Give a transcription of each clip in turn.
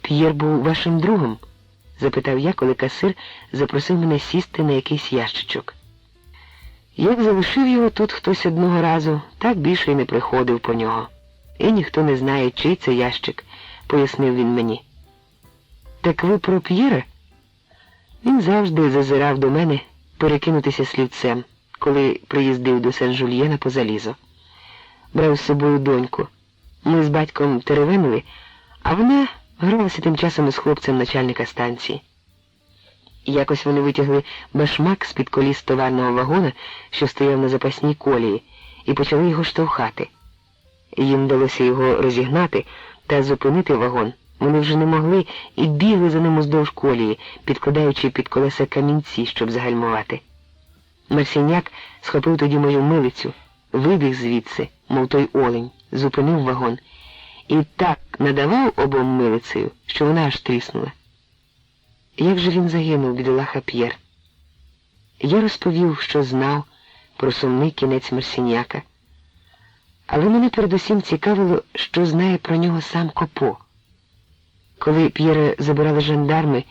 П'єр був вашим другом? Запитав я, коли касир запросив мене сісти на якийсь ящичок. Як залишив його тут хтось одного разу, так більше й не приходив по нього. І ніхто не знає, чий це ящик, пояснив він мені. Так ви про П'єра? Він завжди зазирав до мене перекинутися слівцем, коли приїздив до Сен-Жульєна по залізо. Брав з собою доньку. Ми з батьком теревенили, а вона гралася тим часом із хлопцем начальника станції. Якось вони витягли башмак з-під коліс товарного вагона, що стояв на запасній колії, і почали його штовхати. Їм вдалося його розігнати та зупинити вагон. Вони вже не могли і бігли за ним уздовж колії, підкладаючи під колеса камінці, щоб загальмувати. Марсіняк схопив тоді мою милицю, вибіг звідси, мов той олень, зупинив вагон, і так надавав обом милицею, що вона аж тріснула. Як же він загинув, бідолаха П'єр? Я розповів, що знав про сумний кінець Марсіняка, але мене передусім цікавило, що знає про нього сам Копо. Коли П'єра забирали жандарми,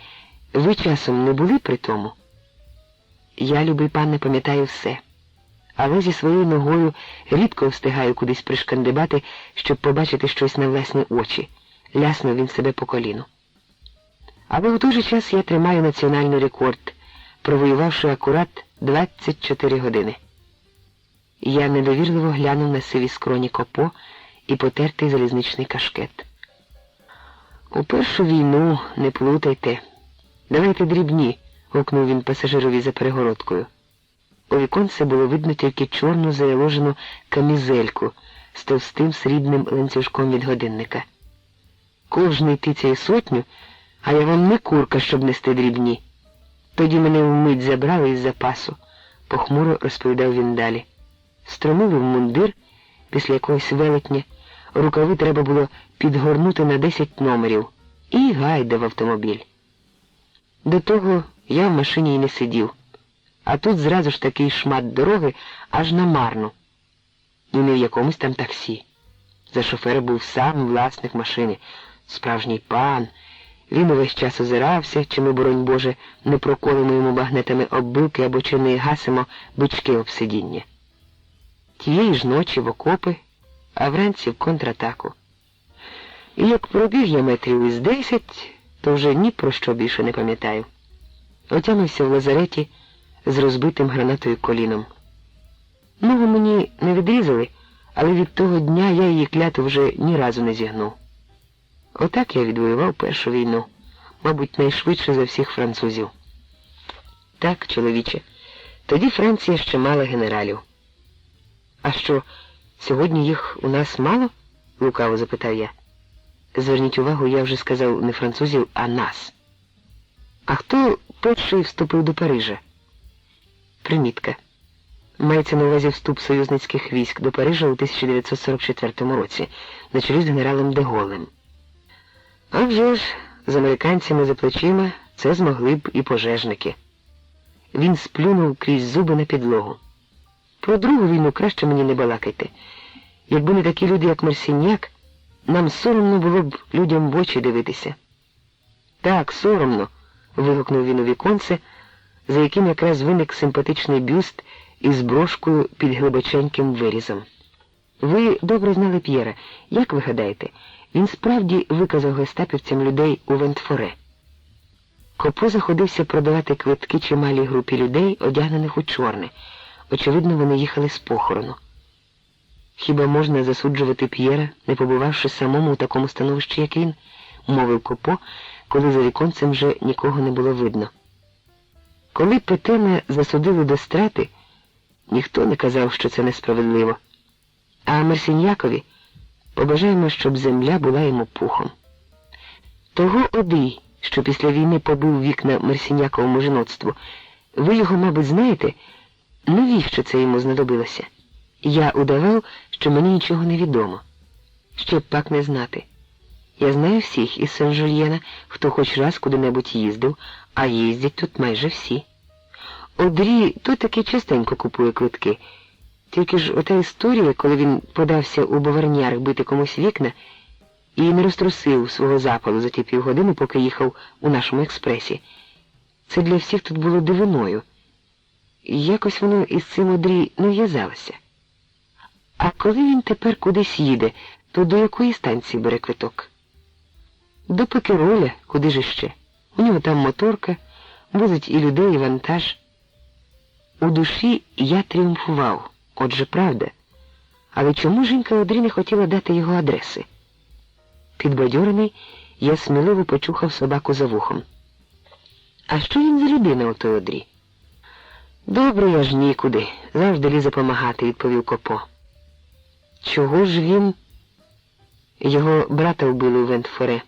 ви часом не були при тому? Я, любий пане, пам'ятаю все, але зі своєю ногою рідко встигаю кудись пришкандибати, щоб побачити щось на власні очі. Ляснув він себе по коліну. Але у той же час я тримаю національний рекорд, провоювавши акурат 24 години. Я недовірливо глянув на сиві скроні Копо і потертий залізничний кашкет. У першу війну не плутайте. Давайте дрібні, гукнув він пасажирові за перегородкою. У віконце було видно тільки чорну заяложену камізельку з товстим срібним ланцюжком від годинника. Кожний тицяє сотню, а я вам не курка, щоб нести дрібні. Тоді мене вмить забрали із запасу, похмуро розповідав він далі. Стромили в мундир після якогось велетня, рукави треба було підгорнути на 10 номерів і гайда в автомобіль. До того я в машині й не сидів, а тут зразу ж такий шмат дороги аж на Марну. І не в якомусь там таксі. За шофера був сам власник машини, справжній пан. Він увесь час озирався, чи ми, боронь Боже, не проколимо йому багнетами оббивки або чи не гасимо бички об сидіння. Тієї ж ночі в окопи, а вранці в контратаку. І як пробіг я метрів із 10, то вже ні про що більше не пам'ятаю. Отямився в лазареті з розбитим гранатою коліном. Ногу мені не відрізали, але від того дня я її кляту вже ні разу не зігнув. Отак я відвоював першу війну, мабуть, найшвидше за всіх французів. Так, чоловіче, тоді Франція ще мала генералів. А що, сьогодні їх у нас мало? Лукаво запитав я. Зверніть увагу, я вже сказав не французів, а нас. А хто перший вступив до Парижа? Примітка. Мається на увазі вступ союзницьких військ до Парижа у 1944 році, на чолі з генералом де Голлем. А вже ж, з американцями за плечима це змогли б і пожежники. Він сплюнув крізь зуби на підлогу. Про Другу війну краще мені не балакайте. Якби не такі люди, як Марсіняк, нам соромно було б людям в очі дивитися. Так, соромно, вигукнув він у віконце, за яким якраз виник симпатичний бюст із брошкою під глибоченьким вирізом. Ви добре знали П'єра. Як ви гадаєте, він справді виказав гестапівцям людей у Вентфоре? Копо заходився продавати квитки чималій групі людей, одягнених у чорне. Очевидно, вони їхали з похорону. Хіба можна засуджувати П'єра, не побувавши самому у такому становищі, як він? Мовив Копо, коли за віконцем вже нікого не було видно. Коли Петена засудили до страти, ніхто не казав, що це несправедливо. А Марсіньякові побажаємо, щоб земля була йому пухом. Того Одий, що після війни побив вікна Марсіньяковому жіноцтву, ви його, мабуть, знаєте? Навіщо це йому знадобилося? Я удавав, що мені нічого не відомо. Ще б пак не знати. Я знаю всіх із Сен-Жульєна, хто хоч раз куди-небудь їздив, а їздять тут майже всі. Одрі тут таки частенько купує квитки. Тільки ж ота історія, коли він подався у Баварняр бити комусь вікна, і не розтрусив свого запалу за ті півгодини, поки їхав у нашому експресі. Це для всіх тут було дивиною. Якось воно із цим Одрі не в'язалося. А коли він тепер кудись їде, то до якої станції бере квиток? До Пекероля, куди ж іще? У нього там моторка, возить і людей, і вантаж. У душі я тріумфував, отже, правда. Але чому жінка Одрі не хотіла дати його адреси? Підбадьорений, я сміливо почухав собаку за вухом. А що він за людина, отой Одрі? Добре, я ж нікуди. Завжди лізе помагати, відповів Копо. Чого ж він? Його брата вбили у Вентфоре.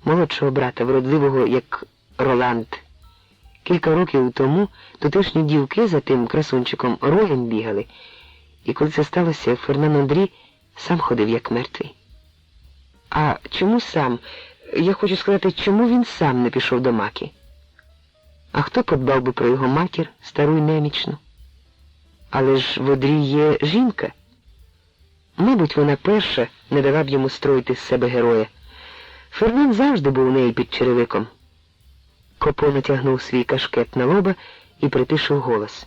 Молодшого брата, вродливого, як Роланд. Кілька років тому тутешні дівки за тим красунчиком роєм бігали. І коли це сталося, Фернан Одрі сам ходив як мертвий. А чому сам? Я хочу сказати, чому він сам не пішов до Макі? А хто подбав би про його матір, стару й немічну? Але ж в Одрі є жінка. Мабуть, вона перша не дала б йому строїти з себе героя. Фернан завжди був у неї під черевиком. Копо натягнув свій кашкет на лоба і притишив голос.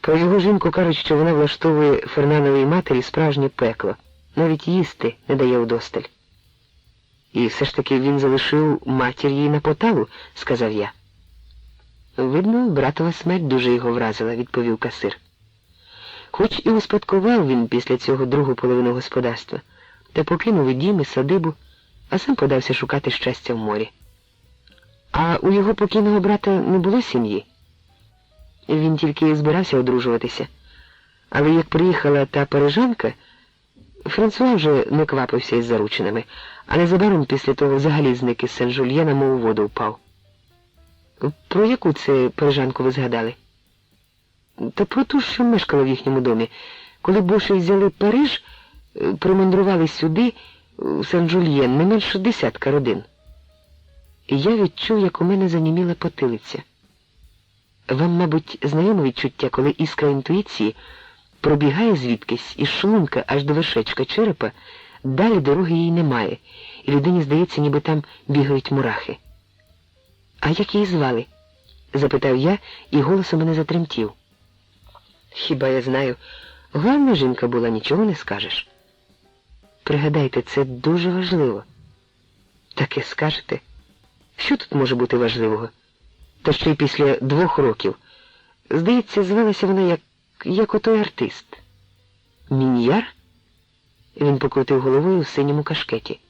Про його жінку кажуть, що вона влаштовує Фернановій матері справжнє пекло. Навіть їсти не дає вдосталь. І все ж таки він залишив матір їй на поталу, сказав я. Видно, братова смерть дуже його вразила, відповів касир. Хоч і успадкував він після цього другу половину господарства, та покинув і дім, і садибу, а сам подався шукати щастя в морі. А у його покійного брата не було сім'ї. Він тільки збирався одружуватися. Але як приїхала та парижанка, Франсуа вже не квапився із заручинами, а незабаром після того взагалі зник із Сен-Жульєна, мов у воду впав. Про яку це парижанку ви згадали? Та про ту, що мешкала в їхньому домі. Коли боші взяли Париж, примандрували сюди, у Сен-Жульєн, не менше 10 родин. І я відчув, як у мене заніміла потилиця. Вам, мабуть, знайоме відчуття, коли іскра інтуїції пробігає звідкись із шлунка аж до вершечка черепа, далі дороги їй немає, і людині здається, ніби там бігають мурахи. «А як її звали?» – запитав я, і голос у мене затремтів. «Хіба я знаю, главна жінка була, нічого не скажеш». «Пригадайте, це дуже важливо». «Таке скажете? Що тут може бути важливого? Та ще й після 2 років. Здається, звалася вона як отой артист». «Міньяр?» Він покрутив головою в синьому кашкеті.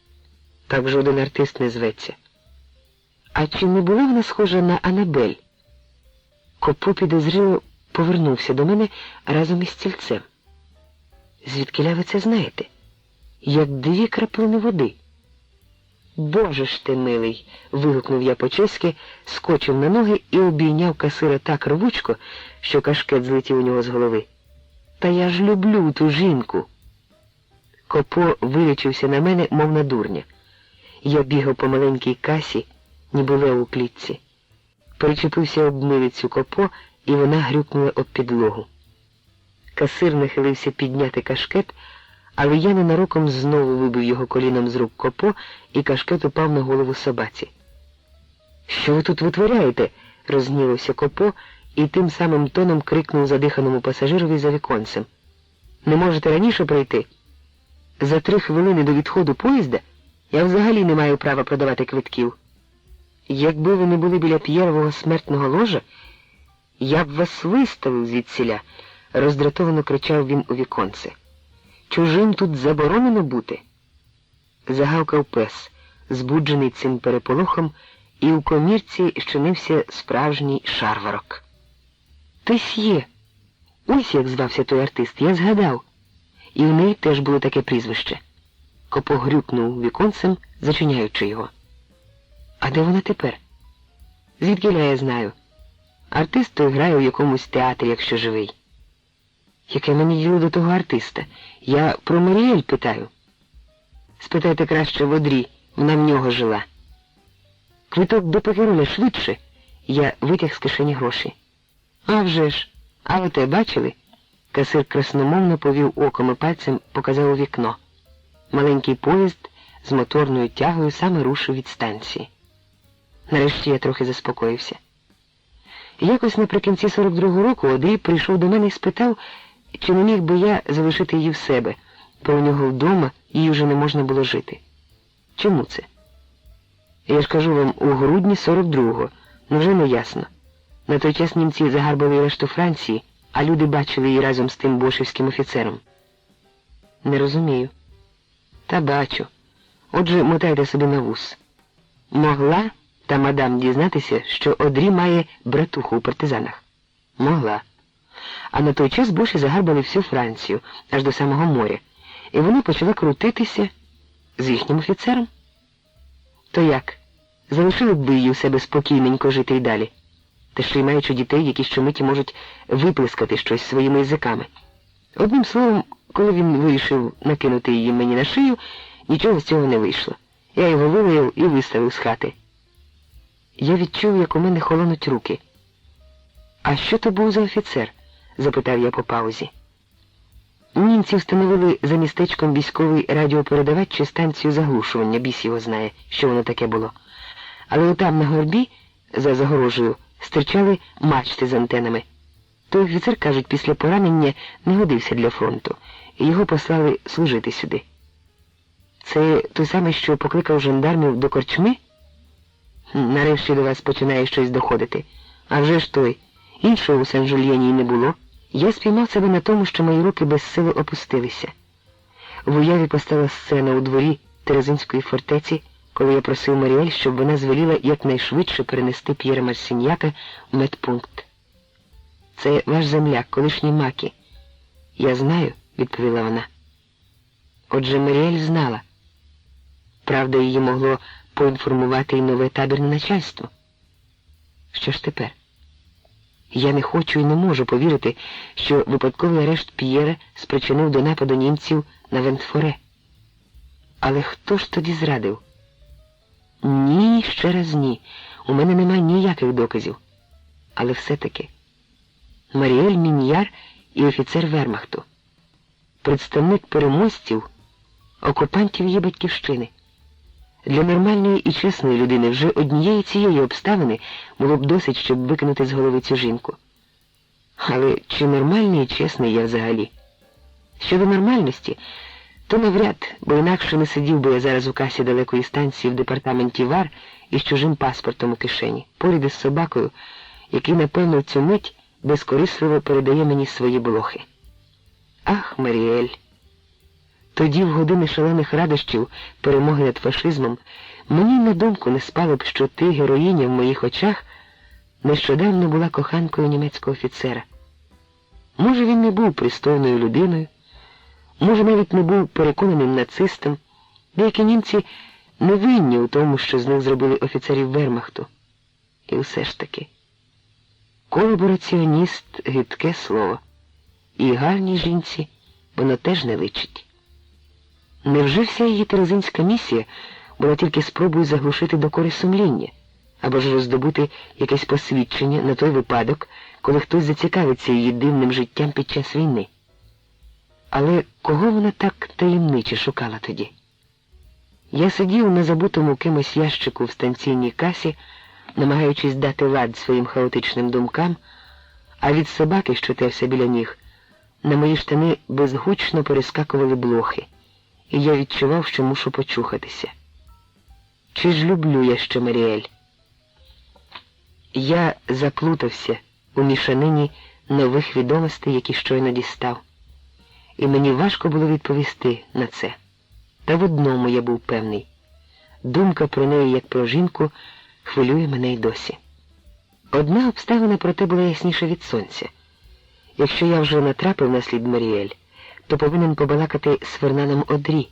«Так жоден артист не зветься». «А чи не була вона схожа на Анабель?» Копо підозріло повернувся до мене разом із стільцем. «Звідкіля ви це знаєте? Як 2 краплини води». «Боже ж ти милий!» – вигукнув я по-чеськи, скочив на ноги і обійняв касира так рвучко, що кашкет злетів у нього з голови. «Та я ж люблю ту жінку!» Копо вилічився на мене, мов на дурня. Я бігав по маленькій касі, ніби лев у клітці. Перечепився об милицю Копо, і вона грюкнула об підлогу. Касир нахилився підняти кашкет, але я ненароком знову вибив його коліном з рук Копо, і кашкет упав на голову собаці. «Що ви тут витворяєте?» – розгнівався Копо, і тим самим тоном крикнув задиханому пасажирові за віконцем. «Не можете раніше прийти? За 3 хвилини до відходу поїзда я взагалі не маю права продавати квитків. Якби ви не були біля П'єрового смертного ложа, я б вас виставив звідсіля», – роздратовано кричав він у віконце. «Чужим тут заборонено бути». Загавкав пес, збуджений цим переполохом, і у комірці щинився справжній шарварок. «Тесьє! Ось як звався той артист, я згадав. І в неї теж було таке прізвище». Копо грюкнув віконцем, зачиняючи його. «А де вона тепер?» «Звідкіля я знаю. Артист той грає у якомусь театрі, якщо живий». «Яке мені діло до того артиста? Я про Маріель питаю». «Спитайте краще в Одрі, вона в нього жила». «Квиток до Пекероля швидше». Я витяг з кишені гроші. «А вже ж! А ви те бачили?» Касир красномовно повів оком і пальцем показав у вікно. Маленький поїзд з моторною тягою саме рушив від станції. Нарешті я трохи заспокоївся. Якось наприкінці 42-го року Одрій прийшов до мене і спитав, чи не міг би я залишити її в себе, бо у нього вдома їй вже не можна було жити. Чому це? Я ж кажу вам, у грудні 42-го, вже не ясно. На той час німці загарбали решту Франції, а люди бачили її разом з тим бошевським офіцером. Не розумію. Та бачу. Отже, мотайте собі на вус. Могла та мадам дізнатися, що Одрі має братуху у партизанах? Могла. А на той час боші загарбали всю Францію, аж до самого моря, і вона почала крутитися з їхнім офіцером. То як? Залишили б її у себе спокійненько жити й далі? Та ще й маючи дітей, які щомиті можуть виплескати щось своїми язиками. Одним словом, коли він вирішив накинути її мені на шию, нічого з цього не вийшло. Я його вилаяв і виставив з хати. Я відчув, як у мене холонуть руки. «А що то був за офіцер?» – запитав я по паузі. Німці встановили за містечком військовий радіопередавач чи станцію заглушування, біс його знає, що воно таке було. Але отам на горбі, за загорожею, стирчали мачти з антенами. Той офіцер, кажуть, після поранення не годився для фронту, і його послали служити сюди. Це той самий, що покликав жандармів до корчми? Нарешті до вас починає щось доходити. А вже ж той. Іншого у Сен-Жульєні й не було. Я спіймав себе на тому, що мої руки безсило опустилися. В уяві постала сцена у дворі Терезинської фортеці, коли я просив Маріель, щоб вона звеліла якнайшвидше перенести П'єра Марсіньяка в медпункт. «Це ваш земляк, колишній Макі». «Я знаю», – відповіла вона. Отже, Маріель знала. Правда, її могло поінформувати і нове табірне начальство. Що ж тепер? Я не хочу і не можу повірити, що випадковий арешт П'єра спричинив до нападу німців на Вентфоре. Але хто ж тоді зрадив? Ні, ще раз ні. У мене немає ніяких доказів. Але все-таки Маріель Міньяр і офіцер Вермахту. Представник переможців, окупантів її батьківщини. Для нормальної і чесної людини вже однієї цієї обставини було б досить, щоб викинути з голови цю жінку. Але чи нормальний і чесний я взагалі? Щодо нормальності, то навряд, бо інакше не сидів би я зараз у касі далекої станції в департаменті ВАР із чужим паспортом у кишені, поряд із собакою, який, напевно, в цю мить безкорисливо передає мені свої блохи. Ах, Маріель! Тоді, в години шалених радощів перемоги над фашизмом, мені на думку не спало б, що ти, героїня в моїх очах, нещодавно була коханкою німецького офіцера. Може, він не був пристойною людиною, може, навіть не був переконаним нацистом. Деякі німці не винні у тому, що з них зробили офіцерів Вермахту. І все ж таки. Колабораціоніст – гидке слово. І гарній жінці воно теж не личить. Невже вся її терезинська місія була тільки спробою заглушити докори сумління, або ж роздобути якесь посвідчення на той випадок, коли хтось зацікавиться її дивним життям під час війни? Але кого вона так таємниче шукала тоді? Я сидів на забутому кимось ящику в станційній касі, намагаючись дати лад своїм хаотичним думкам, а від собаки, що терся біля ніг, на мої штани безгучно перескакували блохи, і я відчував, що мушу почухатися. Чи ж люблю я ще Маріель? Я заплутався у мішанині нових відомостей, які щойно дістав. І мені важко було відповісти на це. Та в одному я був певний. Думка про неї, як про жінку, хвилює мене й досі. Одна обставина, проте, була ясніша від сонця. Якщо я вже натрапив на слід Маріель, то повинен побалакати з Фернаном Одрі.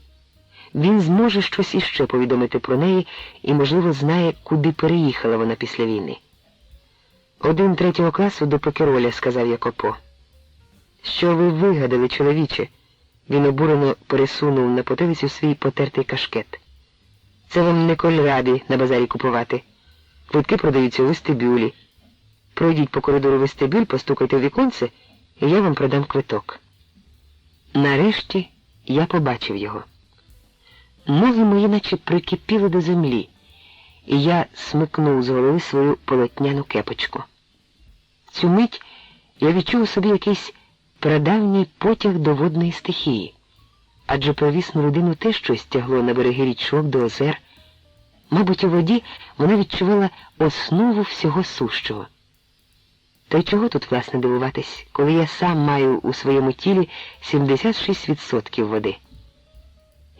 Він зможе щось іще повідомити про неї і, можливо, знає, куди переїхала вона після війни. 1 3 класу до Пекероля, сказав Якопо. Що ви вигадали, чоловіче? Він обурено пересунув на потилицю свій потертий кашкет. Це вам не кольради на базарі купувати. Квитки продаються у вестибюлі. Пройдіть по коридору вестибюль, постукайте в віконце, і я вам продам квиток. Нарешті я побачив його. Ноги мої наче прикипіли до землі, і я смикнув з голови свою полотняну кепочку. Цю мить я відчув у собі якийсь прадавній потяг до водної стихії, адже провісну людину теж щось тягло на береги річок до озер. Мабуть, у воді вона відчувала основу всього сущого. Та й чого тут, власне, дивуватись, коли я сам маю у своєму тілі 76% води?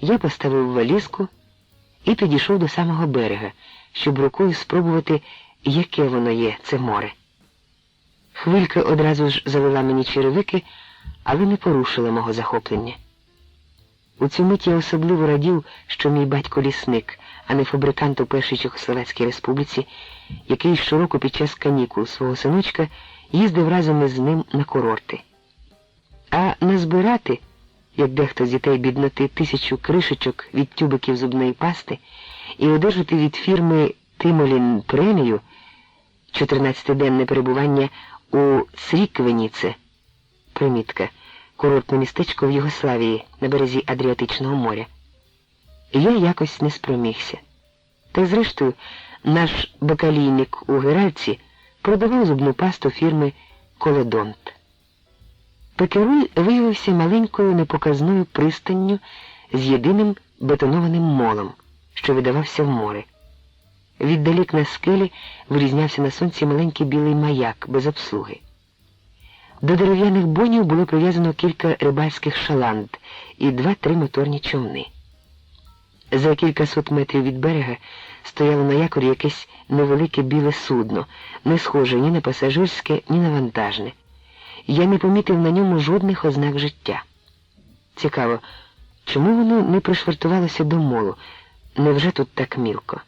Я поставив валізку і підійшов до самого берега, щоб рукою спробувати, яке воно є, це море. Хвилька одразу ж залила мені черевики, але не порушила мого захоплення. У цю мить я особливо радів, що мій батько лісник, а не фабрикант у Першій Чехословацькій Республіці, який щороку під час канікул свого синочка їздив разом із ним на курорти. А назбирати, як дехто з дітей бідноти, 1000 кришечок від тюбиків зубної пасти і одержати від фірми «Тимолін» премію, 14-денне перебування у Сріквеніце, примітка, курортне містечко в Югославії на березі Адріатичного моря. Я якось не спромігся. Та зрештою, наш бакалійник у Геральці продавав зубну пасту фірми «Колодонт». Пекеруй виявився маленькою непоказною пристанню з єдиним бетонованим молом, що видавався в море. Віддалік на скелі вирізнявся на сонці маленький білий маяк без обслуги. До дерев'яних бонів було прив'язано кілька рибальських шаланд і 2-3 моторні човни. За кількасот метрів від берега стояло на якорі якесь невелике біле судно, не схоже ні на пасажирське, ні на вантажне. Я не помітив на ньому жодних ознак життя. Цікаво, чому воно не пришвартувалося до молу? Невже тут так мілко?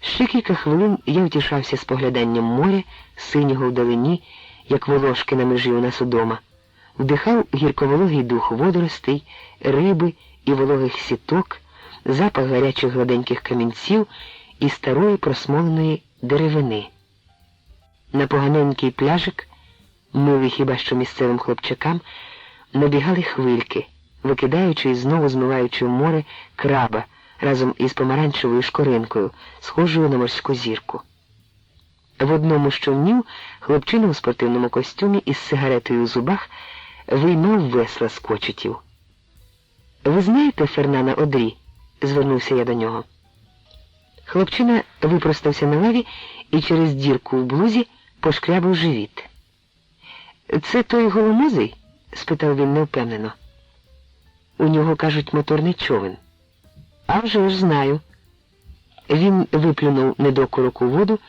Ще кілька хвилин я втішався спогляданням моря, синього вдалині, як волошки на межі у нас удома, вдихав гірковологий дух водоростей, риби і вологих сіток, запах гарячих гладеньких камінців і старої просмоленої деревини. На поганенький пляжик, милий хіба що місцевим хлопчакам, набігали хвильки, викидаючи і знову змиваючи в море краба разом із помаранчевою шкоринкою, схожою на морську зірку. В одному з човнів хлопчина у спортивному костюмі із сигаретою у зубах виймав весла з кочетів. «Ви знаєте Фернана Одрі?» – звернувся я до нього. Хлопчина випростався на лаві і через дірку в блузі пошкрябав живіт. «Це той голомозий?» – спитав він невпевнено. «У нього, кажуть, моторний човен». «А вже ж знаю». Він виплюнув недокурок у воду,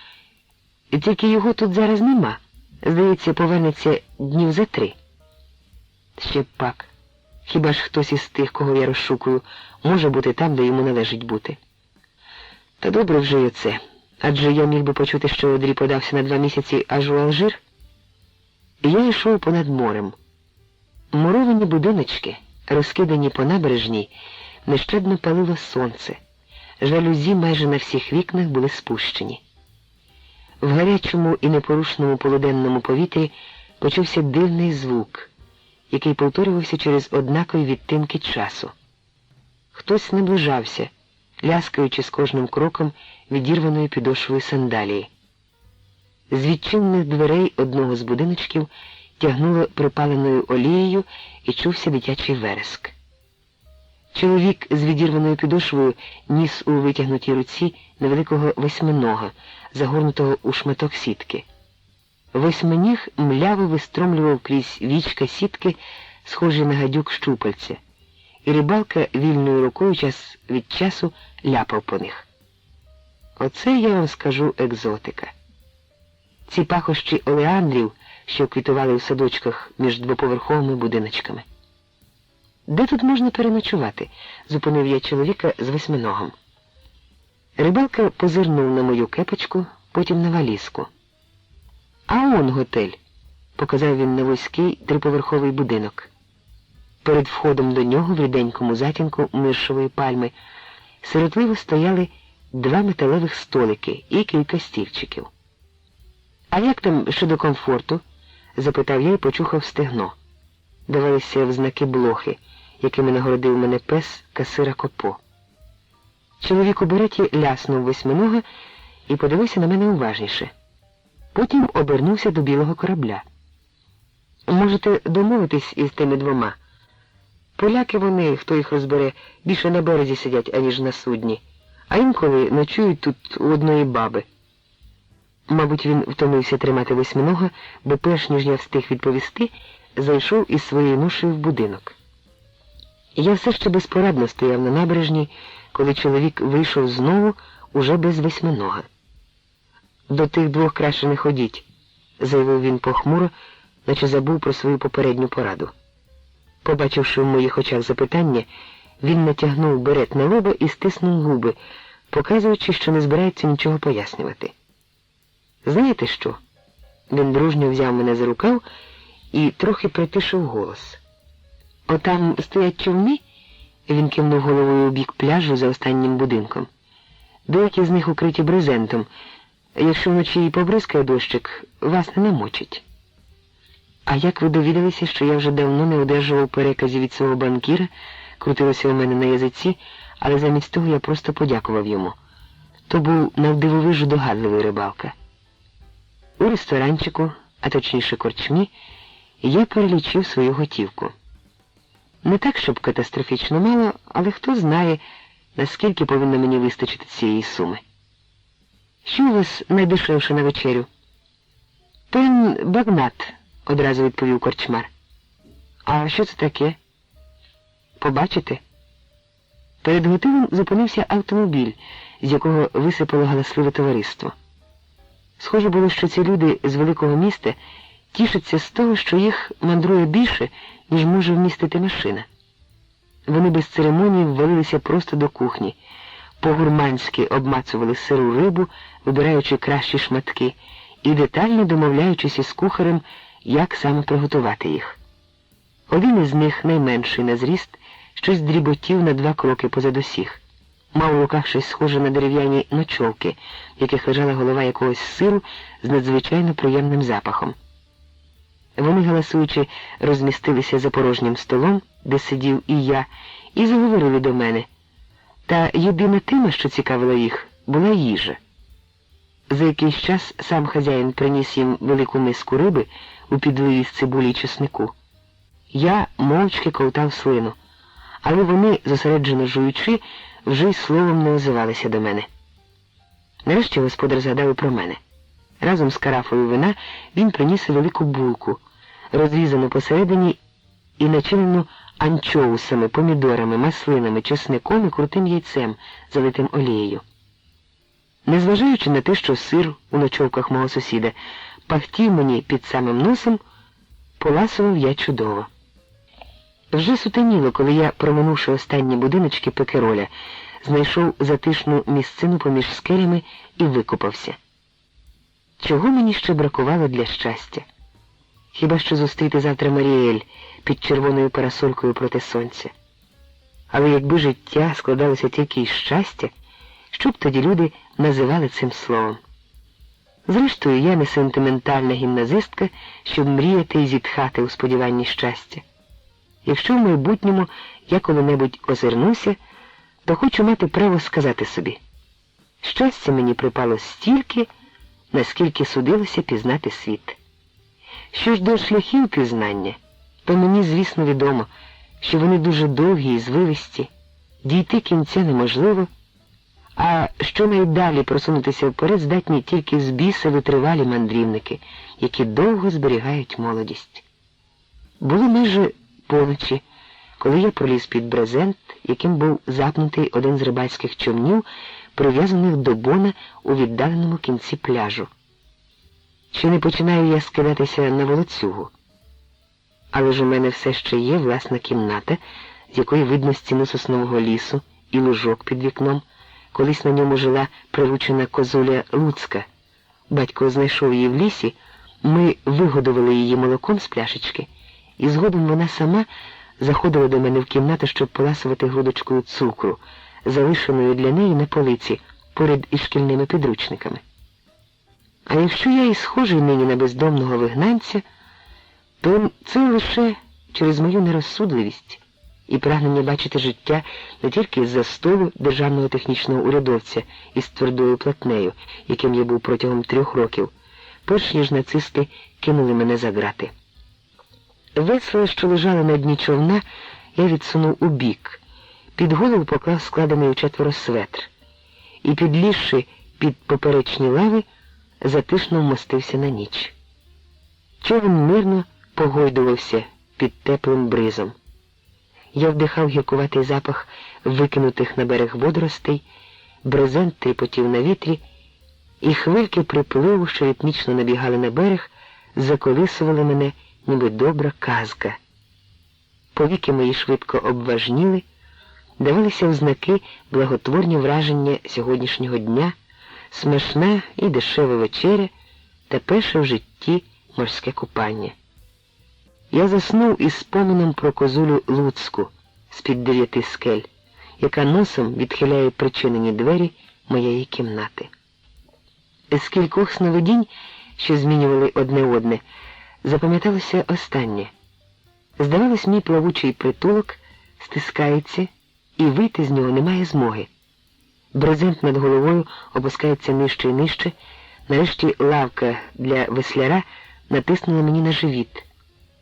тільки його тут зараз нема. Здається, повернеться днів за 3. Ще б пак. Хіба ж хтось із тих, кого я розшукую, може бути там, де йому належить бути? Та добре вже й оце. Адже я міг би почути, що Одрі подався на 2 місяці аж у Алжир. І я йшов понад морем. Муровані будиночки, розкидані по набережній, нещадно палило сонце. Жалюзі майже на всіх вікнах були спущені. В гарячому і непорушному полуденному повітрі почувся дивний звук, який повторювався через однакові відтинки часу. Хтось наближався, ляскаючи з кожним кроком відірваною підошвою сандалії. З відчинених дверей одного з будиночків тягнуло припаленою олією і чувся дитячий вереск. Чоловік з відірваною підошвою ніс у витягнутій руці невеликого восьминога, загорнутого у шматок сітки. Восьминіг мляво вистромлював крізь вічка сітки, схожі на гадюк щупальця, і рибалка вільною рукою час від часу ляпав по них. Оце, я вам скажу, екзотика. Ці пахощі олеандрів, що квітували в садочках між двоповерховими будиночками. «Де тут можна переночувати?» – зупинив я чоловіка з восьминогом. Рибалка позирнув на мою кепочку, потім на валізку. «А он готель», – показав він на вузький 3-поверховий будинок. Перед входом до нього в ріденькому затінку миршової пальми сиротливо стояли 2 металевих столики і кілька стільчиків. «А як там щодо комфорту?» – запитав я і почухав стегно. Давалися взнаки блохи, якими нагородив мене пес касира Копо. Чоловік у береті ляснув восьминога і подивився на мене уважніше. Потім обернувся до білого корабля. Можете домовитись із тими двома. Поляки вони, хто їх розбере, більше на березі сидять, аніж на судні, а інколи ночують тут у одної баби. Мабуть, він втомився тримати восьминога, бо перш ніж я встиг відповісти, зайшов із своєю ношею в будинок. Я все ще безпорадно стояв на набережній, коли чоловік вийшов знову, уже без восьминога. «До тих двох краще не ходіть», – заявив він похмуро, наче забув про свою попередню пораду. Побачивши в моїх очах запитання, він натягнув берет на лоба і стиснув губи, показуючи, що не збирається нічого пояснювати. «Знаєте що?» Він дружньо взяв мене за рукав і трохи притишив голос. «Отам стоять човни?» Він кивнув головою у бік пляжу за останнім будинком. «Деякі з них укриті брезентом. Якщо вночі і побризкає дощик, вас не намочить». «А як ви довідалися, що я вже давно не одержував переказів від свого банкіра?» Крутилося у мене на язиці, але замість того я просто подякував йому. То був навдивовижу догадливий рибалка. У ресторанчику, а точніше корчмі, я перелічив свою готівку. Не так, щоб катастрофічно мало, але хто знає, наскільки повинно мені вистачити цієї суми. «Що у вас найдешевше на вечерю?» «Пен багнат», – одразу відповів корчмар. «А що це таке?» «Побачите?» Перед готелем зупинився автомобіль, з якого висипало галасливе товариство. Схоже було, що ці люди з великого міста тішаться з того, що їх мандрує більше, ніж може вмістити машина. Вони без церемонії ввалилися просто до кухні, по-гурманськи обмацували сиру рибу, вибираючи кращі шматки, і детально домовляючись із кухарем, як саме приготувати їх. Один із них, найменший на зріст, щось дріботів на 2 кроки позад усіх. Мав у руках щось схоже на дерев'яні ночовки, в яких лежала голова якогось сиру з надзвичайно приємним запахом. Вони, галасуючи, розмістилися за порожнім столом, де сидів і я, і заговорили до мене. Та єдине тема, що цікавила їх, була їжа. За якийсь час сам хазяїн приніс їм велику миску риби у підливі з цибулі й чеснику. Я мовчки ковтав слину, але вони, зосереджено жуючи, вже й словом не озивалися до мене. Нарешті господар згадав і про мене. Разом з карафою вина він приніс велику булку, розрізану посередині і начинену анчоусами, помідорами, маслинами, чесником і крутим яйцем, залитим олією. Незважаючи на те, що сир у ночовках мого сусіда пахтів мені під самим носом, поласував я чудово. Вже сутеніло, коли я, проминувши останні будиночки Пекероля, знайшов затишну місцину поміж скелями і викупався. Чого мені ще бракувало для щастя? Хіба що зустріти завтра Маріель під червоною парасолькою проти сонця. Але якби життя складалося тільки із щастя, що б тоді люди називали цим словом? Зрештою, я не сентиментальна гімназистка, щоб мріяти і зітхати у сподіванні щастя. Якщо в майбутньому я коли-небудь озирнуся, то хочу мати право сказати собі: щастя мені припало стільки, наскільки судилося пізнати світ. Що ж до шляхів пізнання, то мені, звісно, відомо, що вони дуже довгі і звивисті, дійти кінця неможливо, а що найдалі просунутися вперед здатні тільки з біса витривалі мандрівники, які довго зберігають молодість. Було майже поличі, коли я проліз під брезент, яким був запнутий один з рибальських човнів, прив'язаних до бона у віддаленому кінці пляжу. Чи не починаю я скидатися на волоцюгу? Але ж у мене все ще є власна кімната, з якої видно стіну соснового лісу і лужок під вікном. Колись на ньому жила приручена козуля Луцька. Батько знайшов її в лісі, ми вигодували її молоком з пляшечки, і згодом вона сама заходила до мене в кімнату, щоб поласувати грудочкою цукру, залишеною для неї на полиці, поряд із шкільними підручниками. А якщо я і схожий нині на бездомного вигнанця, то це лише через мою нерозсудливість і прагнення бачити життя не тільки з-за столу державного технічного урядовця із твердою платнею, яким я був протягом 3 років, перш ніж нацисти кинули мене за грати. Весла, що лежали на дні човна, я відсунув у бік, під голову поклав складений у 4 светр і, підлізши під поперечні лави, затишно вмостився на ніч. Човен мирно погойдувався під теплим бризом. Я вдихав гіркуватий запах викинутих на берег водоростей, брезент тріпотів на вітрі, і хвильки припливу, що ритмічно набігали на берег, заколисували мене, ніби добра казка. Повіки мої швидко обважніли, давалися в знаки благотворні враження сьогоднішнього дня, смачна і дешева вечеря та перше в житті морське купання. Я заснув із спомином про козулю Луцьку з-під 9 скель, яка носом відхиляє причинені двері моєї кімнати. З кількох сновидінь, що змінювали одне одне, запам'яталося останнє. Здавалось, мій плавучий притулок стискається, і вийти з нього немає змоги. Брезент над головою опускається нижче і нижче, нарешті лавка для весляра натиснула мені на живіт,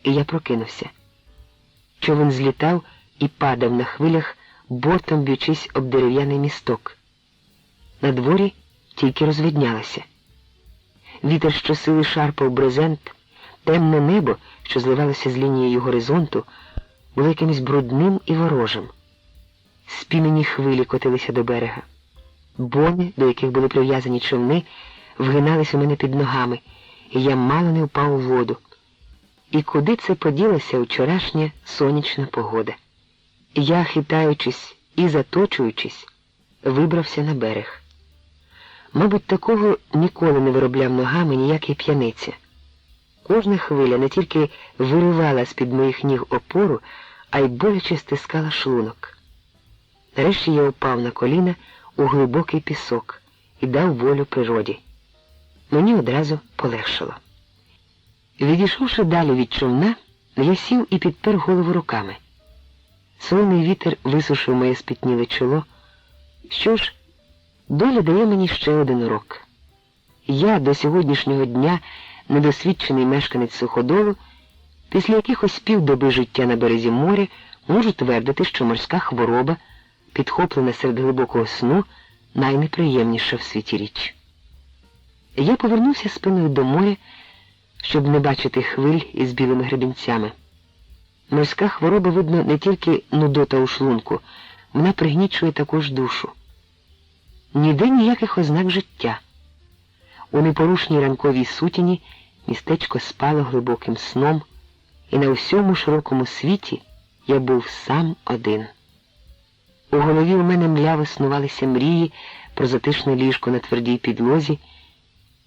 і я прокинувся. Човен злітав і падав на хвилях, бортом б'ючись об дерев'яний місток. На дворі тільки розвиднялося. Вітер щосили шарпав брезент, темне небо, що зливалося з лінією горизонту, було якимось брудним і ворожим. Спінені хвилі котилися до берега. Бони, до яких були прив'язані човни, вгинались у мене під ногами, і я мало не впав у воду. І куди це поділася вчорашня сонячна погода? Я, хитаючись і заточуючись, вибрався на берег. Мабуть, такого ніколи не виробляв ногами ніякий п'яниця. Кожна хвиля не тільки виривала з-під моїх ніг опору, а й боляче стискала шлунок. Нарешті я упав на коліна у глибокий пісок і дав волю природі. Мені одразу полегшало. Відійшовши далі від човна, я сів і підпер голову руками. Солений вітер висушив моє спітніле чоло. Що ж, доля дає мені ще один урок. Я до сьогоднішнього дня, недосвідчений мешканець Суходолу, після якихось півдоби життя на березі моря, можу твердити, що морська хвороба, підхоплена серед глибокого сну, найнеприємніша в світі річ. Я повернувся спиною до моря, щоб не бачити хвиль із білими гребінцями. Морська хвороба, видно, не тільки нудота у шлунку, вона пригнічує також душу. Ніде ніяких ознак життя. У непорушній ранковій сутіні містечко спало глибоким сном, і на всьому широкому світі я був сам один. У голові у мене мляво снувалися мрії про затишне ліжко на твердій підлозі,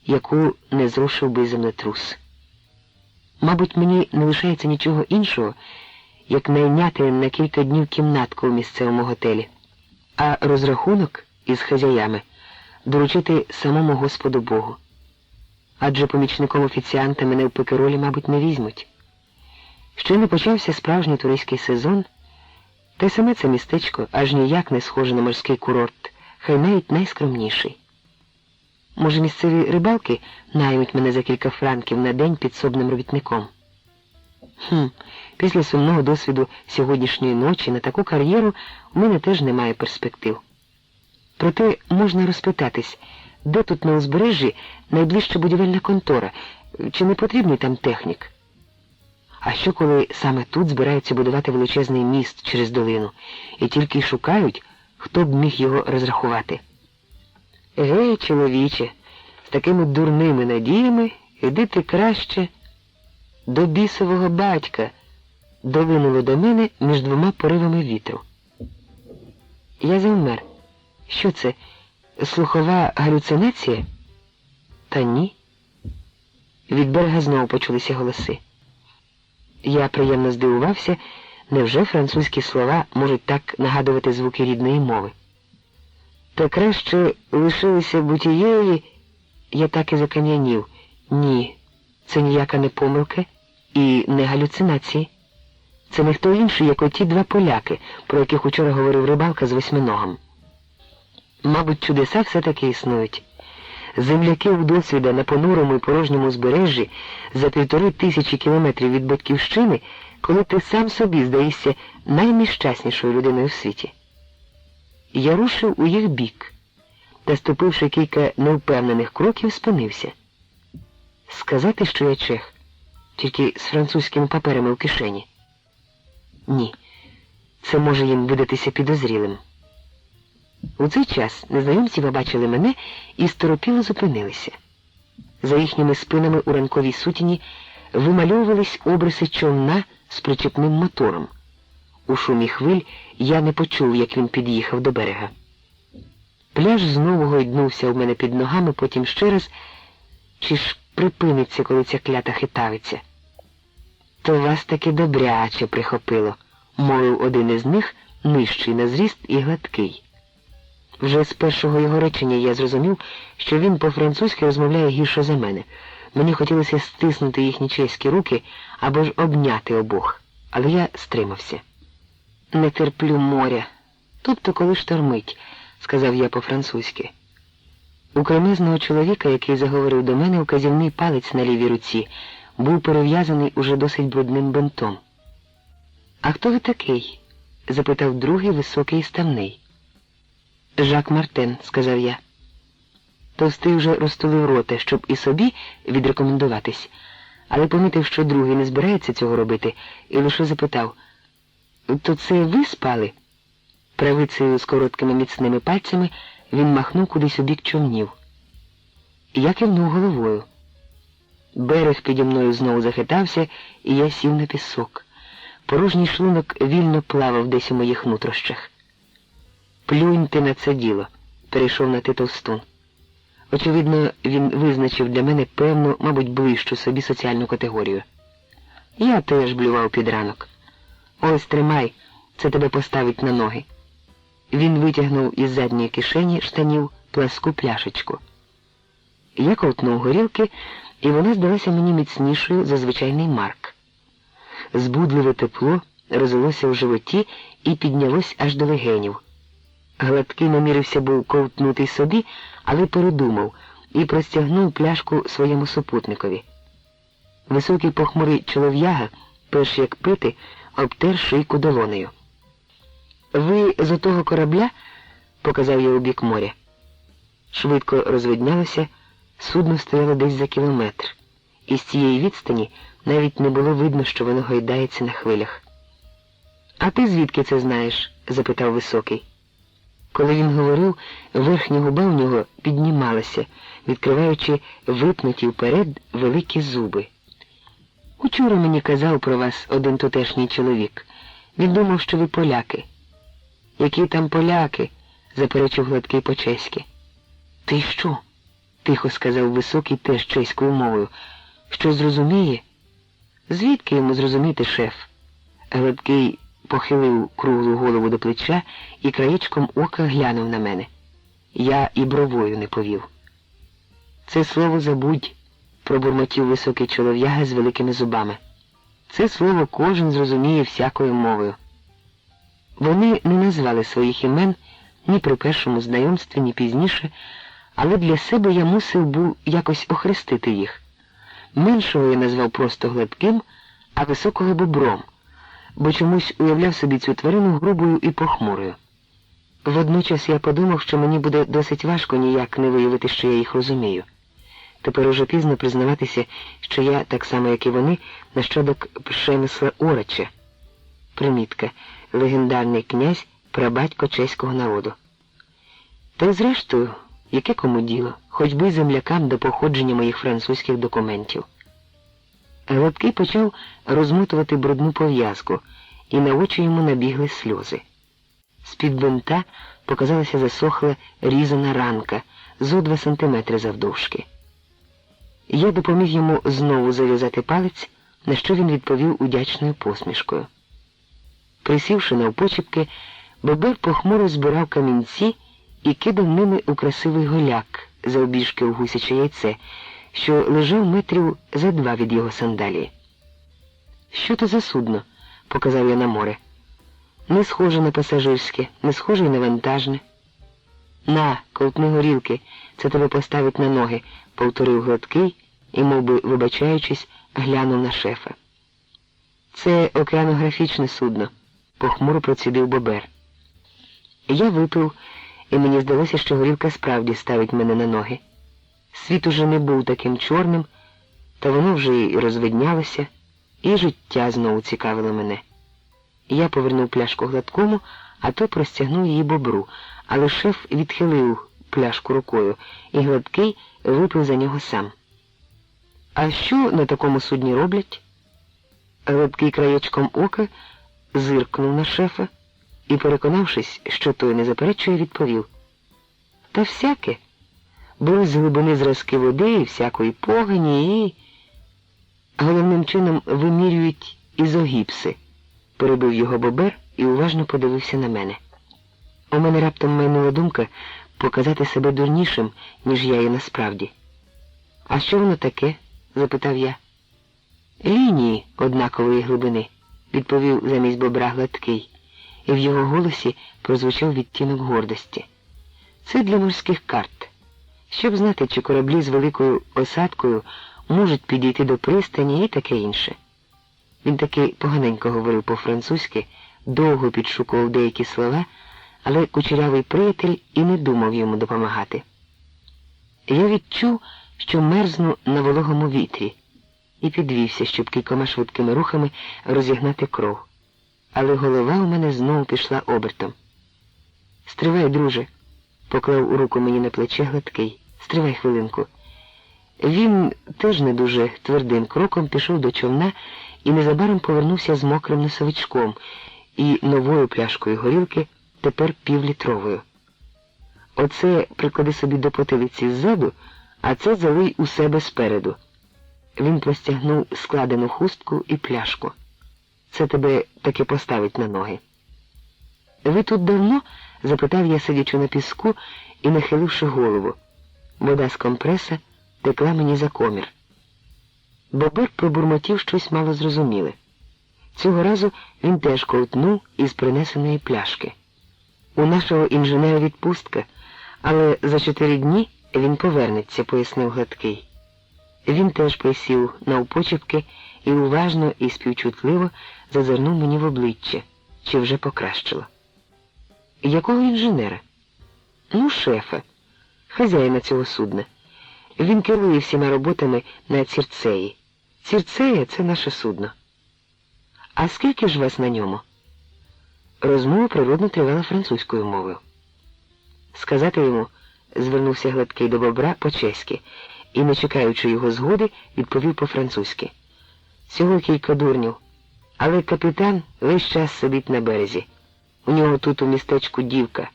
яку не зрушив би землетрус. Мабуть, мені не лишається нічого іншого, як найняти на кілька днів кімнатку у місцевому готелі, а розрахунок із хазяями доручити самому Господу Богу. Адже помічником офіціанта мене в Пекеролі, мабуть, не візьмуть. Ще не почався справжній туристський сезон, та й саме це містечко аж ніяк не схоже на морський курорт, хай навіть найскромніший. Може, місцеві рибалки наймуть мене за кілька франків на день підсобним робітником? Після сумного досвіду сьогоднішньої ночі на таку кар'єру у мене теж немає перспектив. Проте можна розпитатись, де тут на узбережжі найближча будівельна контора, чи не потрібний там технік? А що, коли саме тут збираються будувати величезний міст через долину, і тільки й шукають, хто б міг його розрахувати? Гей, чоловіче, з такими дурними надіями іди ти краще до бісового батька, долинуло до мене між двома поривами вітру. Я завмер. Що це, слухова галюцинація? Та ні. Від берега знову почулися голоси. Я приємно здивувався, невже французькі слова можуть так нагадувати звуки рідної мови. Та краще лишилися бутієї, я так і закам'янів. Ні, це ніяка не помилка і не галюцинації. Це не хто інший, як оті два поляки, про яких учора говорив рибалка з восьминогом. Мабуть, чудеса все-таки існують. Земляки у досвіда на понурому і порожньому узбережжі за 1500 кілометрів від батьківщини, коли ти сам собі здаєшся найнещаснішою людиною в світі. Я рушив у їх бік та, ступивши кілька невпевнених кроків, спинився. Сказати, що я чех, тільки з французькими паперами в кишені? Ні, це може їм видатися підозрілим. У цей час незнайомці побачили мене і сторопіло зупинилися. За їхніми спинами у ранковій сутіні вимальовувались обриси човна з причепним мотором. У шумі хвиль я не почув, як він під'їхав до берега. Пляж знову гойднувся у мене під ногами, потім ще раз. Чи ж припиниться, коли ця клята хитавиться? То вас таки добряче прихопило, мовив один із них, нижчий на зріст і гладкий. Вже з першого його речення я зрозумів, що він по-французьки розмовляє гірше за мене. Мені хотілося стиснути їхні чеські руки або ж обняти обох, але я стримався. «Не терплю моря, тобто коли штормить», – сказав я по-французьки. У кремезного чоловіка, який заговорив до мене, указівний палець на лівій руці був перев'язаний уже досить брудним бинтом. «А хто ви такий?» – запитав другий, високий і ставний. «Жак Мартен», – сказав я. Товстий вже розтулив рота, щоб і собі відрекомендуватись, але помітив, що другий не збирається цього робити, і лише запитав: «То це ви спали?» Правицею з короткими міцними пальцями він махнув кудись у бік човнів. Я кивнув головою. Берег піді мною знову захитався, і я сів на пісок. Порожній шлунок вільно плавав десь у моїх нутрощах. «Плюньте на це діло», – перейшов на ти товстун. Очевидно, він визначив для мене певну, мабуть, ближчу собі соціальну категорію. Я теж блював під ранок. «Ось, тримай, це тебе поставить на ноги». Він витягнув із задньої кишені штанів пласку пляшечку. Я ковтнув горілки, і вона здалася мені міцнішою за звичайний марк. Збудливе тепло розлилося в животі і піднялось аж до легенів. Гладкий намірився був ковтнути собі, але передумав і простягнув пляшку своєму супутникові. Високий похмурий чолов'яга, перш як пити, обтер шийку долонею. «Ви з отого корабля?» – показав я у бік моря. Швидко розвиднялося, судно стояло десь за кілометр, і з цієї відстані навіть не було видно, що воно гойдається на хвилях. «А ти звідки це знаєш?» – запитав високий. Коли він говорив, верхня губа у нього піднімалася, відкриваючи випнуті вперед великі зуби. «Учора мені казав про вас один тутешній чоловік. Він думав, що ви поляки». «Які там поляки?» – заперечив гладкий по-чеськи. «Ти що?» – тихо сказав високий теж чеською мовою. «Що зрозуміє?» «Звідки йому зрозуміти, шеф?» Гладкий похилив круглу голову до плеча і краєчком ока глянув на мене. Я і бровою не повів. «Це слово забудь», – пробурмотів високий чолов'яга з великими зубами. «Це слово кожен зрозуміє всякою мовою». Вони не назвали своїх імен ні при першому знайомстві, ні пізніше, але для себе я мусив був якось охрестити їх. Меншого я назвав просто Гладким, а високого Бобром, бо чомусь уявляв собі цю тварину грубою і похмурою. Водночас я подумав, що мені буде досить важко ніяк не виявити, що я їх розумію. Тепер уже пізно признаватися, що я, так само як і вони, нащадок Пшемисла Орача. Примітка. Легендарний князь, прабатько чеського народу. Та й зрештою, яке кому діло, хоч би й землякам до походження моїх французьких документів. Гладкий почав розмотувати брудну пов'язку, і на очі йому набігли сльози. З-під бинта показалася засохла різана ранка, зо 2 сантиметри завдовжки. Я допоміг йому знову зав'язати палець, на що він відповів удячною посмішкою. Присівши навпочіпки, Бобер похмуро збирав камінці і кидав ними у красивий голяк завбільшки у гусяче яйце, що лежав метрів за 2 від його сандалії. «Що то за судно?» показав я на море. Не схоже на пасажирське, не схоже й на вантажне. На, ковтни горілки, це тебе поставить на ноги, повторив Гладкий і, мов би вибачаючись, глянув на шефа. Це океанографічне судно, похмуро процідив Бобер. Я випив, і мені здалося, що горілка справді ставить мене на ноги. Світ уже не був таким чорним, та воно вже й розвиднялося, і життя знову цікавило мене. Я повернув пляшку Гладкому, а той простягнув її Бобру, але шеф відхилив пляшку рукою, і Гладкий випив за нього сам. А що на такому судні роблять? Гладкий краєчком ока зиркнув на шефа і, переконавшись, що той не заперечує, відповів. Та всяке. Беруть з глибини зразки води і всякої погоні і... Головним чином вимірюють ізогіпси, перебив його Бобер і уважно подивився на мене. У мене раптом майнула думка показати себе дурнішим, ніж я є насправді. А що воно таке? Запитав я. Лінії однакової глибини, відповів замість Бобра Гладкий, і в його голосі прозвучав відтінок гордості. Це для морських карт. Щоб знати, чи кораблі з великою осадкою можуть підійти до пристані і таке інше. Він таки поганенько говорив по-французьки, довго підшукував деякі слова, але кучерявий приятель і не думав йому допомагати. Я відчув, що мерзну на вологому вітрі, і підвівся, щоб кількома швидкими рухами розігнати кров. Але голова у мене знову пішла обертом. «Стривай, друже», — поклав руку мені на плече Гладкий. «Стривай хвилинку». Він теж не дуже твердим кроком пішов до човна і незабаром повернувся з мокрим носовичком і новою пляшкою горілки, тепер півлітровою. «Оце приклади собі до потилиці ззаду, а це залий у себе спереду». Він простягнув складену хустку і пляшку. «Це тебе таки поставить на ноги». «Ви тут давно?» – запитав я, сидячи на піску і нахиливши голову. Вода з компреса текла мені за комір. Бобер пробурмотів щось мало зрозуміле. Цього разу він теж ковтнув із принесеної пляшки. «У нашого інженера відпустка, але за 4 дні він повернеться», – пояснив Гладкий. Він теж присів навпочепки і уважно і співчутливо зазирнув мені в обличчя, чи вже покращило. «Якого інженера?» «Ну, шефа, хазяїна цього судна. Він керує всіма роботами на Цірцеї. Цірцея – це наше судно». «А скільки ж вас на ньому?» Розмова природно тривала французькою мовою. «Сказати йому», – звернувся Гладкий до Бобра по-чеськи, і, не чекаючи його згоди, відповів по-французьки. «Всього кілька дурнів, але капітан весь час сидить на березі. У нього тут у містечку дівка».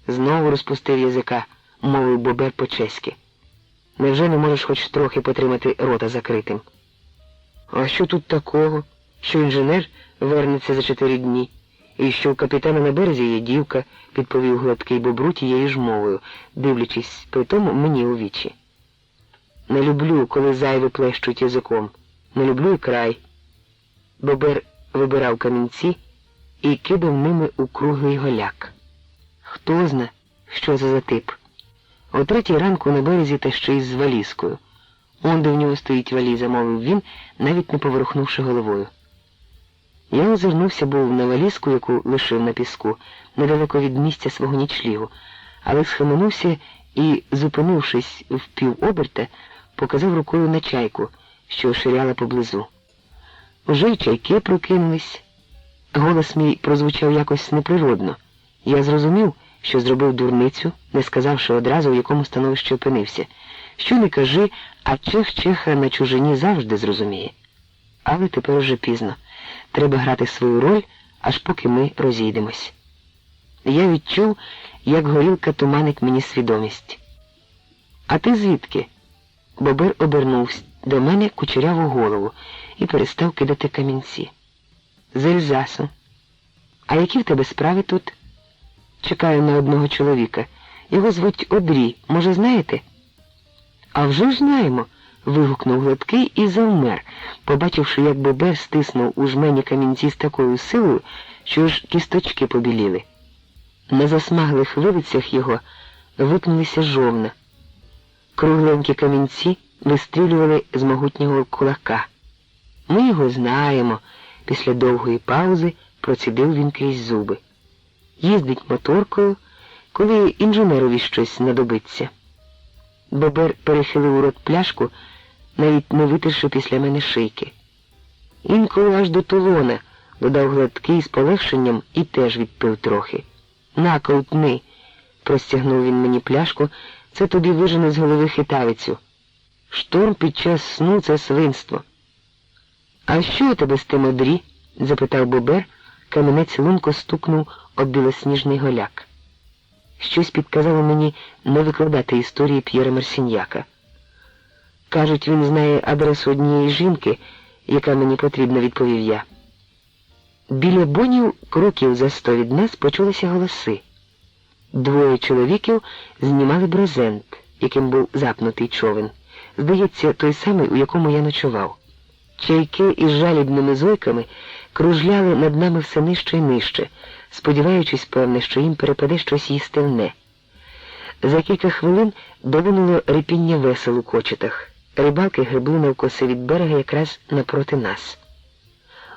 Знову розпустив язика, мовив Бобер по-чеськи. «Невже не можеш хоч трохи потримати рота закритим?» «А що тут такого, що інженер вернеться за 4 дні, і що у капітана на березі є дівка», – підповів Гладкий Бобру тією ж мовою, дивлячись при тому мені у вічі. «Не люблю, коли зайві плещуть язиком. Не люблю і край». Бобер вибирав камінці і кидав ними у круглий голяк. Хто зна, що це за тип. О 3-й ранку на березі та ще й з валізкою. «Он де в нього стоїть валіза», – мовив він, навіть не поворухнувши головою. Я озирнувся був на валізку, яку лишив на піску, недалеко від місця свого нічлігу, але схаменувся і, зупинившись в півоберта, показав рукою на чайку, що ширяла поблизу. Уже й чайки прокинулись. Голос мій прозвучав якось неприродно. Я зрозумів, що зробив дурницю, не сказавши одразу, в якому становищі опинився. Що не кажи, а чех чеха на чужині завжди зрозуміє. Але тепер уже пізно. Треба грати свою роль, аж поки ми розійдемось. Я відчув, як горілка туманить мені свідомість. «А ти звідки?» Бобер обернувся до мене кучеряву голову і перестав кидати камінці. «З Ельзасу». «А які в тебе справи тут?» «Чекаю на одного чоловіка. Його звуть Одрі. Може, знаєте?» «А вже ж знаємо», – вигукнув Гладкий і завмер, побачивши, як Бобер стиснув у жмені камінці з такою силою, що ж кісточки побіліли. На засмаглих вилицях його випнулися жовна. Кругленькі камінці вистрілювали з могутнього кулака. «Ми його знаємо», — після довгої паузи процідив він крізь зуби. «Їздить моторкою, коли інженерові щось знадобиться». Бобер перехилив у рот пляшку, навіть не витерши після мене шийки. «Інколи аж до Тулона», — додав Гладкий з полегшенням і теж відпив трохи. «На, ковтни», — простягнув він мені пляшку, — «це тобі вижене з голови хитавицю. Шторм під час сну — це свинство». «А що у тебе з тим одрі?» — запитав Бобер, камінець лунко стукнув об білосніжний голяк. Щось підказало мені не викладати історії П'єра Марсіньяка. «Кажуть, він знає адресу однієї жінки, яка мені потрібна», — відповів я. Біля бонів, кроків за 100 від нас, почулися голоси. Двоє чоловіків знімали брезент, яким був запнутий човен. Здається, той самий, у якому я ночував. Чайки із жалібними зойками кружляли над нами все нижче й нижче, сподіваючись, певне, що їм перепаде щось їстивне. За кілька хвилин долинуло рипіння весел у кочетах. Рибалки гребли навкоси від берега якраз напроти нас.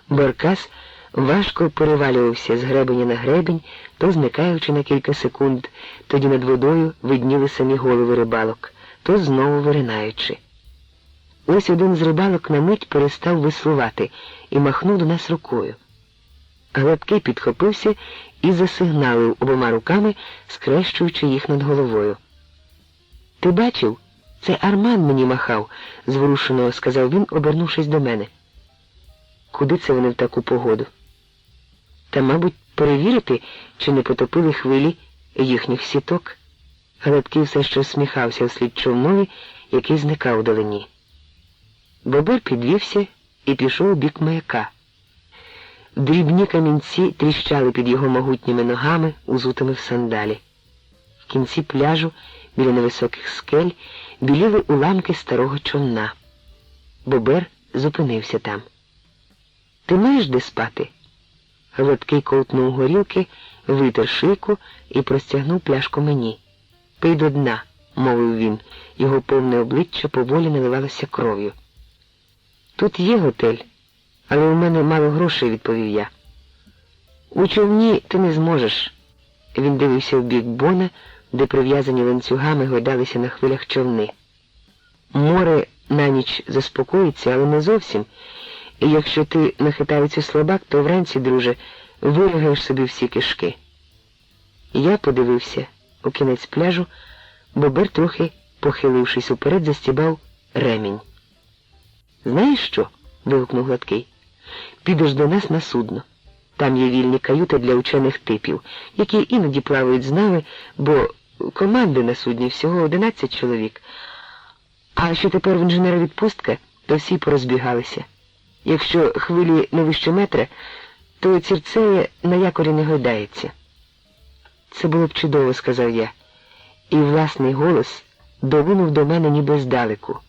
Баркас важко перевалювався з гребеня на гребінь, то зникаючи на кілька секунд, тоді над водою видніли самі голови рибалок, то знову виринаючи. Ось один з рибалок на мить перестав веслувати і махнув до нас рукою. Гладкий підхопився і засигналив обома руками, скрещуючи їх над головою. «Ти бачив? Це Арман мені махав», — зворушено сказав він, обернувшись до мене. «Куди це вони в таку погоду?» «Та, мабуть, перевірити, чи не потопили хвилі їхніх сіток». Гладкий все ще всміхався вслід човнові, який зникав удалині. Бобер підвівся і пішов у бік маяка. Дрібні камінці тріщали під його могутніми ногами, узутими в сандалі. В кінці пляжу, біля невисоких скель, біліли уламки старого човна. Бобер зупинився там. «Ти маєш де спати?» Гладкий ковтнув горілки, витер шийку і простягнув пляшку мені. «Пий до дна», — мовив він. Його повне обличчя поволі наливалося кров'ю. «Тут є готель, але у мене мало грошей», — відповів я. «У човні ти не зможеш». Він дивився в бік Бона, де прив'язані ланцюгами гойдалися на хвилях човни. «Море на ніч заспокоїться, але не зовсім. І якщо ти на хитавицю слабак, то вранці, друже, виригаєш собі всі кишки». Я подивився у кінець пляжу. Бобер, трохи похилившись уперед, застібав ремінь. «Знаєш що?» — вигукнув Гладкий. «Підеш до нас на судно. Там є вільні каюти для учених типів, які іноді плавають з нами, бо команди на судні всього 11 чоловік. А що тепер в інженера відпустка, то всі порозбігалися. Якщо хвилі не вище метра, то Цірцея на якорі не гойдається». «Це було б чудово», — сказав я. І власний голос долинув до мене ніби здалеку.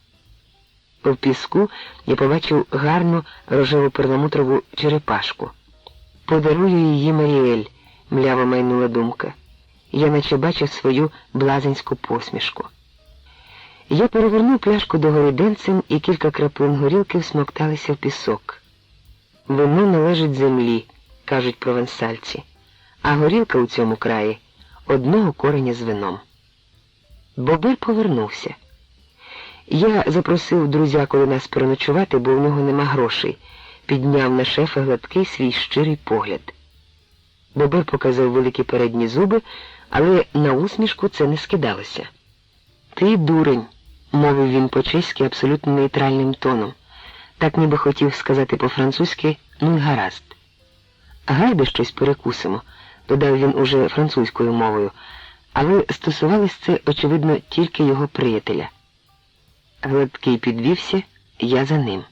В піску я побачив гарну рожево-перламутрову черепашку. «Подарую її Маріель», — мляво майнула думка. Я наче бачив свою блазенську посмішку. Я перевернув пляшку догори денцем, і кілька краплин горілки всмокталися в пісок. «Вино належить землі», — кажуть провансальці, а горілка у цьому краї одного кореня з вином. Бобер повернувся. Я запросив друзяку до нас переночувати, бо в нього нема грошей. Підняв на шефа Гладкий свій щирий погляд. Бобер показав великі передні зуби, але на усмішку це не скидалося. «Ти дурень», — мовив він по-чеськи абсолютно нейтральним тоном. Так ніби хотів сказати по-французьки «ну й гаразд». «Гайда щось перекусимо», — додав він уже французькою мовою, але стосувалось це, очевидно, тільки його приятеля. Гладкий підвівся, я за ним.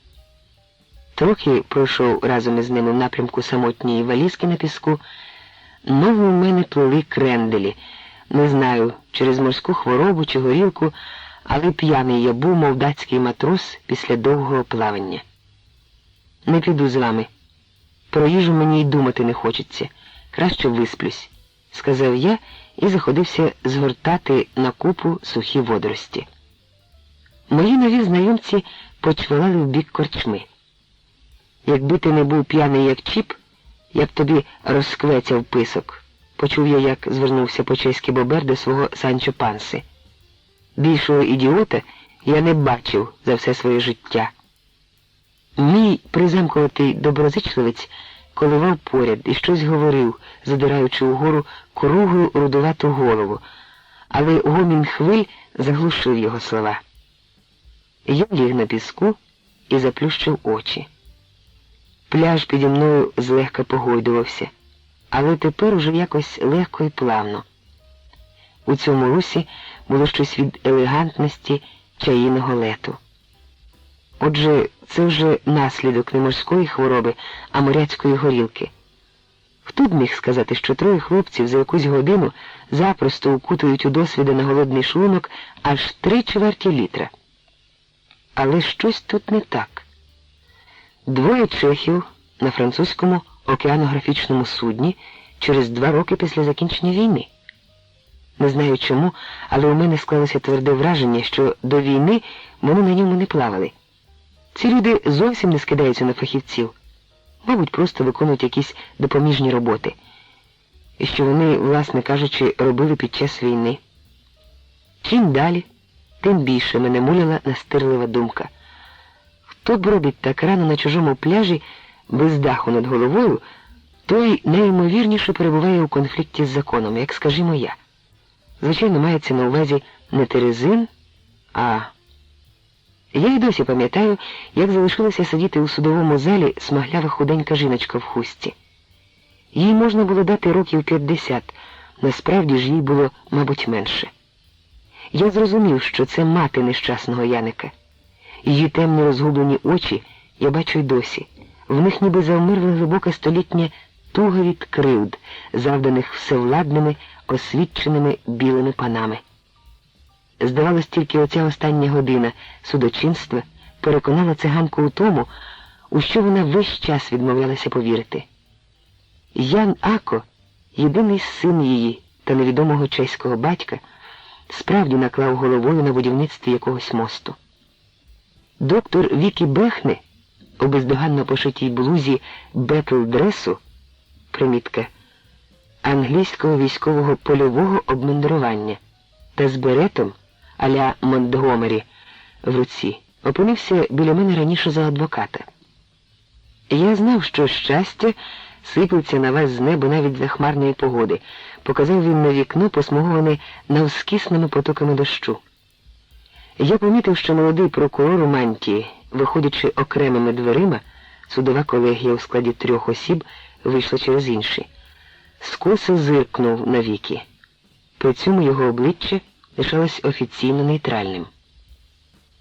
Трохи пройшов разом із ними в напрямку самотньої валізки на піску. Ноги у мене плели кренделі. Не знаю, через морську хворобу чи горілку, але п'яний я був, мов датський матрос після довгого плавання. Не піду з вами. Про їжу мені й думати не хочеться. Краще висплюсь, сказав я і заходився згортати на купу сухі водорості. Мої нові знайомці почвалали в бік корчми. Якби ти не був п'яний як чіп, я б тобі розквецяв писок. Почув я, як звернувся по-чеськи Бобер до свого Санчо Панси. Більшого ідіота я не бачив за все своє життя. Мій приземкуватий доброзичливець коливав поряд і щось говорив, задираючи угору круглу рудувату голову, але гомін хвиль заглушив його слова. Я ліг на піску і заплющив очі. Пляж піді мною злегка погойдувався, але тепер уже якось легко і плавно. У цьому русі було щось від елегантності чаїного лету. Отже, це вже наслідок не морської хвороби, а моряцької горілки. Хто б міг сказати, що троє хлопців за якусь годину запросто укутують у досвіда на голодний шлунок аж 3/4 літра? Але щось тут не так. Двоє чехів на французькому океанографічному судні через 2 роки після закінчення війни. Не знаю чому, але у мене склалося тверде враження, що до війни вони на ньому не плавали. Ці люди зовсім не скидаються на фахівців. Мабуть, просто виконують якісь допоміжні роботи. І що вони, власне кажучи, робили під час війни. Чим далі, тим більше мене муляла настирлива думка. Хто б робить так рано на чужому пляжі без даху над головою, той найімовірніше перебуває у конфлікті з законом, як, скажімо, я. Звичайно, мається на увазі не Терезин, а... Я й досі пам'ятаю, як залишилася сидіти у судовому залі смаглява худенька жіночка в хустці. Їй можна було дати років 50, насправді ж їй було, мабуть, менше. Я зрозумів, що це мати нещасного Яника. Її темні розгублені очі я бачу й досі. В них ніби завмерла глибока столітня туга від кривд, завданих всевладними, освіченими білими панами. Здавалось, тільки оця остання година судочинства переконала циганку у тому, у що вона весь час відмовлялася повірити. Ян Ако, єдиний син її та невідомого чеського батька, справді наклав головою на будівництві якогось мосту. Доктор Вікі Бехне, у бездоганно пошитій блузі бетл-дресу, примітка, англійського військового польового обмундирування, та з беретом а-ля Монтгомері в руці, опинився біля мене раніше за адвоката. Я знав, що щастя сиплеться на вас з неба навіть за хмарної погоди, показав він на вікно, посмуговане навскісними потоками дощу. Я помітив, що молодий прокурор у мантії, виходячи окремими дверима, судова колегія у складі 3 осіб вийшла через інші, скоса зиркнув на Вікі. При цьому його обличчя лишалось офіційно нейтральним.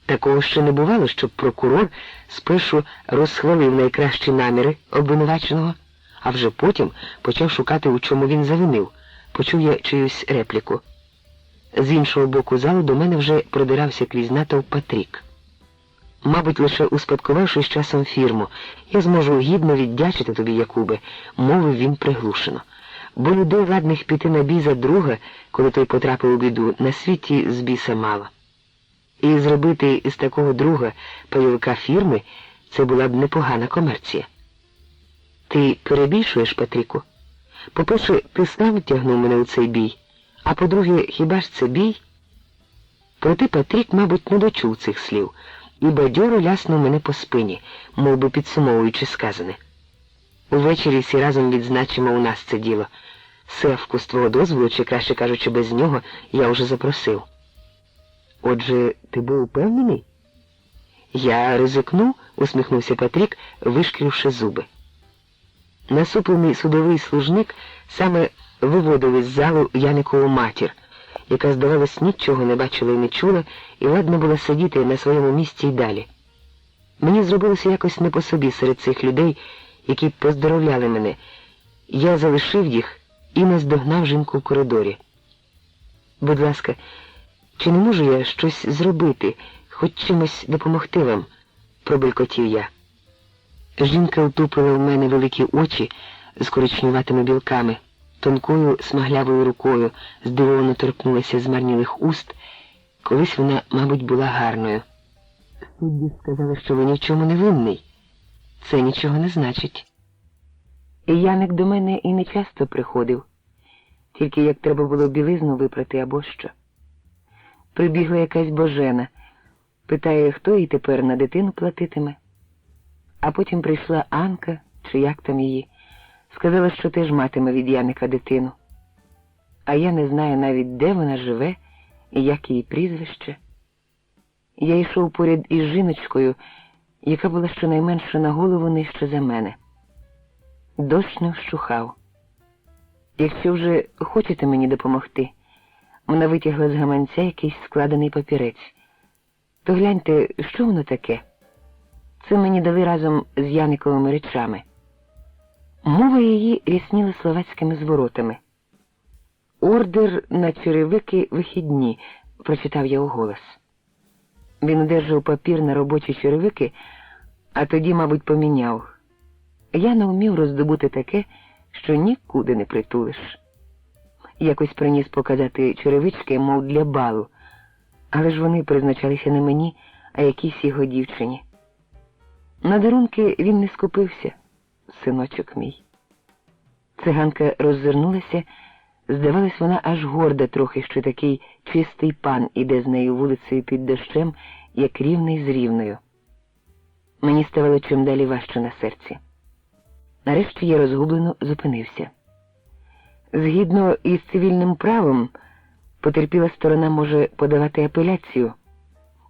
Такого ще не бувало, щоб прокурор спершу розхвалив найкращі наміри обвинуваченого, а вже потім почав шукати, у чому він завинив. Почув я чиюсь репліку. З іншого боку залу до мене вже продирався крізь натовп Патрік. Мабуть, лише успадкувавши з часом фірму, я зможу гідно віддячити тобі, Якубе, мовив він приглушено. Бо людей ладних піти на бій за друга, коли той потрапив у біду, на світі з біса мало. І зробити із такого друга пайовика фірми – це була б непогана комерція. Ти перебільшуєш, Патріку? По-перше, ти сам тягнув мене у цей бій, а по-друге, хіба ж це бій? Проте Патрік, мабуть, не дочув цих слів, і бадьоро ляснув мене по спині, мов би підсумовуючи сказане. Увечері всі разом відзначимо у нас це діло. Севку, з твого дозволу, чи краще кажучи, без нього, я вже запросив. Отже, ти був упевнений? Я ризикнув, усміхнувся Патрік, вишкіривши зуби. Насуплений судовий служник саме виводив із залу Яникову матір, яка, здавалось, нічого не бачила і не чула, і ладна була сидіти на своєму місці й далі. Мені зробилося якось не по собі серед цих людей, які поздоровляли мене. Я залишив їх і наздогнав жінку в коридорі. Будь ласка, Чи не можу я щось зробити, хоч чимось допомогти вам? Пробелькотів я. Жінка втупила в мене великі очі з коричневатими білками, тонкою смаглявою рукою здивовано торкнулася змарнілих уст. Колись вона, мабуть, була гарною. Судді сказали, що ви ні в чому не винний. Це нічого не значить. І Яник до мене і не часто приходив, тільки як треба було білизну випрати або що. Прибігла якась Божена, питає, хто їй тепер на дитину платитиме. А потім прийшла Анка, чи як там її, сказала, що теж матиме від Яника дитину. А я не знаю навіть, де вона живе і як її прізвище. Я йшов поряд із жіночкою, яка була щонайменше на голову нижче за мене. Дощ не вщухав. Якщо вже хочете мені допомогти, вона витягла з гаманця якийсь складений папірець. То гляньте, що воно таке? Це мені дали разом з Яниковими речами. Мова її рясніла словацькими зворотами. «Ордер на черевики вихідні», – прочитав я уголос. Він одержав папір на робочі черевики, а тоді, мабуть, поміняв. Я не вмів роздобути таке, що нікуди не притулиш. Якось приніс показати черевички, мов для балу, але ж вони призначалися не мені, а якійсь його дівчині. На дарунки він не скупився, синочок мій. Циганка роззирнулася, здавалось, вона аж горда трохи, що такий чистий пан іде з нею вулицею під дощем, як рівний з рівною. Мені ставало чим далі важче на серці. Нарешті я розгублено зупинився. Згідно із цивільним правом, потерпіла сторона може подавати апеляцію.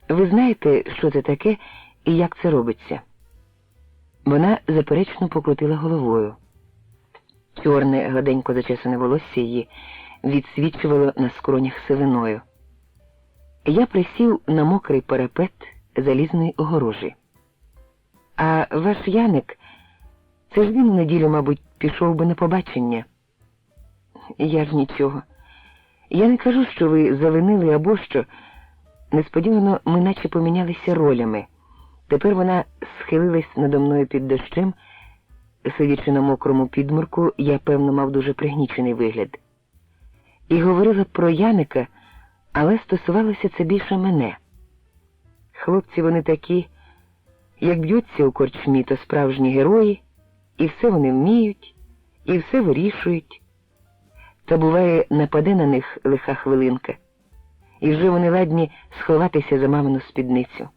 Ви знаєте, що це таке і як це робиться? Вона заперечно покрутила головою. Чорне, гладенько зачесане волосся її відсвічувало на скронях сивиною. Я присів на мокрий парапет залізної огорожі. А ваш Яник, це ж він в неділю, мабуть, пішов би на побачення. Я ж нічого. Я не кажу, що ви завинили або що. Несподівано ми наче помінялися ролями. Тепер вона схилилась надо мною під дощем. Сидячи на мокрому підмурку, я, певно, мав дуже пригнічений вигляд. І говорила про Яника, але стосувалося це більше мене. Хлопці вони такі, як б'ються у корчмі, то справжні герої, і все вони вміють, і все вирішують. Та буває, нападе на них лиха хвилинка, і вже вони ладні сховатися за мамину спідницю.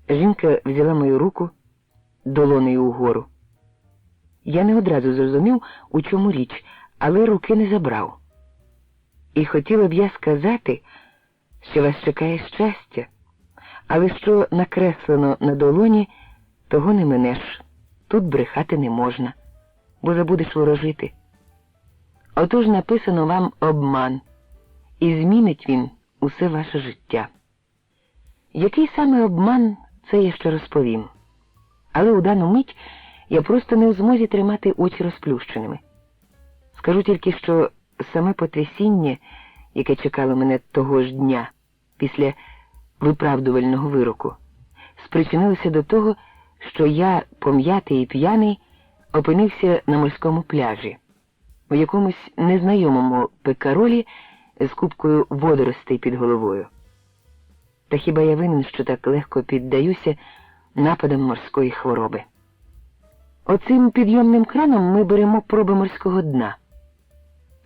Жінка взяла мою руку долонею угору. Я не одразу зрозумів, у чому річ, але руки не забрав. І хотіла б я сказати, що вас чекає щастя, але що накреслено на долоні, того не минеш. Тут брехати не можна, бо забудеш ворожити. Отож написано вам обман, і змінить він усе ваше життя. Який саме обман, це я ще розповім. Але у дану мить я просто не в змозі тримати очі розплющеними. Скажу тільки, що саме потрясіння, яке чекало мене того ж дня, після виправдувального вироку, спричинилося до того, що я, пом'ятий і п'яний, опинився на морському пляжі, у якомусь незнайомому пекаролі з купкою водоростей під головою. Та хіба я винен, що так легко піддаюся нападам морської хвороби? Оцим підйомним краном ми беремо проби морського дна.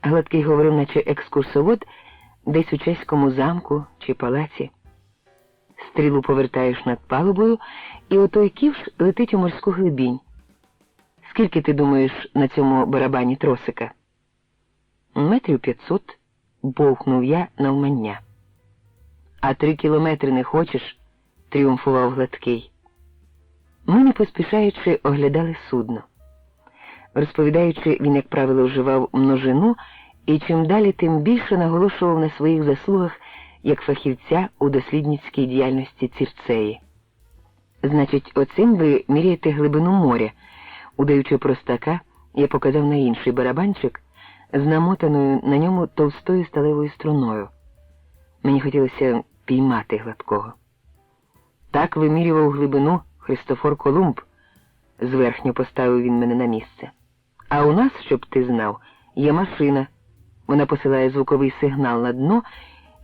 Гладкий говорив, наче екскурсовод, десь у чеському замку чи палаці. Стрілу повертаєш над палубою, і отой ківш летить у морську глибінь. Скільки, ти думаєш, на цьому барабані тросика? 500 метрів, бовкнув я навмання. А 3 кілометри не хочеш? Тріумфував Гладкий. Ми, не поспішаючи, оглядали судно. Розповідаючи, він, як правило, вживав множину, і чим далі, тим більше наголошував на своїх заслугах як фахівця у дослідницькій діяльності Цірцеї. Значить, оцим ви міряєте глибину моря. Удаючи простака, я показав на інший барабанчик з намотаною на ньому товстою сталевою струною. Мені хотілося піймати Гладкого. Так вимірював глибину Христофор Колумб, зверхньо поставив він мене на місце. А у нас, щоб ти знав, є машина. Вона посилає звуковий сигнал на дно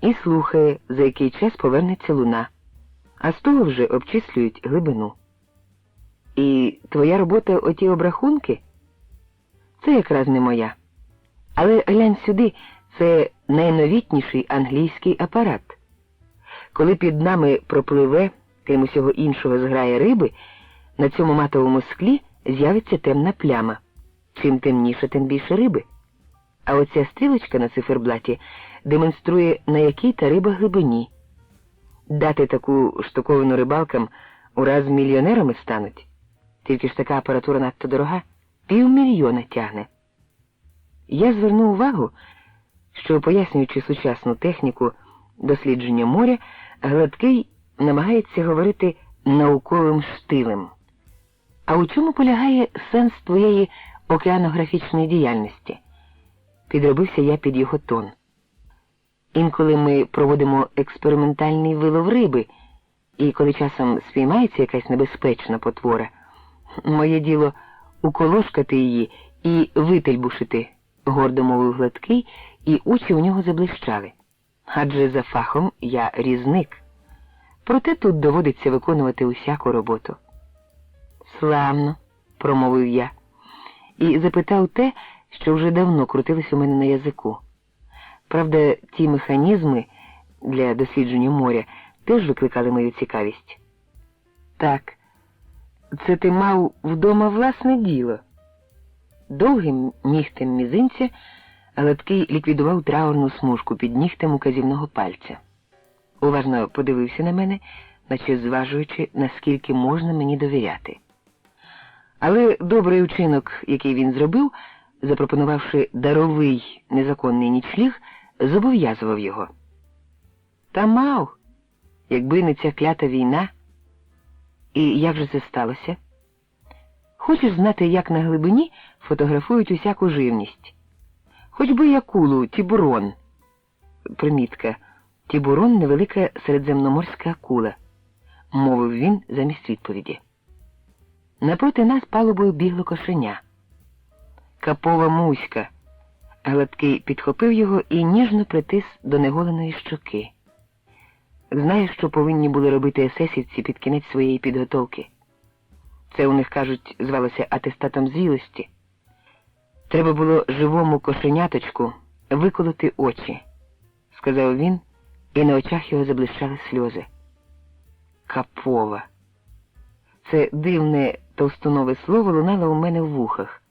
і слухає, за який час повернеться луна. А з того вже обчислюють глибину. І твоя робота оті обрахунки? Це якраз не моя. Але глянь сюди, це найновітніший англійський апарат. Коли під нами пропливе, крім усього іншого, зграє риби, на цьому матовому склі з'явиться темна пляма. Чим темніше, тим більше риби. А оця стрілочка на циферблаті демонструє, на якій та риба глибині. Дати таку штуковину рибалкам ураз мільйонерами стануть. Тільки ж така апаратура надто дорога, 500 000 тягне. Я звернув увагу, що, пояснюючи сучасну техніку дослідження моря, Гладкий намагається говорити науковим штилем. А у чому полягає сенс твоєї океанографічної діяльності? Підробився я під його тон. Інколи ми проводимо експериментальний вилов риби, і коли часом спіймається якась небезпечна потвора, моє діло уколошкати її і вительбушити, гордо мовив Гладкий, і очі у нього заблищали. Адже за фахом я різник. Проте тут доводиться виконувати усяку роботу. Славно, промовив я, і запитав те, що вже давно крутилось у мене на язику. Правда, ті механізми для дослідження моря теж викликали мою цікавість. Так, це ти мав вдома власне діло. Довгим нігтем мізинця Гладкий ліквідував траурну смужку під нігтем указівного пальця. Уважно подивився на мене, наче зважуючи, наскільки можна мені довіряти. Але добрий учинок, який він зробив, запропонувавши даровий незаконний нічліг, зобов'язував його. Та мав, якби не ця клята війна. І як же це сталося? Хочеш знати, як на глибині фотографують усяку живність? Хоч би акулу, тібурон. Примітка. Тібурон – невелика середземноморська акула, мовив він замість відповіді. Напроти нас палубою бігло кошеня. Капова муська. Гладкий підхопив його і ніжно притис до неголеної щоки. Знаєш, що повинні були робити есесівці під кінець своєї підготовки? Це у них, кажуть, звалося атестатом зрілості. Треба було живому кошеняточку виколоти очі, сказав він, і на очах його заблищали сльози. Капова. Це дивне товстонове слово лунало у мене в вухах.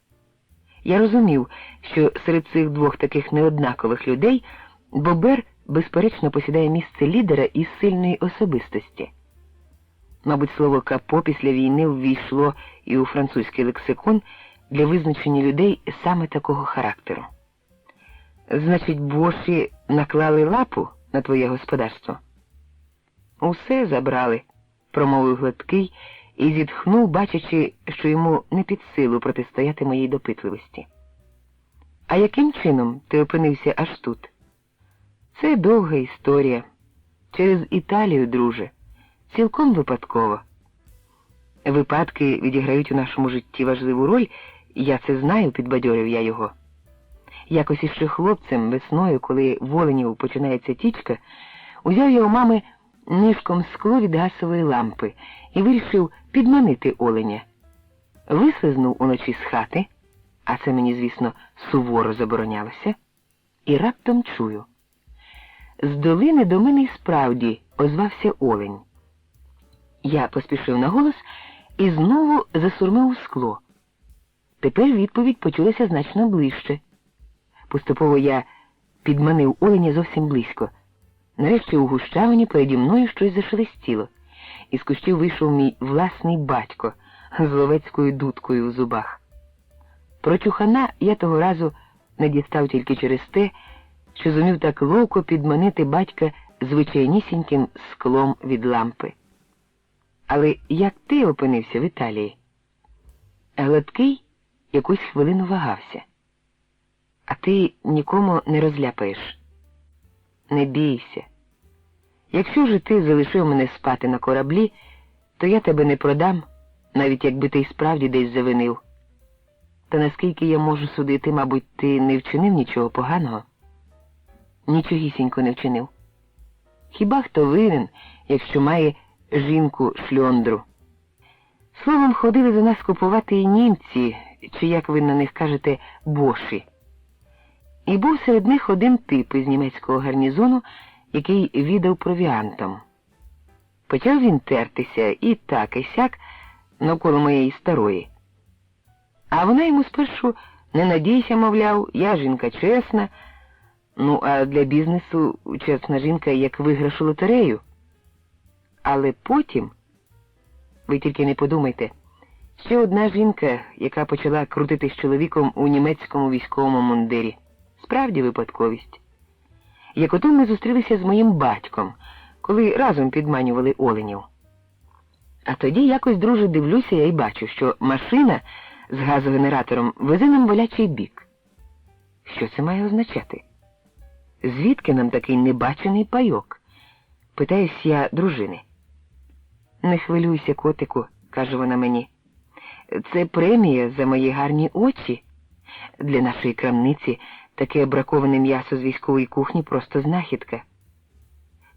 Я розумів, що серед цих двох таких неоднакових людей Бобер, безперечно, посідає місце лідера і сильної особистості. Мабуть, слово «капо» після війни ввійшло і у французький лексикон для визначення людей саме такого характеру. Значить, боші наклали лапу на твоє господарство? Усе забрали, промовив Гладкий і зітхнув, бачачи, що йому не під силу протистояти моїй допитливості. А яким чином ти опинився аж тут? Це довга історія. Через Італію, друже. Цілком випадково. Випадки відіграють у нашому житті важливу роль, я це знаю, підбадьорив я його. Якось іще хлопцем весною, коли в Оленів починається тічка, узяв я у мами нишком скло від газової лампи і вирішив підманити оленя. Вислизнув уночі з хати, а це мені, звісно, суворо заборонялося, і раптом чую. З долини до мене й справді озвався олень. Я поспішив на голос і знову засурмив у скло. Тепер відповідь почулася значно ближче. Поступово я підманив оленя зовсім близько. Нарешті у гущавині переді мною щось зашелестіло. Із кущів вийшов мій власний батько з ловецькою дудкою в зубах. Про чухана я того разу не дістав тільки через те, що зумів так ловко підманити батька звичайнісіньким склом від лампи. Але як ти опинився в Італії? Гладкий якусь хвилину вагався. А ти нікому не розляпаєш. Не бійся. Якщо ж ти залишив мене спати на кораблі, то я тебе не продам, навіть якби ти й справді десь завинив. Та наскільки я можу судити, мабуть, ти не вчинив нічого поганого? Нічогісінько не вчинив. Хіба хто винен, якщо має жінку-шльондру? Словом, ходили до нас купувати і німці, чи, як ви на них кажете, боші. І був серед них один тип із німецького гарнізону, який відав провіантом. Почав він тертися і так, і сяк навколо моєї старої. А вона йому спершу не надійся, мовляв, я жінка чесна, ну а для бізнесу чесна жінка як виграш у лотерею. Але потім, ви тільки не подумайте, ще одна жінка, яка почала крутитись чоловіком у німецькому військовому мундирі. Справді випадковість. Як ото ми зустрілися з моїм батьком, коли разом підманювали оленів. А тоді якось, друже, дивлюся я і бачу, що машина з газогенератором везе нам болячий бік. Що це має означати? Звідки нам такий небачений пайок? Питаюсь я дружини. Не хвилюйся, котику, каже вона мені. Це премія за мої гарні очі. Для нашої крамниці таке браковане м'ясо з військової кухні просто знахідка.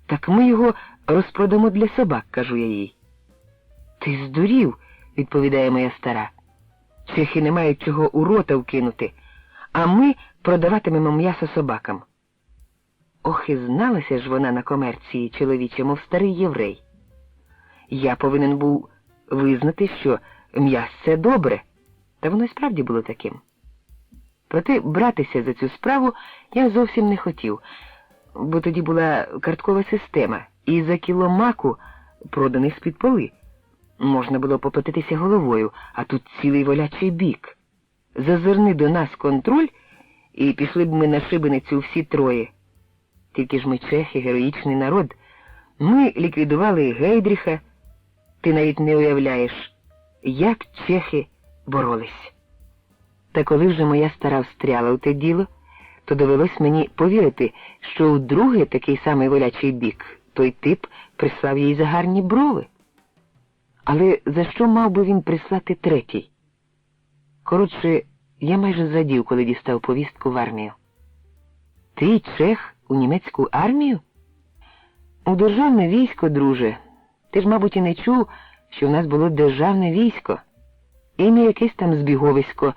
Так ми його розпродамо для собак, кажу я їй. Ти здурів, відповідає моя стара. Чехи не мають чого у рота вкинути, а ми продаватимемо м'ясо собакам. Ох, і зналася ж вона на комерції чоловіче, мов старий єврей. Я повинен був визнати, що м'ясце добре, та воно й справді було таким. Проте братися за цю справу я зовсім не хотів, бо тоді була карткова система, і за кіло маку, проданий з-під поли, можна було поплатитися головою, а тут цілий волячий бік. Зазирни до нас контроль, і пішли б ми на шибеницю всі троє. Тільки ж ми чехи, героїчний народ. Ми ліквідували Гейдріха. Ти навіть не уявляєш, як чехи боролись. Та коли вже моя стара встряла у те діло, то довелось мені повірити, що вдруге такий самий волячий бік, той тип прислав їй за гарні брови. Але за що мав би він прислати третій? Коротше, я майже зрадів, коли дістав повістку в армію. Ти, чех, у німецьку армію? У державне військо, друже. Ти ж, мабуть, і не чув, що в нас було державне військо. І не якесь там збіговисько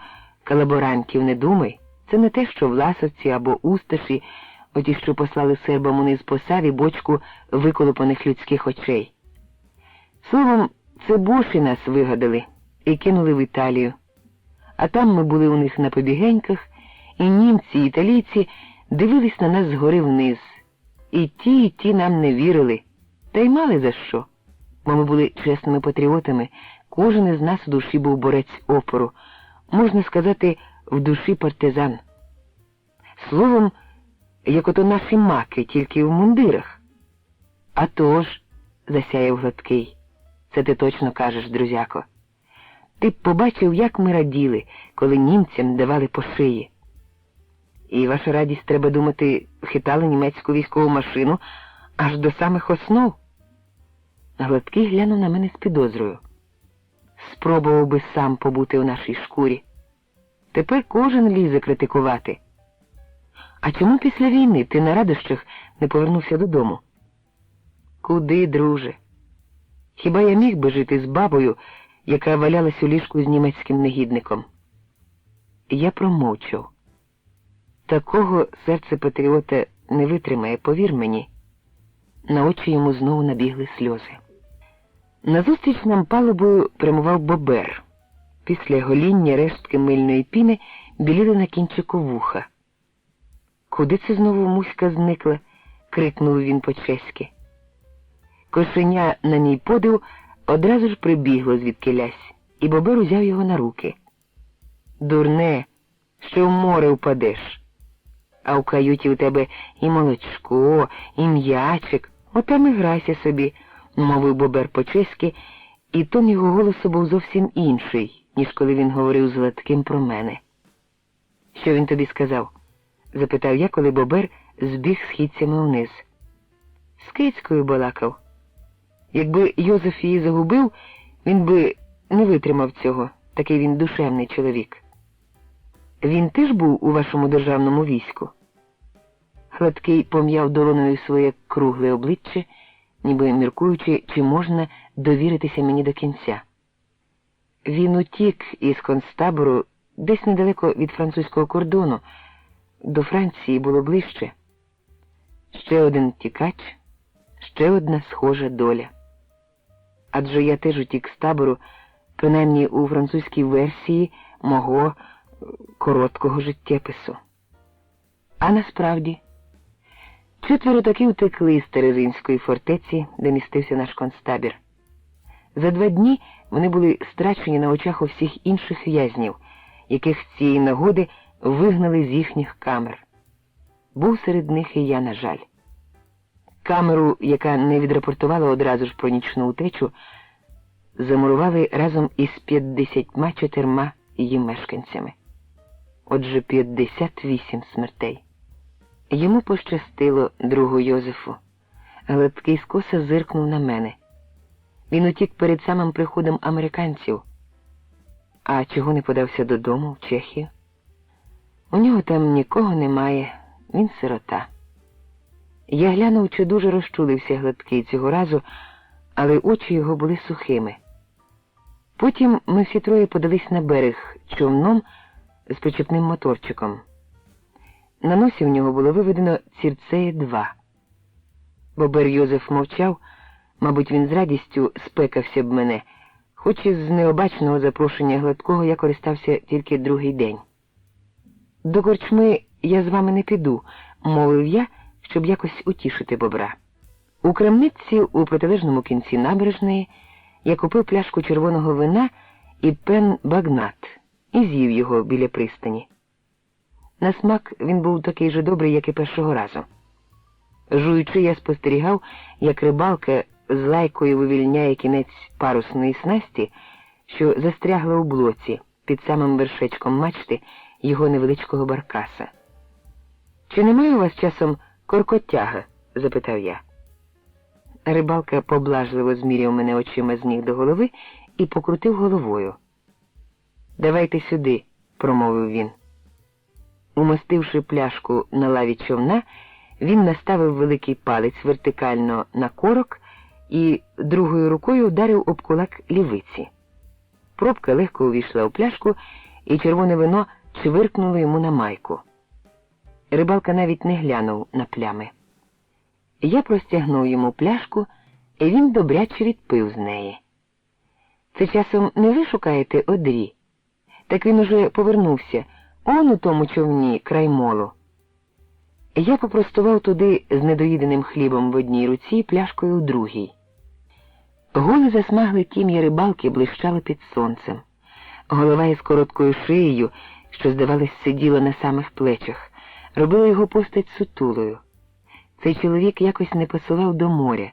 колаборантів, не думай. Це не те, що власовці або усташі, оті, що послали сербам униз по Саві бочку виколопаних людських очей. Словом, це боші нас вигадали і кинули в Італію. А там ми були у них на побігеньках, і німці, і італійці дивились на нас згори вниз. І ті нам не вірили. Та й мали за що. Бо ми були чесними патріотами, кожен із нас у душі був борець опору. Можна сказати, в душі партизан. Словом, як ото наші маки, тільки в мундирах. А то ж, засяяв Гладкий, це ти точно кажеш, друзяко. Ти б побачив, як ми раділи, коли німцям давали по шиї. І ваша радість, треба думати, хитали німецьку військову машину аж до самих основ. Гладкий глянув на мене з підозрою. Спробував би сам побути у нашій шкурі. Тепер кожен лізе критикувати. А чому після війни ти на радощах не повернувся додому? Куди, друже? Хіба я міг би жити з бабою, яка валялась у ліжку з німецьким негідником? Я промовчав. Такого серце патріота не витримає, повір мені. На очі йому знову набігли сльози. Назустріч нам палубою прямував бобер. Після гоління рештки мильної піни біліли на кінчику вуха. «Куди це знову Муська зникла?» – крикнув він по-чеськи. Кошеня на ній подив одразу ж прибігло звідкилясь, і бобер узяв його на руки. «Дурне, що в море впадеш. А в каюті у тебе і молочко, і м'ячик, отам і грайся собі», – мовив бобер по-чеськи, і тон його голосу був зовсім інший, ніж коли він говорив з Гладким про мене. «Що він тобі сказав?» – запитав я, коли бобер збіг східцями вниз. З кицькою балакав. Якби Йозеф її загубив, він би не витримав цього, такий він душевний чоловік. Він теж був у вашому державному війську? Гладкий пом'яв долоною своє кругле обличчя, ніби міркуючи, чи можна довіритися мені до кінця. Він утік із концтабору десь недалеко від французького кордону, до Франції було ближче. Ще один тікач, ще одна схожа доля. Адже я теж утік з табору, принаймні у французькій версії мого короткого життєпису. А насправді, 4 таки втекли з Терезинської фортеці, де містився наш концтабір. За 2 дні вони були страчені на очах у всіх інших в'язнів, яких з цієї нагоди вигнали з їхніх камер. Був серед них і я, на жаль. Камеру, яка не відрапортувала одразу ж про нічну утечу, замурували разом із 54 її мешканцями. Отже, 58 смертей. Йому пощастило, другу Йозефу. Гладкий скоса зиркнув на мене. Він утік перед самим приходом американців. А чого не подався додому, в Чехію? У нього там нікого немає, він сирота. Я глянув, чи дуже розчулився Гладкий цього разу, але очі його були сухими. Потім ми всі троє подались на берег човном з причепним моторчиком. На носі в нього було виведено Цірцея-2. Бобер Йозеф мовчав, мабуть, він з радістю спекався б мене, хоч із необачного запрошення Гладкого я користався тільки другий день. «До корчми я з вами не піду», – мовив я, щоб якось утішити Бобра. У крамниці у протилежному кінці набережної я купив пляшку червоного вина і пен багнат і з'їв його біля пристані. На смак він був такий же добрий, як і першого разу. Жуючи, я спостерігав, як рибалка з лайкою вивільняє кінець парусної снасті, що застрягла у блоці під самим вершечком мачти його невеличкого баркаса. «Чи немає у вас часом коркотяга?» – запитав я. Рибалка поблажливо зміряв мене очима з ніг до голови і покрутив головою. «Давайте сюди», – промовив він. Умостивши пляшку на лаві човна, він наставив великий палець вертикально на корок і другою рукою вдарив об кулак лівиці. Пробка легко увійшла у пляшку, і червоне вино чвиркнуло йому на майку. Рибалка навіть не глянув на плями. Я простягнув йому пляшку, і він добряче відпив з неї. «Це часом не ви шукаєте Одрі? Так він уже повернувся, он у тому човні край молу». Я попростував туди з недоїденим хлібом в одній руці, пляшкою в другій. Голе засмагле тім'я рибалки блищало під сонцем. Голова із короткою шиєю, що, здавалось, сиділа на самих плечах, робила його постать сутулою. Цей чоловік якось не посилав до моря.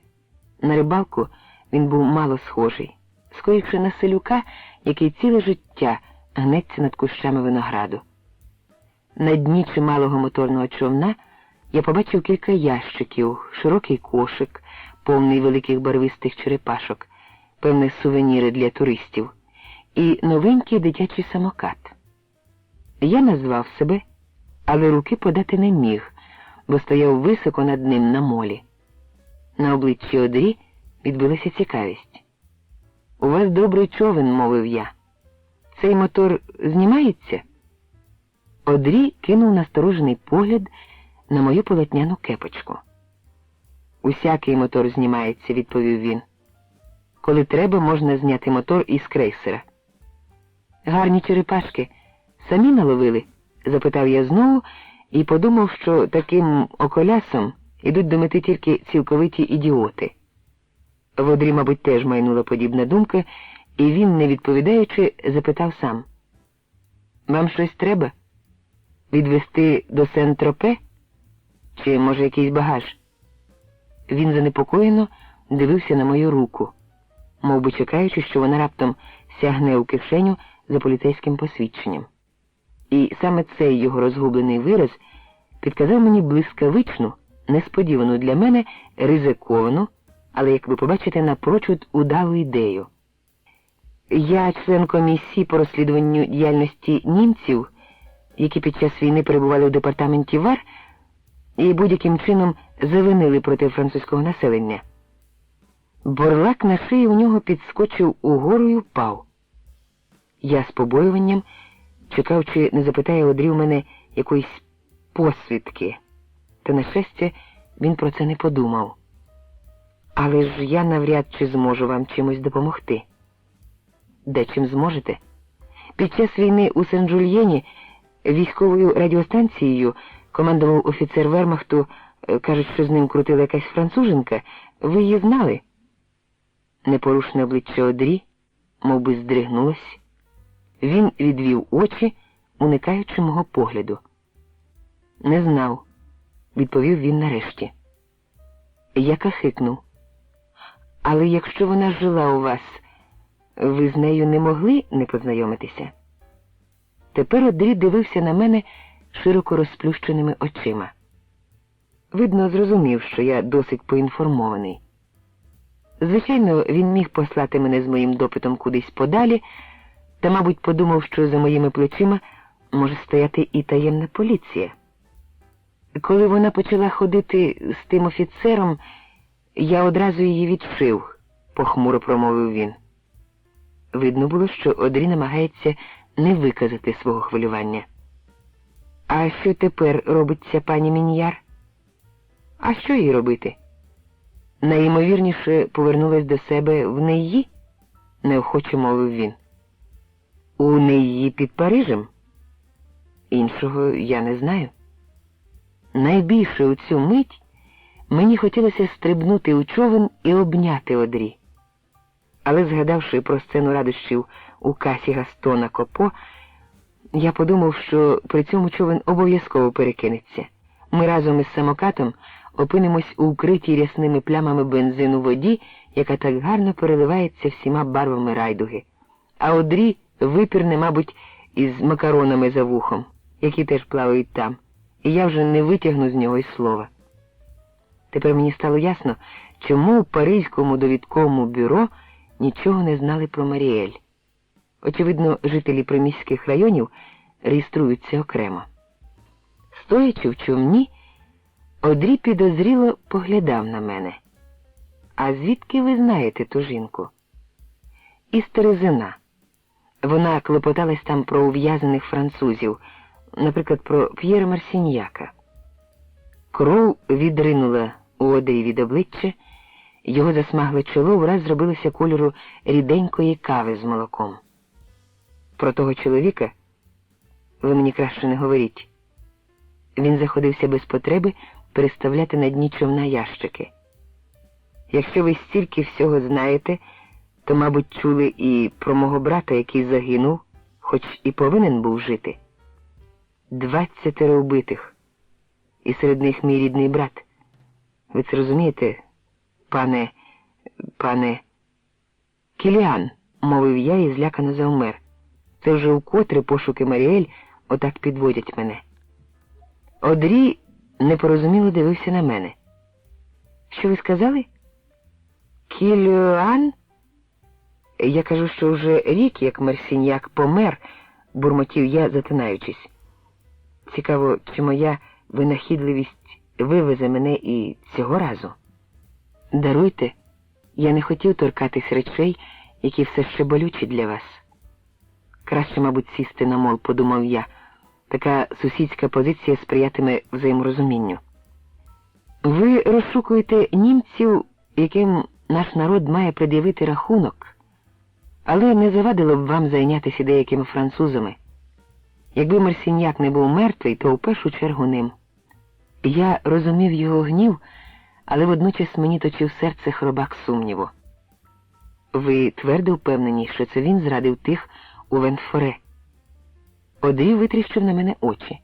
На рибалку він був мало схожий, скоріше на селюка, який ціле життя гнеться над кущами винограду. На дні чималого моторного човна я побачив кілька ящиків, широкий кошик, повний великих барвистих черепашок, певне сувеніри для туристів, і новенький дитячий самокат. Я назвав себе, але руки подати не міг, бо стояв високо над ним на молі. На обличчі Одрі відбилася цікавість. «У вас добрий човен», – мовив я. «Цей мотор знімається?» Одрі кинув насторожений погляд на мою полотняну кепочку. «Усякий мотор знімається», – відповів він. «Коли треба, можна зняти мотор із крейсера». «Гарні черепашки самі наловили?» – запитав я знову і подумав, що таким околясом ідуть до мети тільки цілковиті ідіоти. В Одрі, мабуть, теж майнула подібна думка, і він, не відповідаючи, запитав сам. «Вам щось треба? Відвезти до Сен-Тропе? Чи, може, якийсь багаж?» Він занепокоєно дивився на мою руку, мов би чекаючи, що вона раптом сягне у кишеню за поліцейським посвідченням. І саме цей його розгублений вираз підказав мені блискавичну, несподівану для мене, ризиковану, але, як ви побачите, напрочуд удалу ідею. Я член комісії по розслідуванню діяльності німців, які під час війни перебували у департаменті ВАР і будь-яким чином завинили проти французького населення. Борлак на шиї у нього підскочив угору і впав. Я з побоюванням чекав, чи не запитає Одрі у мене якоїсь посвідки. Та, на щастя, він про це не подумав. Але ж я навряд чи зможу вам чимось допомогти. Де чим зможете? Під час війни у Сен-Жульєні військовою радіостанцією командував офіцер вермахту, кажуть, що з ним крутила якась француженка. Ви її знали? Непорушне обличчя Одрі мов би здригнулось. Він відвів очі, уникаючи мого погляду. Не знав, відповів він нарешті. Я кахикнув. Але якщо вона жила у вас, ви з нею не могли не познайомитися? Тепер Одрі дивився на мене широко розплющеними очима. Видно, зрозумів, що я досить поінформований. Звичайно, він міг послати мене з моїм допитом кудись подалі, та, мабуть, подумав, що за моїми плечима може стояти і таємна поліція. Коли вона почала ходити з тим офіцером, я одразу її відшив, похмуро промовив він. Видно було, що Одрі намагається не виказати свого хвилювання. А що тепер робиться пані Міньяр? А що їй робити? Найімовірніше повернулась до себе в Неї, неохоче мовив він. У Неї під Парижем? Іншого я не знаю. Найбільше у цю мить мені хотілося стрибнути у човен і обняти Одрі. Але, згадавши про сцену радощів у касі Гастона Копо, я подумав, що при цьому човен обов'язково перекинеться. Ми разом із самокатом опинимось у вкритій рясними плямами бензину воді, яка так гарно переливається всіма барвами райдуги. А Одрі випірне, мабуть, із макаронами за вухом, які теж плавають там, і я вже не витягну з нього й слова. Тепер мені стало ясно, чому в Паризькому довідковому бюро нічого не знали про Маріель. Очевидно, жителі приміських районів реєструються окремо. Стоячи в човні, Одрі підозріло поглядав на мене. А звідки ви знаєте ту жінку? Із Терезина. Вона клопоталась там про ув'язаних французів, наприклад, про П'єра Марсіньяка. Кров відринула у Одрі від обличчя, його засмагле чоло враз зробилося кольору ріденької кави з молоком. Про того чоловіка ви мені краще не говоріть. Він заходився без потреби переставляти на дні човна ящики. Якщо ви стільки всього знаєте, то, мабуть, чули і про мого брата, який загинув, хоч і повинен був жити. 20 убитих. І серед них мій рідний брат. Ви це розумієте, пане... Кіліан, мовив я і злякано завмер. Це вже вкотре пошуки Маріель отак підводять мене. Одрі непорозуміло дивився на мене. Що ви сказали? Кіліан? Я кажу, що вже рік, як Марсіньяк помер, бурмотів я, затинаючись. Цікаво, чи моя винахідливість вивезе мене і цього разу. Даруйте, я не хотів торкатись речей, які все ще болючі для вас. Краще, мабуть, сісти на мол, подумав я. Така сусідська позиція сприятиме взаєморозумінню. Ви розшукуєте німців, яким наш народ має пред'явити рахунок, але не завадило б вам зайнятися деякими французами. Якби Марсіньяк не був мертвий, то в першу чергу ним. Я розумів його гнів, але водночас мені точив серце хробак сумніву. Ви твердо впевнені, що це він зрадив тих у Вентфоре? Одрі витріщив на мене очі.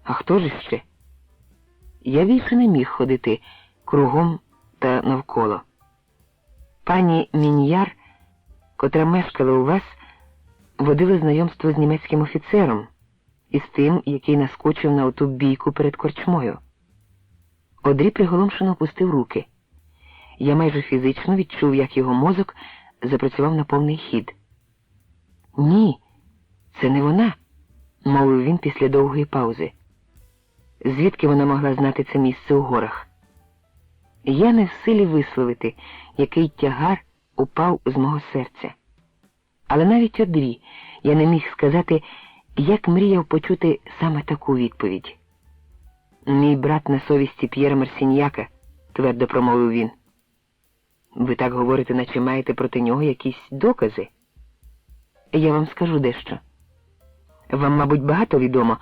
А хто ж ще? Я більше не міг ходити кругом та навколо. Пані Міньяр, котра мешкала у вас, водила знайомство з німецьким офіцером, із тим, який наскочив на оту бійку перед корчмою. Одрі приголомшено опустив руки. Я майже фізично відчув, як його мозок запрацював на повний хід. «Ні, це не вона», – мовив він після довгої паузи. Звідки вона могла знати це місце у горах? Я не в силі висловити, який тягар упав з мого серця. Але навіть Одрі я не міг сказати, як мріяв почути саме таку відповідь. «Мій брат на совісті П'єра Марсіньяка», – твердо промовив він. «Ви так говорите, наче маєте проти нього якісь докази?» «Я вам скажу дещо. Вам, мабуть, багато відомо,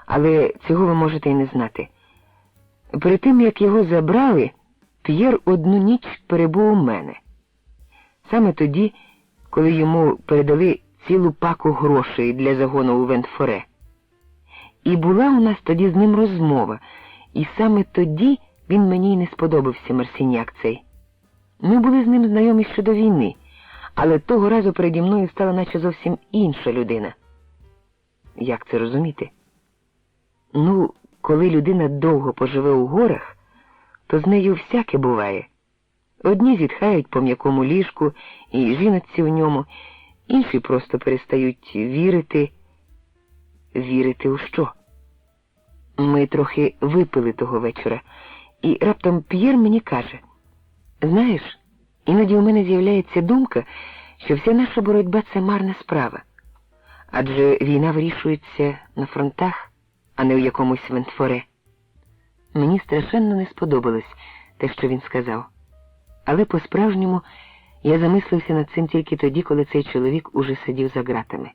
але цього ви можете і не знати. Перед тим, як його забрали, П'єр одну ніч перебув у мене. Саме тоді, коли йому передали цілу паку грошей для загону у Вентфоре. І була у нас тоді з ним розмова, і саме тоді він мені й не сподобався, Марсіньяк цей. Ми були з ним знайомі ще до війни, але того разу переді мною стала наче зовсім інша людина». «Як це розуміти?» «Ну, коли людина довго поживе у горах, то з нею всяке буває. Одні зітхають по м'якому ліжку і жінаться в ньому, інші просто перестають вірити». «Вірити у що?» Ми трохи випили того вечора, і раптом П'єр мені каже: «Знаєш, іноді у мене з'являється думка, що вся наша боротьба – це марна справа. Адже війна вирішується на фронтах, а не у якомусь Вентфоре». Мені страшенно не сподобалось те, що він сказав. Але по-справжньому я замислився над цим тільки тоді, коли цей чоловік уже сидів за ґратами.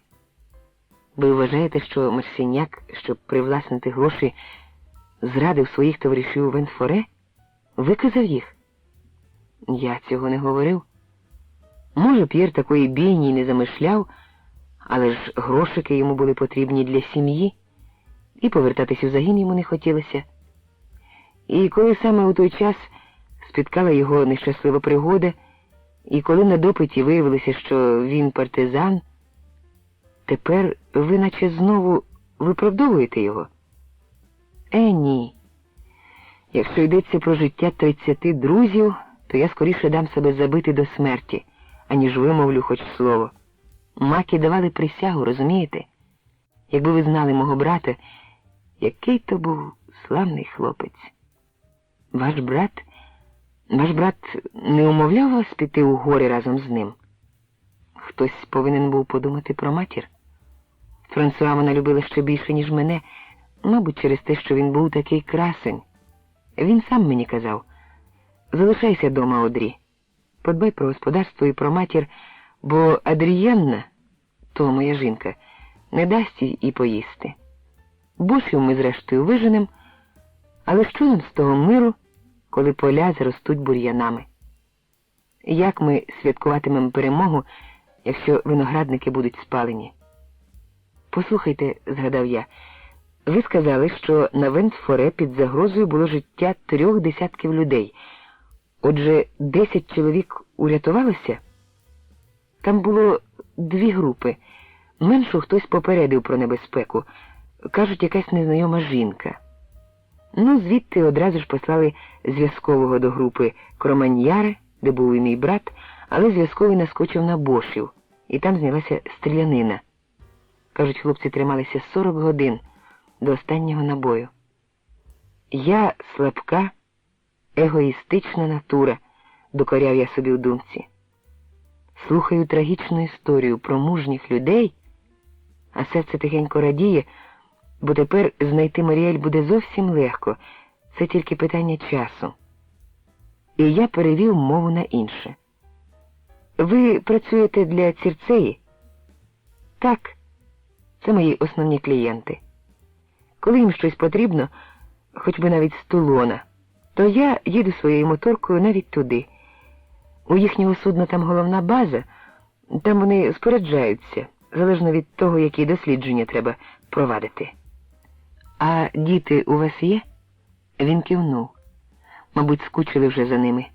Ви вважаєте, що Марсіньяк, щоб привласнити гроші, зрадив своїх товаришів у Вентфоре? Виказав їх? Я цього не говорив. Може, П'єр такої бійні й не замишляв, але ж грошики йому були потрібні для сім'ї, і повертатись у загін йому не хотілося. І коли саме у той час спіткала його нещаслива пригода, і коли на допиті виявилося, що він партизан, тепер ви наче знову виправдовуєте його? Ні. Якщо йдеться про життя 30 друзів, то я скоріше дам себе забити до смерті, аніж вимовлю хоч слово. Маки давали присягу, розумієте? Якби ви знали мого брата, який то був славний хлопець. Ваш брат не умовляв вас піти у гори разом з ним? Хтось повинен був подумати про матір. Франсуа вона любила ще більше, ніж мене, мабуть, через те, що він був такий красень. Він сам мені казав: «Залишайся дома, Одрі. Подбай про господарство і про матір, бо Адрієнна, то моя жінка, не дасть їй і поїсти. Бошів ми зрештою виженем, але що нам з того миру, коли поля заростуть бур'янами? Як ми святкуватимемо перемогу, якщо виноградники будуть спалені?» «Послухайте», – згадав я, – «ви сказали, що на Вентфоре під загрозою було життя 3 десятків людей. Отже, 10 чоловік урятувалося?» «Там було 2 групи. Меншу хтось попередив про небезпеку. Кажуть, якась незнайома жінка. Ну, звідти одразу ж послали зв'язкового до групи Кроманьяре, де був і мій брат, але зв'язковий наскочив на Бошів, і там знялася стрілянина. Кажуть, хлопці трималися 40 годин до останнього набою. Я слабка, егоїстична натура, докоряв я собі в думці. Слухаю трагічну історію про мужніх людей, а серце тихенько радіє, бо тепер знайти Маріель буде зовсім легко, це тільки питання часу. І я перевів мову на інше. «Ви працюєте для Цірцеї?» «Так, це мої основні клієнти. Коли їм щось потрібно, хоч би навіть з Тулона, то я їду своєю моторкою навіть туди. У їхнього судна там головна база, там вони споряджаються, залежно від того, які дослідження треба провадити». «А діти у вас є?» Він кивнув. Мабуть, скучили вже за ними.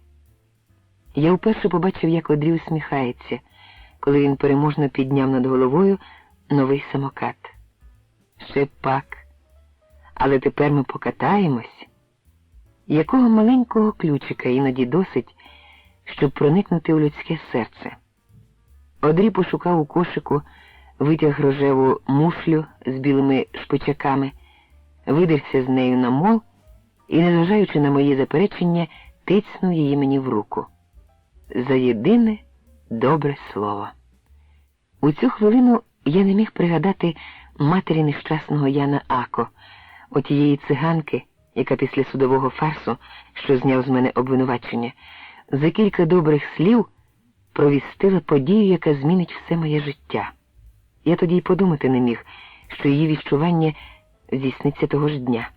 Я вперше побачив, як Одрі усміхається, коли він переможно підняв над головою новий самокат. «Ще пак. Але тепер ми покатаємось». Якого маленького ключика іноді досить, щоб проникнути у людське серце. Одрі пошукав у кошику, витяг рожеву мушлю з білими шпичаками, видерся з нею на мол і, незважаючи на мої заперечення, тицнув її мені в руку. За єдине добре слово. У цю хвилину я не міг пригадати матері нещасного Яна Ако, отієї циганки, яка після судового фарсу, що зняв з мене обвинувачення, за кілька добрих слів провістила подію, яка змінить все моє життя. Я тоді й подумати не міг, що її відчування здійсниться того ж дня.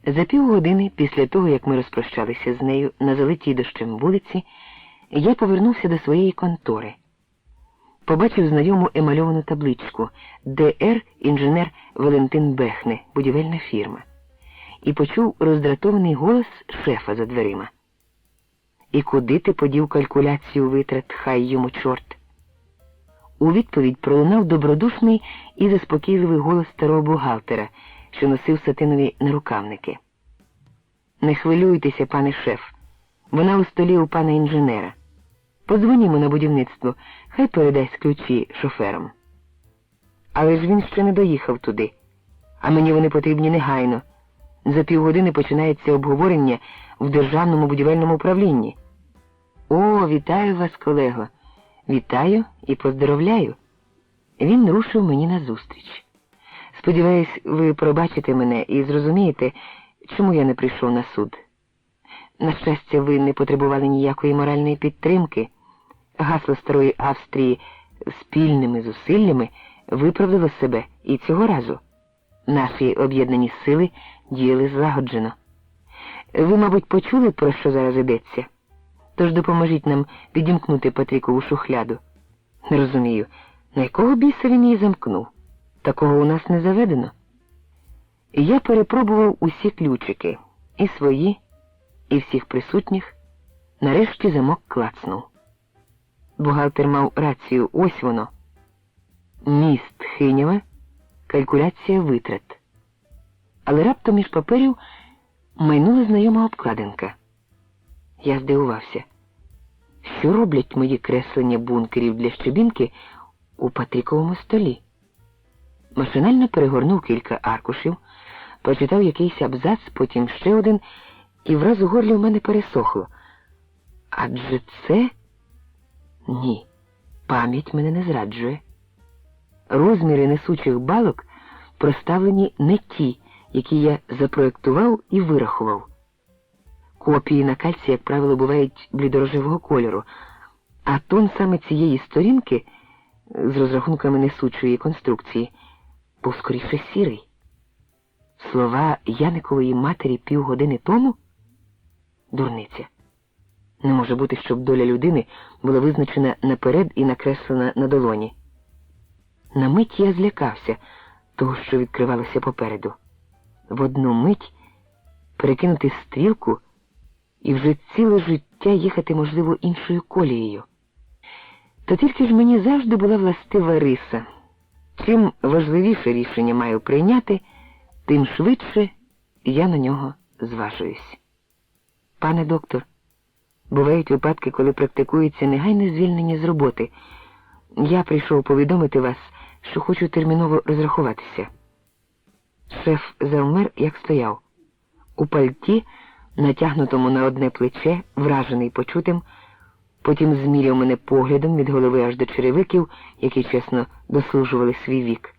За півгодини після того, як ми розпрощалися з нею на залитій дощем вулиці, я повернувся до своєї контори. Побачив знайому емальовану табличку «ДР інженер Валентин Бехне, будівельна фірма» і почув роздратований голос шефа за дверима. «І куди ти подів калькуляцію витрат, хай йому чорт?» У відповідь пролунав добродушний і заспокійливий голос старого бухгалтера, що носив сатинові нарукавники. «Не хвилюйтеся, пане шеф, вона у столі у пана інженера. Подзвонімо на будівництво, хай передасть ключі шоферам». «Але ж він ще не доїхав туди, а мені вони потрібні негайно. За півгодини починається обговорення в Державному будівельному управлінні». «О, вітаю вас, колего! Вітаю і поздоровляю!» Він рушив мені назустріч. «Сподіваюсь, ви пробачите мене і зрозумієте, чому я не прийшов на суд. На щастя, ви не потребували ніякої моральної підтримки. Гасло старої Австрії «спільними зусиллями» виправдало себе і цього разу. Наші об'єднані сили діяли злагоджено. Ви, мабуть, почули, про що зараз йдеться? Тож допоможіть нам відімкнути Патрікову шухляду. Не розумію, на якого біса він її замкнув? Такого у нас не заведено». Я перепробував усі ключики, і свої, і всіх присутніх. Нарешті замок клацнув. Бухгалтер мав рацію, ось воно. Міст Хинєва, калькуляція витрат. Але раптом між паперів майнула знайома обкладинка. Я здивувався. Що роблять мої креслення бункерів для щебінки у Патріковому столі? Машинально перегорнув кілька аркушів, прочитав якийсь абзац, потім ще один, і враз у горлі в мене пересохло. Адже це... Ні, пам'ять мене не зраджує. Розміри несучих балок проставлені не ті, які я запроєктував і вирахував. Копії на кальці, як правило, бувають блідорожевого кольору, а тон саме цієї сторінки, з розрахунками несучої конструкції, був скоріше сірий. Слова Яникової матері півгодини тому? Дурниця. Не може бути, щоб доля людини була визначена наперед і накреслена на долоні. На мить я злякався того, що відкривалося попереду. В одну мить перекинути стрілку і вже ціле життя їхати, можливо, іншою колією. Та тільки ж мені завжди була властива риса. Чим важливіше рішення маю прийняти, тим швидше я на нього зважуюсь. Пане доктор, бувають випадки, коли практикується негайне звільнення з роботи. Я прийшов повідомити вас, що хочу терміново розрахуватися. Шеф завмер, як стояв. У пальті, натягнутому на одне плече, вражений почутим, потім зміряв мене поглядом від голови аж до черевиків, які чесно дослужували свій вік.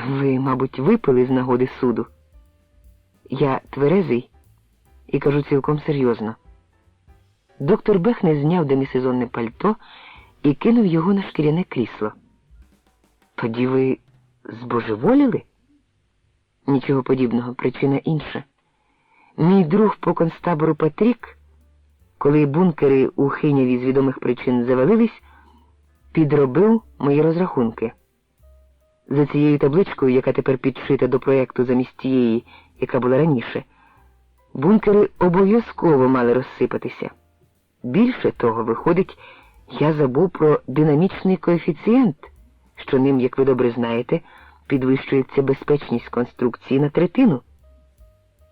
Ви, мабуть, випили з нагоди суду? Я тверезий і кажу цілком серйозно. Доктор Бехне зняв демісезонне пальто і кинув його на шкіряне крісло. Тоді ви збожеволіли? Нічого подібного, причина інша. Мій друг по концтабору Патрік, коли бункери у Хинєві з відомих причин завалились, підробив мої розрахунки. За цією табличкою, яка тепер підшита до проєкту замість тієї, яка була раніше, бункери обов'язково мали розсипатися. Більше того, виходить, я забув про динамічний коефіцієнт, що ним, як ви добре знаєте, підвищується безпечність конструкції на третину.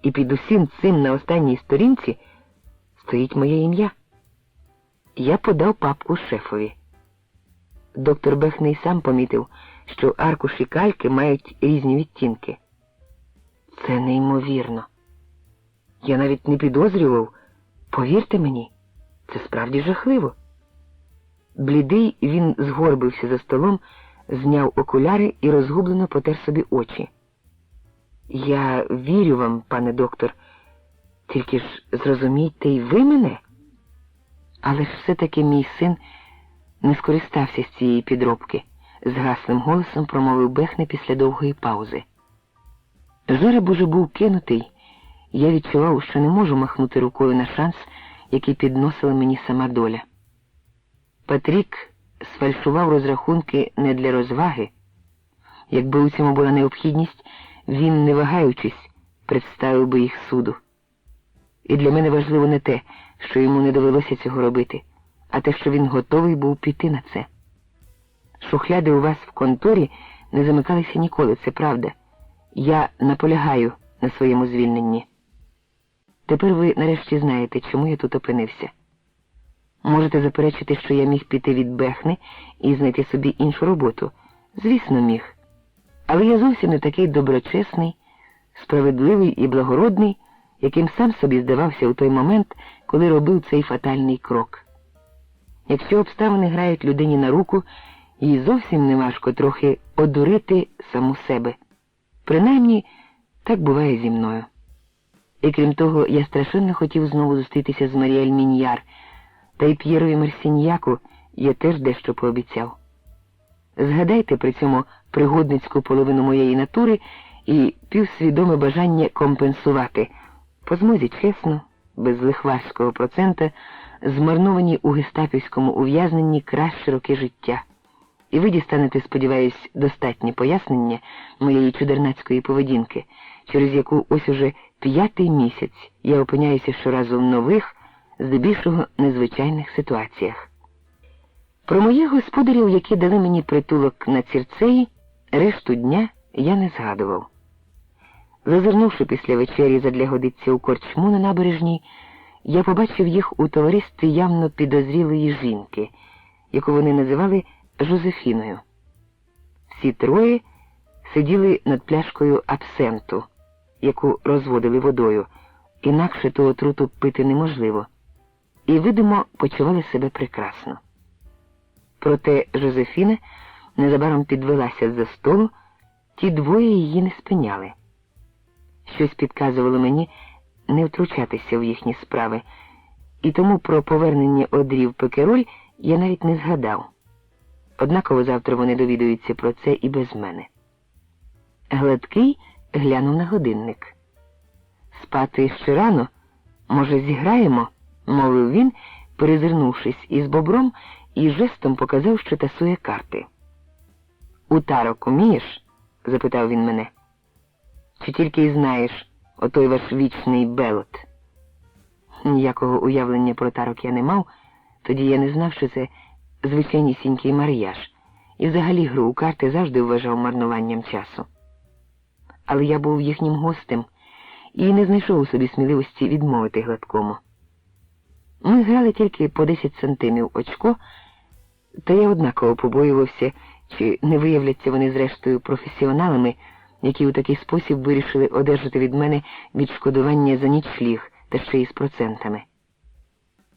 І під усім цим на останній сторінці стоїть моє ім'я. Я подав папку шефові. Доктор Бехне сам помітив, що аркуші кальки мають різні відтінки. Це неймовірно. Я навіть не підозрював. Повірте мені, це справді жахливо. Блідий, він згорбився за столом, зняв окуляри і розгублено потер собі очі. Я вірю вам, пане доктор, тільки ж зрозумійте й ви мене. Але ж все-таки мій син не скористався з цієї підробки, згаслим голосом промовив Бехне після довгої паузи. Жереб уже був кинутий, я відчував, що не можу махнути рукою на шанс, який підносила мені сама доля. Патрік сфальшував розрахунки не для розваги. Якби у цьому була необхідність, він, не вагаючись, представив би їх суду. І для мене важливо не те, що йому не довелося цього робити, а те, що він готовий був піти на це. Шухляди у вас в конторі не замикалися ніколи, це правда. Я наполягаю на своєму звільненні. Тепер ви нарешті знаєте, чому я тут опинився. Можете заперечити, що я міг піти від Бехне і знайти собі іншу роботу. Звісно, міг. Але я зовсім не такий доброчесний, справедливий і благородний, яким сам собі здавався у той момент, коли робив цей фатальний крок. Якщо обставини грають людині на руку, їй зовсім не важко трохи одурити саму себе. Принаймні, так буває зі мною. І крім того, я страшенно хотів знову зустрітися з Маріель Міньяр, та й П'єрові Марсіньяку я теж дещо пообіцяв. Згадайте при цьому пригодницьку половину моєї натури і півсвідоме бажання компенсувати, по змозі чесно, без лихварського процента, змарновані у гестапівському ув'язненні кращі роки життя. І ви дістанете, сподіваюсь, достатні пояснення моєї чудернацької поведінки, через яку ось уже 5-й місяць я опиняюся щоразу в нових, здебільшого незвичайних ситуаціях. Про моїх господарів, які дали мені притулок на Цірцеї, решту дня я не згадував. Зазирнувши після вечері задля годиться у корчму на набережній, я побачив їх у товаристві явно підозрілої жінки, яку вони називали Жозефіною. Всі троє сиділи над пляшкою абсенту, яку розводили водою, інакше ту отруту пити неможливо, і, видимо, почували себе прекрасно. Проте Жозефіна незабаром підвелася з-за столу, ті двоє її не спиняли. Щось підказувало мені не втручатися в їхні справи, і тому про повернення одрів Пекероль я навіть не згадав. Однаково завтра вони довідуються про це і без мене. Гладкий глянув на годинник. «Спати ще рано? Може, зіграємо?» – мовив він, перезирнувшись із бобром, і жестом показав, що тасує карти. «У тарок умієш?» – запитав він мене. «Чи тільки й знаєш отой ваш вічний белот?» Ніякого уявлення про тарок я не мав, тоді я не знав, що це звичайнісінький мар'яж, і взагалі гру у карти завжди вважав марнуванням часу. Але я був їхнім гостем і не знайшов у собі сміливості відмовити Гладкому. Ми грали тільки по 10 сантимів очко, та я однаково побоювався, чи не виявляться вони зрештою професіоналами, які у такий спосіб вирішили одержати від мене відшкодування за нічліг, та ще й з процентами.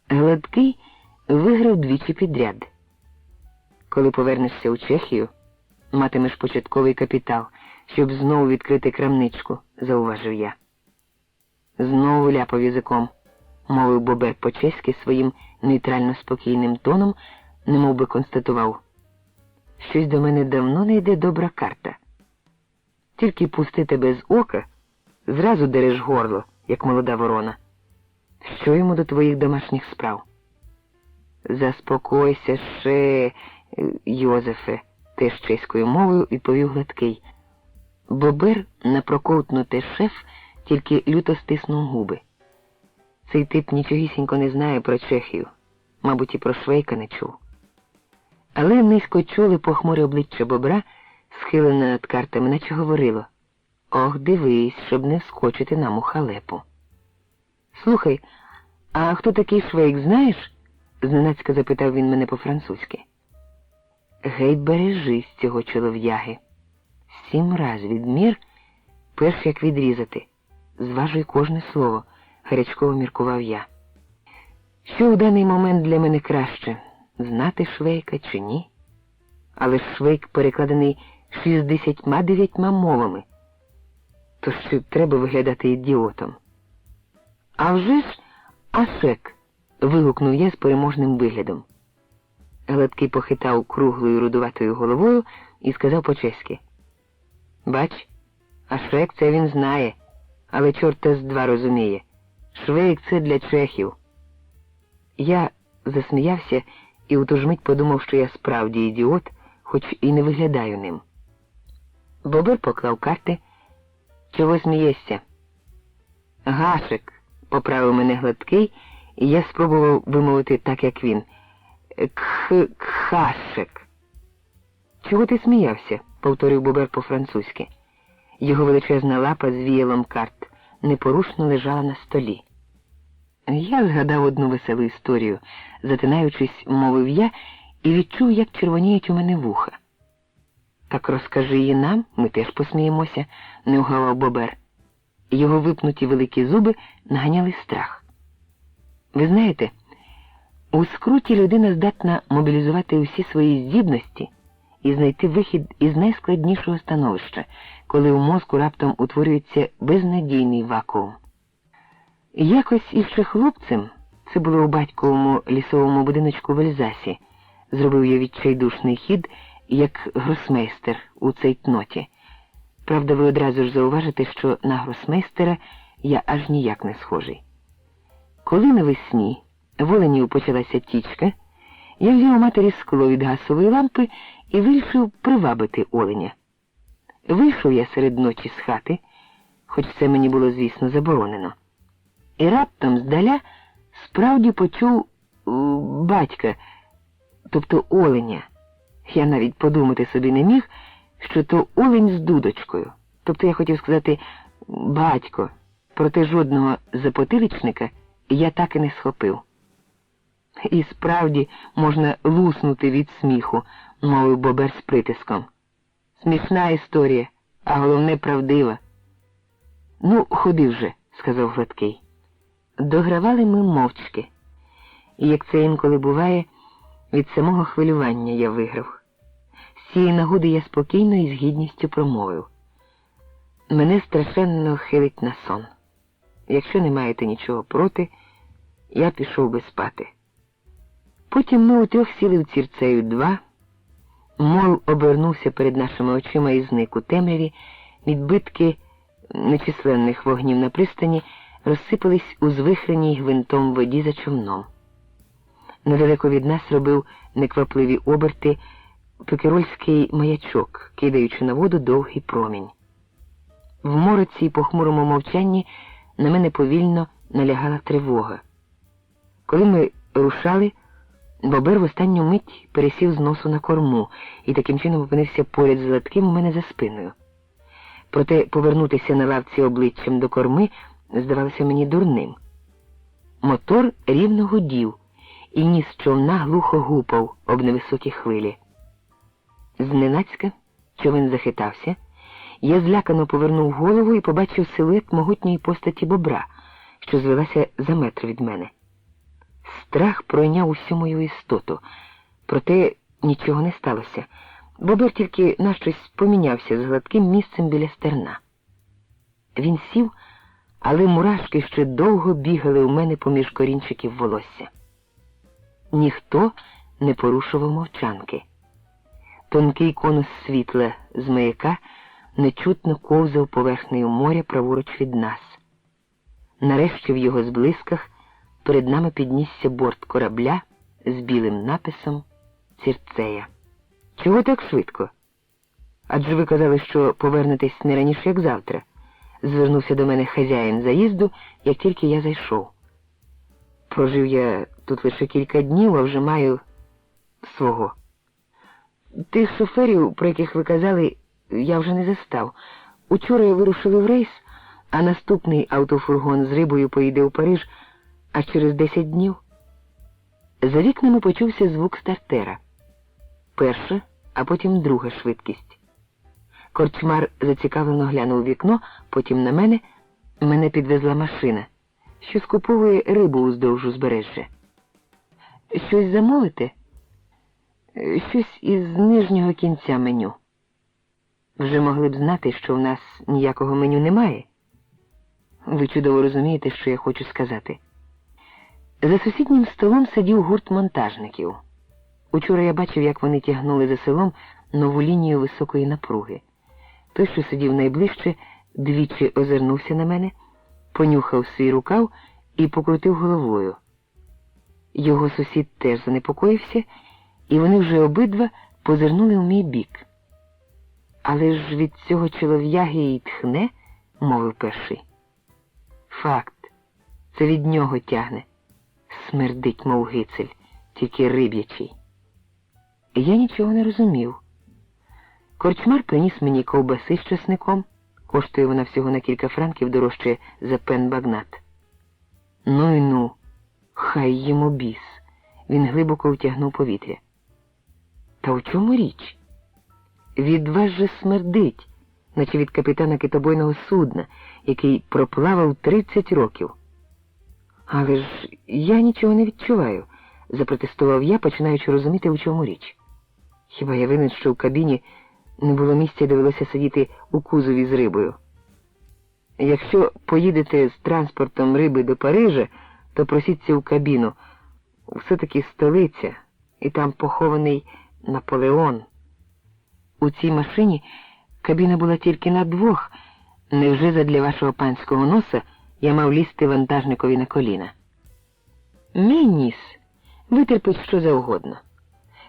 Гладкий виграв двічі підряд. Коли повернешся у Чехію, матимеш початковий капітал, щоб знову відкрити крамничку, зауважив я. Знову ляпав язиком, мовив Бобер по-чеськи своїм нейтрально-спокійним тоном, немов би констатував. Щось до мене давно не йде добра карта. Тільки пусти тебе з ока, зразу дереш горло, як молода ворона. Що йому до твоїх домашніх справ? Заспокойся ще, Йозефе, теж чеською мовою відповів Гладкий. Бобер на проковтнуте шеф тільки люто стиснув губи. Цей тип нічогісінько не знає про Чехію, мабуть, і про Швейка не чув. Але низько чоле похмуре обличчя Бобра, схилене над картами, наче говорило: Ох, дивись, щоб не вскочити нам у халепу. Слухай, а хто такий Швейк, знаєш? Зненацька запитав він мене по-французьки. Геть бережись цього чолов'яги. 7 раз відмір, перш як відрізати. Зважуй кожне слово, гарячково міркував я. Що у даний момент для мене краще, знати Швейка чи ні? Але ж Швейк перекладений 69 мовами. То що треба виглядати ідіотом. А вже ж Ашек, вигукнув я з переможним виглядом. Гладкий похитав круглою рудуватою головою і сказав по-чеськи. Бач, Ашек це він знає, але чорта з два розуміє. Швейк це для чехів. Я засміявся і у ту ж мить подумав, що я справді ідіот, хоч і не виглядаю ним. Бобер поклав карти. Чого смієшся? Гашек, поправив мене Гладкий, і я спробував вимовити так, як він. Кхашек. Чого ти сміявся? Повторив Бобер по-французьки. Його величезна лапа з віялом карт непорушно лежала на столі. Я згадав одну веселу історію, затинаючись, мовив я, і відчув, як червоніють у мене вуха. Так розкажи її нам, ми теж посміємося, не угавав Бобер. Його випнуті великі зуби наганяли страх. Ви знаєте, у скруті людина здатна мобілізувати усі свої здібності і знайти вихід із найскладнішого становища, коли у мозку раптом утворюється безнадійний вакуум. Якось іще хлопцем, це було у батьковому лісовому будиночку в Ельзасі, зробив я відчайдушний хід, як гросмейстер у цейтноті. Правда, ви одразу ж зауважите, що на гросмейстера я аж ніяк не схожий. Коли навесні в Оленів почалася тічка, я взяв у матері скло від газової лампи і вирішив привабити Оленя. Вийшов я серед ночі з хати, хоч це мені було, звісно, заборонено. І раптом здаля справді почув батька, тобто Оленя. Я навіть подумати собі не міг, що то олень з дудочкою. Тобто я хотів сказати «батько», проте жодного запотиличника я так і не схопив. І справді можна луснути від сміху, мовив Бобер з притиском. Смішна історія, а головне правдива. Ну, ходи вже, сказав Гладкий. Догравали ми мовчки. І як це інколи буває, від самого хвилювання я виграв. З цієї нагоди я спокійно і з гідністю промовив. Мене страшенно хилить на сон. Якщо не маєте нічого проти, я пішов би спати. Потім ми утрьох сіли в Цірцею 2. Мол обернувся перед нашими очима і зник у темряві. Відбитки нечисленних вогнів на пристані розсипались у звихреній гвинтом воді за човном. Недалеко від нас робив неквапливі оберти пекерольський маячок, кидаючи на воду довгий промінь. В мороці й похмурому мовчанні на мене повільно налягала тривога. Коли ми рушали, Бобер в останню мить пересів з носу на корму і таким чином опинився поряд з Гладким у мене за спиною. Проте повернутися на лавці обличчям до корми здавалося мені дурним. Мотор рівно гудів, і ніс човна глухо гупав об невисокі хвилі. Зненацька човен захитався. Я злякано повернув голову і побачив силует могутньої постаті Бобра, що звелася за метр від мене. Страх пройняв усю мою істоту, проте нічого не сталося. Бобер тільки на щось помінявся з Гладким місцем біля стерна. Він сів, але мурашки ще довго бігали у мене поміж корінчиків волосся. Ніхто не порушував мовчанки. Тонкий конус світла з маяка нечутно ковзав поверхнею моря праворуч від нас. Нарешті в його зблисках перед нами піднісся борт корабля з білим написом «Цірцея». «Чого так швидко? Адже ви казали, що повернетесь не раніше, як завтра», – звернувся до мене хазяїн заїзду, як тільки я зайшов. «Прожив я тут лише кілька днів, а вже маю свого. Тих шоферів, про яких ви казали, я вже не застав. Учора вирушили в рейс, а наступний автофургон з рибою поїде у Париж аж через 10 днів. За вікнами почувся звук стартера. Перша, а потім друга швидкість. Корчмар зацікавлено глянув у вікно, потім на мене. Мене підвезла машина, що скуповує рибу уздовж узбережжя. Щось замовите? Щось із нижнього кінця меню. Вже могли б знати, що в нас ніякого меню немає. Ви чудово розумієте, що я хочу сказати. За сусіднім столом сидів гурт монтажників. Учора я бачив, як вони тягнули за селом нову лінію високої напруги. Той, що сидів найближче, двічі озирнувся на мене, понюхав свій рукав і покрутив головою. Його сусід теж занепокоївся, і вони вже обидва позирнули в мій бік. Але ж від цього чолов'яги й тхне, мовив перший. Факт. Це від нього тягне. Смердить, мов гицель, тільки риб'ячий. Я нічого не розумів. Корчмар приніс мені ковбаси з часником. Коштує вона всього на кілька франків дорожче за пен-багнат. Ну й ну, хай йому біс. Він глибоко втягнув повітря. Та у чому річ? Від вас же смердить, наче від капітана китобойного судна, який проплавав 30 років. Але ж я нічого не відчуваю, запротестував я, починаючи розуміти, у чому річ. Хіба я винен, що в кабіні не було місця, довелося сидіти у кузові з рибою. Якщо поїдете з транспортом риби до Парижа, то просіться у кабіну. Все-таки столиця, і там похований Наполеон. У цій машині кабіна була тільки на двох. Невже задля вашого панського носа я мав лізти вантажникові на коліна? Мій ніс витерпить що завгодно.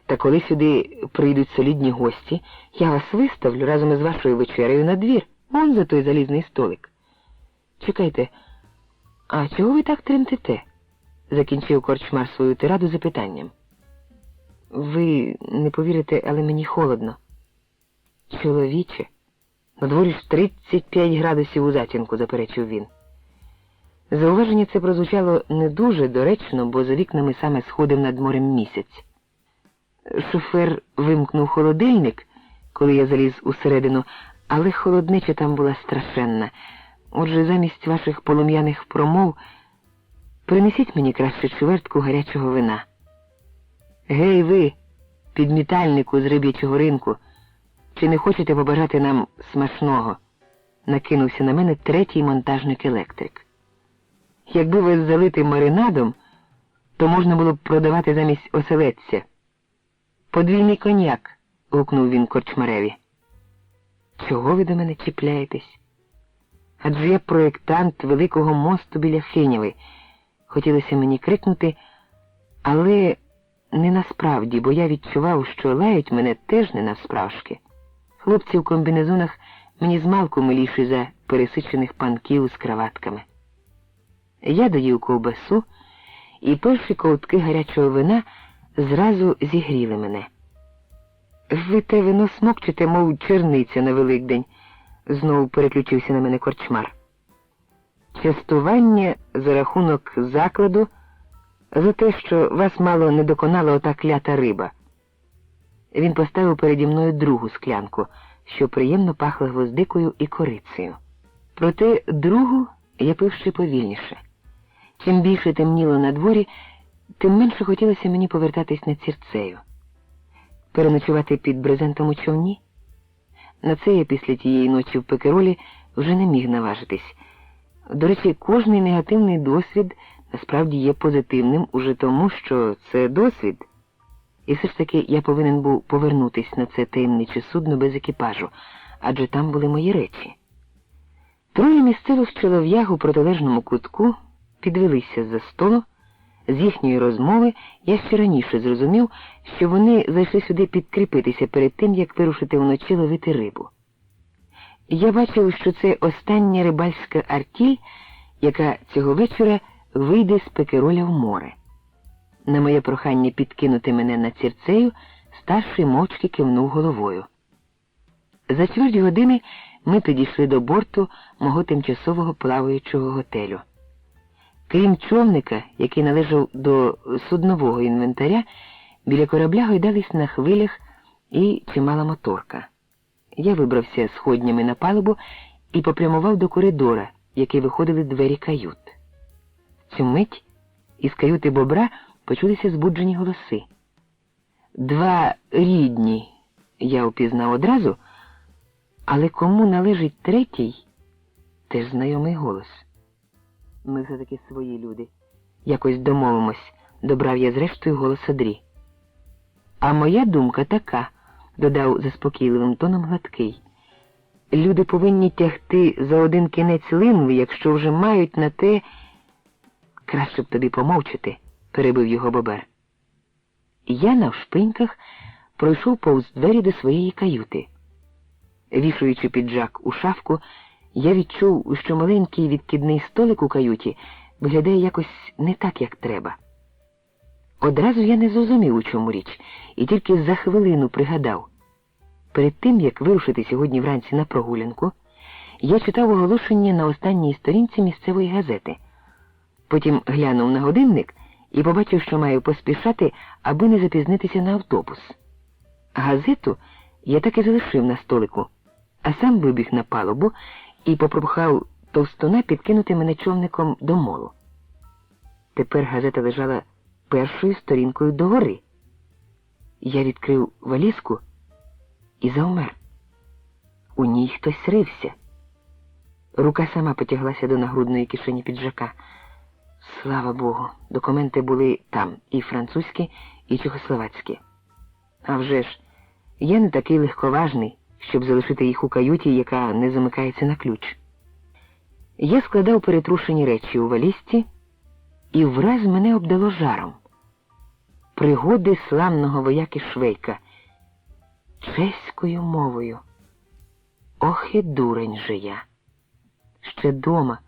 Та коли сюди прийдуть солідні гості, я вас виставлю разом із вашою вечерею на двір, вон за той залізний столик. Чекайте, а чого ви так тремтите? Закінчив корчмар свою тираду запитанням. Ви не повірите, але мені холодно. Чоловіче, на дворі ж 35 градусів у затінку, заперечив він. Зауваження це прозвучало не дуже доречно, бо за вікнами саме сходив над морем місяць. Шофер вимкнув холодильник, коли я заліз усередину, але холоднеча там була страшенна. Отже, замість ваших полум'яних промов принесіть мені краще чвертку гарячого вина. Гей ви, підмітальнику з риб'ячого ринку, чи не хочете побажати нам смачного? Накинувся на мене третій монтажник-електрик. Якби вас залити маринадом, то можна було б продавати замість оселедця. Подвійний коньяк, гукнув він корчмареві. Чого ви до мене чіпляєтесь? Адже я проєктант великого мосту біля Хиняви. Хотілося мені крикнути, але не насправді, бо я відчував, що лають мене теж не навсправжки. Хлопці в комбінезонах мені змалку миліші за пересичених панків з краватками. Я доїв ковбасу, і перші ковтки гарячого вина зразу зігріли мене. Ви те вино смокчете, мов черниця на Великдень, знову переключився на мене корчмар. Частування за рахунок закладу за те, що вас мало не доконала ота клята риба. Він поставив переді мною другу склянку, що приємно пахла гвоздикою і корицею. Проте другу я пив ще повільніше. Чим більше темніло на дворі, тим менше хотілося мені повертатись на Цірцею. Переночувати під брезентом у човні? На це я після тієї ночі в Пекеролі вже не міг наважитись. До речі, кожний негативний досвід насправді є позитивним уже тому, що це досвід. І все ж таки я повинен був повернутись на це таємниче судно без екіпажу, адже там були мої речі. Троє місцевих чолов'яг у протилежному кутку підвелися з-за столу. З їхньої розмови я ще раніше зрозумів, що вони зайшли сюди підкріпитися перед тим, як вирушити вночі ловити рибу. Я бачив, що це остання рибальська артіль, яка цього вечора вийде з Пекероля в море. На моє прохання підкинути мене на Цірцею, старший мовчки кивнув головою. За чверть години ми підійшли до борту мого тимчасового плаваючого готелю. Крім човника, який належав до суднового інвентаря, біля корабля гойдались на хвилях і чимала моторка. Я вибрався сходнями на палубу і попрямував до коридора, в який виходили двері кают. В цю мить із каюти Бобра почулися збуджені голоси. Два рідні я упізнав одразу, але кому належить третій, теж знайомий голос. Ми все-таки свої люди. Якось домовимось, добрав я зрештою голос Одрі. А моя думка така, додав заспокійливим тоном Гладкий. Люди повинні тягти за один кінець линви, якщо вже мають на те... Краще б тобі помовчати, перебив його Бобер. Я навшпиньках пройшов повз двері до своєї каюти. Вішуючи піджак у шафку, я відчув, що маленький відкидний столик у каюті виглядає якось не так, як треба. Одразу я не зрозумів, у чому річ, і тільки за хвилину пригадав. Перед тим, як вирушити сьогодні вранці на прогулянку, я читав оголошення на останній сторінці місцевої газети. Потім глянув на годинник і побачив, що маю поспішати, аби не запізнитися на автобус. Газету я так і залишив на столику, а сам вибіг на палубу і попрохав товстуна підкинути мене човником до молу. Тепер газета лежала першою сторінкою догори. Я відкрив валізку і завмер. У ній хтось рився. Рука сама потяглася до нагрудної кишені піджака. Слава Богу, документи були там, і французькі, і чехословацькі. А вже ж, я не такий легковажний, щоб залишити їх у каюті, яка не замикається на ключ. Я складав перетрушені речі у валізці, і враз мене обдало жаром. Пригоди славного вояки Швейка. Чеською мовою. Ох і дурень же я. Ще дома,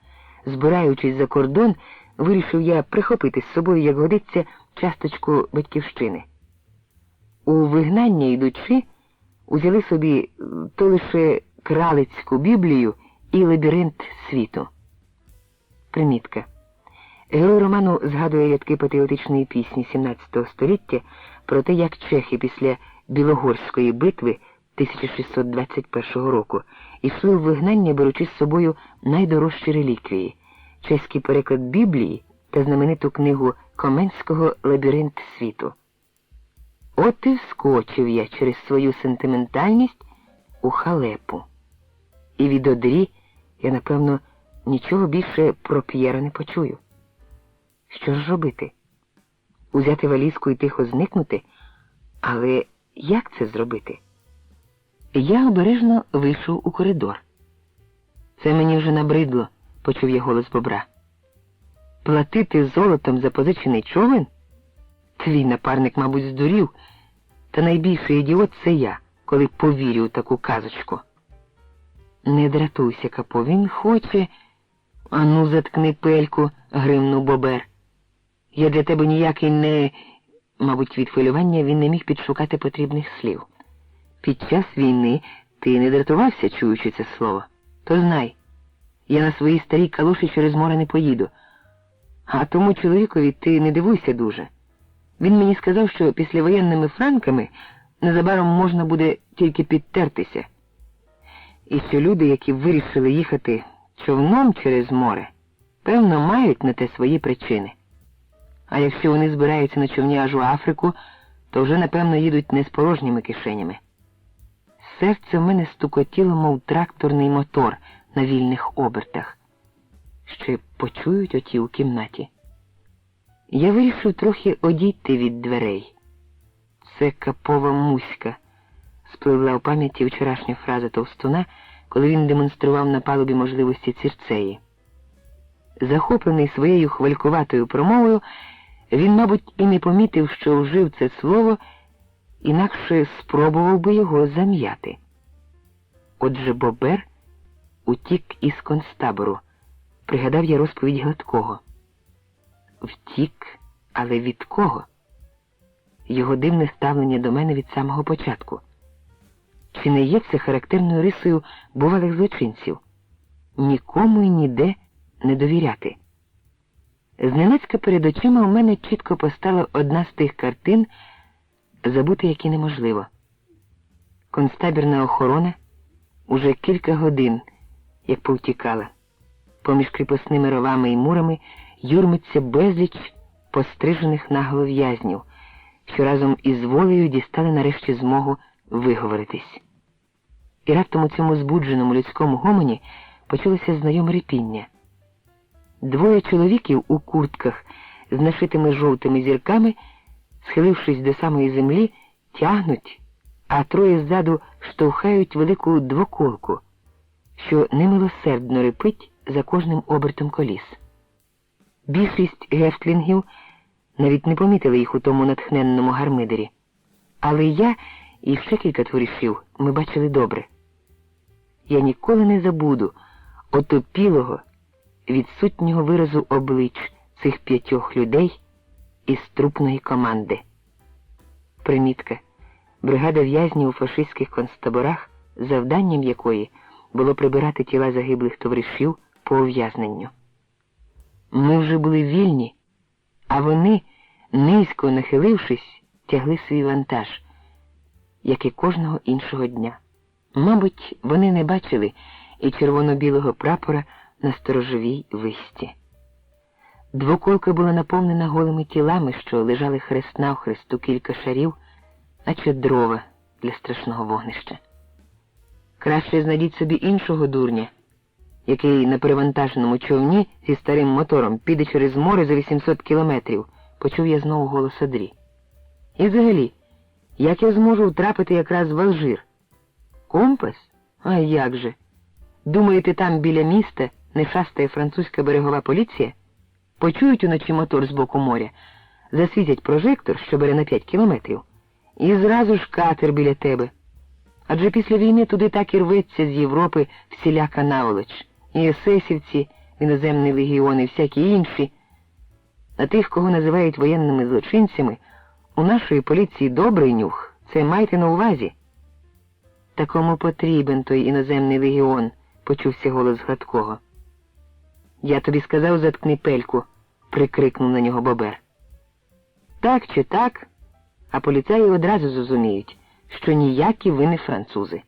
збираючись за кордон, вирішив я прихопити з собою, як годиться, часточку батьківщини. У вигнання йдучи, узяли собі то лише кралицьку Біблію і лабіринт світу. Примітка. Герой роману згадує рядки патріотичної пісні 17 століття про те, як чехи після Білогорської битви 1621 року йшли в вигнання, беручи з собою найдорожчі реліквії – чеський переклад Біблії та знамениту книгу Коменського «Лабіринт світу». От і вскочив я через свою сентиментальність у халепу. І від Одрі я, напевно, нічого більше про П'єра не почую. Що ж робити? Узяти валізку і тихо зникнути? Але як це зробити? Я обережно вийшов у коридор. Це мені вже набридло, почув я голос Бобра. Платити золотом за позичений човен? Твій напарник, мабуть, здурів, та найбільший ідіот – це я, коли повірю у таку казочку. Не дратуйся, Капо, він хоче... Ану, заткни пельку, гримнув Бобер. Я для тебе ніякий не... Мабуть, від хвилювання він не міг підшукати потрібних слів. Під час війни ти не дратувався, чуючи це слово? То знай, я на своїй старій калоші через море не поїду. А тому чоловікові ти не дивуйся дуже. Він мені сказав, що післявоєнними франками незабаром можна буде тільки підтертися. І що люди, які вирішили їхати човном через море, певно, мають на те свої причини. А якщо вони збираються на човні аж у Африку, то вже, напевно, їдуть не з порожніми кишенями. Серце в мене стукотіло, мов тракторний мотор на вільних обертах. Ще почують оті у кімнаті. Я вирішив трохи одійти від дверей. Це Капова муська, спливла у пам'яті вчорашня фраза товстуна, коли він демонстрував на палубі можливості Цирцеї. Захоплений своєю хвалькуватою промовою, він, мабуть, і не помітив, що вжив це слово, інакше спробував би його зам'яти. Отже, Бобер утік із концтабору, пригадав я розповідь Гладкого. Втік, але від кого? Його дивне ставлення до мене від самого початку. Чи не є це характерною рисою бувалих злочинців? Нікому і ніде не довіряти. Зненацька перед очима у мене чітко постала одна з тих картин, забути які неможливо. Концтабірна охорона уже кілька годин, як повтікала. Поміж кріпосними ровами і мурами юрмиться безліч пострижених нагло в'язнів, що разом із волею дістали нарешті змогу виговоритись. І раптом у цьому збудженому людському гомоні почулося знайоме репіння. Двоє чоловіків у куртках з нашитими жовтими зірками, схилившись до самої землі, тягнуть, а троє ззаду штовхають велику двоколку, що немилосердно рипить за кожним обертом коліс. Більшість гефтлінгів навіть не помітили їх у тому натхненному гармидері. Але я і ще кілька товаришів ми бачили добре. Я ніколи не забуду отопілого, відсутнього виразу облич цих 5 людей із трупної команди. Примітка. Бригада в'язнів у фашистських концтаборах, завданням якої було прибирати тіла загиблих товаришів по ув'язненню. Ми вже були вільні, а вони, низько нахилившись, тягли свій вантаж, як і кожного іншого дня. Мабуть, вони не бачили і червоно-білого прапора на сторожовій висті. Двоколка була наповнена голими тілами, що лежали хрест-навхрест у кілька шарів, наче дрова для страшного вогнища. Краще знайдіть собі іншого дурня, який на перевантаженому човні зі старим мотором піде через море за 800 кілометрів, почув я знову голос Одрі. І взагалі, як я зможу втрапити якраз в Алжир? Компас? А як же? Думаєте, там біля міста не шастає французька берегова поліція? Почують уночі мотор з боку моря, засвітять прожектор, що бере на 5 кілометрів, і зразу ж катер біля тебе. Адже після війни туди так і рветься з Європи всіляка наволоч. І есесівці, іноземний легіон і всякі інші. А тих, кого називають воєнними злочинцями, у нашої поліції добрий нюх, це майте на увазі. Та кому потрібен той іноземний легіон, почувся голос Гладкого. Я тобі сказав, заткни пельку, прикрикнув на нього Бобер. Так чи так, а поліцаї одразу зрозуміють, що ніякі ви не французи.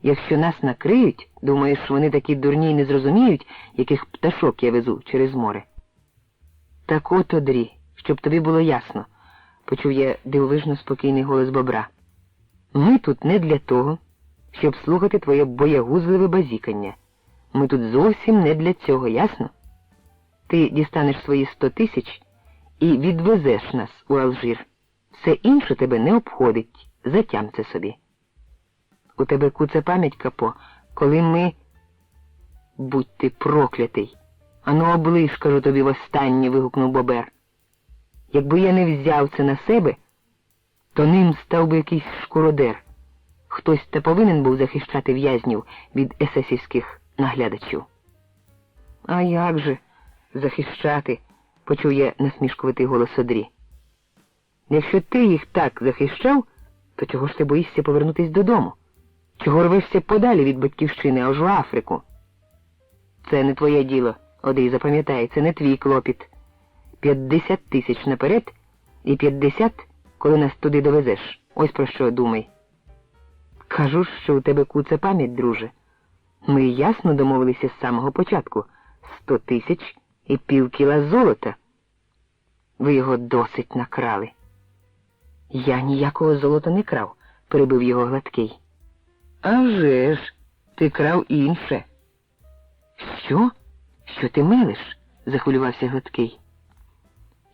Якщо нас накриють, думаєш, вони такі дурні й не зрозуміють, яких пташок я везу через море? Так от, Одрі, щоб тобі було ясно, почув я дивовижно спокійний голос Бобра. Ми тут не для того, щоб слухати твоє боягузливе базікання. Ми тут зовсім не для цього, ясно? Ти дістанеш свої 100 тисяч і відвезеш нас у Алжир. Все інше тебе не обходить, затям це собі. У тебе куце пам'ять, Капо, коли ми... Будь ти проклятий! Ану оближ, кажу тобі востаннє, вигукнув Бобер. Якби я не взяв це на себе, то ним став би якийсь шкуродер. Хтось та повинен був захищати в'язнів від есесівських наглядачів. А як же захищати, почув я насмішкуватий голос Одрі. Якщо ти їх так захищав, то чого ж ти боїшся повернутись додому? Чого рвешся подалі від батьківщини, аж в Африку? Це не твоє діло, Одрі, запам'ятай, це не твій клопіт. 50 тисяч наперед і 50, коли нас туди довезеш. Ось про що думай. Кажу ж, що у тебе куце пам'ять, друже. Ми ясно домовилися з самого початку. 100 тисяч і пів кіла золота. Ви його досить накрали. Я ніякого золота не крав, перебив його Гладкий. А вже ж, ти крав інше. Що? Що ти мелиш? Захвилювався Гладкий.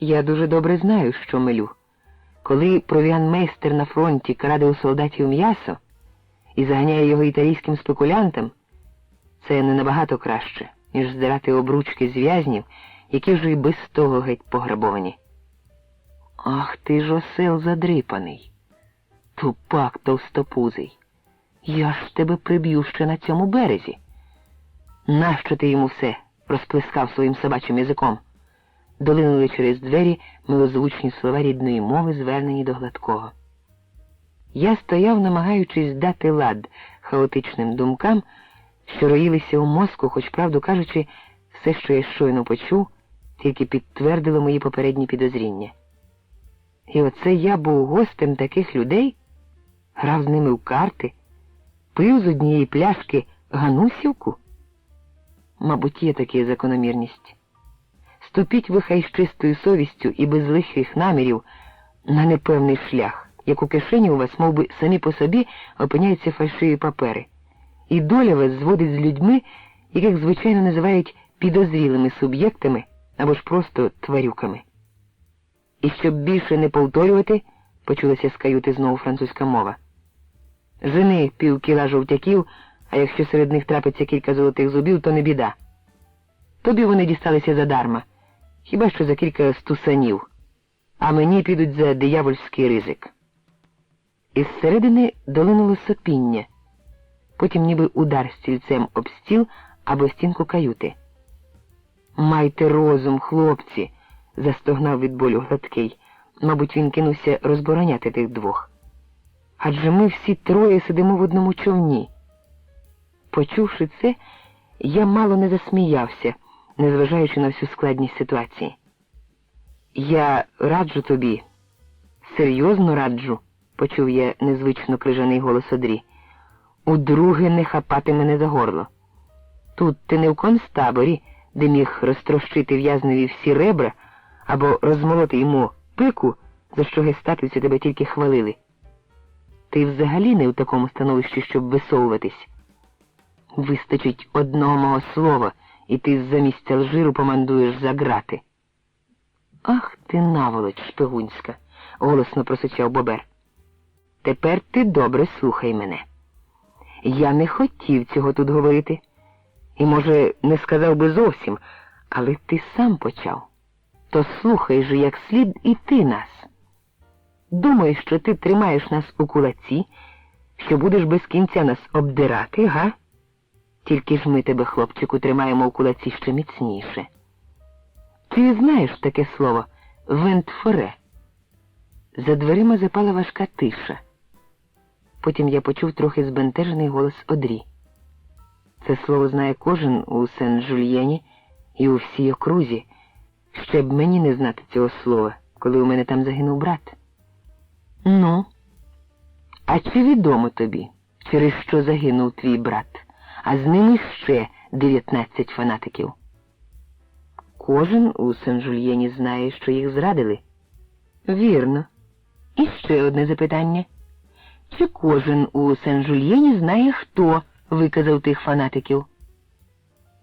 Я дуже добре знаю, що мелю. Коли провіанмейстер на фронті краде у солдатів м'ясо і заганяє його італійським спекулянтам, це не набагато краще, ніж здирати обручки з в'язнів, які вже й без того геть пограбовані. Ах ти ж осел задрипаний, тупак товстопузий. Я ж тебе приб'ю ще на цьому березі. Нащо ти йому все розплескав своїм собачим язиком? Долинули через двері милозвучні слова рідної мови, звернені до Гладкого. Я стояв, намагаючись дати лад хаотичним думкам, що роїлися у мозку, хоч, правду кажучи, все, що я щойно почув, тільки підтвердило мої попередні підозріння. І оце я був гостем таких людей, грав з ними в карти, пив з однієї пляшки ганусівку? Мабуть, є така закономірність. Ступіть ви хай з чистою совістю і без лихих намірів на непевний шлях, як у кишені у вас, мов би, самі по собі опиняються фальшиві папери. І доля вас зводить з людьми, яких звичайно називають підозрілими суб'єктами або ж просто тварюками. І щоб більше не повторювати, почулася з каюти знову французька мова. Жени півкіла жовтяків, а якщо серед них трапиться кілька золотих зубів, то не біда. Тобі вони дісталися задарма, хіба що за кілька стусанів, а мені підуть за диявольський ризик. Із середини долинуло сопіння, потім ніби удар стільцем об стіл або стінку каюти. «Майте розум, хлопці!» – застогнав від болю Гладкий. Мабуть, він кинувся розбороняти тих двох. «Адже ми всі троє сидимо в одному човні». Почувши це, я мало не засміявся, незважаючи на всю складність ситуації. «Я раджу тобі, серйозно раджу», – почув я незвично крижаний голос Одрі. «Удруге не хапати мене за горло. Тут ти не в концтаборі, де міг розтрощити в'язневі всі ребра або розмолоти йому пику, за що гестапівці тебе тільки хвалили. Ти взагалі не в такому становищі, щоб висовуватись. Вистачить одного мого слова, і ти з-за місця Алжиру помандуєш за грати». «Ах ти, наволоч шпигунська!» – голосно просичав Бобер. «Тепер ти добре слухай мене. Я не хотів цього тут говорити. І, може, не сказав би зовсім, але ти сам почав. То слухай же як слід і ти нас. Думаєш, що ти тримаєш нас у кулаці, що будеш без кінця нас обдирати, га? Тільки ж ми тебе, хлопчику, тримаємо у кулаці ще міцніше. Ти знаєш таке слово «вентфоре»?» За дверима запала важка тиша. Потім я почув трохи збентежений голос Одрі. Це слово знає кожен у Сен-Жульєні і у всій окрузі. Ще б мені не знати цього слова, коли у мене там загинув брат. Ну, а чи відомо тобі, через що загинув твій брат, а з ними ще 19 фанатиків? Кожен у Сен-Жульєні знає, що їх зрадили. Вірно. І ще одне запитання. Чи кожен у Сен-Жульєні знає, хто виказав тих фанатиків?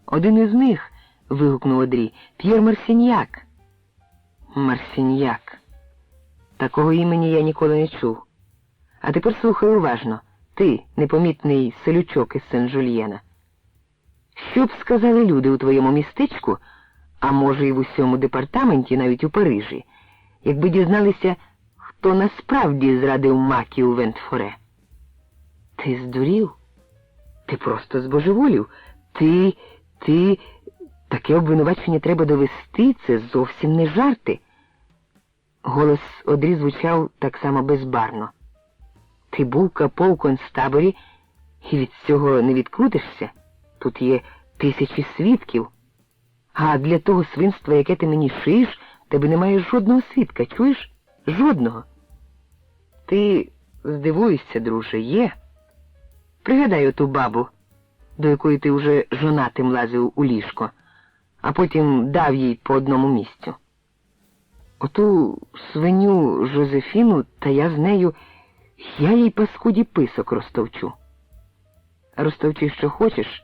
Один із них, вигукнув Одрі, П'єр Марсіньяк. Марсіньяк. Такого імені я ніколи не чув. А тепер слухай уважно, ти, непомітний селючок із Сен-Жульєна. Що б сказали люди у твоєму містечку, а може і в усьому департаменті, навіть у Парижі, якби дізналися, хто насправді зрадив Макію Вентфоре? Ти здурів? Ти просто збожеволів. Ти... Таке обвинувачення треба довести, це зовсім не жарти. Голос Одрі звучав так само безбарно. Ти був капо в концтаборі, і від цього не відкрутишся. Тут є 1000 свідків. А для того свинства, яке ти мені шиєш, тебе немає жодного свідка, чуєш? Жодного. Ти здивуєшся, друже, є? Пригадай оту бабу, до якої ти вже жонатим лазив у ліжко, а потім дав їй по одному місцю. Оту свиню Жозефіну, та я з нею, я їй паскуді писок розтовчу. Розтовчи, що хочеш,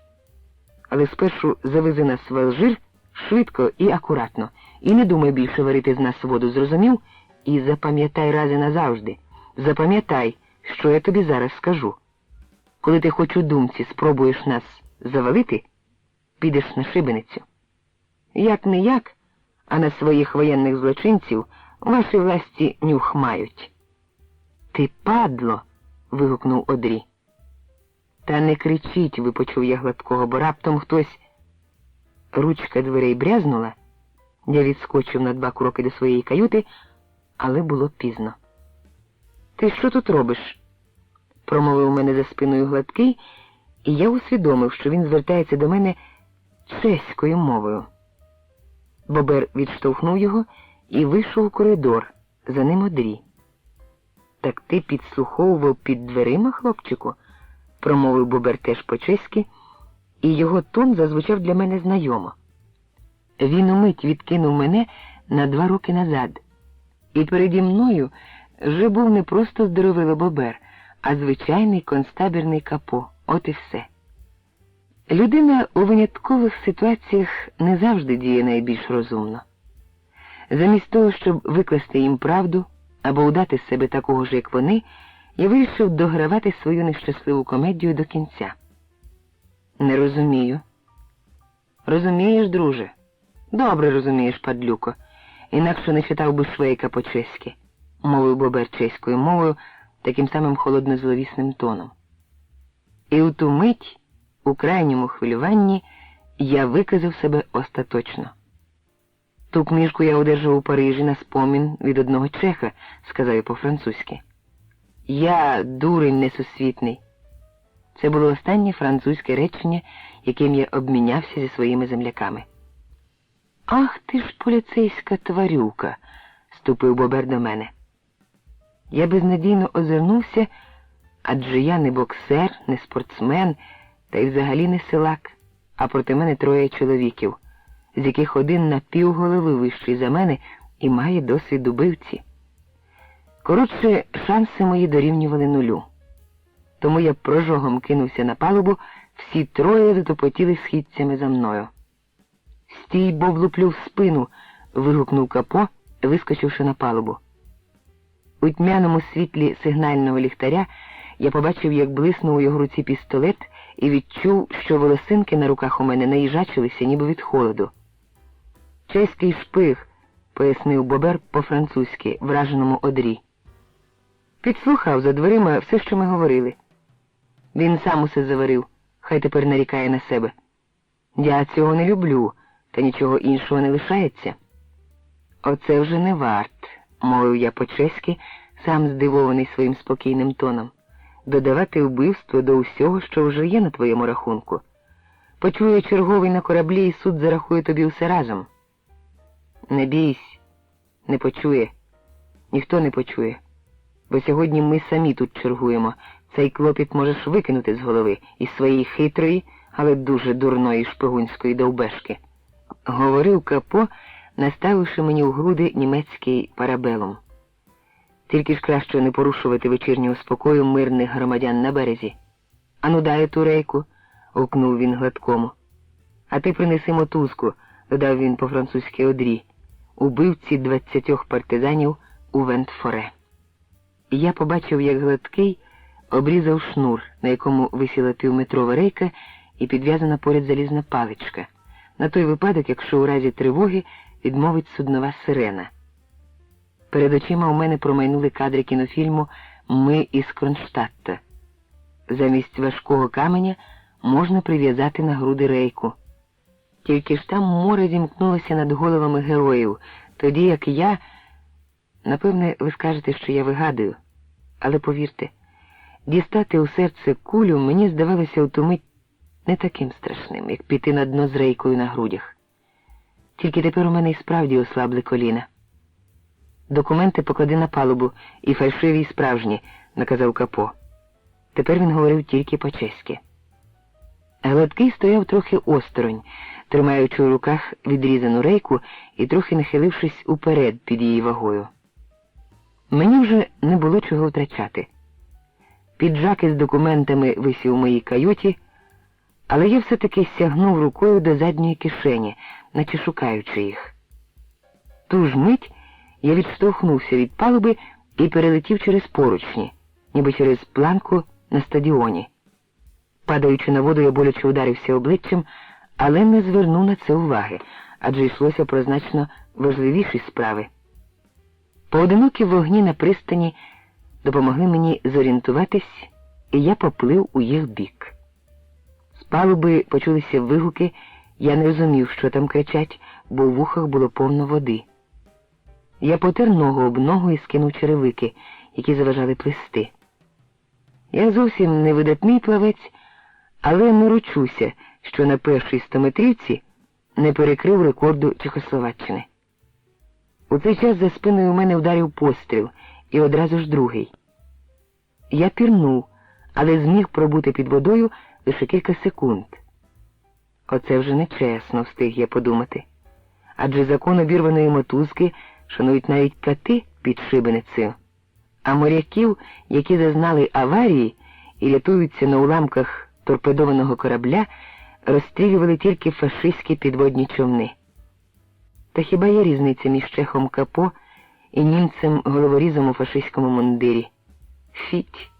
але спершу завези нас в Алжир швидко і акуратно, і не думай більше варити з нас воду, зрозумів? І запам'ятай раз і назавжди, запам'ятай, що я тобі зараз скажу. Коли ти хоч у думці спробуєш нас завалити, підеш на шибеницю. Як-не-як, а на своїх воєнних злочинців ваші власті нюх мають. «Ти падло!» – вигукнув Одрі. «Та не кричіть!» – випочув я Гладкого, бо раптом хтось... Ручка дверей брязнула. Я відскочив на 2 кроки до своєї каюти, але було пізно. «Ти що тут робиш?» промовив у мене за спиною Гладкий, і я усвідомив, що він звертається до мене чеською мовою. Бобер відштовхнув його і вийшов у коридор, за ним Одрі. «Так ти підслуховував під дверима, хлопчику?» – промовив Бобер теж по-чеськи, і його тон зазвучав для мене знайомо. Він умить відкинув мене на 2 роки назад, і переді мною вже був не просто здоровило Бобер, а звичайний концтабірний Капо. От і все. Людина у виняткових ситуаціях не завжди діє найбільш розумно. Замість того, щоб викласти їм правду або удати з себе такого ж, як вони, я вирішив догравати свою нещасливу комедію до кінця. «Не розумію». «Розумієш, друже?» «Добре розумієш, падлюко. Інакше не читав би Швейка по-чеськи», – мовив Бобер чеською мовою, таким самим холодно-зловісним тоном. І у ту мить, у крайньому хвилюванні, я виказав себе остаточно. «Ту книжку я одержав у Парижі на спомін від одного чеха», – сказав я по-французьки. «Я дурень несусвітний». Це було останнє французьке речення, яким я обмінявся зі своїми земляками. «Ах ти ж поліцейська тварюка!» – ступив Бобер до мене. Я безнадійно озирнувся, адже я не боксер, не спортсмен, та й взагалі не силак, а проти мене 3 чоловіків, з яких один на півголови вищий за мене і має досвід убивці. Коротше, шанси мої дорівнювали 0. Тому я прожогом кинувся на палубу, всі 3 затопотіли східцями за мною. «Стій, бо влуплю в спину!» – вигукнув Капо, вискочивши на палубу. У тьмяному світлі сигнального ліхтаря я побачив, як блиснув у його руці пістолет, і відчув, що волосинки на руках у мене наїжачилися, ніби від холоду. «Чеський шпиг», – пояснив Бобер по-французьки, враженому Одрі. Підслухав за дверима все, що ми говорили. Він сам усе заварив, хай тепер нарікає на себе. Я цього не люблю, та нічого іншого не лишається. «Оце вже не варт», – мовив я по-чеськи, сам здивований своїм спокійним тоном, «додавати вбивство до усього, що вже є на твоєму рахунку. Почує черговий на кораблі, і суд зарахує тобі усе разом». «Не бійсь, не почує, ніхто не почує, бо сьогодні ми самі тут чергуємо. Цей клопіт можеш викинути з голови із своєї хитрої, але дуже дурної шпигунської довбешки», – говорив Капо, наставивши мені у груди німецький парабелом. «Тільки ж краще не порушувати вечірнього спокою мирних громадян на березі». «Ану, дай ту рейку», – гукнув він Гладкому. «А ти принеси мотузку», – додав він по-французьки Одрі, убивці 20 партизанів у Вентфоре. І я побачив, як Гладкий обрізав шнур, на якому висіла півметрова рейка і підв'язана поряд залізна паличка, на той випадок, якщо у разі тривоги відмовить суднова сирена. Перед очима у мене промайнули кадри кінофільму «Ми із Кронштадта». Замість важкого каменя можна прив'язати на груди рейку. Тільки ж там море зімкнулося над головами героїв, тоді як я... Напевне, ви скажете, що я вигадую, але повірте, дістати у серце кулю мені здавалося у ту мить не таким страшним, як піти на дно з рейкою на грудях. Тільки тепер у мене і справді ослабли коліна. «Документи поклади на палубу, і фальшиві, і справжні», – наказав Капо. Тепер він говорив тільки по-чеськи. Гладкий стояв трохи осторонь, тримаючи у руках відрізану рейку і трохи нахилившись уперед під її вагою. Мені вже не було чого втрачати. Піджак із документами висів у моїй каюті, але я все-таки сягнув рукою до задньої кишені, наче шукаючи їх. Ту ж мить я відштовхнувся від палуби і перелетів через поручні, ніби через планку на стадіоні. Падаючи на воду, я боляче ударився обличчям, але не звернув на це уваги, адже йшлося про значно важливіші справи. Поодинокі вогні на пристані допомогли мені зорієнтуватись, і я поплив у їх бік. З палуби почулися вигуки, я не розумів, що там кричать, бо в вухах було повно води. Я потер ногу об ногу і скинув черевики, які заважали плисти. Я зовсім не видатний плавець, але не ручуся, що на першій 100-метрівці не перекрив рекорду Чехословаччини. У цей час за спиною у мене вдарив постріл, і одразу ж другий. Я пірнув, але зміг пробути під водою лише кілька секунд. Оце вже нечесно, встиг я подумати. Адже закон обірваної мотузки шанують навіть кати під шибеницею. А моряків, які зазнали аварії і рятуються на уламках торпедованого корабля, розстрілювали тільки фашистські підводні човни. Та хіба є різниця між чехом Капо і німцем-головорізом у фашистському мундирі? Фіть!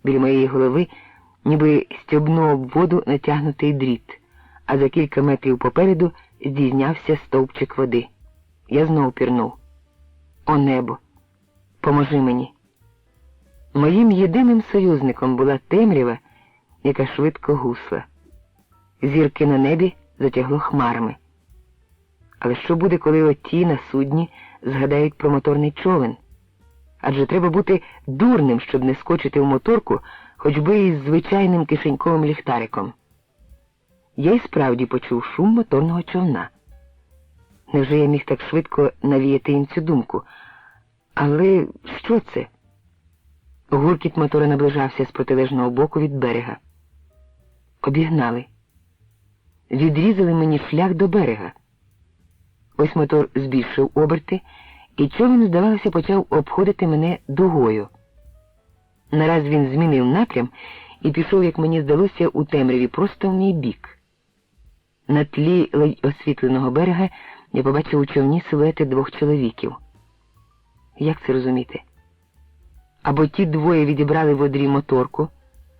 Біля моєї голови ніби стьобнув об воду натягнутий дріт, а за кілька метрів попереду здійнявся стовпчик води. Я знов пірнув. О небо! Поможи мені! Моїм єдиним союзником була темрява, яка швидко гусла. Зірки на небі затягло хмарами. Але що буде, коли оті на судні згадають про моторний човен? Адже треба бути дурним, щоб не скочити в моторку, хоч би із звичайним кишеньковим ліхтариком. Я й справді почув шум моторного човна. Невже я міг так швидко навіяти їм цю думку? Але що це? Гуркіт мотора наближався з протилежного боку від берега. Обігнали. Відрізали мені шлях до берега. Ось мотор збільшив оберти, і човен, здавалося, почав обходити мене дугою. Нараз він змінив напрям і пішов, як мені здалося, у темряві просто в мій бік. На тлі ледь освітленого берега я побачив у човні силуети двох чоловіків. Як це розуміти? Або ті двоє відібрали в одрі моторку,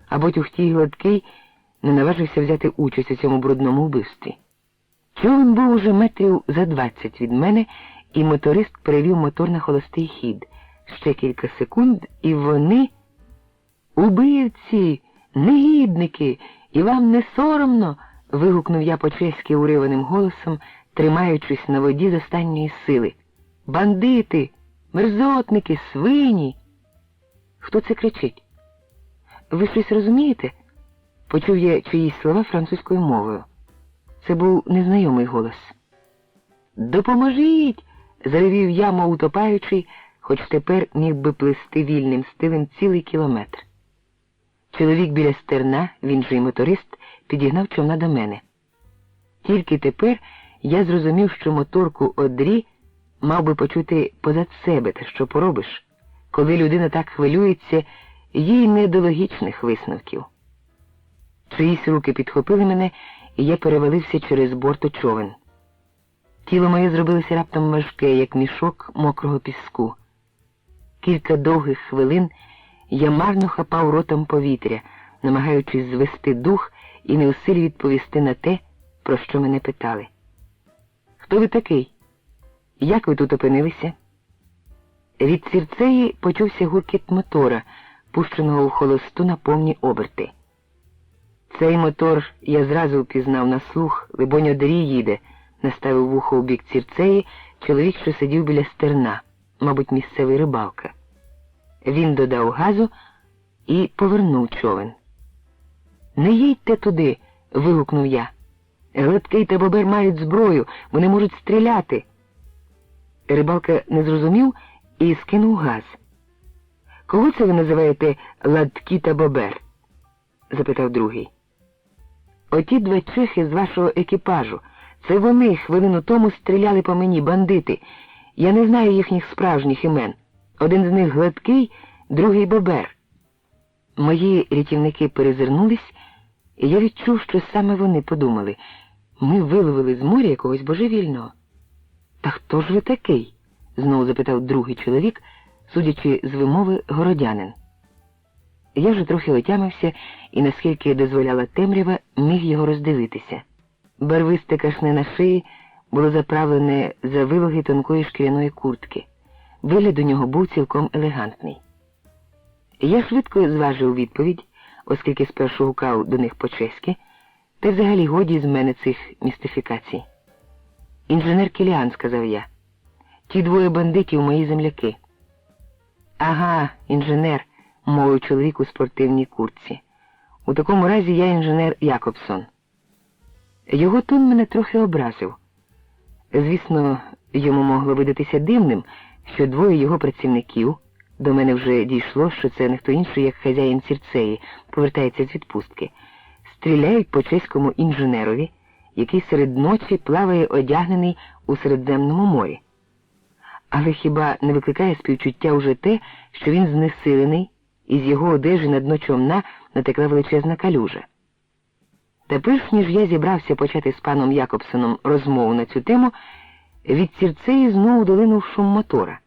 або Тюхтій Гладкий не наважився взяти участь у цьому брудному вбивстві. Човен був уже метрів за 20 від мене, і моторист перевів мотор на холостий хід. Ще кілька секунд, і вони... «Убивці! Негідники! І вам не соромно!» – вигукнув я по-чеськи уриваним голосом, тримаючись на воді з останньої сили. «Бандити! Мерзотники! Свині!» Хто це кричить? Ви щось розумієте? Почув я чиїсь слова французькою мовою. Це був незнайомий голос. «Допоможіть!» – заревів я, мов утопаючий, хоч тепер міг би плисти вільним стилем цілий кілометр. Чоловік біля стерна, він же й моторист, підігнав човна до мене. Тільки тепер я зрозумів, що моторку одрі мав би почути позад себе, та що поробиш. Коли людина так хвилюється, їй не до логічних висновків. Чиїсь руки підхопили мене, і я перевалився через борт у човен. Тіло моє зробилося раптом важке, як мішок мокрого піску. Кілька довгих хвилин я марно хапав ротом повітря, намагаючись звести дух і не у силі відповісти на те, про що мене питали. «Хто ви такий? Як ви тут опинилися?» Від Цірцеї почувся гуркіт мотора, пущеного в холосту на повні оберти. Цей мотор я зразу впізнав на слух, либонь одрі їде, наставив вухо у бік Цірцеї чоловік, що сидів біля стерна, мабуть, місцевий рибалка. Він додав газу і повернув човен. «Не їдьте туди!» – вигукнув я. «Гладкий та Бобер мають зброю, вони можуть стріляти!» Рибалка не зрозумів і скинув газ. «Кого це ви називаєте Ладкі та Бобер?» – запитав другий. «Оті два чехи з вашого екіпажу. Це вони хвилину тому стріляли по мені, бандити. Я не знаю їхніх справжніх імен. Один з них Гладкий, другий Бобер». Мої рятівники перезирнулись, і я відчув, що саме вони подумали. Ми виловили з моря якогось божевільного. «Та хто ж ви такий?» – знову запитав другий чоловік, судячи з вимови городянин. Я вже трохи отямився і, наскільки дозволяла темрява, міг його роздивитися. Барвисте кашне на шиї було заправлене за вилоги тонкої шкіряної куртки. Вигляд у нього був цілком елегантний. Я швидко зважив відповідь, оскільки спершу гукав до них по-чеськи, та взагалі годі з мене цих містифікацій. «Інженер Кіліан», – сказав я. «Ті двоє бандитів – мої земляки». «Ага, інженер», мовив чоловік у спортивній куртці. У такому разі я інженер Якобсон. Його тон мене трохи образив. Звісно, йому могло видатися дивним, що двоє його працівників, до мене вже дійшло, що це не хто інший, як хазяїн Цірцеї, повертається з відпустки, стріляють по чеському інженерові, який серед ночі плаває одягнений у Середземному морі. Але хіба не викликає співчуття уже те, що він знесилений, і з його одежі на дно човна натекла величезна калюжа? Та перш ніж я зібрався почати з паном Якобсоном розмову на цю тему, від Цірцеї знову долинув шум мотора.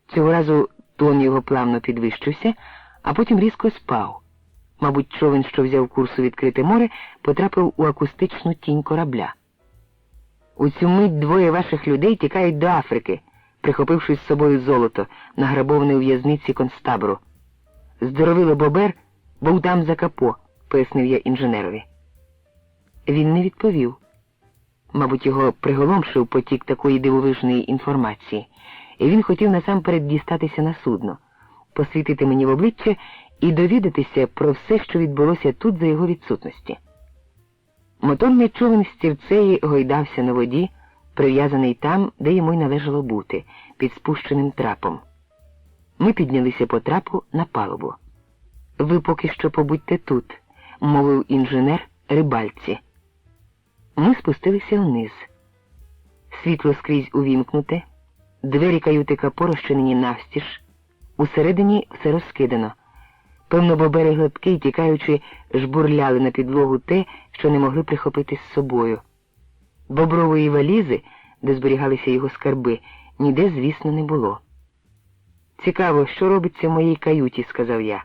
Цього разу тон його плавно підвищився, а потім різко спав. Мабуть, човен, що взяв курс у відкрите море, потрапив у акустичну тінь корабля. У цю мить двоє ваших людей тікають до Африки, прихопивши з собою золото, награбоване у в'язниці концтабору. Здоровило Бобер був там за капо, пояснив я інженерові. Він не відповів. Мабуть, його приголомшив потік такої дивовижної інформації, і він хотів насамперед дістатися на судно, посвітити мені в обличчя і довідатися про все, що відбулося тут за його відсутності. Моторний човен з Цірцеї гойдався на воді, прив'язаний там, де йому й належало бути, під спущеним трапом. Ми піднялися по трапу на палубу. «Ви поки що побудьте тут», – мовив інженер рибальці. Ми спустилися вниз. Світло скрізь увімкнуте, двері каюти капо розчинені навстіж, усередині все розкидано. Певно, Бобер і Гладкий, тікаючи, жбурляли на підлогу те, що не могли прихопити з собою. Бобрової валізи, де зберігалися його скарби, ніде, звісно, не було. «Цікаво, що робиться в моїй каюті», – сказав я.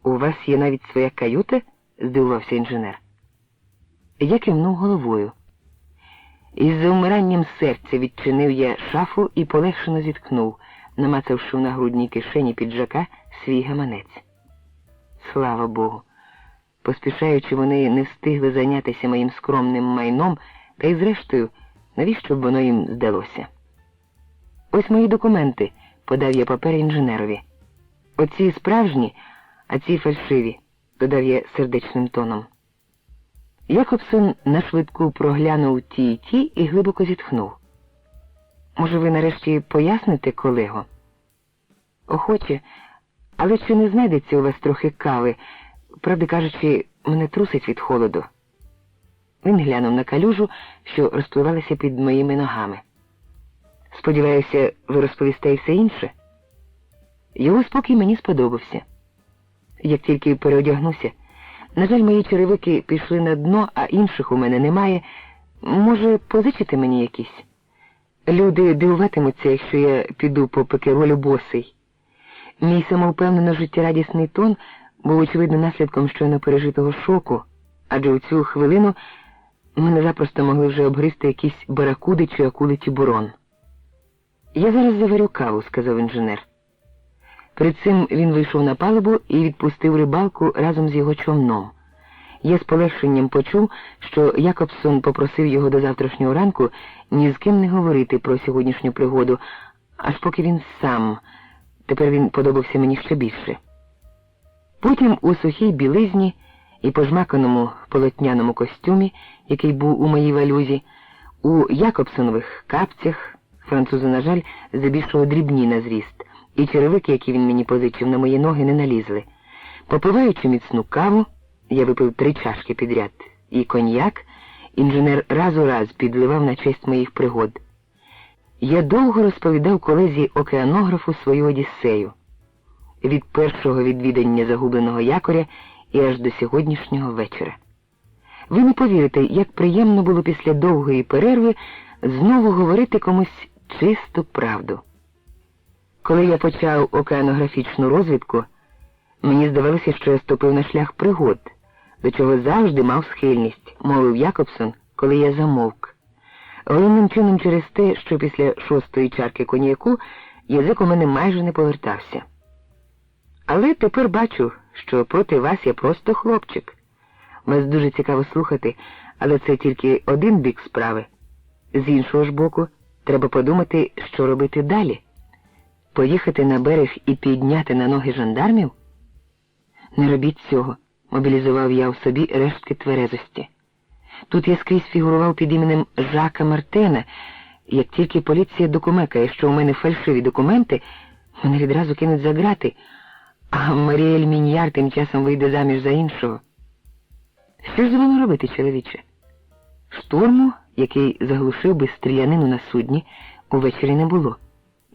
«У вас є навіть своя каюта?» – здивувався інженер. Я кивнув головою. Із завмиранням серця відчинив я шафу і полегшено зітхнув, намацавши в нагрудній кишені піджака свій гаманець. Слава Богу! Поспішаючи, вони не встигли зайнятися моїм скромним майном, та й зрештою, навіщо б воно їм здалося? «Ось мої документи», – подав я папер інженерові. «Оці справжні, а ці фальшиві», – додав я сердечним тоном. Якобсон нашвидку проглянув ті і глибоко зітхнув. «Може, ви нарешті поясните, колего?» «Охоче, але чи не знайдеться у вас трохи кави? Правди кажучи, мене трусить від холоду». Він глянув на калюжу, що розпливалася під моїми ногами. «Сподіваюся, ви розповісте і все інше?» Його спокій мені сподобався. Як тільки переодягнуся, на жаль, мої черевики пішли на дно, а інших у мене немає. Може, позичите мені якісь? Люди дивуватимуться, якщо я піду по Пекеролю босий. Мій самовпевнено життєрадісний тон був, очевидно, наслідком щойно пережитого шоку, адже у цю хвилину мене запросто могли вже обгризти якісь баракуди чи акули Тібурон. «Я зараз заварю каву», – сказав інженер. Перед цим він вийшов на палубу і відпустив рибалку разом з його човном. Я з полегшенням почув, що Якобсон попросив його до завтрашнього ранку ні з ким не говорити про сьогоднішню пригоду, аж поки він сам. Тепер він подобався мені ще більше. Потім у сухій білизні і пожмаканому полотняному костюмі, який був у моїй валюзі, у Якобсонових капцях, французи, на жаль, здебільшого дрібні на зріст, і черевики, які він мені позичив, на мої ноги не налізли. Попиваючи міцну каву, я випив 3 чашки підряд, і коньяк, інженер раз у раз підливав на честь моїх пригод. Я довго розповідав колезі-океанографу свою одіссею. Від першого відвідання загубленого якоря і аж до сьогоднішнього вечора. Ви не повірите, як приємно було після довгої перерви знову говорити комусь чисту правду. Коли я почав океанографічну розвідку, мені здавалося, що я ступив на шлях пригод, до чого завжди мав схильність, мовив Якобсон, коли я замовк. Головним чином через те, що після 6-ї чарки коньяку язик у мене майже не повертався. Але тепер бачу, що проти вас я просто хлопчик. Вас дуже цікаво слухати, але це тільки один бік справи. З іншого ж боку, треба подумати, що робити далі. Поїхати на берег і підняти на ноги жандармів? Не робіть цього, мобілізував я в собі рештки тверезості. Тут я скрізь фігурував під іменем Жака Мартена. Як тільки поліція докумекає, що у мене фальшиві документи, мене відразу кинуть за грати, а Маріель Міньяр тим часом вийде заміж за іншого. Що ж з вами робити, чоловіче? Штурму, який заглушив би стрілянину на судні, увечері не було.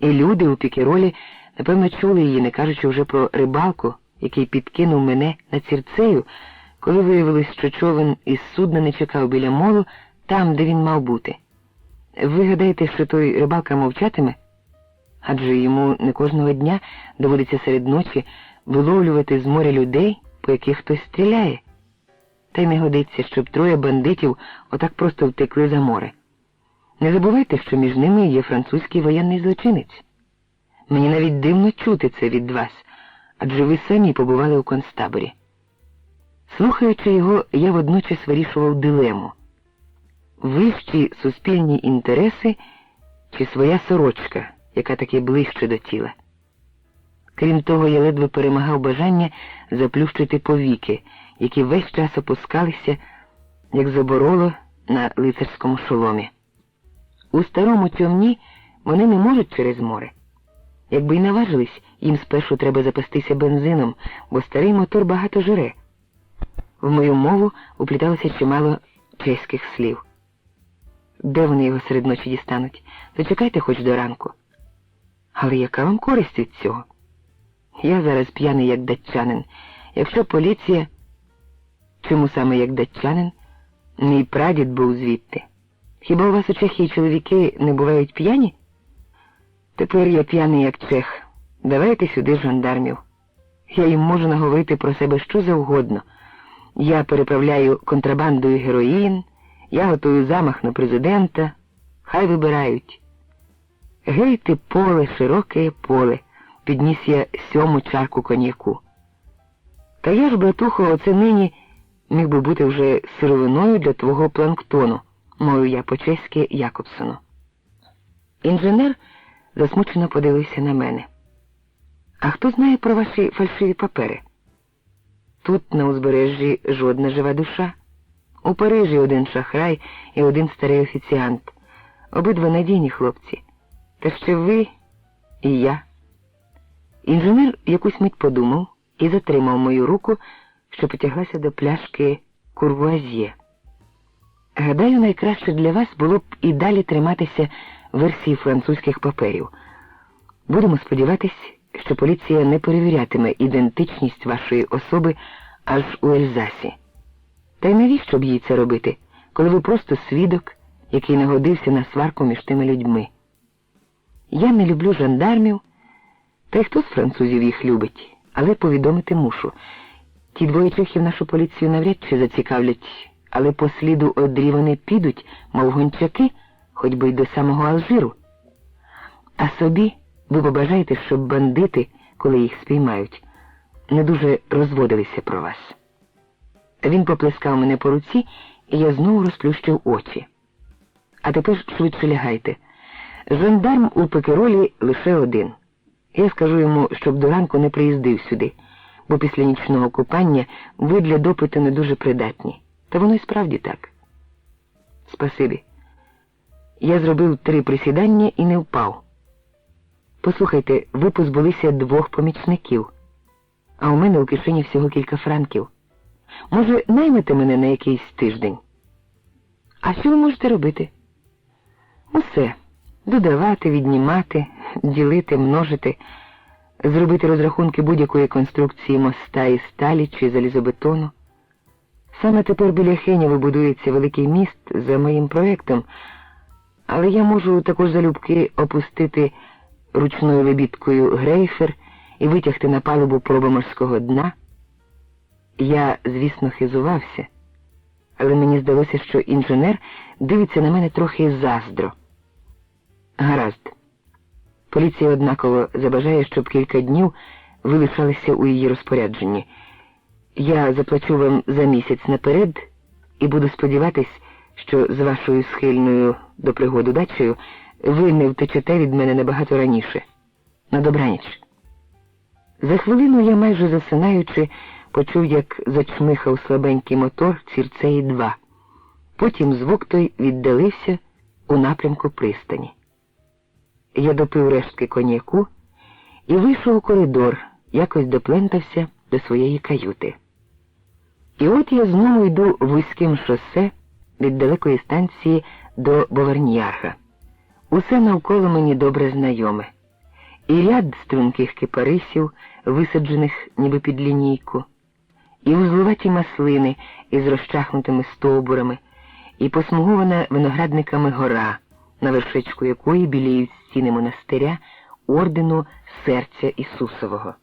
І люди у пікеролі, напевно, чули її, не кажучи вже про рибалку, який підкинув мене на Цірцею, коли виявилось, що човен із судна не чекав біля молу, там, де він мав бути. Ви гадаєте, що той рибалка мовчатиме? Адже йому не кожного дня доводиться серед ночі виловлювати з моря людей, по яких хтось стріляє. Та й не годиться, щоб троє бандитів отак просто втекли за море. Не забувайте, що між ними є французький воєнний злочинець. Мені навіть дивно чути це від вас, адже ви самі побували у концтаборі. Слухаючи його, я водночас вирішував дилему. Вищі суспільні інтереси чи своя сорочка, яка таки ближче до тіла. Крім того, я ледве перемагав бажання заплющити повіки, які весь час опускалися, як забороло на лицарському шоломі. У старому човні вони не можуть через море. Якби й наважились, їм спершу треба запастися бензином, бо старий мотор багато жире. В мою мову упліталося чимало чеських слів. Де вони його серед ночі дістануть? Зачекайте хоч до ранку. Але яка вам користь від цього? Я зараз п'яний, як датчанин. Якщо поліція... Чому саме як датчанин? Мій прадід був звідти. Хіба у вас у Чехії чоловіки не бувають п'яні? Тепер я п'яний, як чех. Давайте сюди жандармів. Я їм можу наговорити про себе що завгодно. Я переправляю контрабандою героїн, я готую замах на президента. Хай вибирають. Гей ти поле, широке поле, підніс я 7-му чарку коньяку. Та я ж, братухо, оце нині міг би бути вже сировиною для твого планктону, мовив я по-чеськи Якобсону. Інженер засмучено подивився на мене. А хто знає про ваші фальшиві папери? Тут на узбережжі жодна жива душа. У Парижі один шахрай і один старий офіціант. Обидва надійні хлопці. Та ще ви і я. Інженер якусь мить подумав і затримав мою руку, що потяглася до пляшки Курвуазьє. Гадаю, найкраще для вас було б і далі триматися версії французьких паперів. Будемо сподіватись, що поліція не перевірятиме ідентичність вашої особи аж у Ельзасі. Та й навіщо б їй це робити, коли ви просто свідок, який нагодився на сварку між тими людьми? Я не люблю жандармів, та й хто з французів їх любить, але повідомити мушу. Ті двоє чехів нашу поліцію навряд чи зацікавлять, але по сліду Одрі вони підуть, мов гончаки, хоч би й до самого Алжиру. А собі ви побажаєте, щоб бандити, коли їх спіймають, не дуже розводилися про вас. Він поплескав мене по руці, і я знову розплющив очі. А тепер швидше лягайте. Жандарм у Пекеролі лише один. Я скажу йому, щоб до ранку не приїздив сюди, бо після нічного купання ви для допиту не дуже придатні. Та воно й справді так. Спасибі. Я зробив 3 присідання і не впав. Послухайте, ви позбулися 2 помічників, а у мене у кишені всього кілька франків. Може, наймете мене на якийсь тиждень? А що ви можете робити? Усе. Додавати, віднімати, ділити, множити, зробити розрахунки будь-якої конструкції моста із сталі чи залізобетону. Саме тепер біля Хенєва будується великий міст за моїм проєктом, але я можу також залюбки опустити ручною лебідкою грейфер і витягти на палубу проби морського дна. Я, звісно, хизувався, але мені здалося, що інженер дивиться на мене трохи заздро. Гаразд. Поліція однаково забажає, щоб кілька днів ви лишалися у її розпорядженні. Я заплачу вам за місяць наперед і буду сподіватись, що з вашою схильною до пригод удачею ви не втечете від мене набагато раніше. На добраніч. За хвилину я, майже засинаючи, почув, як зачмихав слабенький мотор Цірцеї-2. Потім звук той віддалився у напрямку пристані. Я допив рештки коньяку і вийшов у коридор, якось доплентався до своєї каюти. І от я знову йду вузьким шосе від далекої станції до Боверньярга. Усе навколо мені добре знайоме. І ряд струнких кипарисів, висаджених ніби під лінійку, і вузлуваті маслини із розчахнутими стовбурами, і посмугована виноградниками гора, на вершечку якої біліють стіни монастиря ордену Серця Ісусового.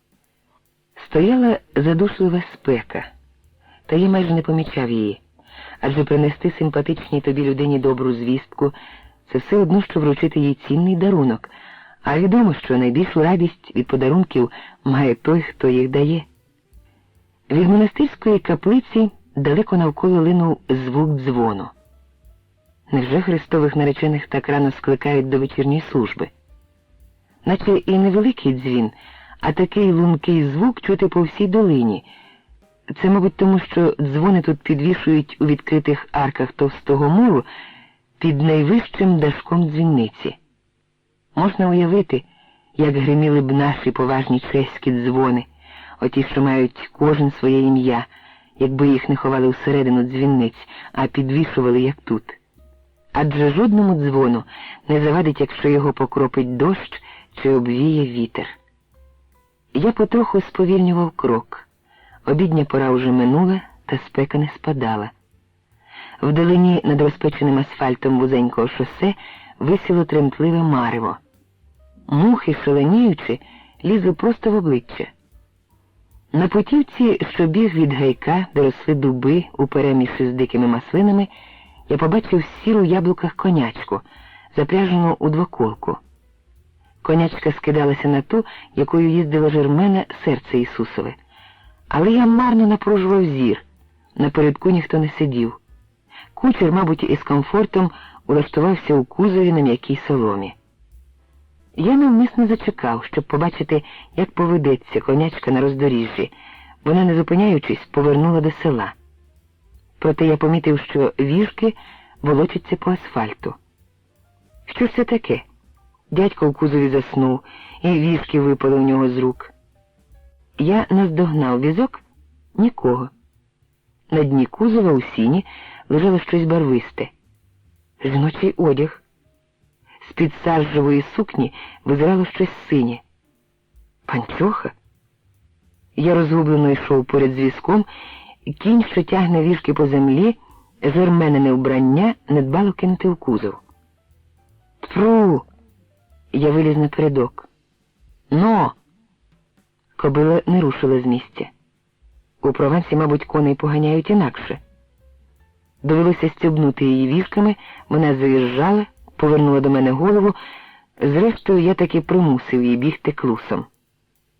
Стояла задушлива спека, та я майже не помічав її, адже принести симпатичній тобі людині добру звістку – це все одно, що вручити їй цінний дарунок, а відомо, що найбільшу радість від подарунків має той, хто їх дає. Від монастирської каплиці далеко навколо линув звук дзвону. Невже Христових наречених так рано скликають до вечірньої служби? Наче і невеликий дзвін, а такий лункий звук чути по всій долині. Це, мабуть, тому, що дзвони тут підвішують у відкритих арках товстого муру під найвищим дашком дзвіниці. Можна уявити, як гриміли б наші поважні чеські дзвони, оті, що мають кожен своє ім'я, якби їх не ховали всередину дзвіниць, а підвішували, як тут. Адже жодному дзвону не завадить, якщо його покропить дощ чи обвіє вітер. Я потроху сповільнював крок. Обідня пора уже минула, та спека не спадала. Вдалині над розпеченим асфальтом вузенького шосе висіло тремтливе марево. Мухи, шаленіючи, лізли просто в обличчя. На путівці, що біг від гайка, де росли дуби упереміші з дикими маслинами, я побачив сіру в яблуках конячку, запряжену у двоколку. Конячка скидалася на ту, якою їздила Жермена Серце Ісусове. Але я марно напружував зір. Напередку ніхто не сидів. Кучер, мабуть, із комфортом улаштувався у кузові на м'якій соломі. Я навмисно зачекав, щоб побачити, як поведеться конячка на роздоріжжі. Вона, не зупиняючись, повернула до села. Проте я помітив, що віжки волочаться по асфальту. Що ж це таке? Дядько в кузові заснув, і віжки випали у нього з рук. Я наздогнав візок — нікого. На дні кузова у сіні лежало щось барвисте. Жіночий одяг. З-під саржевої сукні визирало щось синє. Панчоха? Я розгублено йшов поряд з візком, кінь, що тягне віжки по землі, жерменене вбрання недбало кинути в кузов. Тфру! Я виліз напередок. Но! Кобила не рушила з місця. У Провансі, мабуть, коней поганяють інакше. Довелося стібнути її віжками, вона заїжджала, повернула до мене голову. Зрештою, я таки примусив її бігти клусом.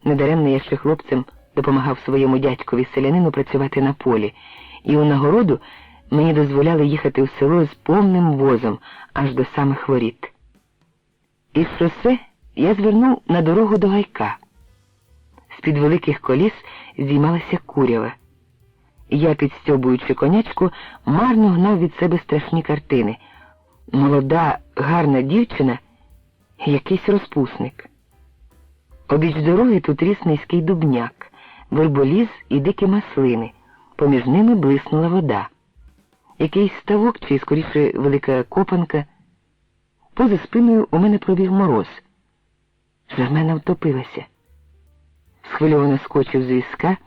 Недаремно я ще хлопцем допомагав своєму дядькові-селянину працювати на полі, і у нагороду мені дозволяли їхати в село з повним возом аж до самих воріт. Із шосе я звернув на дорогу до гайка. З-під великих коліс здіймалася курява. Я, підстьобуючи конячку, марно гнав від себе страшні картини. Молода, гарна дівчина — якийсь розпусник. Обіч дороги тут ріс низький дубняк, верболіз і дикі маслини. Поміж ними блиснула вода. Якийсь ставок, чи, скоріше, велика копанка. Поза спиною у мене пробіг мороз. Жермена втопилася. Схвильовано скочив з візка,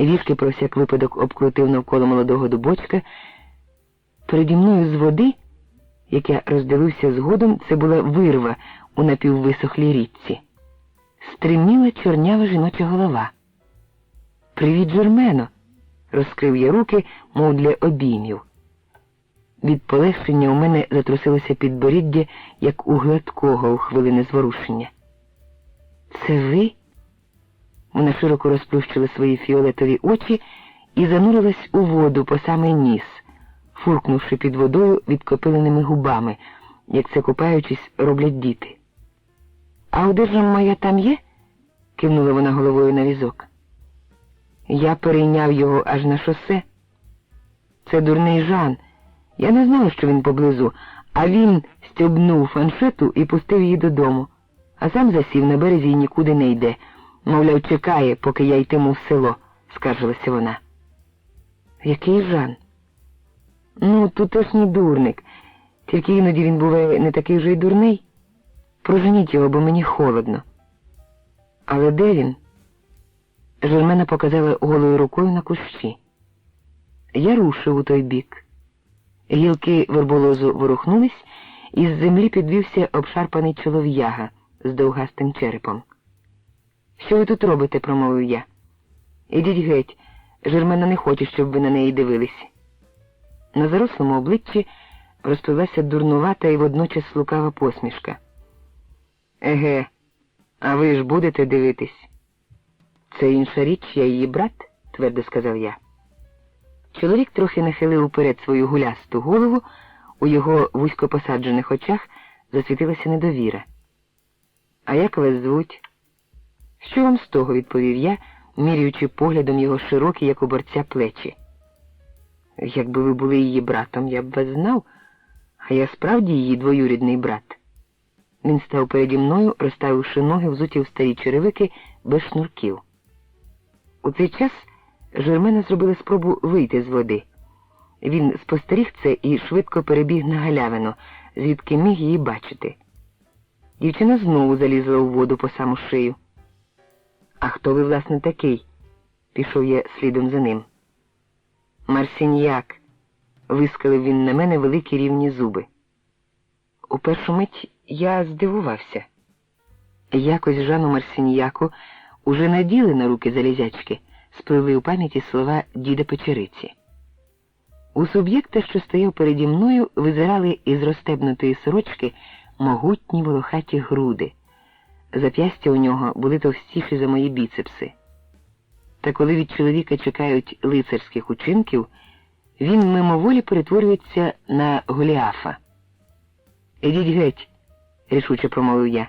віжки про всяк випадок обкрутив навколо молодого дубочка. Переді мною з води, як я роздивився згодом, це була вирва у напіввисохлій річці. Стриміла чорнява жіноча голова. «Привіт, Жермено!» – розкрив я руки, мов для обіймів. Від полегшення у мене затрусилося підборіддя, як у гладкого у хвилини зворушення. «Це ви?» Вона широко розплющила свої фіолетові очі і занурилась у воду по самий ніс, фуркнувши під водою відкопиленими губами, як це, купаючись, роблять діти. «А одежа моя там є?» кивнула вона головою на візок. Я перейняв його аж на шосе. Це дурний Жан. Я не знала, що він поблизу, а він стьобнув фаншету і пустив її додому, а сам засів на березі і нікуди не йде. Мовляв, чекає, поки я йтиму в село, скаржилася вона. Який Жан? Ну, тутешній дурник. Тільки іноді він буває не такий вже й дурний. Проженіть його, бо мені холодно. Але де він? Жермена показала голою рукою на кущі. Я рушив у той бік. Гілки верболозу ворухнулись, і з землі підвівся обшарпаний чолов'яга з довгастим черепом. «Що ви тут робите?» – промовив я. «Ідіть геть, Жермена не хоче, щоб ви на неї дивились». На зарослому обличчі розпливлася дурнувата і водночас лукава посмішка. «Еге, а ви ж будете дивитись?» «Це інша річ, я її брат», – твердо сказав я. Чоловік трохи нахилив уперед свою гулясту голову, у його вузько посаджених очах засвітилася недовіра. «А як вас звуть?» «Що вам з того?» – відповів я, міряючи поглядом його широкі, як у борця, плечі. «Якби ви були її братом, я б вас знав, а я справді її двоюрідний брат». Він став переді мною, розставивши ноги, взуті в старі черевики, без шнурків. У цей час Жермена зробила спробу вийти з води. Він спостеріг це і швидко перебіг на галявину, звідки міг її бачити. Дівчина знову залізла у воду по саму шию. «А хто ви, власне, такий?» – пішов я слідом за ним. «Марсіньяк», – вискалив він на мене великі рівні зуби. У першу мить я здивувався. Якось Жану Марсіньяку уже наділи на руки залізячки, спливли у пам'яті слова діда Печериці. У суб'єкта, що стояв переді мною, визирали із розстебнутої сорочки могутні волохаті груди. Зап'ястя у нього були товстіші за мої біцепси. Та коли від чоловіка чекають лицарських учинків, він мимоволі перетворюється на Голіафа. «Ідіть геть», – рішуче промовив я.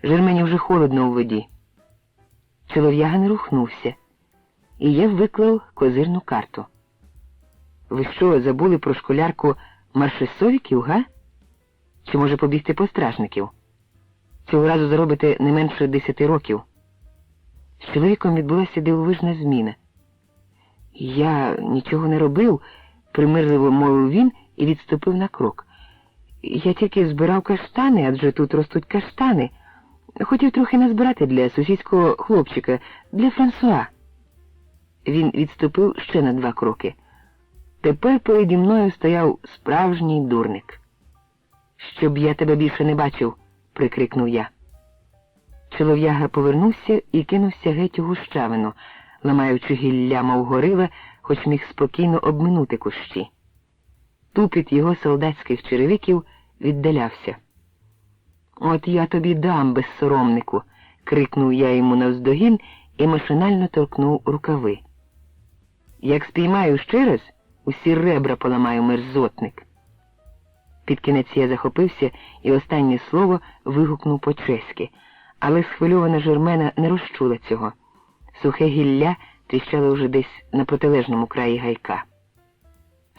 «Жермені вже холодно у воді». Чолов'яга не рухнувся, і я виклав козирну карту. «Ви що, забули про школярку маршесовіків, га? Чи може побігти по стражників? Цього разу заробите не менше 10 років». З чоловіком відбулася дивовижна зміна. «Я нічого не робив», – примирливо мовив він і відступив на крок. «Я тільки збирав каштани, адже тут ростуть каштани. Хотів трохи назбирати для сусідського хлопчика, для Франсуа». Він відступив ще на 2 кроки. Тепер переді мною стояв справжній дурник. «Щоб я тебе більше не бачив», – прикрикнув я. Чолов'яга повернувся і кинувся геть у гущавину, ламаючи гілля, мов горила, хоч міг спокійно обминути кущі. Тупіт його солдатських черевиків віддалявся. «От я тобі дам, безсоромнику!» – крикнув я йому навздогін і машинально торкнув рукави. «Як спіймаю ще раз, усі ребра поламаю, мерзотник!» Під кінець я захопився і останнє слово вигукнув по-чеськи, але схвильована Жермена не розчула цього. Сухе гілля тріщало вже десь на протилежному краї гайка.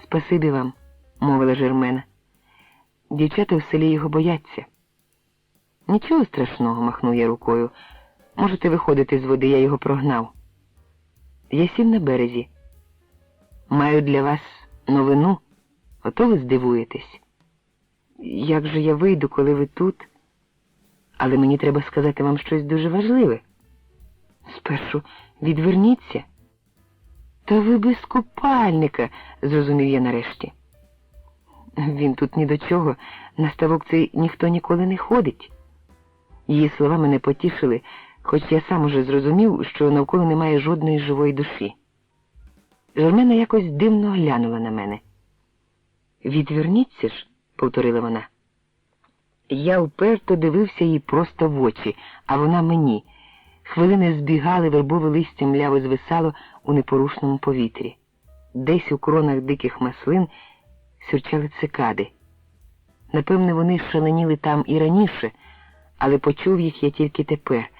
«Спасибі вам», – мовила Жермена. «Дівчата в селі його бояться». «Нічого страшного», – махнув я рукою. «Можете виходити з води, я його прогнав». Я сів на березі. «Маю для вас новину, ото ви здивуєтесь». «Як же я вийду, коли ви тут? Але мені треба сказати вам щось дуже важливе». «Спершу відверніться». «Та ви без купальника», – зрозумів я нарешті. «Він тут ні до чого, на ставок цей ніхто ніколи не ходить». Її слова мене потішили, хоч я сам уже зрозумів, що навколо немає жодної живої душі. Жермена якось дивно глянула на мене. «Відверніться ж», – повторила вона. Я вперто дивився їй просто в очі, а вона мені. Хвилини збігали, вербове листя мляво звисало у непорушному повітрі. Десь у кронах диких маслин сюрчали цикади. Напевне, вони шаленіли там і раніше, але почув їх я тільки тепер,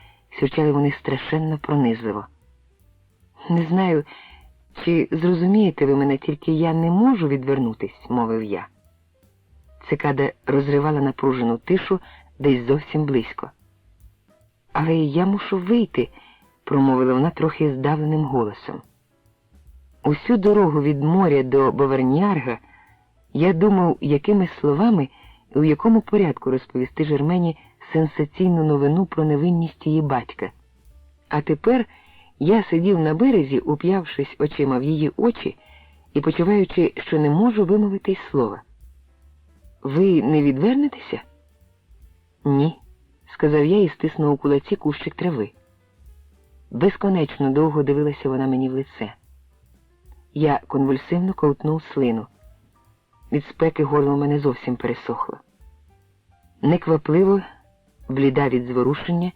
сюрчали вони страшенно пронизливо. «Не знаю, чи зрозумієте ви мене, тільки я не можу відвернутись», – мовив я. Цикада розривала напружену тишу десь зовсім близько. «Але я мушу вийти», – промовила вона трохи здавленим голосом. Усю дорогу від моря до Бовернярга я думав, якими словами і у якому порядку розповісти Жермені сенсаційну новину про невинність її батька. А тепер я сидів на березі, уп'явшись очима в її очі і почуваючи, що не можу вимовити й слова. «Ви не відвернетеся?» «Ні», – сказав я і стиснув у кулаці кущик трави. Безконечно довго дивилася вона мені в лице. Я конвульсивно ковтнув слину. Від спеки горло мене зовсім пересохло. Неквапливо, бліда від зворушення,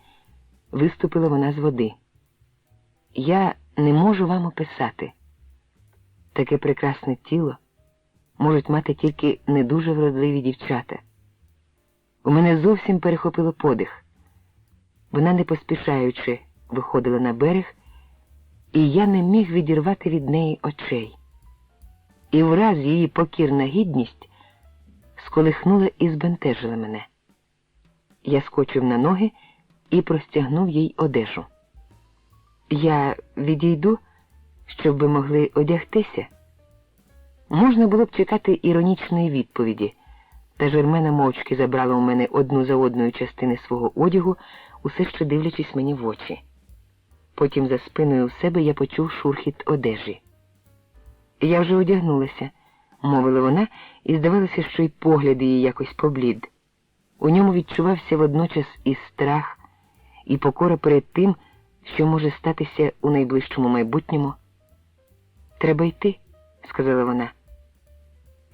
виступила вона з води. «Я не можу вам описати. Таке прекрасне тіло можуть мати тільки не дуже вродливі дівчата. У мене зовсім перехопило подих. Вона, не поспішаючи, виходила на берег, і я не міг відірвати від неї очей. І враз її покірна гідність сколихнула і збентежила мене. Я скочив на ноги і простягнув їй одежу. «Я відійду, щоб ви могли одягтися?» Можна було б чекати іронічної відповіді, та Жермена мовчки забрала у мене одну за одною частини свого одягу, усе ще дивлячись мені в очі. Потім за спиною у себе я почув шурхіт одежі. «Я вже одягнулася», – мовила вона, і здавалося, що й погляд її якось поблід. У ньому відчувався водночас і страх, і покора перед тим, що може статися у найближчому майбутньому. «Треба йти», – сказала вона.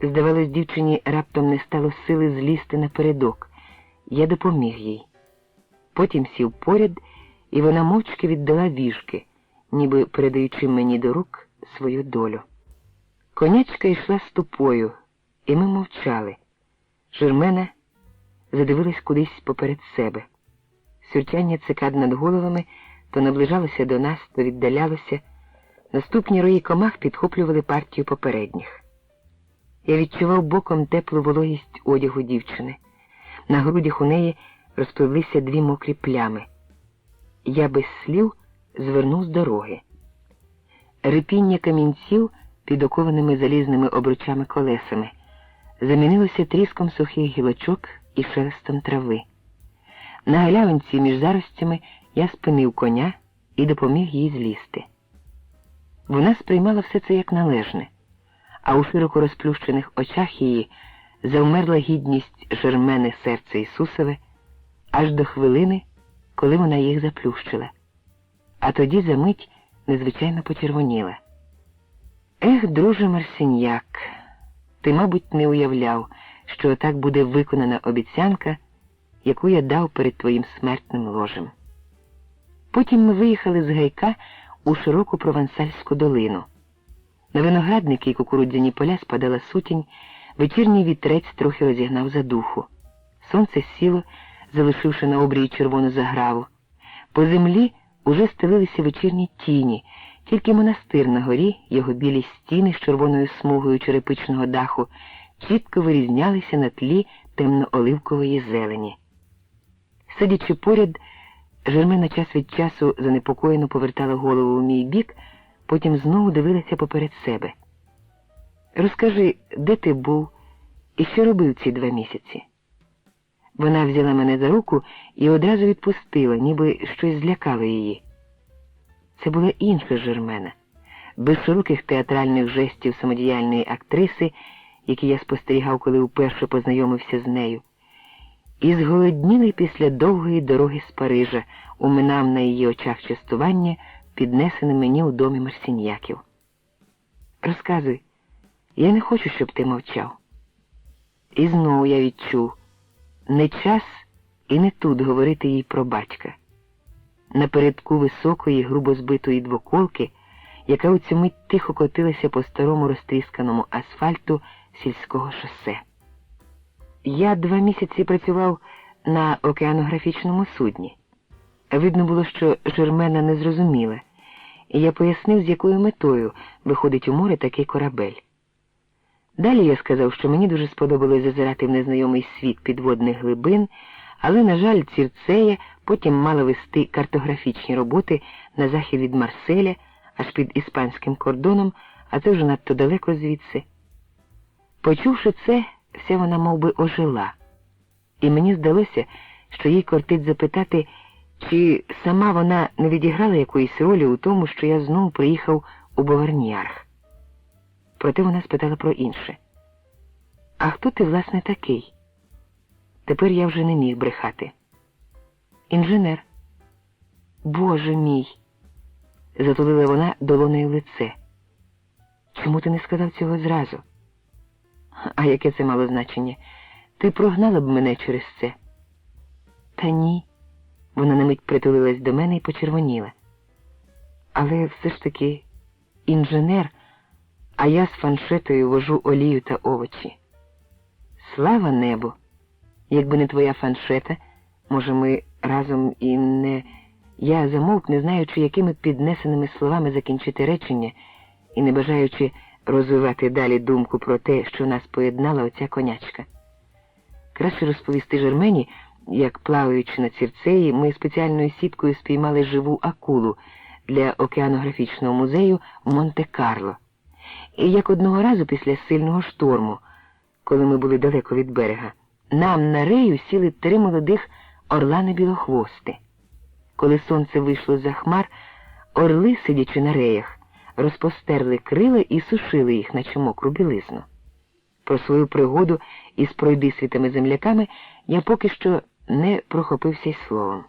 Здавалось, дівчині раптом не стало сили злізти напередок. Я допоміг їй. Потім сів поряд, і вона мовчки віддала віжки, ніби передаючи мені до рук свою долю. Конячка йшла ступою, і ми мовчали. Жермена задивилась кудись поперед себе. Сюрчання цикад над головами то наближалося до нас, то віддалялося. Наступні рої комах підхоплювали партію попередніх. Я відчував боком теплу вологість одягу дівчини. На грудях у неї розпливлися дві мокрі плями. Я без слів звернув з дороги. Рипіння камінців під окованими залізними обручами колесами замінилося тріском сухих гілочок і шелестом трави. На галявинці між заростями я спинив коня і допоміг їй злізти. Вона сприймала все це як належне, а у широко розплющених очах її завмерла гідність Жермени серце Ісусове аж до хвилини, коли вона їх заплющила. А тоді за мить незвичайно почервоніла. «Ех, друже Марсіньяк, ти, мабуть, не уявляв, що отак буде виконана обіцянка, яку я дав перед твоїм смертним ложем». Потім ми виїхали з гайка у широку провансальську долину. На виноградники і кукурудзяні поля спадала сутінь, вечірній вітрець трохи розігнав задуху. Сонце сіло, залишивши на обрії червону заграву. По землі уже стелилися вечірні тіні, тільки монастир на горі, його білі стіни з червоною смугою черепичного даху, чітко вирізнялися на тлі темно-оливкової зелені. Сидячи поряд, Жермена час від часу занепокоєно повертала голову в мій бік, потім знову дивилася поперед себе. «Розкажи, де ти був і що робив ці 2 місяці?» Вона взяла мене за руку і одразу відпустила, ніби щось злякало її. Це була інша Жермена, без широких театральних жестів самодіяльної актриси, які я спостерігав, коли вперше познайомився з нею. І зголоднілий після довгої дороги з Парижа уминав на її очах частування, піднесене мені у домі Марсіньяків. «Розказуй, я не хочу, щоб ти мовчав». І знову я відчув, не час і не тут говорити їй про батька. Напередку високої, грубо збитої двоколки, яка у цю мить тихо котилася по старому розтрісканому асфальту сільського шосе. Я 2 місяці працював на океанографічному судні. Видно було, що Жермена не зрозуміла, і я пояснив, з якою метою виходить у море такий корабель. Далі я сказав, що мені дуже сподобалось зазирати в незнайомий світ підводних глибин, але, на жаль, Цірцея потім мала вести картографічні роботи на захід від Марселя, аж під іспанським кордоном, а це вже надто далеко звідси. Почувши це, вся вона мов би ожила, і мені здалося, що їй кортить запитати, чи сама вона не відіграла якоїсь ролі у тому, що я знову приїхав у Боверньярх. Проте вона спитала про інше. «А хто ти, власне, такий?» Тепер я вже не міг брехати. «Інженер». «Боже мій!» Затулила вона долонею лице. «Чому ти не сказав цього зразу?» «А яке це мало значення? Ти прогнала б мене через це?» «Та ні». Вона на мить притулилась до мене і почервоніла. «Але все ж таки інженер, а я з фаншетою вожу олію та овочі». «Слава небу! Якби не твоя фаншета, може, ми разом і не...» Я замовк, не знаючи, якими піднесеними словами закінчити речення, і не бажаючи розвивати далі думку про те, що нас поєднала оця конячка. Краще розповісти Жермені, як, плаваючи на Цірцеї, ми спеціальною сіткою спіймали живу акулу для океанографічного музею в Монте-Карло. І як одного разу після сильного шторму, коли ми були далеко від берега, нам на рею сіли 3 молодих орлани-білохвости. Коли сонце вийшло за хмар, орли, сидячи на реях, розпостерли крила і сушили їх, наче мокру білизну. Про свою пригоду із пройдисвітами земляками я поки що не прохопився й словом.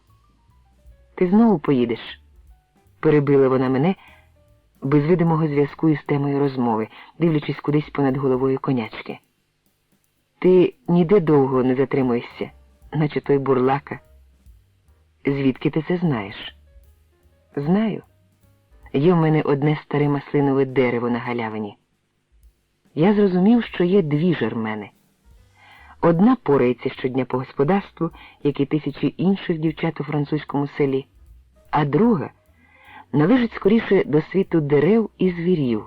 «Ти знову поїдеш?» – перебила вона мене без видимого зв'язку із темою розмови, дивлячись кудись понад головою конячки. «Ти ніде довго не затримуєшся, наче той бурлака». «Звідки ти це знаєш?» «Знаю. Є в мене одне старе маслинове дерево на галявині». Я зрозумів, що є 2 Жермени. Одна порається щодня по господарству, як і тисячі інших дівчат у французькому селі, а друга належить скоріше до світу дерев і звірів.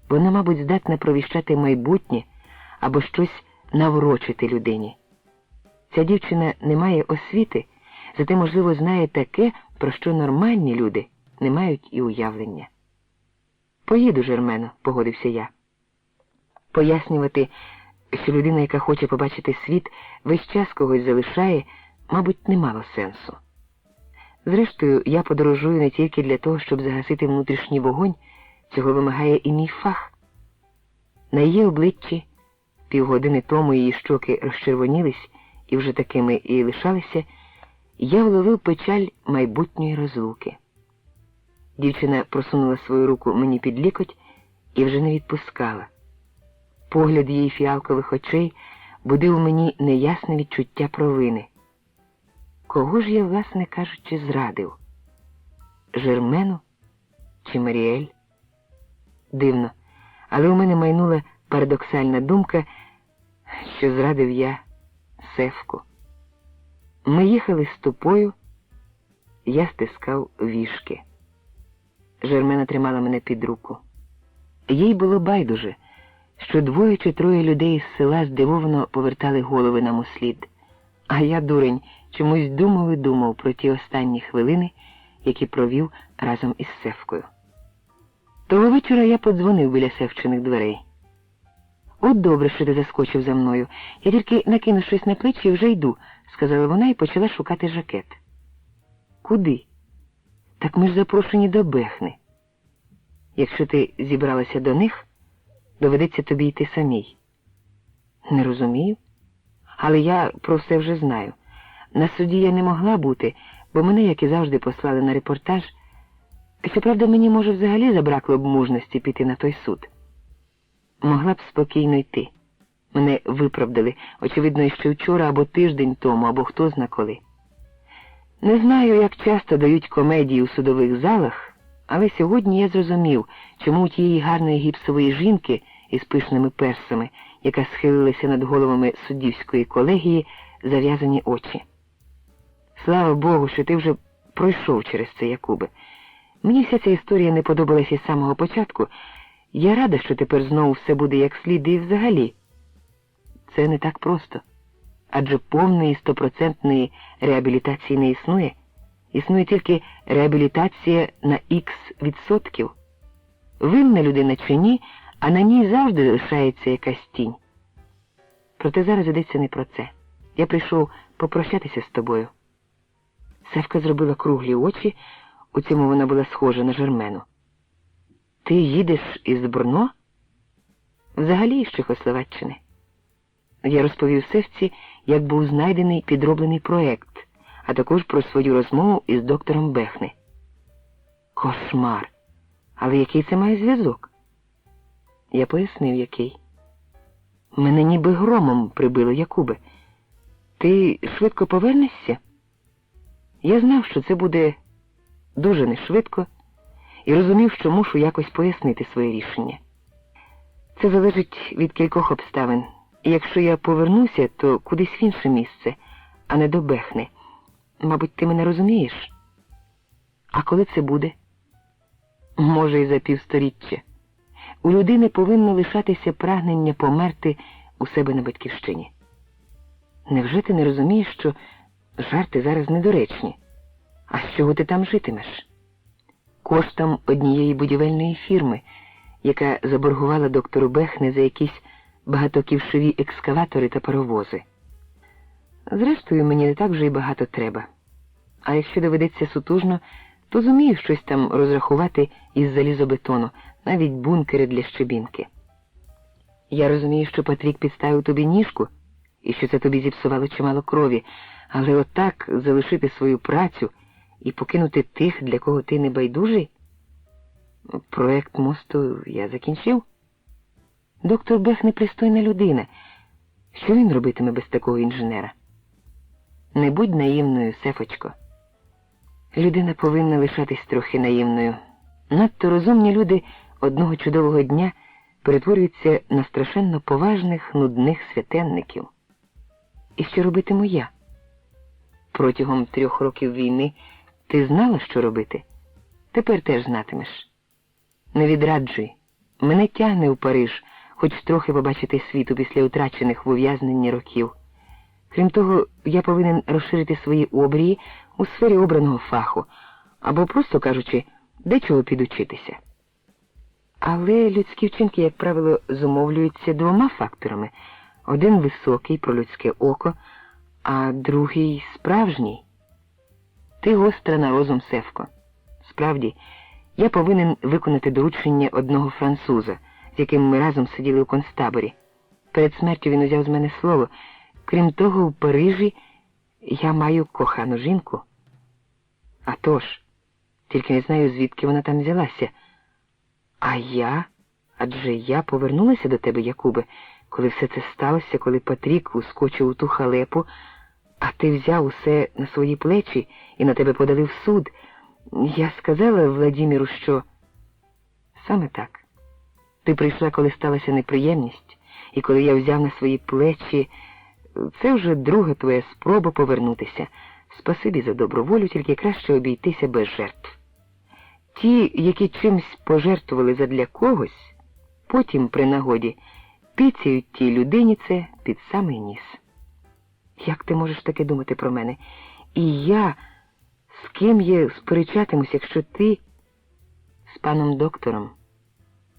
Вона, мабуть, здатна провіщати майбутнє або щось наврочити людині. Ця дівчина не має освіти, зате, можливо, знає таке, про що нормальні люди не мають і уявлення. «Поїду, Жермено», – погодився я. Пояснювати, що людина, яка хоче побачити світ, весь час когось залишає, мабуть, не мало сенсу. Зрештою, я подорожую не тільки для того, щоб загасити внутрішній вогонь, цього вимагає і мій фах. На її обличчі, півгодини тому її щоки розчервонілись і вже такими і лишалися, я вловив печаль майбутньої розлуки. Дівчина просунула свою руку мені під лікоть і вже не відпускала. Погляд її фіалкових очей будив у мені неясне відчуття провини. Кого ж я, власне кажучи, зрадив? Жермену чи Маріель? Дивно, але у мене майнула парадоксальна думка, що зрадив я Севку. Ми їхали стопою, я стискав віжки. Жермена тримала мене під руку. Їй було байдуже, що 2 чи 3 людей із села здивовано повертали голови нам услід. А я, дурень, чомусь думав і думав про ті останні хвилини, які провів разом із Севкою. Того вечора я подзвонив біля Севчиних дверей. «От добре, що ти заскочив за мною. Я тільки накину щось на плечі і вже йду», – сказала вона і почала шукати жакет. «Куди?» «Так ми ж запрошені до Бехни. Якщо ти зібралася до них, доведеться тобі йти самій». «Не розумію. Але я про все вже знаю. На суді я не могла бути, бо мене, як і завжди, послали на репортаж. Щоправда, мені, може, взагалі забракло б мужності піти на той суд. Могла б спокійно йти. Мене виправдали, очевидно, ще вчора або тиждень тому, або хто зна коли. Не знаю, як часто дають комедії у судових залах, але сьогодні я зрозумів, чому у тієї гарної гіпсової жінки із пишними персами, яка схилилася над головами суддівської колегії, зав'язані очі. Слава Богу, що ти вже пройшов через це, Якубе. Мені вся ця історія не подобалась із самого початку. Я рада, що тепер знову все буде як слід і взагалі. Це не так просто. Адже повної 100% реабілітації не існує. Існує тільки реабілітація на Х%. Винна людина чи ні, а на ній завжди лишається якась тінь. Проте зараз йдеться не про це. Я прийшов попрощатися з тобою. Севка зробила круглі очі, у цьому вона була схожа на Жермену. Ти їдеш із Брно? Взагалі з Чехословаччини. Я розповів Севці, як був знайдений підроблений проект, а також про свою розмову із доктором Бехне. Кошмар! Але який це має зв'язок? Я пояснив, який. Мене ніби громом прибило, Якубе. Ти швидко повернешся? Я знав, що це буде дуже нешвидко, і розумів, що мушу якось пояснити своє рішення. Це залежить від кількох обставин. І якщо я повернуся, то кудись в інше місце, а не до Бехне. Мабуть, ти мене розумієш? А коли це буде? Може, і за півсторіччя. У людини повинно лишатися прагнення померти у себе на батьківщині. Невже ти не розумієш, що жарти зараз недоречні? А з чого ти там житимеш? Коштом однієї будівельної фірми, яка заборгувала доктору Бехне за якісь багатоківшові екскаватори та паровози. Зрештою, мені не так вже й багато треба. А якщо доведеться сутужно, то зумію щось там розрахувати із залізобетону, навіть бункери для щебінки. Я розумію, що Патрік підставив тобі ніжку, і що це тобі зіпсувало чимало крові, але отак залишити свою працю і покинути тих, для кого ти не байдужий? Проект мосту я закінчив. Доктор Бех непристойна людина. Що він робитиме без такого інженера? Не будь наївною, Сефочко. Людина повинна лишатись трохи наївною. Надто розумні люди одного чудового дня перетворюються на страшенно поважних, нудних святенників. І що робитиму я? Протягом 3 років війни ти знала, що робити? Тепер теж знатимеш. Не відраджуй. Мене тягне у Париж, хоч трохи побачити світу після утрачених в ув'язненні років. Крім того, я повинен розширити свої обрії у сфері обраного фаху, або, просто кажучи, дечого підучитися. Але людські вчинки, як правило, зумовлюються 2 факторами. Один високий, про людське око, а другий справжній. Ти гостра на розум, Севко. Справді, я повинен виконати доручення одного француза, з яким ми разом сиділи у концтаборі. Перед смертю він узяв з мене слово. Крім того, в Парижі я маю кохану жінку. А тож, тільки не знаю, звідки вона там взялася. А я? Адже я повернулася до тебе, Якубе, коли все це сталося, коли Патрік ускочив у ту халепу, а ти взяв усе на свої плечі і на тебе подали в суд. Я сказала Владимиру, що... Саме так. Ти прийшла, коли сталася неприємність, і коли я взяв на свої плечі... Це вже друга твоя спроба повернутися. Спасибі за добру волю, тільки краще обійтися без жертв. Ті, які чимсь пожертвували задля когось, потім, при нагоді, піцяють тій людині це під самий ніс. Як ти можеш таке думати про мене? І я, з ким я сперечатимусь, якщо ти з паном доктором?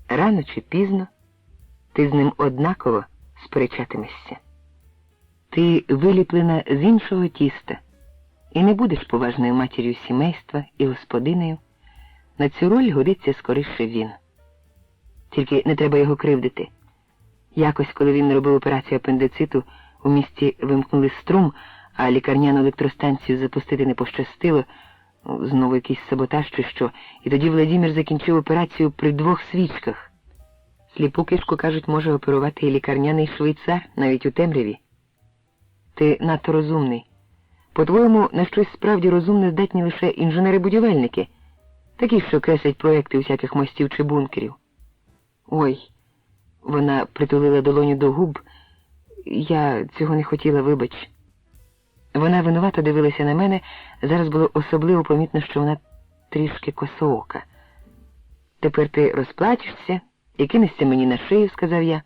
Рано чи пізно ти з ним однаково сперечатимешся. Ти виліплена з іншого тіста і не будеш поважною матір'ю сімейства і господинею. На цю роль годиться скоріше він. Тільки не треба його кривдити. Якось, коли він робив операцію апендициту, у місті вимкнули струм, а лікарняну електростанцію запустити не пощастило, знову якийсь саботаж чи що, і тоді Владимир закінчив операцію при 2 свічках. Сліпу кишку, кажуть, може оперувати і лікарняний швейцар, навіть у темряві. Ти надто розумний. По-твоєму, на щось справді розумне здатні лише інженери-будівельники, такі, що креслять проекти усяких мостів чи бункерів. Ой, вона притулила долоню до губ. Я цього не хотіла, вибач. Вона винувато дивилася на мене, зараз було особливо помітно, що вона трішки косоока. «Тепер ти розплачешся і кинешся мені на шию», – сказав я.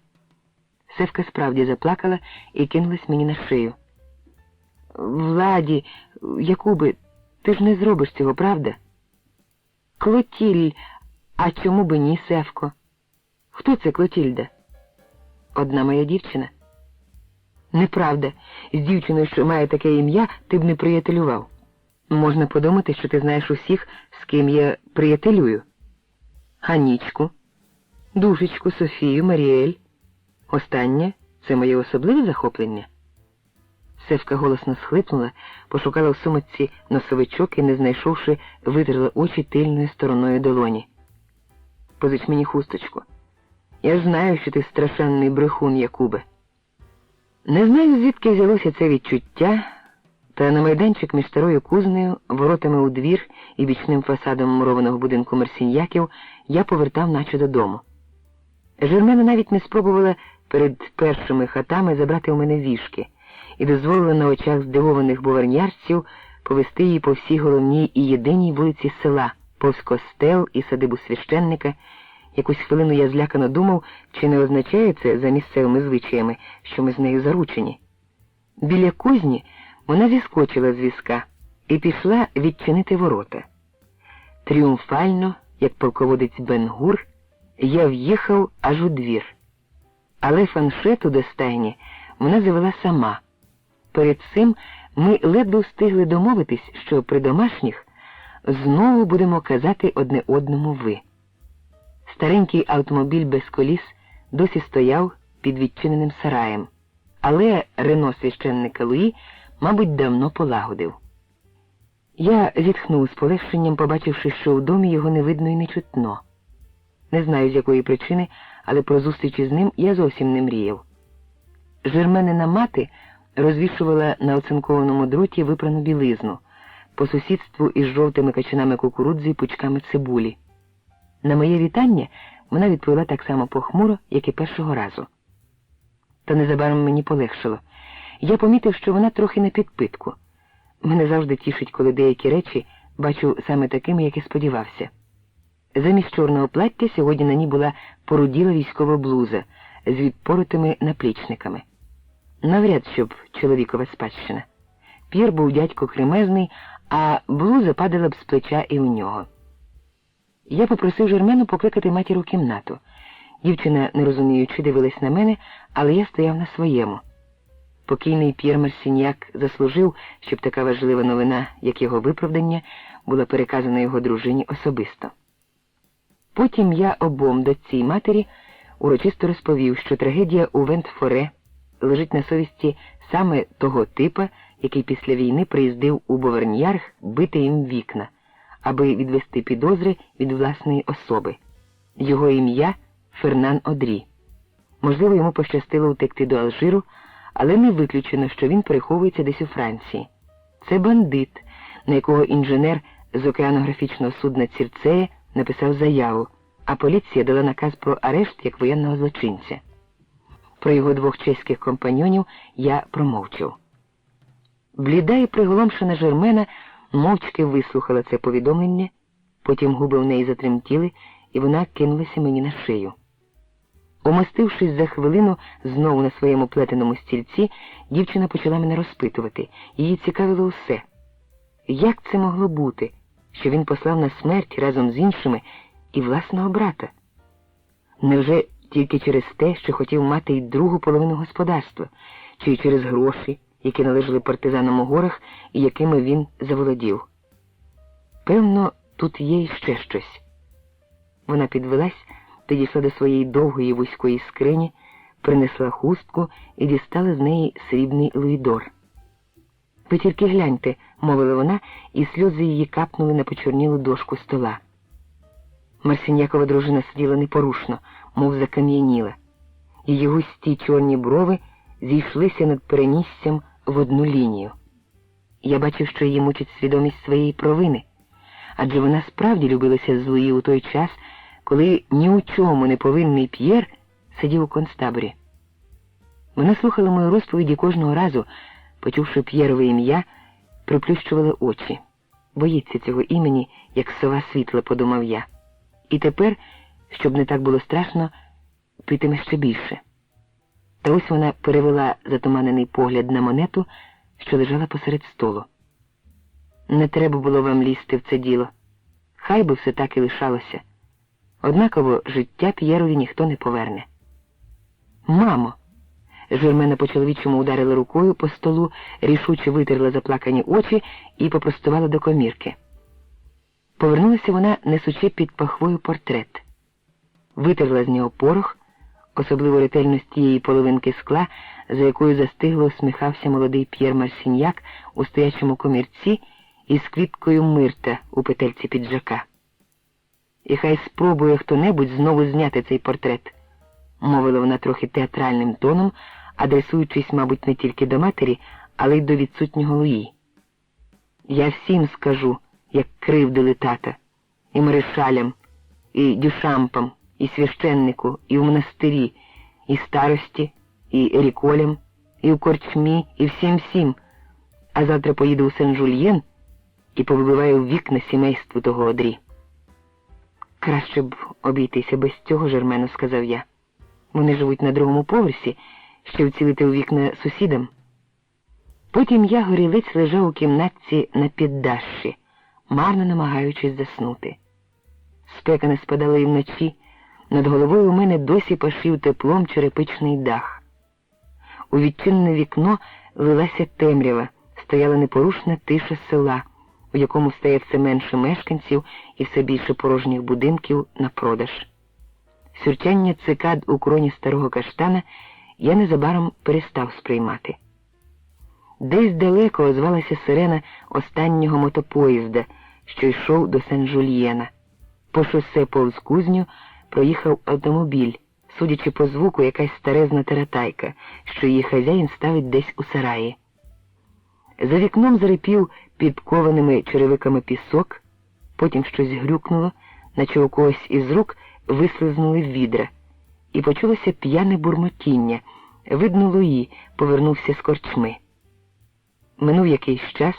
Севка справді заплакала і кинулась мені на шию. «Владі, Якубе, ти ж не зробиш цього, правда?» «Клотіль, а чому би ні, Севко?» «Хто це Клотільда?» «Одна моя дівчина». «Неправда. З дівчиною, що має таке ім'я, ти б не приятелював. Можна подумати, що ти знаєш усіх, з ким я приятелюю. Анічку, Душечку, Софію, Маріель. Останнє – це моє особливе захоплення». Севка голосно схлипнула, пошукала в сумочці носовичок і, не знайшовши, витерла очі тильною стороною долоні. «Позич мені хусточку. Я знаю, що ти страшенний брехун, Якубе». Не знаю, звідки взялося це відчуття, та на майданчик між старою кузнею, воротами у двір і бічним фасадом мурованого будинку Марсіньяків я повертав наче додому. Жермена навіть не спробувала перед першими хатами забрати у мене вішки і дозволила на очах здивованих буварнярців повести її по всій головній і єдиній вулиці села, повз костел і садибу священника. Якусь хвилину я злякано думав, чи не означає це за місцевими звичаями, що ми з нею заручені. Біля кузні вона зіскочила з візка і пішла відчинити ворота. Тріумфально, як полководець Бен-Гур, я в'їхав аж у двір. Але фаншету до стайні вона завела сама. Перед цим ми ледве встигли домовитись, що при домашніх знову будемо казати одне одному «ви». Старенький автомобіль без коліс досі стояв під відчиненим сараєм, але Рено священника Луї, мабуть, давно полагодив. Я зітхнув з полегшенням, побачивши, що в домі його не видно і не чутно. Не знаю, з якої причини, але про зустріч із ним я зовсім не мріяв. Жерменина мати розвішувала на оцинкованому дроті випрану білизну, по сусідству із жовтими качанами кукурудзи і пучками цибулі. На моє вітання вона відповіла так само похмуро, як і першого разу. Та незабаром мені полегшало. Я помітив, що вона трохи на підпитку. Мене завжди тішить, коли деякі речі бачу саме такими, як і сподівався. Замість чорного плаття сьогодні на ній була поруділа військова блуза з відпоротими наплічниками. Навряд, щоб чоловікова спадщина. П'єр був дядько кремезний, а блуза падала б з плеча і у нього. Я попросив Жермену покликати матір у кімнату. Дівчина, не розуміючи, дивилась на мене, але я стояв на своєму. Покійний П'єр Марсіньяк заслужив, щоб така важлива новина, як його виправдання, була переказана його дружині особисто. Потім я обом дочці й матері урочисто розповів, що трагедія у Вент-Форе лежить на совісті саме того типа, який після війни приїздив у Боверньярг бити їм вікна, аби відвести підозри від власної особи. Його ім'я Фернан Одрі. Можливо, йому пощастило утекти до Алжиру, але не виключено, що він переховується десь у Франції. Це бандит, на якого інженер з океанографічного судна «Цірцея» написав заяву, а поліція дала наказ про арешт як воєнного злочинця. Про його двох чеських компаньонів я промовчав. Бліда і приголомшена Жермена мовчки вислухала це повідомлення, потім губи в неї затремтіли, і вона кинулася мені на шию. Умостившись за хвилину знову на своєму плетеному стільці, дівчина почала мене розпитувати. Її цікавило усе. Як це могло бути, що він послав на смерть разом з іншими і власного брата? Невже тільки через те, що хотів мати й другу половину господарства, чи й через гроші, які належали партизанам у горах і якими він заволодів? Певно, тут є і ще щось. Вона підвелась, підійшла до своєї довгої вузької скрині, принесла хустку і дістала з неї срібний луїдор. «Ви тільки гляньте», – мовила вона, і сльози її капнули на почорнілу дошку стола. Марсіньякова дружина сиділа непорушно, мов закам'яніла. Її густі чорні брови зійшлися над переніссям в одну лінію. Я бачив, що її мучить свідомість своєї провини, адже вона справді любилася з Луї у той час, коли ні у чому не повинний П'єр сидів у концтаборі. Вона слухала мою розповіді кожного разу, почувши П'єрове ім'я, приплющувала очі. Боїться цього імені, як сова світла, подумав я. І тепер, щоб не так було страшно, питиме ще більше. Та ось вона перевела затуманений погляд на монету, що лежала посеред столу. Не треба було вам лізти в це діло. Хай би все так і лишалося. Однаково життя П'єрові ніхто не поверне. Мамо! Жермена по-чоловічому ударила рукою по столу, рішуче витерла заплакані очі і попростувала до комірки. Повернулася вона, несучи під пахвою портрет. Витерла з нього порох, особливо ретельно з тієї половинки скла, за якою застигло усміхався молодий П'єр Марсіньяк у стоячому комірці із квіткою мирта у петельці піджака. І хай спробує хто-небудь знову зняти цей портрет, мовила вона трохи театральним тоном, адресуючись, мабуть, не тільки до матері, але й до відсутнього Луї. Я всім скажу, як кривдили тата, і маришалям, і дюшампам, і священнику, і в монастирі, і старості, і ріколям, і в корчмі, і всім-всім. А завтра поїду у Сен-Жульєн і повибиваю в вікна сімейству того одрі. Краще б обійтися без цього, Жермено, сказав я. Вони живуть на другому поверсі, ще вцілити у вікна сусідам. Потім я, горілиць, лежав у кімнатці на піддашші, марно намагаючись заснути. Спека не спадала і вночі, над головою у мене досі пашив теплом черепичний дах. У відчинене вікно лилася темрява, стояла непорушна тиша села, у якому стає все менше мешканців і все більше порожніх будинків на продаж. Сюрчання цикад у кроні старого каштана я незабаром перестав сприймати. Десь далеко озвалася сирена останнього мотопоїзда, що йшов до Сен-Жульєна. По шосе повз кузню проїхав автомобіль, судячи по звуку, якась старезна таратайка, що її хазяїн ставить десь у сараї. За вікном зарипів під кованими черевиками пісок, потім щось грюкнуло, наче у когось із рук вислизнули відра, і почулося п'яне бурмотіння. Видно, Луї повернувся з корчми. Минув якийсь час,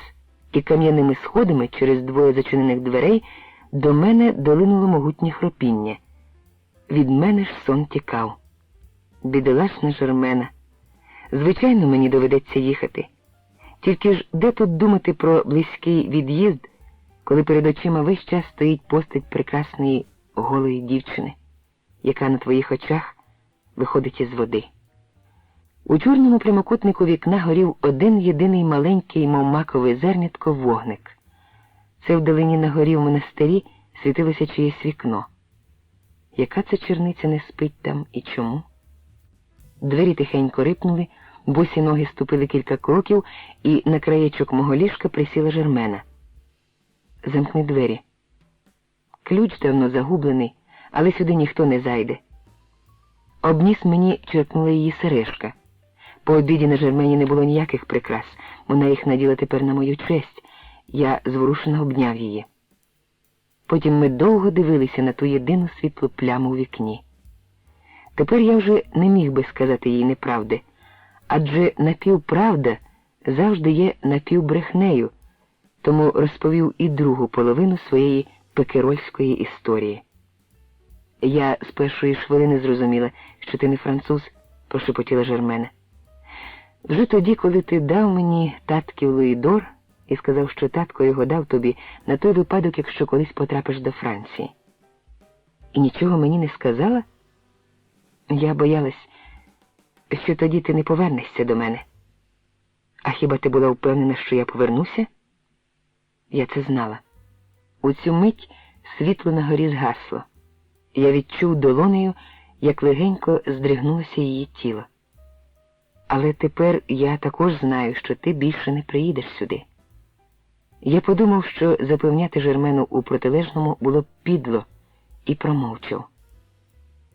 і кам'яними сходами через двоє зачинених дверей до мене долинуло могутнє хропіння. Від мене ж сон тікав. Бідолашна Жермена. Звичайно, мені доведеться їхати. Тільки ж де тут думати про близький від'їзд, коли перед очима весь час стоїть постать прекрасної голої дівчини, яка на твоїх очах виходить із води. У чорному прямокутнику вікна горів один єдиний маленький, мов макове зернятко, вогник. Це вдалині на горі в монастирі світилося чиєсь вікно. Яка це черниця не спить там і чому? Двері тихенько рипнули, босі ноги ступили кілька кроків, і на краєчок мого ліжка присіла Жермена. Замкни двері. Ключ давно загублений, але сюди ніхто не зайде. Об ніс мені черкнула її сережка. По обіді на Жермені не було ніяких прикрас, вона їх наділа тепер на мою честь. Я зворушено обняв її. Потім ми довго дивилися на ту єдину світлу пляму у вікні. Тепер я вже не міг би сказати їй неправди, адже напівправда завжди є напівбрехнею, тому розповів і другу половину своєї пекерольської історії. Я з першої хвилини зрозуміла, що ти не француз, прошепотіла Жермена. Вже тоді, коли ти дав мені татків Луїдор і сказав, що татко його дав тобі на той випадок, якщо колись потрапиш до Франції. І нічого мені не сказала? Я боялась, що тоді ти не повернешся до мене. А хіба ти була впевнена, що я повернуся? Я це знала. У цю мить світло на горі згасло. Я відчув долонею, як легенько здригнулося її тіло. Але тепер я також знаю, що ти більше не приїдеш сюди. Я подумав, що запевняти Жермену у протилежному було б підло, і промовчав.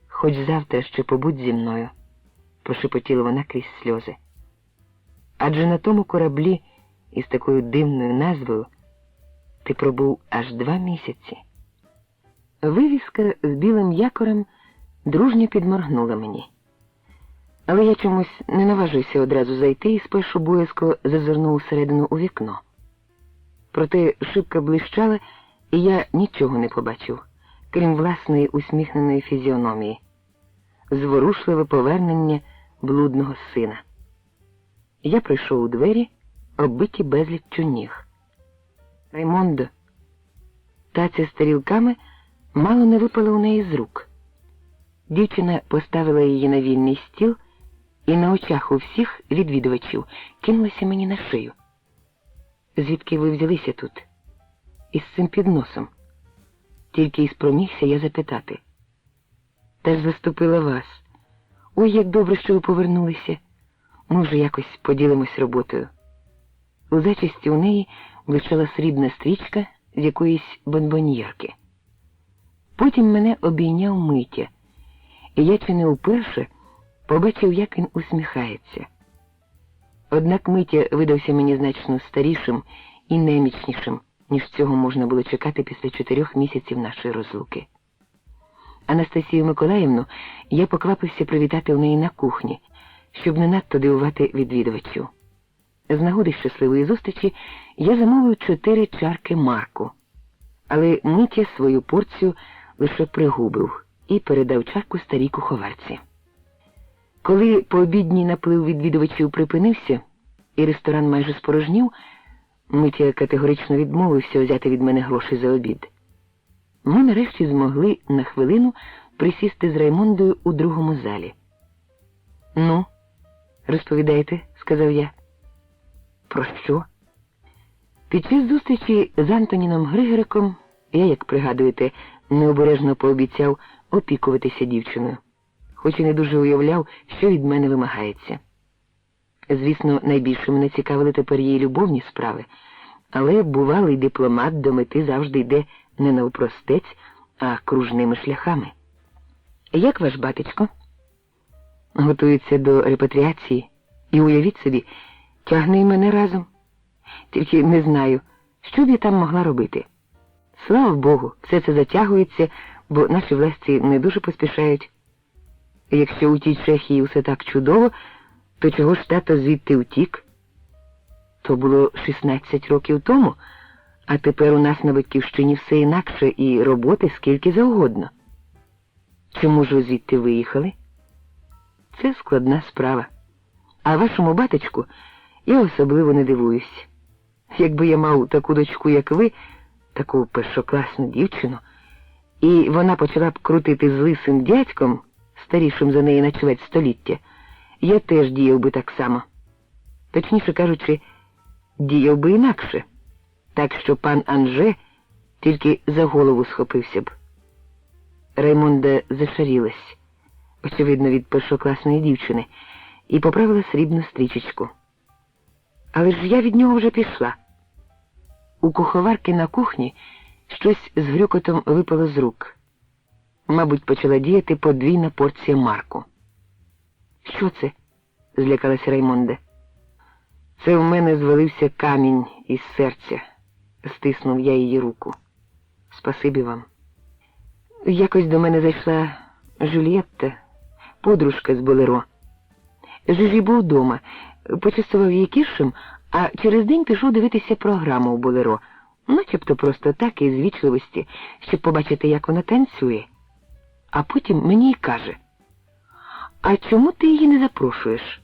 Хоч завтра ще побудь зі мною, прошепотіла вона крізь сльози. Адже на тому кораблі із такою дивною назвою ти пробув аж 2 місяці. Вивіска з білим якорем дружньо підморгнула мені. Але я чомусь не наважився одразу зайти і спершу боязко зазирнув усередину у вікно. Проте шибка блищала, і я нічого не побачив, крім власної усміхненої фізіономії. Зворушливе повернення блудного сина. Я прийшов у двері, оббиті безліччю ніг. Раймондо, таця з тарілками мало не випала у неї з рук. Дівчина поставила її на вільний стіл і на очах у всіх відвідувачів кинулася мені на шию. Звідки ви взялися тут? Із цим підносом. Тільки й спромігся я запитати. Теж заступила вас. Ой, як добре, що ви повернулися. Ми вже якось поділимось роботою. У зачісті у неї блищала срібна стрічка з якоїсь бонбоньєрки. Потім мене обійняв Митя, і я чи не вперше побачив, як він усміхається. Однак Митя видався мені значно старішим і немічнішим, ніж цього можна було чекати після 4 місяців нашої розлуки. Анастасію Миколаївну я поквапився привітати у неї на кухні, щоб не надто дивувати відвідувачів. З нагоди щасливої зустрічі я замовив 4 чарки марку, але Митя свою порцію лише пригубив і передав чарку старій куховарці. Коли пообідній наплив відвідувачів припинився і ресторан майже спорожнів, Митя категорично відмовився взяти від мене гроші за обід. Ми нарешті змогли на хвилину присісти з Раймондою у другому залі. «Ну, розповідайте», – сказав я. «Про що?» Під час зустрічі з Антоніном Григориком я, як пригадуєте, необережно пообіцяв опікуватися дівчиною, хоч і не дуже уявляв, що від мене вимагається. Звісно, найбільше мене цікавили тепер її любовні справи, але бувалий дипломат до мети завжди йде не навпростець, а кружними шляхами. «Як ваш батечко?» «Готується до репатріації, і, уявіть собі, тягне й мене разом. Тільки не знаю, що б я там могла робити. Слава Богу, все це затягується, бо наші власті не дуже поспішають. Якщо у тій Чехії все так чудово, то чого ж тато звідти втік? То було 16 років тому, а тепер у нас на батьківщині все інакше і роботи скільки завгодно. Чому ж ви звідти виїхали? Це складна справа. А вашому батечку я особливо не дивуюсь. Якби я мав таку дочку, як ви, таку першокласну дівчину, і вона почала б крутити з лисим дядьком, старішим за неї на чверть століття, я теж діяв би так само. Точніше кажучи, діяв би інакше, так що пан Анже тільки за голову схопився б. Раймонда зашарілась, очевидно, від першокласної дівчини, і поправила срібну стрічечку. Але ж я від нього вже пішла. У куховарки на кухні щось з грюкотом випало з рук. Мабуть, почала діяти подвійна порція марку. «Що це?» – злякалася Раймонда. «Це в мене звалився камінь із серця», – стиснув я її руку. «Спасибі вам». Якось до мене зайшла Жюльєтта, подружка з Болеро. Жижі був вдома, почастував її кіршем, а через день пішов дивитися програму у Болеро, начебто просто так, із вічливості, щоб побачити, як вона танцює. А потім мені й каже: «А чому ти її не запрошуєш?»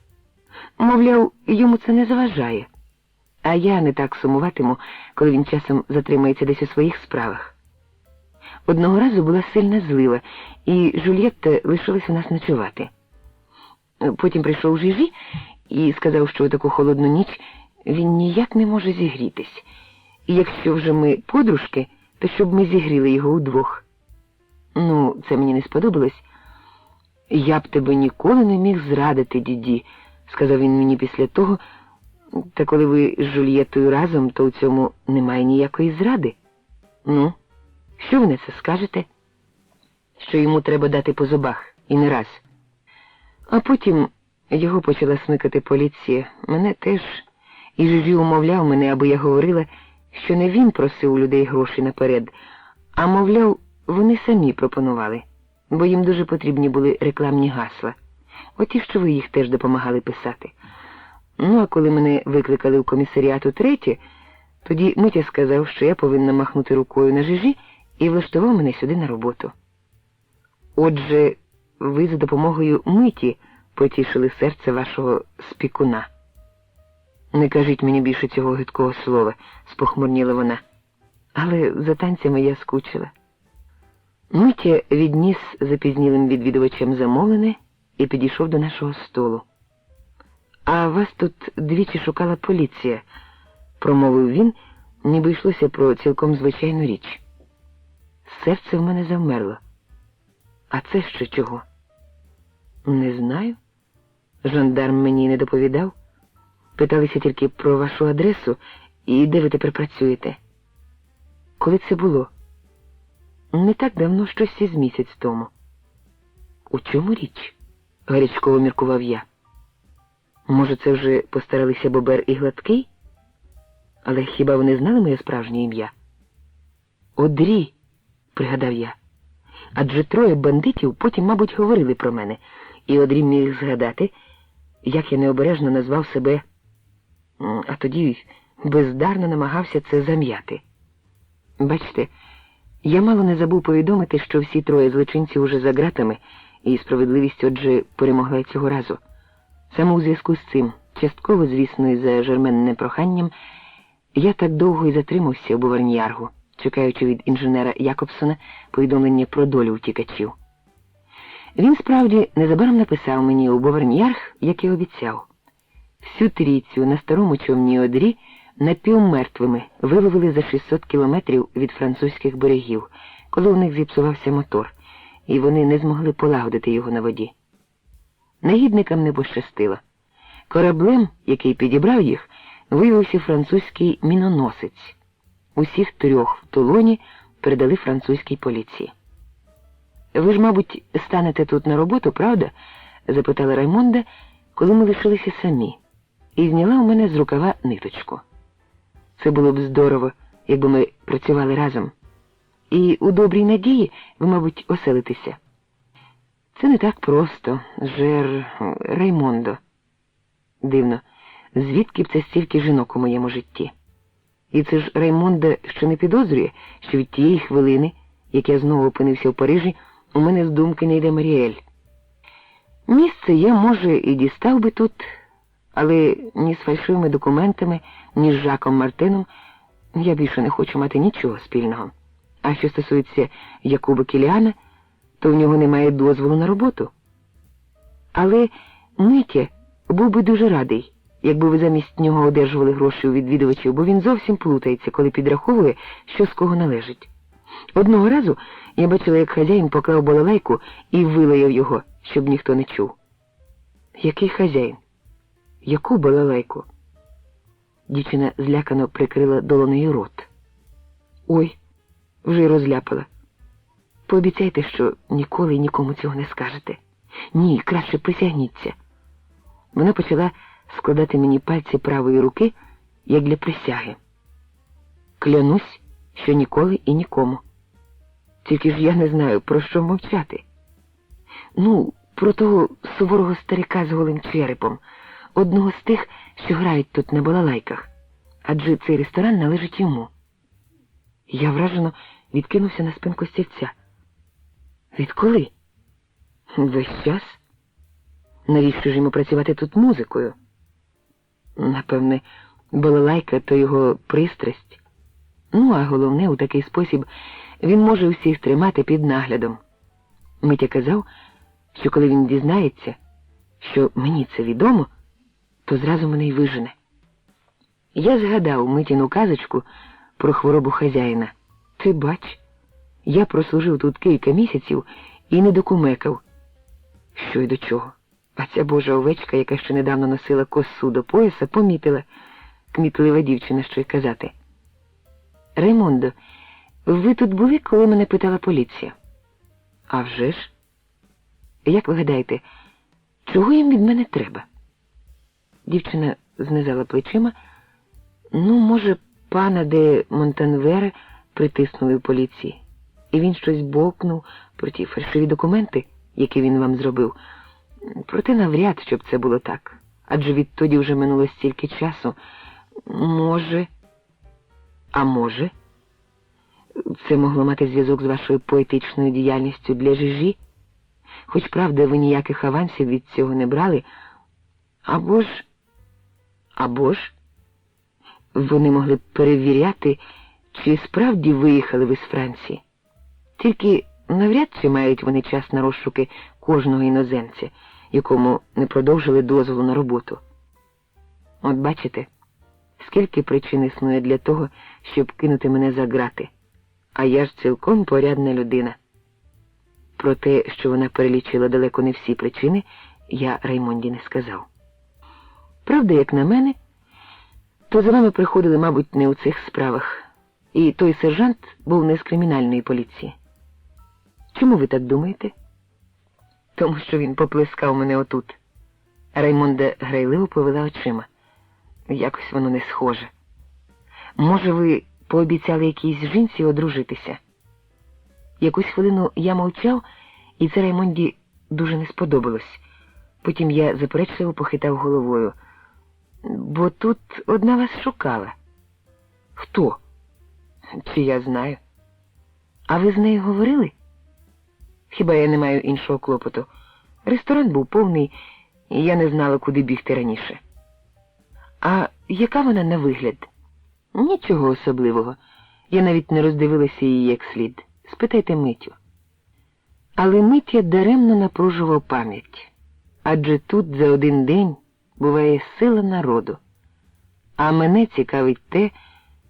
Мовляв, йому це не заважає. А я не так сумуватиму, коли він часом затримається десь у своїх справах. Одного разу була сильна злива, і Жюльєтта лишилась у нас ночувати. Потім прийшов Жижі і сказав, що у таку холодну ніч він ніяк не може зігрітись. І якщо вже ми подружки, то щоб ми зігріли його удвох. Ну, це мені не сподобалось. «Я б тебе ніколи не міг зрадити, діді», – сказав він мені після того. «Та коли ви з Жюльєттою разом, то у цьому немає ніякої зради». «Ну, що ви на це скажете?» «Що йому треба дати по зубах, і не раз». А потім його почала смикати поліція, мене теж, і Жижі умовляв мене, аби я говорила, що не він просив у людей гроші наперед, а, мовляв, вони самі пропонували, бо їм дуже потрібні були рекламні гасла. Оті, що ви їх теж допомагали писати. Ну, а коли мене викликали в комісаріат утретє, тоді Митя сказав, що я повинна махнути рукою на жижі і влаштував мене сюди на роботу. Отже, ви за допомогою Миті потішили серце вашого спікуна. Не кажіть мені більше цього гидкого слова, спохмурніла вона. Але за танцями я скучила. Митя відніс запізнілим відвідувачам замовлене і підійшов до нашого столу. «А вас тут двічі шукала поліція», – промовив він, ніби йшлося про цілком звичайну річ. Серце в мене завмерло. «А це ще чого?» «Не знаю. Жандарм мені не доповідав. Питалися тільки про вашу адресу і де ви тепер працюєте». «Коли це було?» «Не так давно, щось із місяць тому». «У чому річ?» – гарячково міркував я. «Може, це вже постаралися Бобер і Гладкий? Але хіба вони знали моє справжнє ім'я?» «Одрі», – пригадав я. Адже троє бандитів потім, мабуть, говорили про мене, і Одрі міг згадати, як я необережно назвав себе, а тоді бездарно намагався це зам'яти. Бачите, я мало не забув повідомити, що всі троє злочинців уже за ґратами, і справедливість, отже, перемогла цього разу. Саме у зв'язку з цим, частково, звісно, і за Жерменним проханням, я так довго і затримався у Боверніяргу, чекаючи від інженера Якобсона повідомлення про долю втікачів. Він, справді, незабаром написав мені у Боверніярг, як і обіцяв. Всю трійцю на старому човні Одрі напівмертвими виловили за 600 кілометрів від французьких берегів, коли у них зіпсувався мотор, і вони не змогли полагодити його на воді. Негідникам не пощастило. Кораблем, який підібрав їх, виявився французький міноносець. Усіх трьох в Тулоні передали французькій поліції. «Ви ж, мабуть, станете тут на роботу, правда?» – запитала Раймонда, коли ми лишилися самі, і зняла у мене з рукава ниточку. Це було б здорово, якби ми працювали разом. І у добрій надії ви, мабуть, оселитеся. Це не так просто, Раймондо. Дивно, звідки б це стільки жінок у моєму житті? І це ж Раймонда ще не підозрює, що від тієї хвилини, як я знову опинився в Парижі, у мене з думки не йде Маріель. Місце я, може, і дістав би тут, але ні з фальшивими документами, ні з Жаком Мартином я більше не хочу мати нічого спільного. А що стосується Якуба Кіліана, то в нього немає дозволу на роботу. Але Митя був би дуже радий, якби ви замість нього одержували гроші у відвідувачів, бо він зовсім плутається, коли підраховує, що з кого належить. Одного разу я бачила, як хазяїн поклав балалайку і вилаяв його, щоб ніхто не чув. Який хазяїн? Яку балалайку? Дівчина злякано прикрила долонею рот. Ой, вже й розляпала. Пообіцяйте, що ніколи і нікому цього не скажете. Ні, краще присягніться. Вона почала складати мені пальці правої руки, як для присяги. Клянусь, що ніколи і нікому. Тільки ж я не знаю, про що мовчати. Ну, про того суворого старика з голим черепом, одного з тих, що грають тут на балалайках, адже цей ресторан належить йому. Я вражено відкинувся на спинку стільця. Відколи? Весь час? Навіщо ж йому працювати тут музикою? Напевне, балалайка – то його пристрасть. Ну, а головне, у такий спосіб він може всіх тримати під наглядом. Митя казав, що коли він дізнається, що мені це відомо, то зразу мене й вижене. Я згадав Митіну казочку про хворобу хазяїна. Ти бач, я прослужив тут кілька місяців і не докумекав. Що й до чого? А ця божа овечка, яка ще недавно носила косу до пояса, помітила. Кмітлива дівчина, що й казати. Раймондо, ви тут були, коли мене питала поліція? А вже ж? Як ви гадаєте, чого їм від мене треба? Дівчина знизала плечима. Ну, може, пана де Монтанвере притиснули в поліції. І він щось бовкнув про ті фальшиві документи, які він вам зробив. Проте навряд, щоб це було так. Адже відтоді вже минуло стільки часу. Може, це могло мати зв'язок з вашою поетичною діяльністю для Жижі? Хоч, правда, ви ніяких авансів від цього не брали. Або ж, вони могли б перевіряти, чи справді виїхали ви з Франції. Тільки навряд чи мають вони час на розшуки кожного іноземця, якому не продовжили дозволу на роботу. От бачите, скільки причин існує для того, щоб кинути мене за грати. А я ж цілком порядна людина. Про те, що вона перелічила далеко не всі причини, я Раймонді не сказав. Правда, як на мене, то за вами приходили, мабуть, не у цих справах. І той сержант був не з кримінальної поліції. Чому ви так думаєте? Тому що він поплескав мене отут. Раймонда грайливо повела очима. Якось воно не схоже. Може, ви пообіцяли якійсь жінці одружитися? Якусь хвилину я мовчав, і це Раймонді дуже не сподобалось. Потім я заперечливо похитав головою. Бо тут одна вас шукала. Хто? Чи я знаю? А ви з нею говорили? Хіба я не маю іншого клопоту? Ресторан був повний, і я не знала, куди бігти раніше. А яка вона на вигляд? Нічого особливого. Я навіть не роздивилася її як слід. Спитайте Митю. Але Митя даремно напружував пам'ять. Адже тут за один день буває сила народу. А мене цікавить те,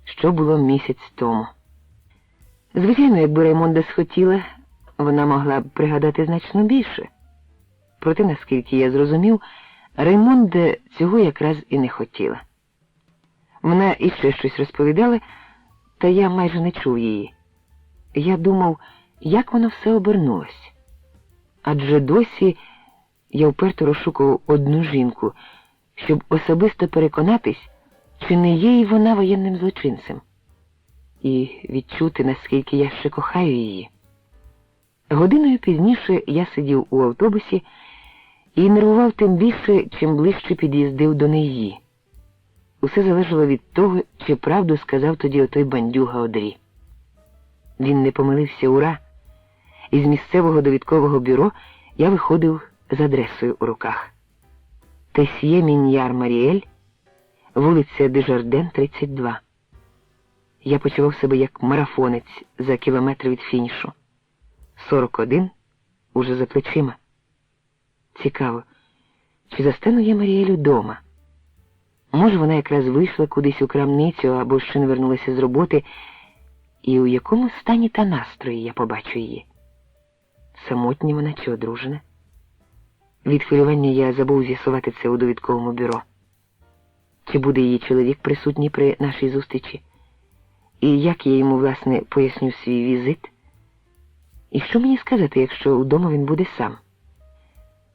що було місяць тому. Звичайно, якби Раймонда схотіла, вона могла б пригадати значно більше. Проте, наскільки я зрозумів, Раймонда цього якраз і не хотіла. Вона іще щось розповідала, та я майже не чув її. Я думав, як воно все обернулось. Адже досі я вперто розшукував одну жінку, щоб особисто переконатись, чи не є й вона воєнним злочинцем. І відчути, наскільки я ще кохаю її. Годиною пізніше я сидів у автобусі і нервував тим більше, чим ближче під'їздив до неї. Усе залежало від того, чи правду сказав тоді отой бандюга Одрі. Він не помилився, ура. Із місцевого довідкового бюро я виходив з адресою у руках. Тесьє Міньяр Маріель, вулиця Дежарден, 32. Я почував себе як марафонець за кілометр від фінішу. 41 уже за плечима. Цікаво, чи застану я Маріелю дома? Може, вона якраз вийшла кудись у крамницю або ще не вернулася з роботи, і у якому стані та настрої я побачу її? Самотня вона чи одружена? Від хвилювання я забув з'ясувати це у довідковому бюро. Чи буде її чоловік присутній при нашій зустрічі? І як я йому, власне, поясню свій візит? І що мені сказати, якщо вдома він буде сам?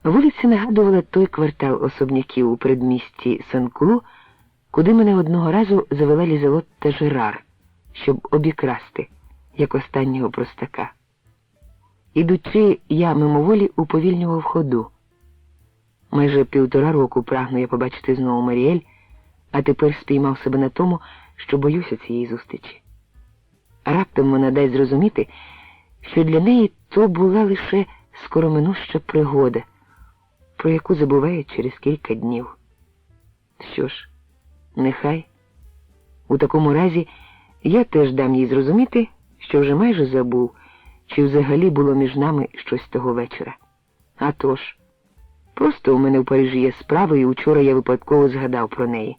Вулиця нагадувала той квартал особняків у передмісті Сен-Клу, куди мене одного разу завела Лізелот та Жерар, щоб обікрасти, як останнього простака. Ідучи, я мимоволі уповільнював ходу. Майже 1,5 року прагну я побачити знову Маріель, а тепер спіймав себе на тому, що боюся цієї зустрічі. Раптом вона дасть зрозуміти, що для неї то була лише скороминуща пригода, про яку забувають через кілька днів. Що ж, нехай. У такому разі я теж дам їй зрозуміти, що вже майже забув, чи взагалі було між нами щось того вечора. А тож, просто у мене в Парижі є справа, і вчора я випадково згадав про неї.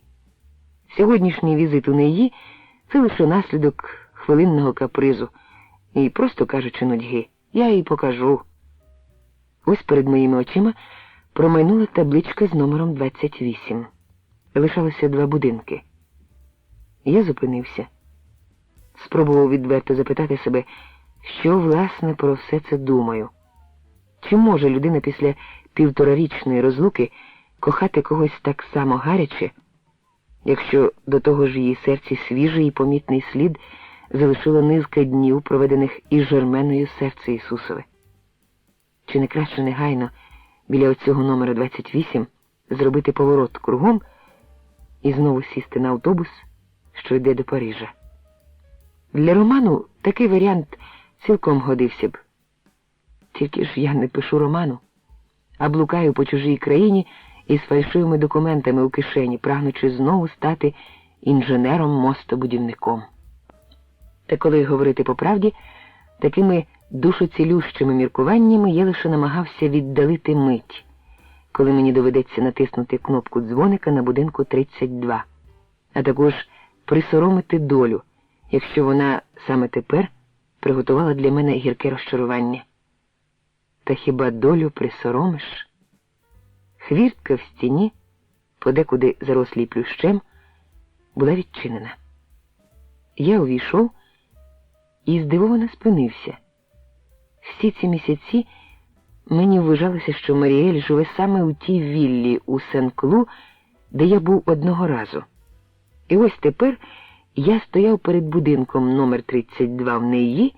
Сьогоднішній візит у неї – це лише наслідок хвилинного капризу і, просто кажучи, нудьги. Я їй покажу. Ось перед моїми очима промайнула табличка з номером 28. Лишалося 2 будинки. Я зупинився. Спробував відверто запитати себе, що, власне, про все це думаю. Чи може людина після 1,5-річної розлуки кохати когось так само гаряче, якщо до того ж її серці свіжий і помітний слід залишила низка днів, проведених із Жерменою серце Ісусове? Чи не краще негайно, біля оцього номера 28 зробити поворот кругом і знову сісти на автобус, що йде до Парижа. Для роману такий варіант цілком годився б. Тільки ж я не пишу роману, а блукаю по чужій країні із фальшивими документами у кишені, прагнучи знову стати інженером-мостобудівником. Та коли говорити по правді, такими душоцілющими міркуваннями я лише намагався віддалити мить, коли мені доведеться натиснути кнопку дзвоника на будинку 32, а також присоромити долю, якщо вона саме тепер приготувала для мене гірке розчарування. Та хіба долю присоромиш? Хвіртка в стіні, подекуди зарослій плющем, була відчинена. Я увійшов і здивовано спинився. Всі ці місяці мені вважалося, що Маріель живе саме у тій віллі у Сен-Клу, де я був одного разу. І ось тепер я стояв перед будинком номер 32 в неї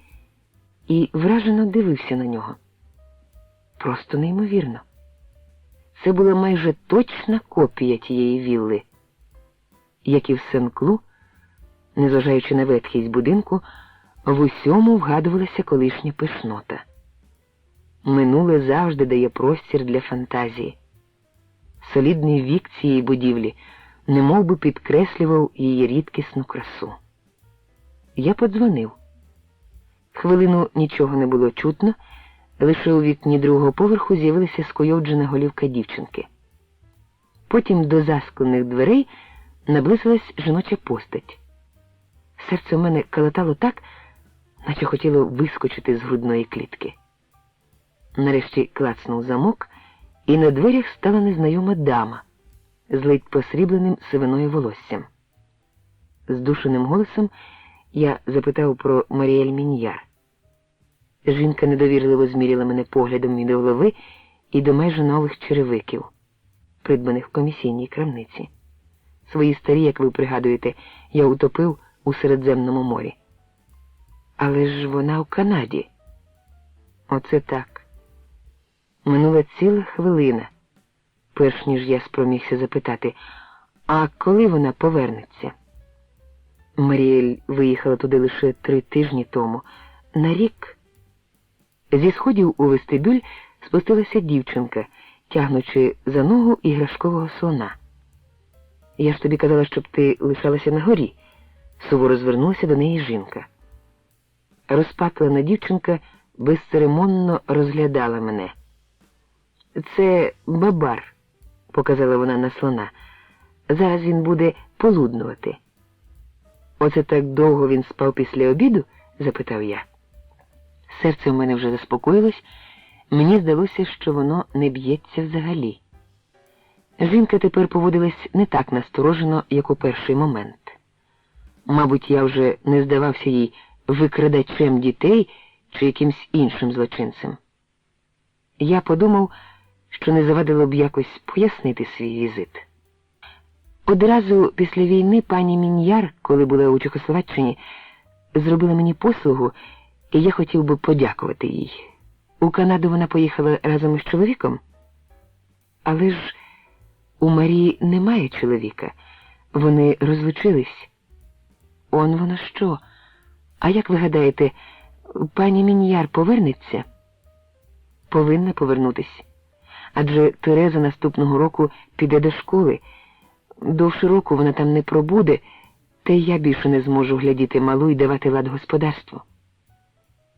і вражено дивився на нього. Просто неймовірно. Це була майже точна копія тієї вілли. Як і в Сен-Клу, незважаючи на ветхість будинку, в усьому вгадувалася колишня пишнота. Минуле завжди дає простір для фантазії. Солідний вік цієї будівлі немов би підкреслював її рідкісну красу. Я подзвонив. Хвилину нічого не було чутно, лише у вікні другого поверху з'явилася скуйовджена голівка дівчинки. Потім до засклених дверей наблизилась жіноча постать. Серце в мене калатало так, наче хотіло вискочити з грудної клітки. Нарешті клацнув замок, і на дверях стала незнайома дама з ледь посрібленим сивиною волоссям. Здушеним голосом я запитав про Маріель Міньяр. Жінка недовірливо зміряла мене поглядом від голови і до майже нових черевиків, придбаних в комісійній крамниці. Свої старі, як ви пригадуєте, я утопив у Середземному морі. Але ж вона в Канаді. Оце так. Минула ціла хвилина, перш ніж я спромігся запитати, а коли вона повернеться? Маріель виїхала туди лише 3 тижні тому. На рік. Зі сходів у вестибюль спустилася дівчинка, тягнучи за ногу іграшкового слона. Я ж тобі казала, щоб ти лишалася на горі. Суворо звернулася до неї жінка. Розпатлена дівчинка безцеремонно розглядала мене. «Це Бабар», – показала вона на слона. «Зараз він буде полуднувати». «Оце так довго він спав після обіду?» – запитав я. Серце в мене вже заспокоїлось, мені здалося, що воно не б'ється взагалі. Жінка тепер поводилась не так насторожено, як у перший момент. Мабуть, я вже не здавався їй викрадачем дітей чи якимсь іншим злочинцем. Я подумав, що не завадило б якось пояснити свій візит. Одразу після війни пані Міньяр, коли була у Чехословаччині, зробила мені послугу, і я хотів би подякувати їй. У Канаду вона поїхала разом із чоловіком? Але ж у Марії немає чоловіка. Вони розлучились. Он воно що? А як ви гадаєте, пані Міньяр повернеться? Повинна повернутись. Адже Тереза наступного року піде до школи. Довше року вона там не пробуде, та й я більше не зможу глядіти малу і давати лад господарству.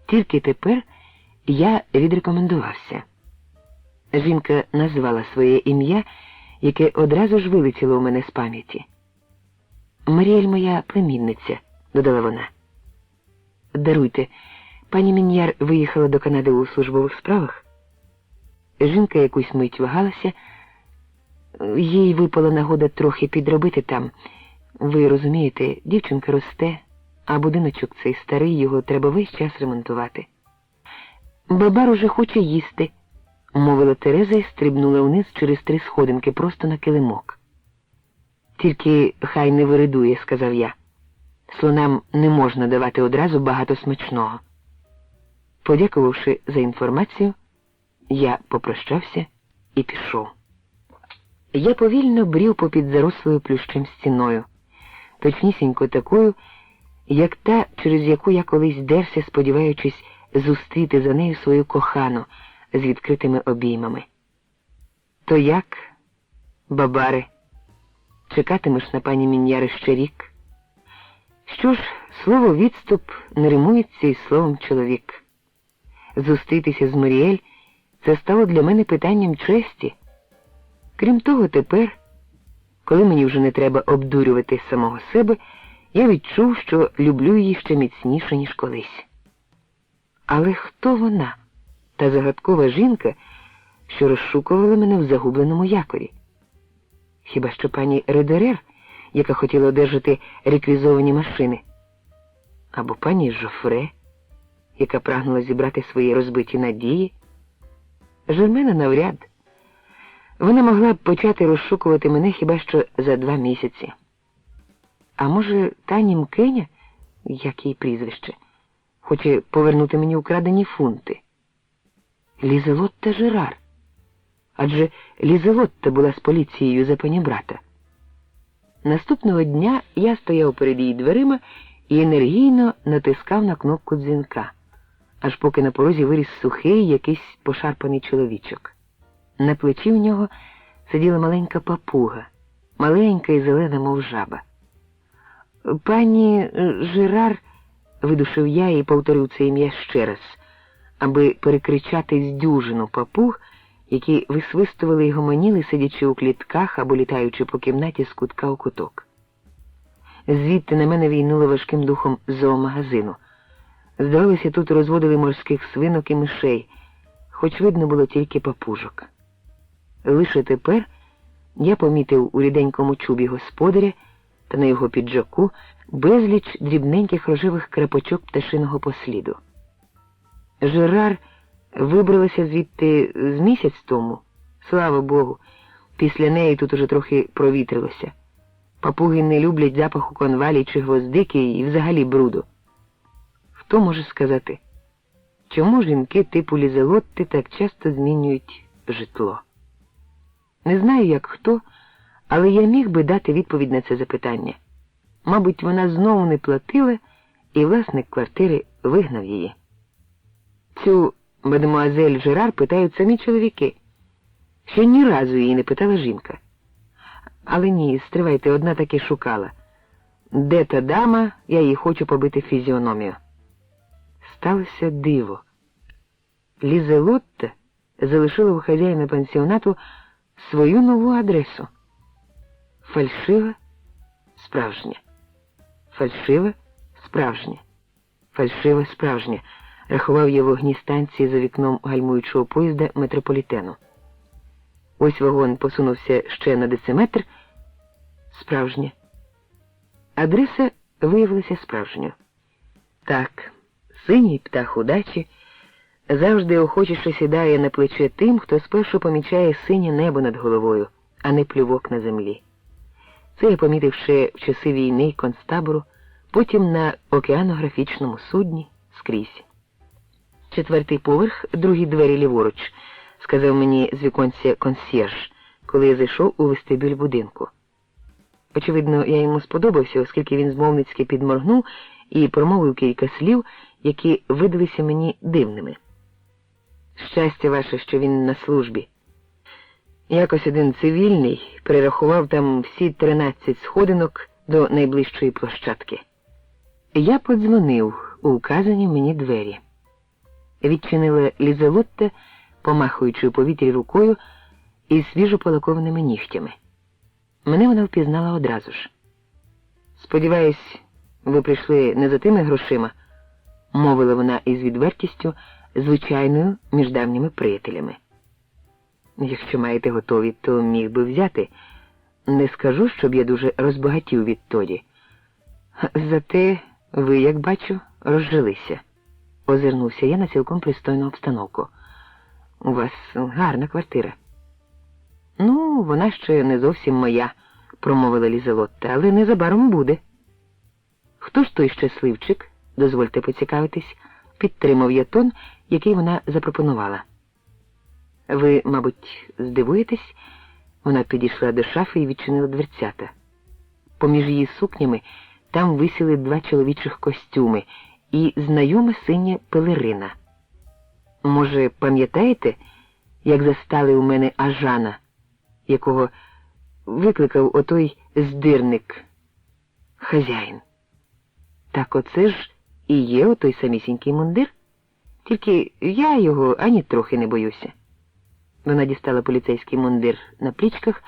Тільки тепер я відрекомендувався. Жінка назвала своє ім'я, яке одразу ж вилетіло у мене з пам'яті. «Маріель моя племінниця», – додала вона. «Даруйте, пані Міньяр виїхала до Канади у службових справах?» Жінка якусь мить вагалася. Їй випала нагода трохи підробити там. Ви розумієте, дівчинка росте, а будиночок цей старий, його треба весь час ремонтувати. «Бабар уже хоче їсти», – мовила Тереза і стрибнула вниз через 3 сходинки просто на килимок. «Тільки хай не виридує», – сказав я. «Слонам не можна давати одразу багато смачного». Подякувавши за інформацію, я попрощався і пішов. Я повільно брів попід зарослою плющем стіною, точнісінько такою, як та, через яку я колись дерся, сподіваючись зустріти за нею свою кохану з відкритими обіймами. То як, бабаре, чекатимеш на пані Мін'яри ще рік? Що ж, слово «відступ» не римується із словом «чоловік». Зустрітися з Муріель – це стало для мене питанням честі. Крім того, тепер, коли мені вже не треба обдурювати самого себе, я відчув, що люблю її ще міцніше, ніж колись. Але хто вона, та загадкова жінка, що розшукувала мене в загубленому якорі? Хіба що пані Редерер, яка хотіла одержати реквізовані машини? Або пані Жофре, яка прагнула зібрати свої розбиті надії? Жермена навряд. Вона могла б почати розшукувати мене хіба що за 2 місяці. А може, та німкеня, як її прізвище, хоче повернути мені украдені фунти? Лізелотта Жерар. Адже Лізелотта була з поліцією за панібрата. Наступного дня я стояв перед її дверима і енергійно натискав на кнопку дзвінка, аж поки на порозі виріс сухий якийсь пошарпаний чоловічок. На плечі в нього сиділа маленька папуга, маленька і зелена, мов жаба. «Пані Жерар», – видушив я і повторив це ім'я ще раз, аби перекричати з дюжину папуг, які висвистували й гомоніли, сидячи у клітках або літаючи по кімнаті з кутка у куток. Звідти на мене війнуло важким духом зоомагазину. Здавалося, тут розводили морських свинок і мишей, хоч видно було тільки папужок. Лише тепер я помітив у ріденькому чубі господаря та на його піджаку безліч дрібненьких рожевих крапочок пташиного посліду. Жерар вибралася звідти з місяць тому, слава Богу, після неї тут уже трохи провітрилося. Папуги не люблять запаху конвалій чи гвоздики і взагалі бруду. Хто може сказати, чому жінки типу Лізелотти так часто змінюють житло? Не знаю, як хто, але я міг би дати відповідь на це запитання. Мабуть, вона знову не платила, і власник квартири вигнав її. Цю мадемуазель Жерар питають самі чоловіки. Ще ні разу її не питала жінка. Але ні, стривайте, одна таки шукала. Де та дама, я їй хочу побити фізіономію. Сталося диво. Лізелотта залишила у хазяїна пансіонату свою нову адресу. Фальшива, справжня. Фальшива, справжня. Фальшива, справжня. Рахував я вогні станції за вікном гальмуючого поїзда метрополітену. Ось вагон посунувся ще на дециметр. Справжня. Адреса виявилася справжньою. Так, синій птах удачі завжди охочіше сідає на плече тим, хто спершу помічає синє небо над головою, а не плювок на землі. Це я помітив ще в часи війни концтабору, потім на океанографічному судні скрізь. 4-й поверх, другі двері ліворуч, сказав мені з віконця консьєрж, коли я зайшов у вестибюль будинку. Очевидно, я йому сподобався, оскільки він змовницьки підморгнув і промовив кілька слів, які видалися мені дивними. Щастя ваше, що він на службі. Якось один цивільний перерахував там всі 13 сходинок до найближчої площадки. Я подзвонив у вказані мені двері. Відчинила Лізелотта, помахуючи у повітрі рукою із свіжо полакованими нігтями. Мене вона впізнала одразу ж. «Сподіваюсь, ви прийшли не за тими грошима», – мовила вона із відвертістю, звичайною між давніми приятелями. «Якщо маєте готові, то міг би взяти. Не скажу, щоб я дуже розбагатів відтоді. Зате ви, як бачу, розжилися». Озирнувся я на цілком пристойну обстановку. «У вас гарна квартира». «Ну, вона ще не зовсім моя», – промовила Лізелотта, – «але незабаром буде». «Хто ж той щасливчик, дозвольте поцікавитись», – підтримав я тон, який вона запропонувала. Ви, мабуть, здивуєтесь, вона підійшла до шафи і відчинила дверцята. Поміж її сукнями там висіли 2 чоловічих костюми і знайома синя пелерина. Може, пам'ятаєте, як застали у мене Ажана, якого викликав отой здирник, хазяїн? Так оце ж і є отой самісінький мундир, тільки я його ані трохи не боюся. Вона дістала поліцейський мундир на плічках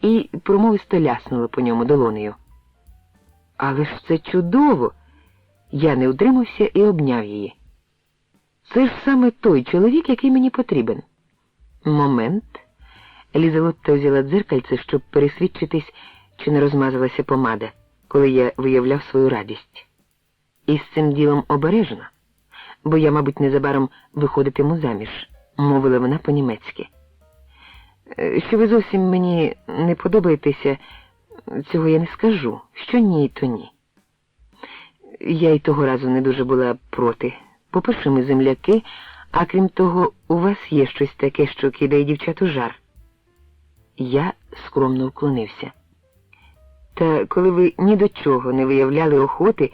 і промовисто ляснула по ньому долонею. Але ж це чудово! Я не утримався і обняв її. Це ж саме той чоловік, який мені потрібен. Момент. Лізелотта взяла дзеркальце, щоб пересвідчитись, чи не розмазалася помада, коли я виявляв свою радість. І з цим ділом обережно, бо я, мабуть, незабаром виходитиму заміж, мовила вона по-німецьки. Що ви зовсім мені не подобаєтеся, цього я не скажу. Що ні, то ні. Я й того разу не дуже була проти. По-перше, ми земляки, а крім того, у вас є щось таке, що кидає дівчат у жар. Я скромно вклонився. Та коли ви ні до чого не виявляли охоти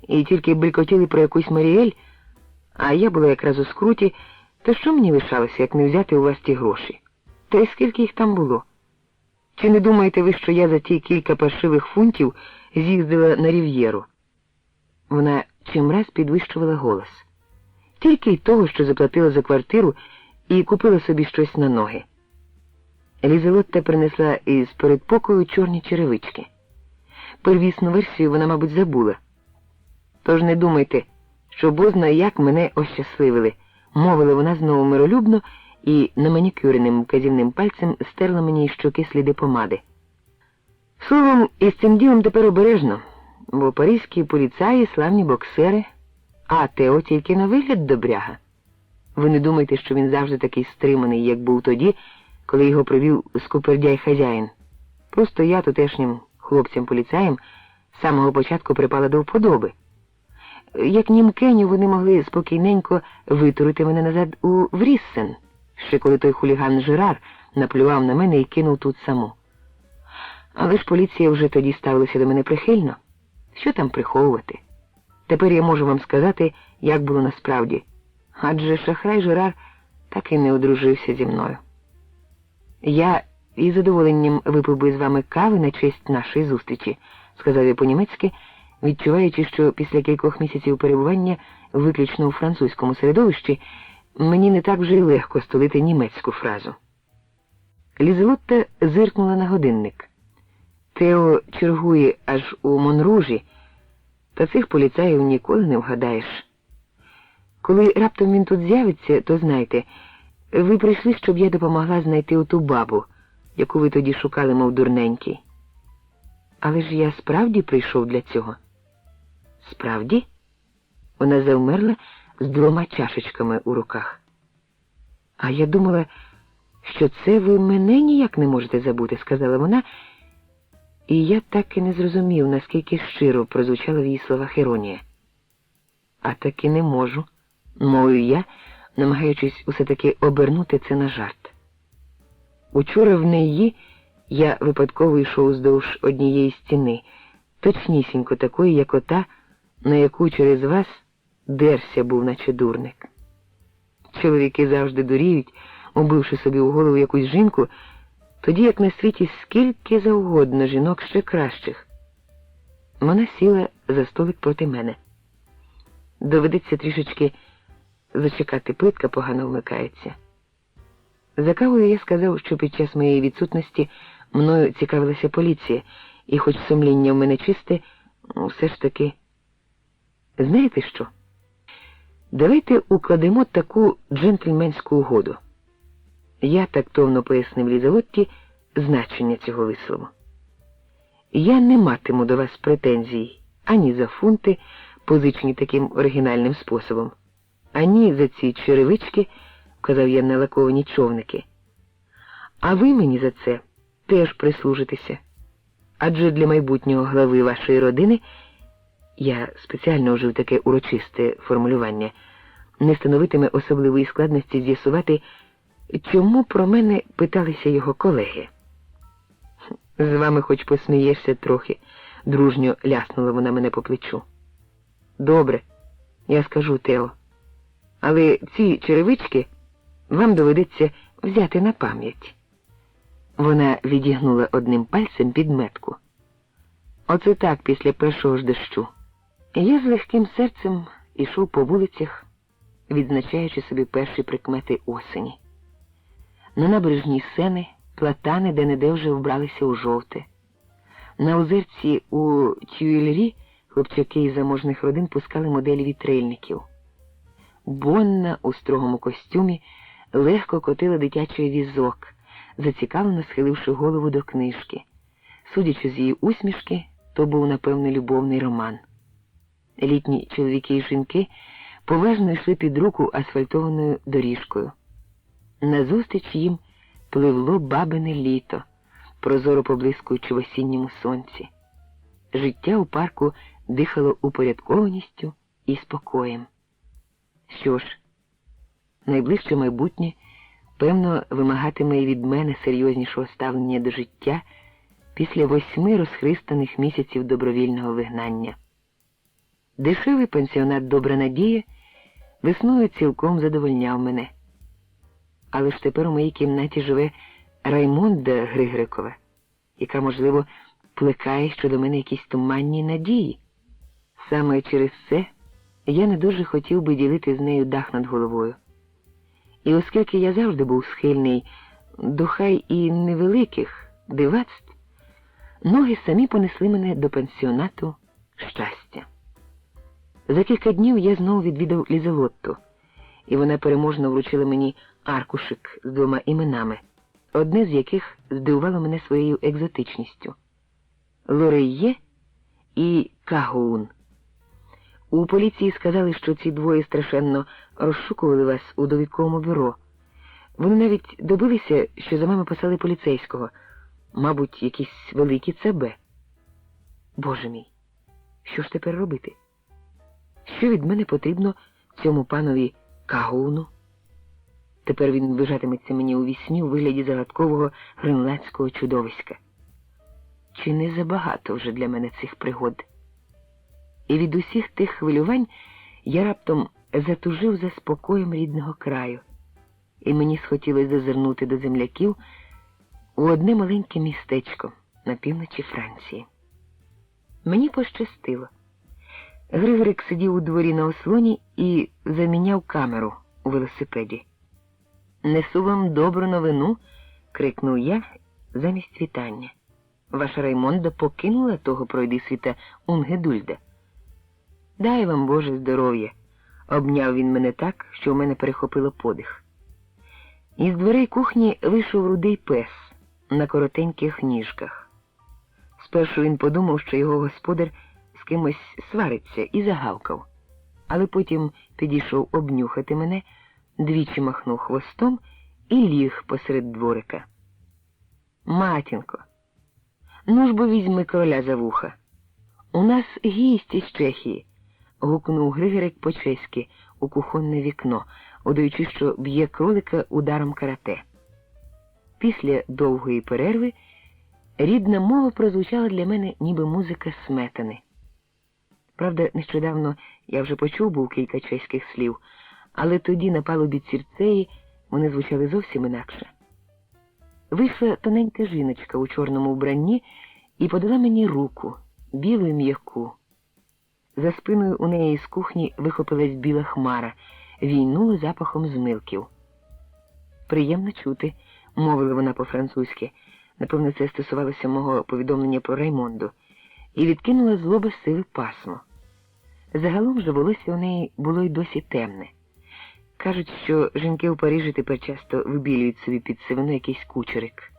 і тільки белькотіли про якусь Маріель, а я була якраз у скруті, то що мені лишалося, як не взяти у вас ті гроші? Та й скільки їх там було? Чи не думаєте ви, що я за ті кілька паршивих фунтів з'їздила на Рів'єру? Вона чимраз підвищувала голос. Тільки й того, що заплатила за квартиру і купила собі щось на ноги. Лізелотта принесла із передпокою чорні черевички. Первісну версію вона, мабуть, забула. Тож не думайте, що бозна як мене ощасливили, мовила вона знову миролюбно і наманікюреним вказівним пальцем стерла мені із щоки сліди помади. Словом, із цим ділом тепер обережно, бо паризькі поліцаї славні боксери, а Тео тільки на вигляд добряга. Ви не думайте, що він завжди такий стриманий, як був тоді, коли його привів скупердяй-хазяїн. Просто я тутешнім хлопцям-поліцаєм з самого початку припала до вподоби. Як німкеню вони могли спокійненько витурити мене назад у Вріссен, ще коли той хуліган Жерар наплював на мене і кинув тут саму. Але ж поліція вже тоді ставилася до мене прихильно. Що там приховувати? Тепер я можу вам сказати, як було насправді. Адже шахрай Жерар так і не одружився зі мною. Я із задоволенням випив би з вами кави на честь нашої зустрічі, сказав я по-німецьки, відчуваючи, що після кількох місяців перебування виключно у французькому середовищі мені не так вже й легко столити німецьку фразу. Лізелотта зиркнула на годинник. Тео чергує аж у Монружі, та цих поліцаїв ніколи не вгадаєш. Коли раптом він тут з'явиться, то знайте, ви прийшли, щоб я допомогла знайти оту бабу, яку ви тоді шукали, мов дурненький. Але ж я справді прийшов для цього. Справді? Вона завмерла з 2 чашечками у руках. А я думала, що це ви мене ніяк не можете забути, сказала вона, і я так і не зрозумів, наскільки щиро прозвучала в її словах іронія. А таки не можу, мовив я, намагаючись усе-таки обернути це на жарт. Учора в неї я випадково йшов уздовж однієї стіни, точнісінько такої, як ота, на яку через вас дерся був, наче дурник. Чоловіки завжди дуріють, убивши собі у голову якусь жінку, тоді як на світі скільки завгодно жінок ще кращих. Вона сіла за столик проти мене. Доведеться трішечки зачекати, плитка погано вмикається. За кавою я сказав, що під час моєї відсутності мною цікавилася поліція, і хоч сумління в мене чисте, все ж таки... Знаєте що? Давайте укладемо таку джентльменську угоду. Я тактовно пояснив Лізелотті значення цього вислову. Я не матиму до вас претензій ані за фунти, позичені таким оригінальним способом, ані за ці черевички, вказав я на лаковані човники. А ви мені за це теж прислужитеся. Адже для майбутнього глави вашої родини, я спеціально вжив таке урочисте формулювання, не становитиме особливої складності з'ясувати, чому про мене питалися його колеги. З вами хоч посмієшся трохи, дружньо ляснула вона мене по плечу. Добре, я скажу, Тео. Але ці черевички вам доведеться взяти на пам'ять. Вона відігнула одним пальцем підметку. Оце так після першого ж дощу. Я з легким серцем ішов по вулицях, відзначаючи собі перші прикмети осені. На набережній Сени платани де-не-де вже вбралися у жовте. На озерці у Тюільрі хлопчаки із заможних родин пускали моделі вітрильників. Бонна у строгому костюмі легко котила дитячий візок, зацікавлено схиливши голову до книжки. Судячи з її усмішки, то був, напевно, любовний роман. Літні чоловіки і жінки поважно йшли під руку асфальтованою доріжкою. Назустріч їм пливло бабине літо, прозоро поблискуючи в осінньому сонці. Життя у парку дихало упорядкованістю і спокоєм. Що ж, найближче майбутнє, певно, вимагатиме і від мене серйознішого ставлення до життя після 8 розхристаних місяців добровільного вигнання. Дешевий пансіонат «Добра надія» весною цілком задовольняв мене. Але ж тепер у моїй кімнаті живе Раймонда Григорикова, яка, можливо, плекає щодо мене якісь туманні надії. Саме через це я не дуже хотів би ділити з нею дах над головою. І оскільки я завжди був схильний до хай і невеликих дивацтв, ноги самі понесли мене до пансіонату щастя. За кілька днів я знову відвідав Лізелотту, і вона переможно вручила мені аркушик з 2 іменами, одне з яких здивувало мене своєю екзотичністю – Лорейє і Кагоун. У поліції сказали, що ці двоє страшенно розшукували вас у довідковому бюро. Вони навіть добилися, що за вами послали поліцейського, мабуть, якісь великі ЦБ. Боже мій, що ж тепер робити? Що від мене потрібно цьому панові Кагоуну? Тепер він вижатиметься мені у вісні у вигляді загадкового гренландського чудовиська. Чи не забагато вже для мене цих пригод? І від усіх тих хвилювань я раптом затужив за спокоєм рідного краю, і мені схотілося зазирнути до земляків у одне маленьке містечко на півночі Франції. Мені пощастило. Григорик сидів у дворі на ослоні і заміняв камеру у велосипеді. «Несу вам добру новину», – крикнув я замість вітання. «Ваша Раймонда покинула того пройдисвіта Унгедульда». «Дай вам, Боже, здоров'я», – обняв він мене так, що у мене перехопило подих. Із дверей кухні вийшов рудий пес на коротеньких ніжках. Спершу він подумав, що його господар з кимось свариться, і загавкав. Але потім підійшов обнюхати мене, двічі махнув хвостом і ліг посеред дворика. «Матінко, ну ж бо візьми короля за вуха. У нас гість із Чехії», – гукнув Григорик по-чеськи у кухонне вікно, удаючи, що б'є кролика ударом карате. Після довгої перерви рідна мова прозвучала для мене ніби музика сметани. Правда, нещодавно я вже почув був кілька чеських слів, але тоді на палубі Цірцеї вони звучали зовсім інакше. Вийшла тоненька жіночка у чорному вбранні і подала мені руку, білу і м'яку. За спиною у неї з кухні вихопилась біла хмара, війнула запахом змилків. «Приємно чути», – мовила вона по-французьки, напевно, це стосувалося мого повідомлення про Раймонду, і відкинула з лоба сиве пасмо. Загалом же волосся у неї було й досі темне. Кажуть, що жінки у Парижі тепер часто вибілюють собі під сивину якийсь кучерик.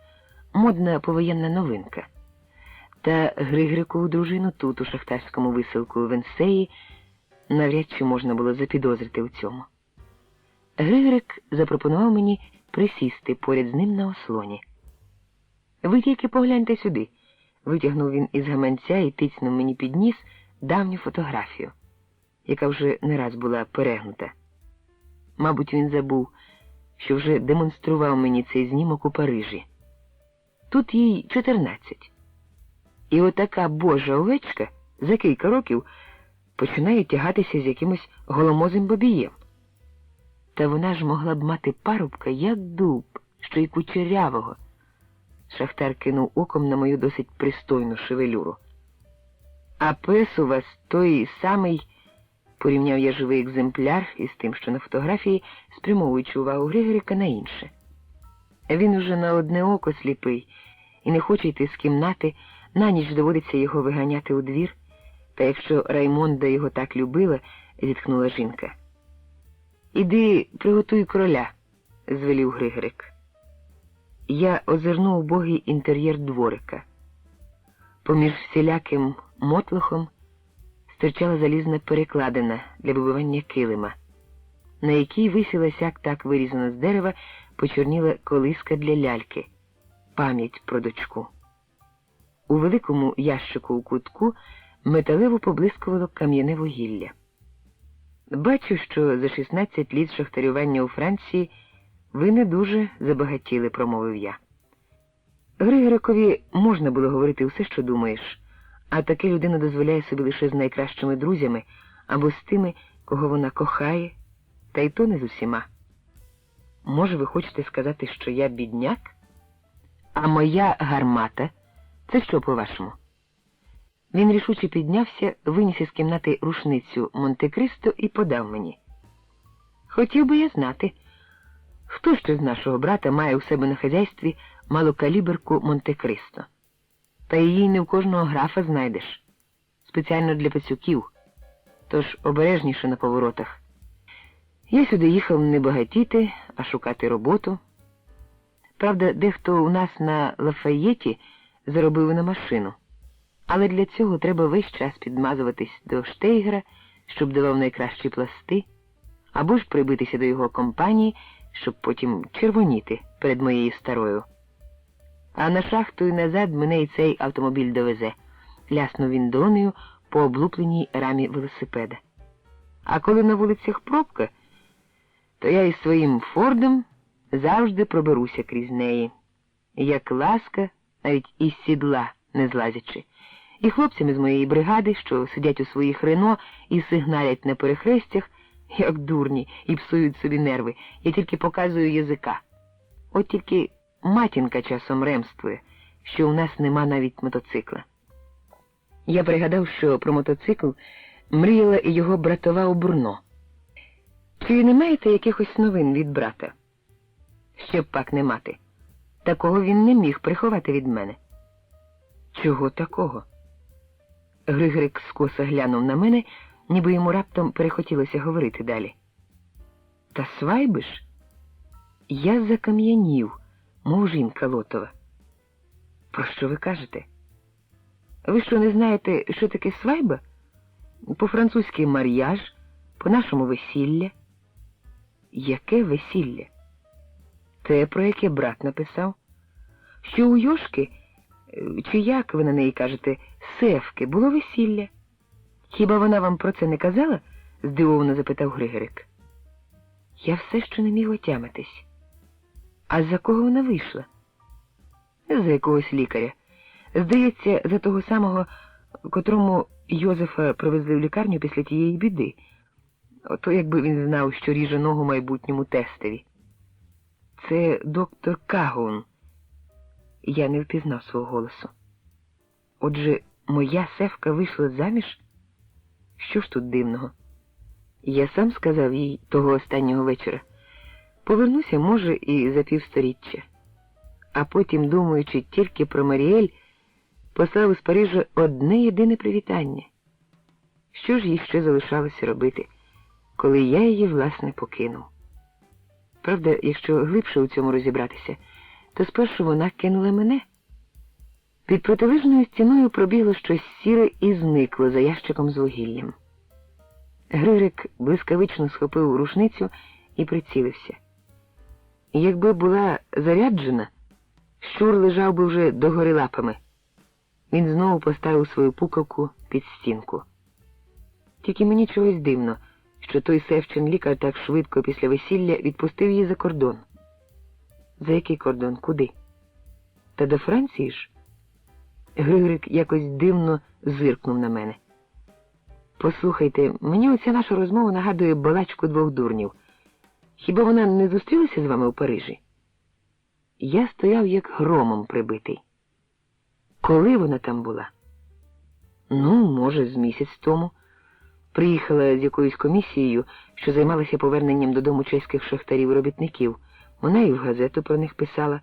Модна повоєнна новинка. Та Григорикову дружину тут, у шахтарському виселку Венсеї, навряд чи можна було запідозрити у цьому. Григорик запропонував мені присісти поряд з ним на ослоні. «Ви тільки погляньте сюди», – витягнув він із гаманця і тицьнув мені під ніс давню фотографію, яка вже не раз була перегнута. Мабуть, він забув, що вже демонстрував мені цей знімок у Парижі. Тут їй 14. І отака божа овечка за кілька років починає тягатися з якимось голомозим бабієм. Та вона ж могла б мати парубка, як дуб, що й кучерявого. Шахтар кинув оком на мою досить пристойну шевелюру. А пес у вас той самий, порівняв я живий екземпляр із тим, що на фотографії, спрямовуючи увагу Григорика на інше. Він уже на одне око сліпий і не хоче йти з кімнати, на ніч доводиться його виганяти у двір. Та якщо Раймонда його так любила, зітхнула жінка. «Іди, приготуй короля», – звелів Григорик. Я озирнув убогий інтер'єр дворика. Поміж всіляким мотлохом стирчала залізна перекладина для вибивання килима, на якій висіла сяк-так вирізана з дерева почорніла колиска для ляльки, пам'ять про дочку. У великому ящику у кутку металево поблискувало кам'яне вугілля. Бачу, що за 16 літ шахтарювання у Франції ви не дуже забагатіли, промовив я. Григорикові можна було говорити все, що думаєш, а таке людина дозволяє собі лише з найкращими друзями або з тими, кого вона кохає, та й то не з усіма. Може, ви хочете сказати, що я бідняк? А моя гармата – це що, по-вашому? Він рішуче піднявся, виніс із кімнати рушницю Монте-Кристо і подав мені. Хотів би я знати, хто ще з нашого брата має у себе на хазяйстві малокаліберку Монте-Кристо. Та її не в кожного графа знайдеш. Спеціально для пацюків. Тож обережніше на поворотах. Я сюди їхав не багатіти, а шукати роботу. Правда, дехто у нас на Лафаєті заробив на машину. Але для цього треба весь час підмазуватись до Штейгера, щоб давав найкращі пласти, або ж прибитися до його компанії, щоб потім червоніти перед моєю старою. А на шахту і назад мене і цей автомобіль довезе. Ляснув він долонею по облупленій рамі велосипеда. А коли на вулицях пробка, то я із своїм Фордом завжди проберуся крізь неї. Як ласка, навіть із сідла не злазячи. І хлопцями з моєї бригади, що сидять у своїх Рено і сигналять на перехрестях, як дурні, і псують собі нерви, я тільки показую язика. От тільки матінка часом ремствує, що у нас нема навіть мотоцикла. Я пригадав, що про мотоцикл мріяла і його братова у Бурно. Чи не маєте якихось новин від брата? Щоб пак не мати. Такого він не міг приховати від мене. Чого такого? Григорик скоса глянув на мене, ніби йому раптом перехотілося говорити далі. Та свайби ж? Я закам'янів, мов жінка Лотова. Про що ви кажете? Ви що, не знаєте, що таке свайба? По-французьки мар'яж, по-нашому весілля. Яке весілля? Те, про яке брат написав. Що у Йошки, чи як ви на неї кажете, Севки, було весілля. Хіба вона вам про це не казала? Здивовано запитав Григорик. Я все ще не міг отямитись. А за кого вона вийшла? За якогось лікаря. Здається, за того самого, котрому Йозефа привезли в лікарню після тієї біди. Ото якби він знав, що ріже ногу майбутньому тестові. Це доктор Кагун. Я не впізнав свого голосу. Отже, моя Севка вийшла заміж? Що ж тут дивного? Я сам сказав їй того останнього вечора. Повернуся, може, і за півсторіччя. А потім, думаючи тільки про Маріель, послав із Парижа одне єдине привітання. Що ж їй ще залишалося робити, коли я її, власне, покинув? Правда, якщо глибше у цьому розібратися, то спершу вона кинула мене. Під протилежною стіною пробігло щось сіре і зникло за ящиком з вугіллям. Григорик блискавично схопив рушницю і прицілився. Якби була заряджена, щур лежав би вже догори лапами. Він знову поставив свою пукавку під стінку. Тільки мені чогось дивно, що той Севчин лікар так швидко після весілля відпустив її за кордон. За який кордон? Куди? Та до Франції ж? Григорик якось дивно зиркнув на мене. Послухайте, мені оця наша розмова нагадує балачку двох дурнів. Хіба вона не зустрілася з вами у Парижі? Я стояв як громом прибитий. Коли вона там була? Ну, може, з місяць тому. Приїхала з якоюсь комісією, що займалася поверненням додому чеських шахтарів-робітників. Вона і в газету про них писала.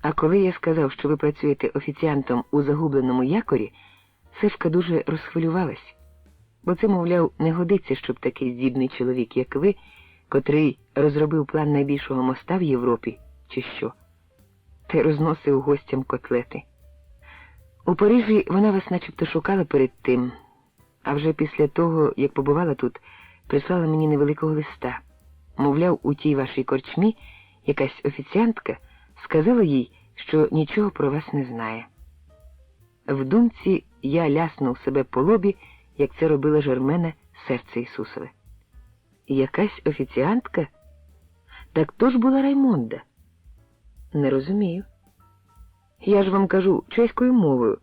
А коли я сказав, що ви працюєте офіціантом у загубленому якорі, Севка дуже розхвилювалась. Бо це, мовляв, не годиться, щоб такий здібний чоловік, як ви, котрий розробив план найбільшого моста в Європі, чи що, та й розносив гостям котлети. У Парижі вона вас начебто шукала перед тим, а вже після того, як побувала тут, прислала мені невеликого листа. Мовляв, у тій вашій корчмі якась офіціантка сказала їй, що нічого про вас не знає. В думці я ляснув себе по лобі, як це робила Жермена серце Ісусове. Якась офіціантка? Так то ж була Раймонда. Не розумію. Я ж вам кажу чеською мовою.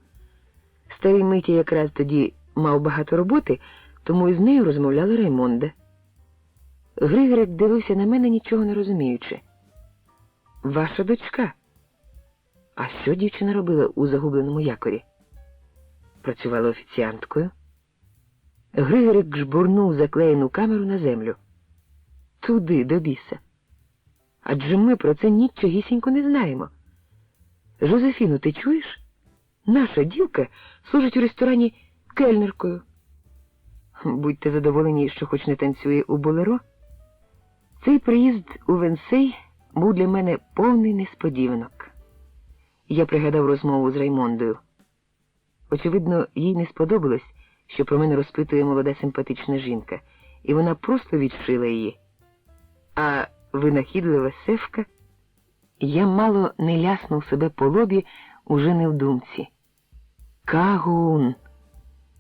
Старий Митя якраз тоді мав багато роботи, тому із нею розмовляла Раймонда. Григорик дивився на мене, нічого не розуміючи. Ваша дочка? А що дівчина робила у загубленому якорі? Працювала офіціанткою. Григорик жбурнув заклеєну камеру на землю. Туди, до біса. Адже ми про це нічогісінько не знаємо. Жозефіну, ти чуєш? Наша дівка служить у ресторані кельнеркою. Будьте задоволені, що хоч не танцює у болеро. Цей приїзд у Венсей був для мене повний несподіванок. Я пригадав розмову з Раймондою. Очевидно, їй не сподобалось, що про мене розпитує молода симпатична жінка, і вона просто відшила її. А винахідлива Севка? Я мало не ляснув себе по лобі уже не в думці. Кагун!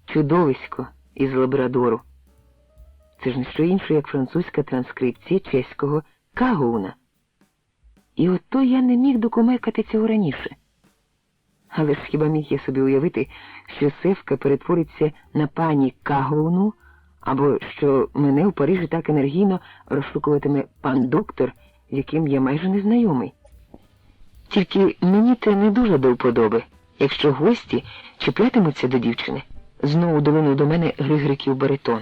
Чудовисько із Лабрадору. Це ж не що інше, як французька транскрипція чеського Кагуна. І ото я не міг докумекати цього раніше. Але ж хіба міг я собі уявити, що Севка перетвориться на пані Кагуну, або що мене у Парижі так енергійно розшукуватиме пан доктор, з яким я майже не знайомий. Тільки мені те не дуже до вподоби, якщо гості чіплятимуться до дівчини, знову долинув до мене Григориків баритон.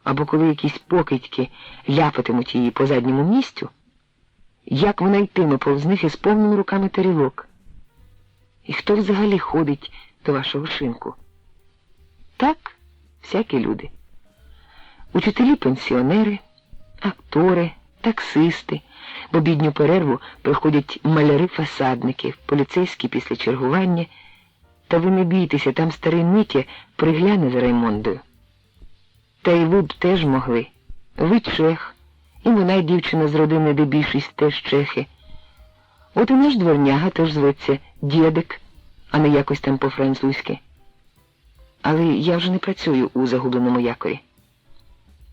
Або коли якісь покидьки ляпатимуть її по задньому місцю, як вона йтиме повз них із повними руками тарілок. І хто взагалі ходить до вашого шинку? Так, всякі люди. Учителі-пенсіонери, актори, таксисти, в обідню перерву приходять маляри-фасадники, поліцейські після чергування. Та ви не бійтеся, там старий Митя пригляне за Раймондою. Та й ви б теж могли. Ви чех, і вона дівчина з родини, де більшість теж чехи. От і наш дворняга теж зветься Дєдик, а не якось там по-французьки. Але я вже не працюю у загубленому якорі.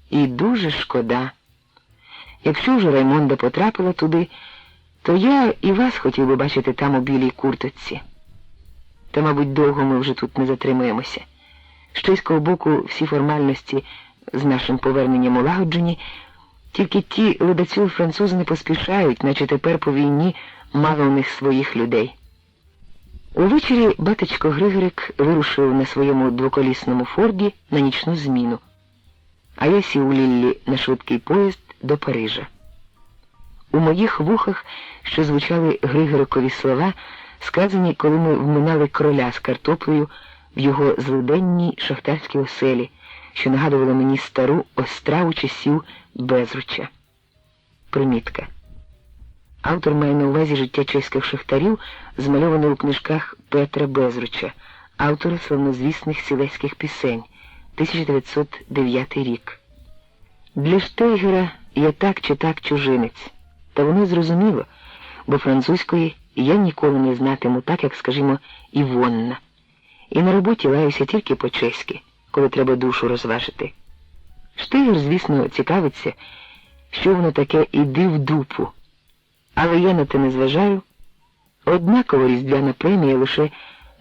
І дуже шкода. Якщо вже Раймонда потрапила туди, то я і вас хотів би бачити там у білій курточці. Та, мабуть, довго ми вже тут не затримуємося. З чеського боку всі формальності з нашим поверненням улагоджені, тільки ті ледацюл французи не поспішають, наче тепер по війні мало у них своїх людей. Увечері батечко Григорик вирушив на своєму двоколісному форді на нічну зміну, а я сів у Ліллі на швидкий поїзд до Парижа. У моїх вухах ще звучали Григорикові слова, сказані, коли ми вминали кроля з картоплею в його злиденній шахтарській оселі, що нагадували мені стару Остраву часів Безруча. Примітка. Автор має на увазі життя чеських шахтарів, змальоване у книжках Петра Безруча, автора славнозвісних сілеських пісень, 1909 рік. Для Штейгера я так чи так чужинець, та воно зрозуміло, бо французької я ніколи не знатиму так, як, скажімо, Івонна. І на роботі лаюся тільки по-чеськи, коли треба душу розважити. Штейгер, звісно, цікавиться, що воно таке «іди в дупу». А Але я на те не зважаю. Однаково різдвяна премія лише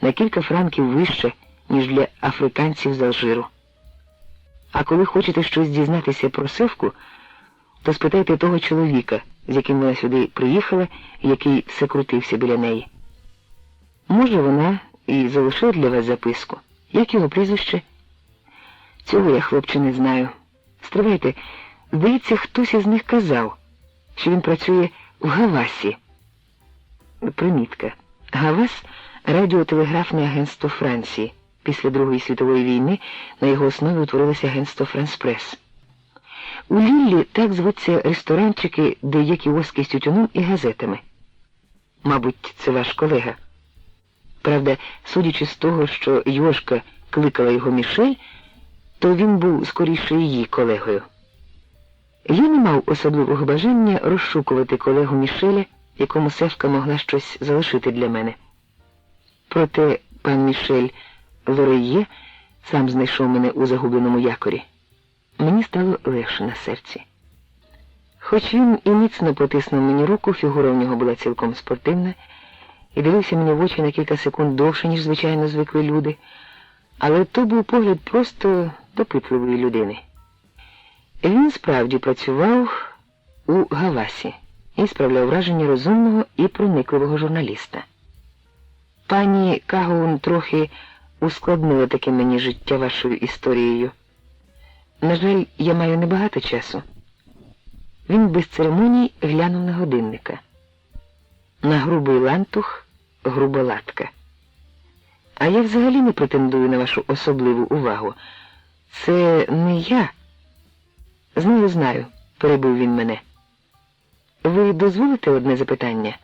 на кілька франків вища, ніж для африканців з Алжиру. А коли хочете щось дізнатися про Севку, то спитайте того чоловіка, з яким вона сюди приїхала, який все крутився біля неї. Може, вона і залишила для вас записку. Як його прізвище? Цього я, хлопче, не знаю. Стривайте, здається, хтось із них казав, що він працює в Гавасі. Примітка. Гавас – радіотелеграфне агентство Франції. Після Другої світової війни на його основі утворилося агентство «Франс-Прес». У Ліллі так звуться ресторанчики, де є кіоски з тютюном і газетами. Мабуть, це ваш колега. Правда, судячи з того, що Йошка кликала його Мішель, то він був скоріше її колегою. Я не мав особливого бажання розшукувати колегу Мішеля, якому Севка могла щось залишити для мене. Проте пан Мішель Лорейє сам знайшов мене у загубленому якорі. Мені стало легше на серці. Хоч він і міцно потиснув мені руку, фігура у нього була цілком спортивна, і дивився мені в очі на кілька секунд довше, ніж звичайно звикли люди, але то був погляд просто допитливої людини. Він справді працював у Гавасі і справляв враження розумного і проникливого журналіста. Пані Кагоун трохи ускладнила таке мені життя вашою історією. На жаль, я маю небагато часу. Він без церемоній глянув на годинника. На грубий лантух груба латка. А я взагалі не претендую на вашу особливу увагу. Це не я. Знаю, перебив він мене. Ви дозволите одне запитання?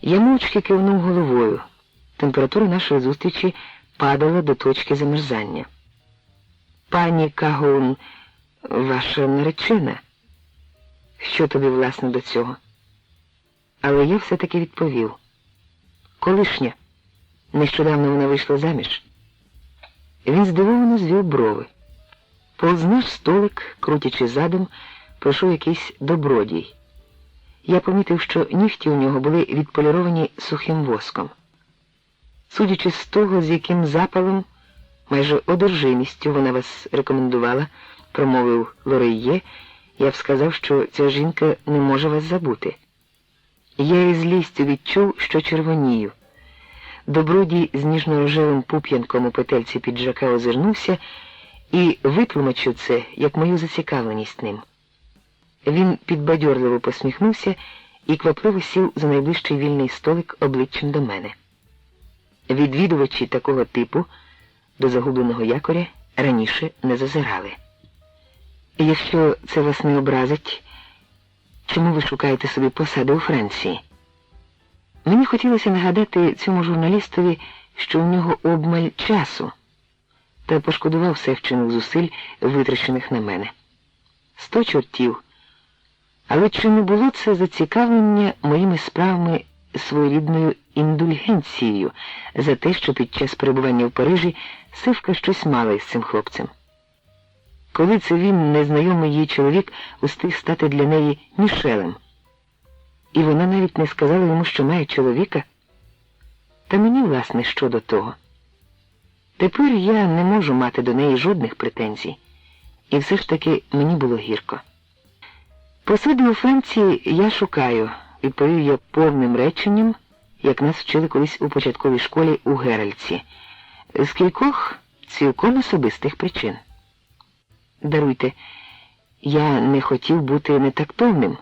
Я мовчки кивнув головою. Температура нашої зустрічі падала до точки замерзання. Пані Кагоун, ваша наречена. Що тобі, власне, до цього? Але я все-таки відповів. Колишня. Нещодавно вона вийшла заміж. Він здивовано звів брови. Повз наш столик, крутячи задом, пройшов якийсь добродій. Я помітив, що нігті у нього були відполіровані сухим воском. Судячи з того, з яким запалом, майже одержимістю вона вас рекомендувала, промовив Лорейє, я б сказав, що ця жінка не може вас забути. Я із злістю відчув, що червонію. Добродій з ніжно-рожевим пуп'янком у петельці піджака озирнувся і витлумачив це, як мою зацікавленість ним. Він підбадьорливо посміхнувся і квапливо сів за найближчий вільний столик обличчям до мене. Відвідувачі такого типу до загубленого якоря раніше не зазирали. Якщо це вас не образить, чому ви шукаєте собі посади у Франції? Мені хотілося нагадати цьому журналістові, що у нього обмаль часу, та пошкодував Севчиних зусиль, витрачених на мене. 100 чортів. Але чи не було це зацікавлення моїми справами своєрідною індульгенцією за те, що під час перебування в Парижі Севка щось мала із цим хлопцем? Коли це він, незнайомий їй чоловік, устиг стати для неї Мішелем? І вона навіть не сказала йому, що має чоловіка? Та мені, власне, що до того? Тепер я не можу мати до неї жодних претензій. І все ж таки мені було гірко. Посади у Франції я шукаю, відповів я повним реченням, як нас вчили колись у початковій школі у Геральці. З кількох цілком особистих причин. Даруйте, я не хотів бути нетактовним.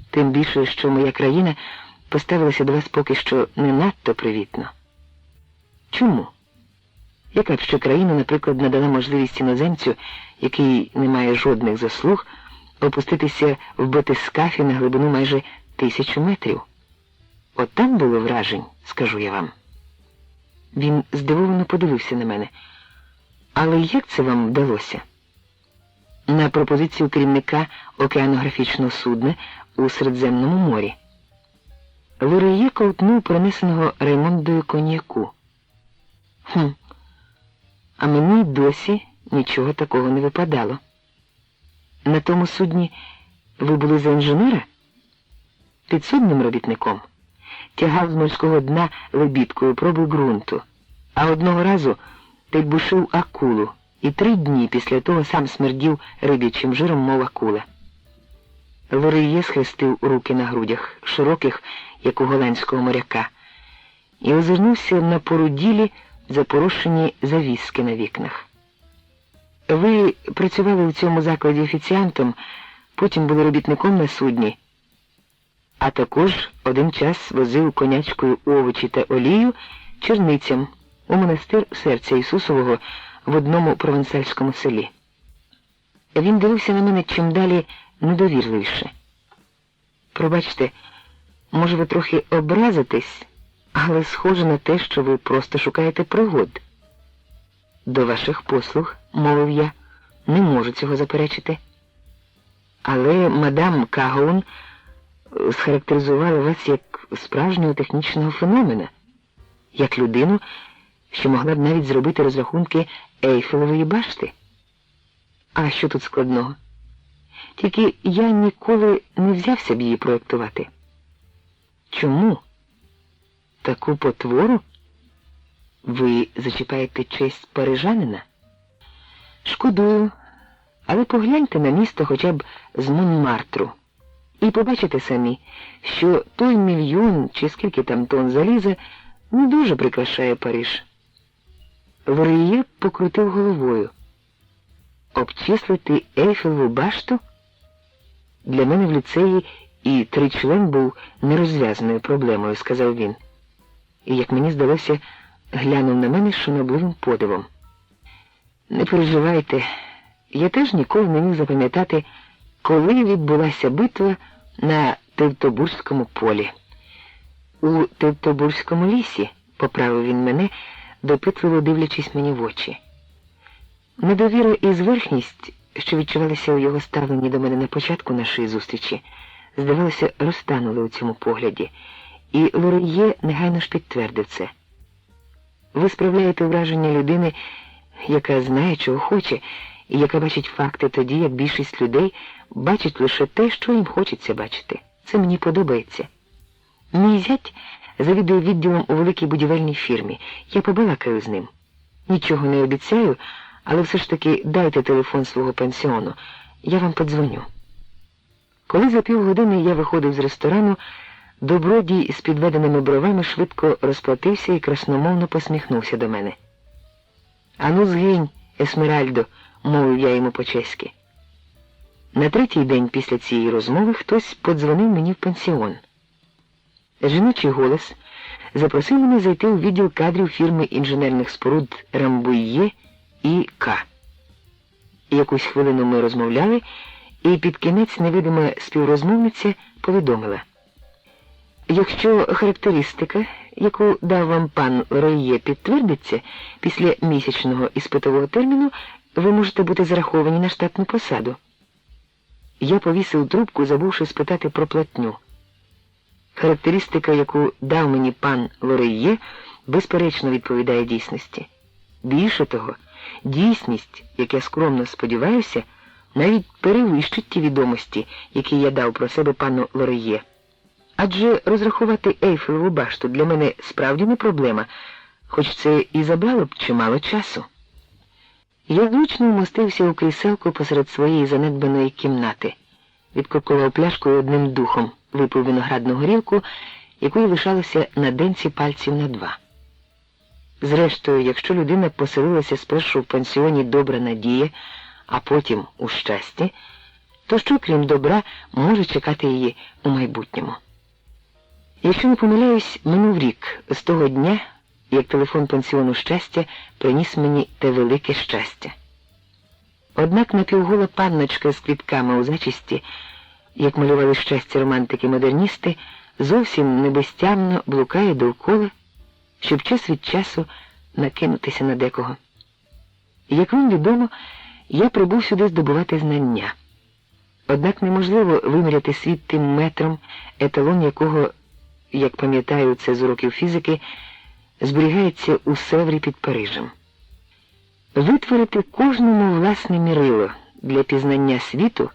Тим більше, що моя країна поставилася до вас поки що не надто привітно. Чому? Яка б ще країна, наприклад, надала можливість іноземцю, який не має жодних заслуг, опуститися в батискафі на глибину майже 1000 метрів? От там було вражень, скажу я вам. Він здивовано подивився на мене. Але як це вам вдалося? На пропозицію керівника океанографічного судна у Середземному морі. Лорейє ковтнув принесеного Раймондою коньяку. А мені досі нічого такого не випадало. На тому судні ви були за інженера? підсобним робітником, тягав з морського дна лебідкою проби ґрунту, а одного разу підбушив акулу і 3 дні після того сам смердів риб'ячим жиром, мов акула. Лорельє схрестив руки на грудях, широких, як у голландського моряка, і озирнувся на поруділі запорошені завіски на вікнах. Ви працювали у цьому закладі офіціантом, потім були робітником на судні, а також один час возив конячкою овочі та олію черницям у монастир Серця Ісусового в одному провансальському селі. Він дивився на мене чим далі недовірливіше. Пробачте, може ви трохи образитесь, але схоже на те, що ви просто шукаєте пригод. До ваших послуг, мовив я, не можу цього заперечити. Але мадам Кагаун схарактеризувала вас як справжнього технічного феномена, як людину, що могла б навіть зробити розрахунки Ейфелевої башти. А що тут складного? Тільки я ніколи не взявся б її проєктувати. Чому? Таку потвору? Ви зачіпаєте честь парижанина? Шкодую, але погляньте на місто хоча б з Монмартру. І побачите самі, що той мільйон чи скільки там тонн заліза не дуже прикрашає Париж. Лорельє покрутив головою. Обчислити Ейфелеву башту? Для мене в ліцеї і тричлен був нерозв'язаною проблемою, сказав він. І, як мені здалося, глянув на мене з шанобливим подивом. Не переживайте, я теж ніколи не міг запам'ятати, коли відбулася битва на Тевтобурзькому полі. У Тевтобурзькому лісі, поправив він мене, допитливо дивлячись мені в очі. Недовіра і зверхність, що відчувалися у його ставленні до мене на початку нашої зустрічі, здавалося, розтанули у цьому погляді, і Лорельє негайно ж підтвердив це. Ви справляєте враження людини, яка знає, чого хоче, і яка бачить факти тоді, як більшість людей бачить лише те, що їм хочеться бачити. Це мені подобається. Мій зять завідує відділом у великій будівельній фірмі. Я побалакаю з ним. Нічого не обіцяю, але все ж таки дайте телефон свого пансіону. Я вам подзвоню. Коли за півгодини я виходив з ресторану, добродій з підведеними бровами швидко розплатився і красномовно посміхнувся до мене. «Ану згинь, Есмеральдо», – мовив я йому по-чеськи. На 3-й день після цієї розмови хтось подзвонив мені в пансіон. Жіночий голос запросив мене зайти у відділ кадрів фірми інженерних споруд Рамбуйє і К. Якусь хвилину ми розмовляли, і під кінець невидима співрозмовниця повідомила: «Якщо характеристика, яку дав вам пан Лорельє, підтвердиться, після місячного іспитового терміну ви можете бути зараховані на штатну посаду». Я повісив трубку, забувши спитати про платню. Характеристика, яку дав мені пан Лорельє, безперечно відповідає дійсності. Більше того, дійсність, як я скромно сподіваюся, навіть перевищить ті відомості, які я дав про себе пану Лорельє. Адже розрахувати Ейфелеву башту для мене справді не проблема, хоч це і забрало б чимало часу. Я зручно вмостився у кріселку посеред своєї занедбаної кімнати, відкоркував пляшкою одним духом, випив виноградну горілку, якої лишалося на денці пальців на 2. Зрештою, якщо людина поселилася спершу в пансіоні «Добра надія», а потім у щасті, то що, крім добра, може чекати її у майбутньому? Якщо не помиляюсь, минув рік з того дня, як телефон пансіону «Щастя» приніс мені те велике щастя. Однак напівгола панночка з квітками у зачісті, як малювали щастя романтики-модерністи, зовсім небезтямно блукає довкола, щоб час від часу накинутися на декого. Як вам відомо, я прибув сюди здобувати знання. Однак неможливо виміряти світ тим метром, еталон якого, як пам'ятаю це з уроків фізики, зберігається у Севрі під Парижем. Витворити кожному власне мірило для пізнання світу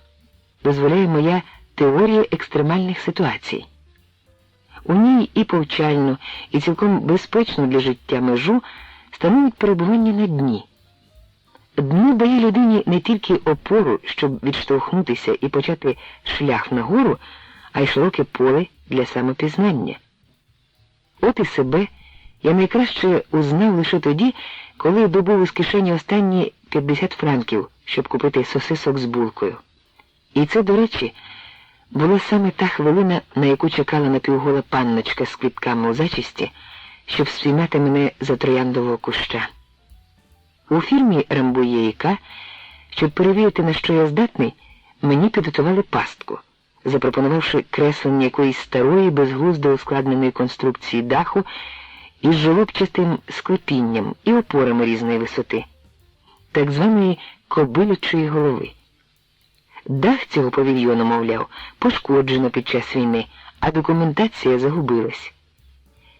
дозволяє моя теорія екстремальних ситуацій. У ній і повчальну, і цілком безпечну для життя межу становить перебування на дні. Дно дає людині не тільки опору, щоб відштовхнутися і почати шлях нагору, а й широке поле для самопізнання. От і себе я найкраще узнав лише тоді, коли добув із кишені останні 50 франків, щоб купити сосисок з булкою. І це, до речі, була саме та хвилина, на яку чекала напівгола панночка з квітками у зачісті, щоб спіймати мене за трояндового куща. У фірмі Рамбує і К, щоб перевірити, на що я здатний, мені підготували пастку, запропонувавши креслення якоїсь старої, безглуздо ускладненої конструкції даху із жолобчастим склепінням і опорами різної висоти, так званої кобилячої голови. Дах цього павільйону, мовляв, пошкоджено під час війни, а документація загубилась.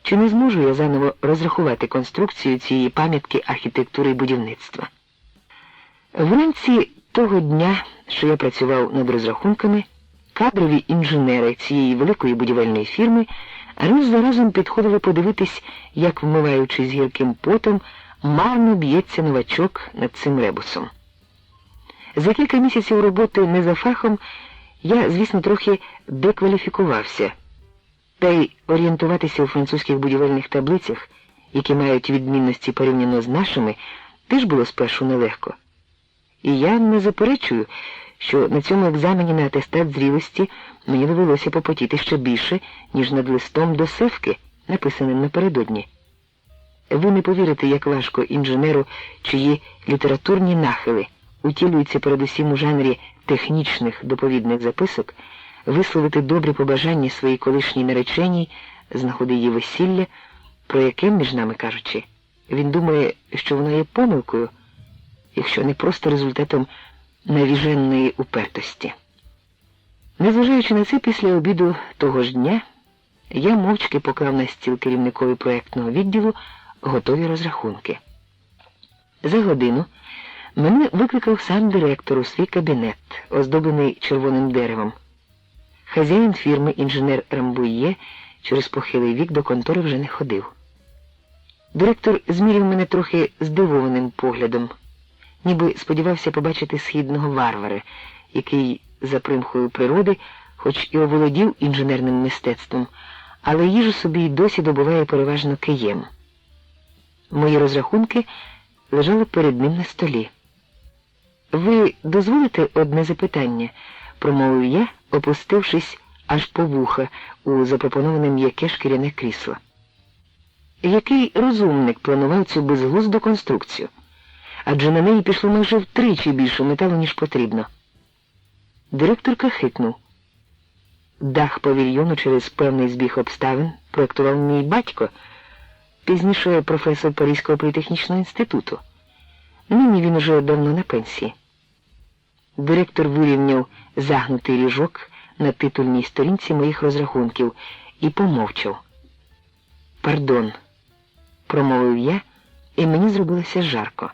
Чи не зможу я заново розрахувати конструкцію цієї пам'ятки архітектури і будівництва? Вранці того дня, що я працював над розрахунками, кадрові інженери цієї великої будівельної фірми раз за разом підходили подивитись, як, вмиваючись гірким потом, марно б'ється новачок над цим ребусом. За кілька місяців роботи не за фахом я, звісно, трохи декваліфікувався. Та й орієнтуватися у французьких будівельних таблицях, які мають відмінності порівняно з нашими, теж було спершу нелегко. І я не заперечую, що на цьому екзамені на атестат зрілості мені довелося попотіти ще більше, ніж над листом до севки, написаним напередодні. Ви не повірите, як важко інженеру, чиї літературні нахили утілюються передусім у жанрі технічних доповідних записок, висловити добрі побажання своїй колишній нареченій з нагоди її весілля, про яке, між нами кажучи, він думає, що воно є помилкою, якщо не просто результатом навіженої упертості. Незважаючи на це, після обіду того ж дня я мовчки поклав на стіл керівникові проєктного відділу готові розрахунки. За годину мене викликав сам директор у свій кабінет, оздоблений червоним деревом. Хазяїн фірми, інженер Рамбує, через похилий вік до контори вже не ходив. Директор зміряв мене трохи здивованим поглядом, ніби сподівався побачити східного варвара, який за примхою природи, хоч і оволодів інженерним мистецтвом, але їжу собі й досі добуває переважно києм. Мої розрахунки лежали перед ним на столі. «Ви дозволите одне запитання?» – промовив я, опустившись аж по вуха у запропоноване м'яке шкіряне крісло. Який розумник планував цю безглузду конструкцію? Адже на неї пішло майже втричі більше металу, ніж потрібно. Директор кахикнув. Дах павільйону через певний збіг обставин проєктував мій батько, пізніше професор Паризького політехнічного інституту. Нині він уже давно на пенсії. Директор вирівняв загнутий ріжок на титульній сторінці моїх розрахунків і помовчав. «Пардон», – промовив я, і мені зробилося жарко.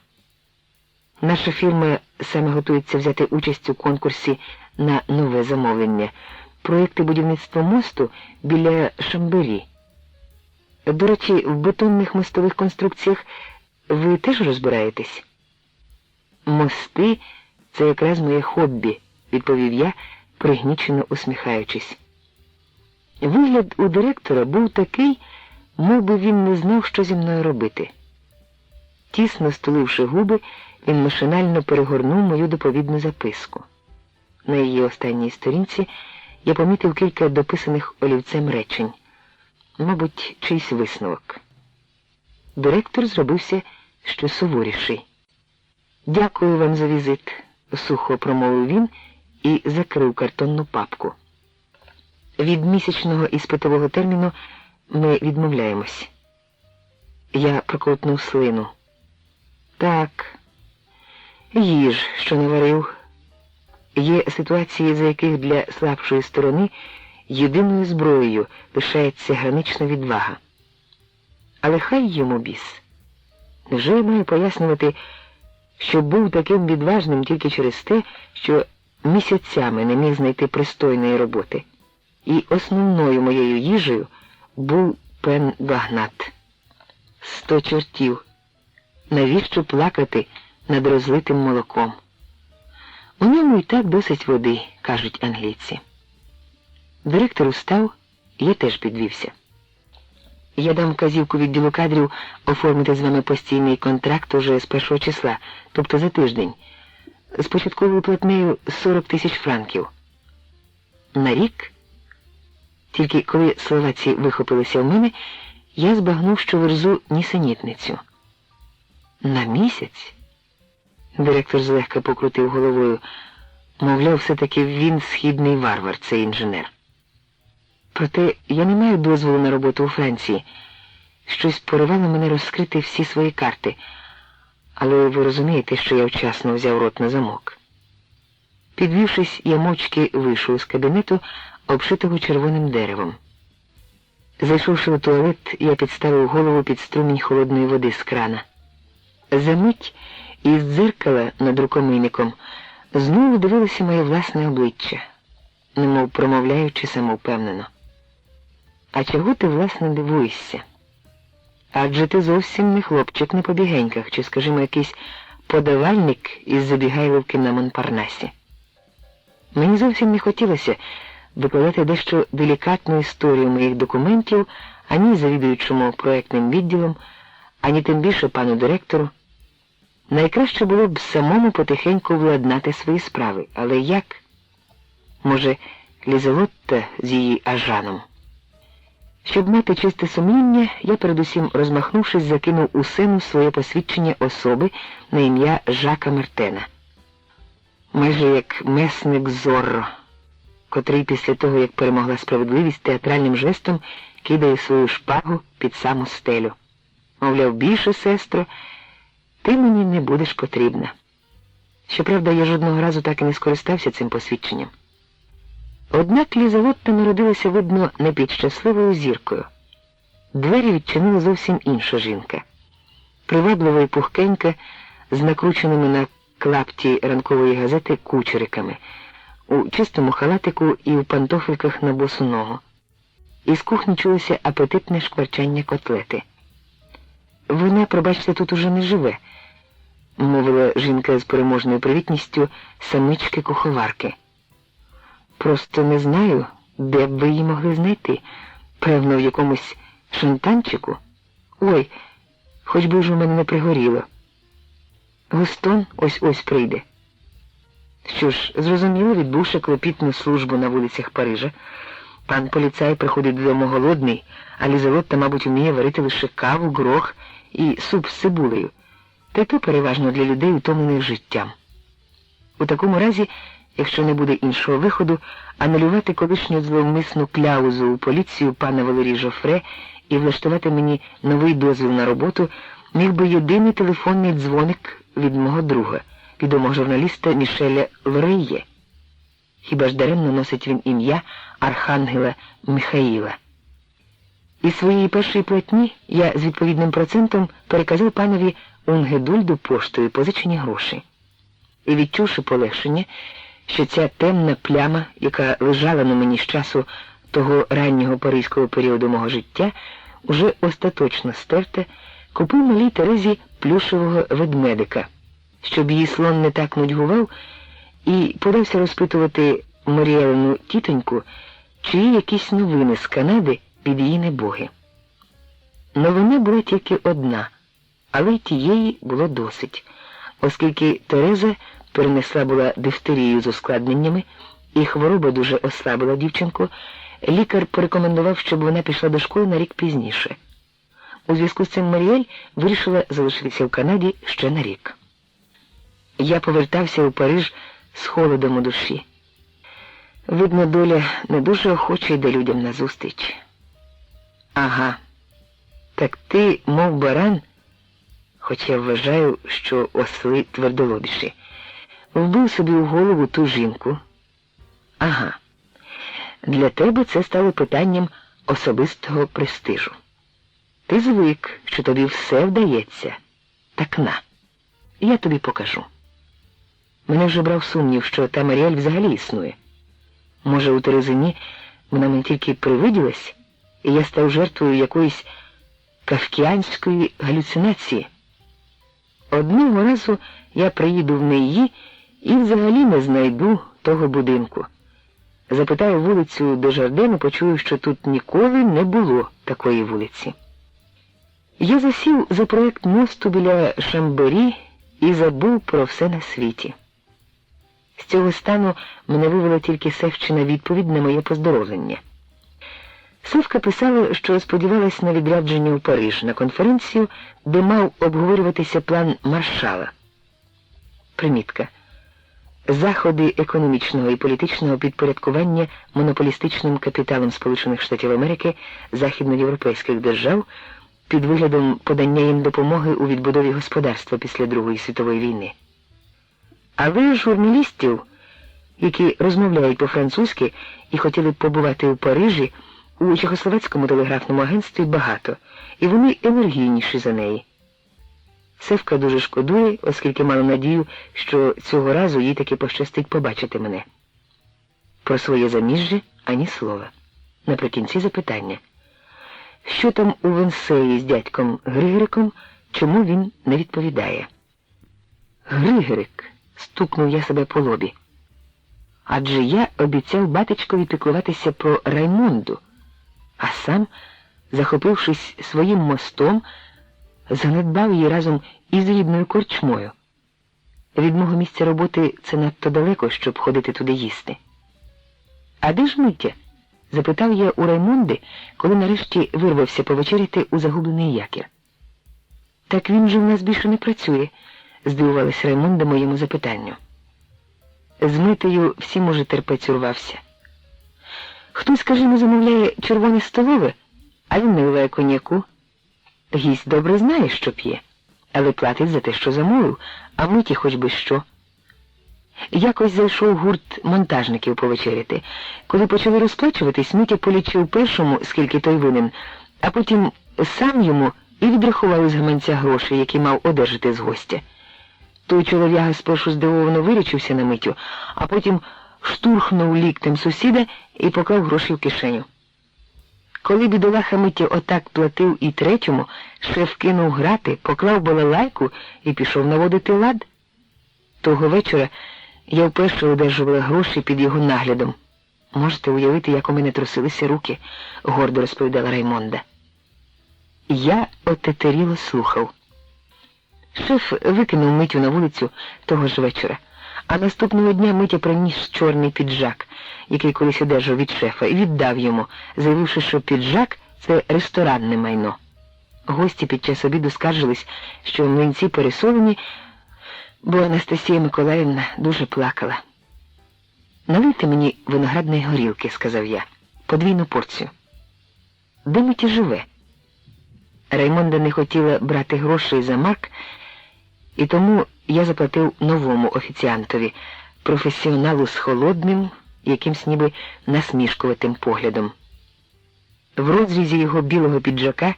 Наша фірма саме готується взяти участь у конкурсі на нове замовлення – проєкти будівництва мосту біля Шамбері. До речі, в бетонних мостових конструкціях ви теж розбираєтесь? «Мости – це якраз моє хобі», – відповів я, пригнічено усміхаючись. Вигляд у директора був такий, мов би він не знав, що зі мною робити. Тісно стуливши губи, він машинально перегорнув мою доповідну записку. На її останній сторінці я помітив кілька дописаних олівцем речень. Мабуть, чийсь висновок. Директор зробився ще суворіший. «Дякую вам за візит», – сухо промовив він і закрив картонну папку. «Від місячного іспитового терміну ми відмовляємось». Я проковтнув слину. «Так, їж, що наварив. Є ситуації, за яких для слабшої сторони єдиною зброєю лишається гранична відвага. Але хай йому біс. Невже я маю пояснювати, що був таким відважним тільки через те, що місяцями не міг знайти пристойної роботи, і основною моєю їжею був пен багнат. 100 чортів. Навіщо плакати над розлитим молоком? У ньому і так досить води, кажуть англійці. Директор устав, я теж підвівся. Я дам вказівку відділу кадрів оформити з вами постійний контракт уже з 1 числа, тобто за тиждень, з початковою платнею 40 тисяч франків. На рік? Тільки коли слова ці вихопилися в мене, я збагнув, що верзу нісенітницю. На місяць? Директор злегка покрутив головою. Мовляв, все-таки він східний варвар, цей інженер. Проте я не маю дозволу на роботу у Франції. Щось поривало мене розкрити всі свої карти. Але ви розумієте, що я вчасно взяв рот на замок. Підвівшись, я мовчки вийшов з кабінету, обшитого червоним деревом. Зайшовши у туалет, я підставив голову під струмінь холодної води з крана. Замить із дзеркала над рукомийником знову дивилося моє власне обличчя, немов промовляючи самовпевнено. А чого ти, власне, дивуєшся? Адже ти зовсім не хлопчик на побігеньках, чи, скажімо, якийсь подавальник із забігайливки на Монпарнасі. Мені зовсім не хотілося викладати дещо делікатну історію моїх документів ані завідуючому проектним відділом, ані тим більше пану директору. Найкраще було б самому потихеньку владнати свої справи. Але як? Може, Лізелотта з її ажаном? Щоб мати чисте сумління, я передусім, розмахнувшись, закинув у сину своє посвідчення особи на ім'я Жака Мартена. Майже як месник Зорро, котрий після того, як перемогла справедливість, театральним жестом кидає свою шпагу під саму стелю. Мовляв, більше, сестро, ти мені не будеш потрібна. Щоправда, я жодного разу так і не скористався цим посвідченням. Однак Лізелотта народилася, видно, не під щасливою зіркою. Двері відчинила зовсім інша жінка. Приваблива і пухкенька, з накрученими на клапті ранкової газети кучериками, у чистому халатику і в пантофельках на босу ногу. Із кухні чулося апетитне шкварчання котлети. «Вона, пробачте, тут уже не живе», – мовила жінка з переможною привітністю самички-куховарки. «Просто не знаю, де б ви її могли знайти. Певно, в якомусь шантанчику. Ой, хоч би ж у мене не пригоріло. Густон ось-ось прийде». Що ж, зрозуміло, відбувши клопітну службу на вулицях Парижа, пан поліцай приходить додому голодний, а Лізелотта, мабуть, вміє варити лише каву, горох і суп з цибулею. Та й то переважно для людей, утомлених життям. У такому разі, якщо не буде іншого виходу, анулювати колишню зловмисну кляузу у поліцію пана Валерії Жофре і влаштувати мені новий дозвіл на роботу міг би єдиний телефонний дзвоник від мого друга, відомого журналіста Мішеля Лорейє. Хіба ж даремно носить він ім'я архангела Михаїла. Із своєї першої платні я з відповідним процентом переказав панові Унгедульду поштою позичені гроші. І відчувши полегшення, що ця темна пляма, яка лежала на мені з часу того раннього паризького періоду мого життя, уже остаточно стерта, купив малій Терезі плюшевого ведмедика, щоб її слон не так нудьгував, і подався розпитувати Маріелину тітоньку, чи є якісь новини з Канади від її небоги. Новина була тільки одна, але й тієї було досить, оскільки Тереза перенесла була дифтерію з ускладненнями, і хвороба дуже ослабила дівчинку, лікар порекомендував, щоб вона пішла до школи на рік пізніше. У зв'язку з цим Маріель вирішила залишитися в Канаді ще на рік. Я повертався у Париж з холодом у душі. Видно, доля не дуже охоче йде людям назустріч. Ага, так ти, мов баран, хоч я вважаю, що осли твердолобіші, вбив собі у голову ту жінку. Ага, для тебе це стало питанням особистого престижу. Ти звик, що тобі все вдається. Так на, я тобі покажу. Мене вже брав сумнів, що та Маріель взагалі існує. Може, у Терезині вона мені тільки привиділась, і я став жертвою якоїсь кафкіанської галюцинації. Одного разу я приїду в неї і взагалі не знайду того будинку. Запитаю вулицю Дежарден і почую, що тут ніколи не було такої вулиці. Я засів за проєкт мосту біля Шамбері і забув про все на світі. З цього стану мене вивела тільки Севчина відповідь на моє поздоровлення. Севка писала, що сподівалась на відрядження у Париж на конференцію, де мав обговорюватися план Маршала. Примітка. Заходи економічного і політичного підпорядкування монополістичним капіталом Сполучених Штатів Америки західноєвропейських держав під виглядом подання їм допомоги у відбудові господарства після Другої світової війни. Але журналістів, які розмовляють по-французьки і хотіли б побувати у Парижі, у Чехословацькому телеграфному агентстві багато, і вони енергійніші за неї. Севка дуже шкодує, оскільки мала надію, що цього разу їй таки пощастить побачити мене. Про своє заміжжя ані слова. Наприкінці запитання. Що там у Венсеї з дядьком Григориком, чому він не відповідає? Григорик, стукнув я себе по лобі. Адже я обіцяв батечкові піклуватися про Раймонду, а сам, захопившись своїм мостом, занедбав її разом із рідною корчмою. Від мого місця роботи це надто далеко, щоб ходити туди їсти. «А де ж Митя?» – запитав я у Раймонди, коли нарешті вирвався повечеряти у загублений якір. «Так він же в нас більше не працює», – здивувалась Раймонда моєму запитанню. З Митею всім уже терпець урвався. Хтось, скажімо, замовляє червоне столове, а він наливає коньяку. Гість добре знає, що п'є, але платить за те, що замовив, а Миті хоч би що. Якось зайшов гурт монтажників повечеряти. Коли почали розплачуватись, Митя полічив першому, скільки той винен, а потім сам йому і відрахував із гаманця гроші, які мав одержати з гостя. Той чолов'яга спершу здивовано вирячився на Митю, а потім штурхнув ліктем сусіда і поклав гроші в кишеню. Коли бідолаха Митя отак платив і третьому, шеф кинув грати, поклав балалайку і пішов наводити лад. Того вечора я вперше одержувала гроші під його наглядом. Можете уявити, як у мене трусилися руки, гордо розповідала Раймонда. Я отетеріло слухав. Шеф викинув Митю на вулицю того ж вечора, а наступного дня Митя приніс чорний піджак, який колись одержав від шефа, і віддав йому, заявивши, що піджак – це ресторанне майно. Гості під час обіду скаржились, що млинці пересолені, бо Анастасія Миколаївна дуже плакала. «Налийте мені виноградної горілки», – сказав я, – «подвійну порцію». «Де Митя живе?» Раймонда не хотіла брати грошей за марк, і тому я заплатив новому офіціантові, професіоналу з холодним, якимсь ніби насмішкуватим поглядом. В розрізі його білого піджака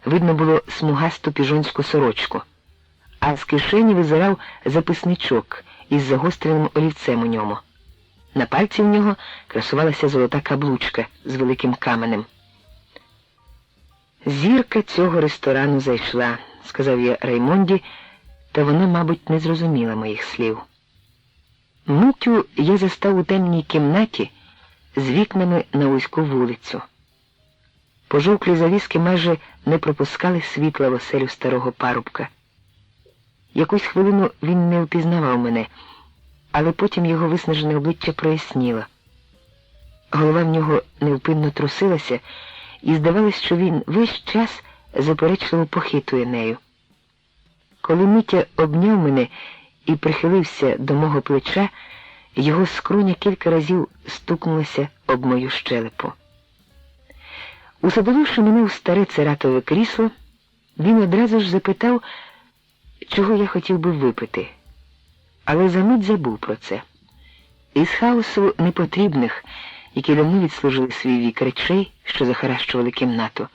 видно було смугасту піжонську сорочку, а з кишені визирав записничок із загостреним олівцем у ньому. На пальці в нього красувалася золота каблучка з великим каменем. «Зірка цього ресторану зайшла», – сказав я Раймонді, та вона, мабуть, не зрозуміла моїх слів. Митю я застав у темній кімнаті з вікнами на вузьку вулицю. Пожовклі завіски майже не пропускали світла в оселю старого парубка. Якусь хвилину він не впізнавав мене, але потім його виснажене обличчя проясніло. Голова в нього невпинно трусилася, і здавалось, що він весь час заперечливо похитує нею. Коли Митя обняв мене і прихилився до мого плеча, його скроня кілька разів стукнулася об мою щелепу. Усадовивши мене у старе цератове крісло, він одразу ж запитав, чого я хотів би випити. Але за мить забув про це. Із хаосу непотрібних, які давно відслужили свій вік речей, що захаращували кімнату,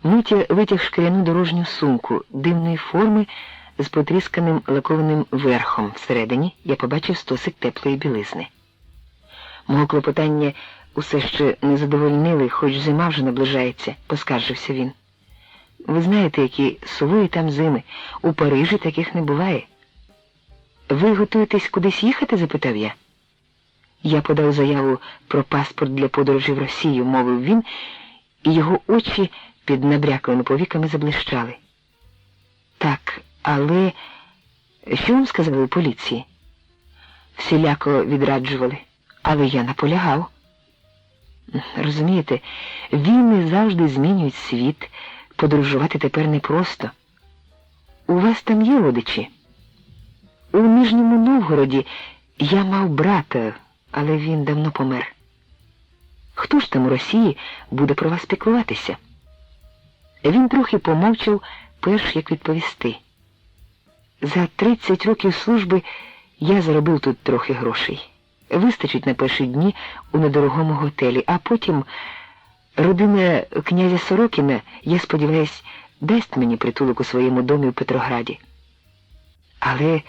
Митя витяг шкіряну дорожню сумку дивної форми з потрісканим лакованим верхом. Всередині я побачив стосик теплої білизни. Мого клопотання усе ще не задовольнили, хоч зима вже наближається, поскаржився він. Ви знаєте, які суворі там зими. У Парижі таких не буває. Ви готуєтесь кудись їхати? Запитав я. Я подав заяву про паспорт для подорожі в Росію, мовив він, і його очі під набряклими повіками заблищали. Так, але що вам сказали у поліції? Всіляко відраджували, але я наполягав. Розумієте, війни завжди змінюють світ, подорожувати тепер непросто. У вас там є родичі? У Нижньому Новгороді я мав брата, але він давно помер. Хто ж там у Росії буде про вас піклуватися? Він трохи помовчав, перш як відповісти. За 30 років служби я заробив тут трохи грошей. Вистачить на перші дні у недорогому готелі, а потім родина князя Сорокіна, я сподіваюсь, дасть мені притулок у своєму домі в Петрограді. Але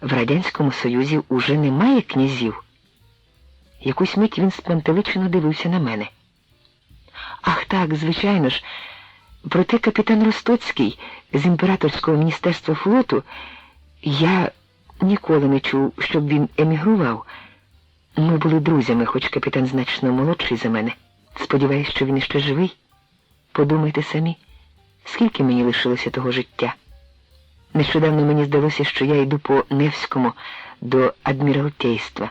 в Радянському Союзі уже немає князів. Якусь мить він спантеличено дивився на мене. Ах так, звичайно ж, проте капітан Ростоцький з імператорського міністерства флоту, я ніколи не чув, щоб він емігрував. Ми були друзями, хоч капітан значно молодший за мене. Сподіваюсь, що він іще живий. Подумайте самі, скільки мені лишилося того життя. Нещодавно мені здалося, що я йду по Невському до адміралтейства,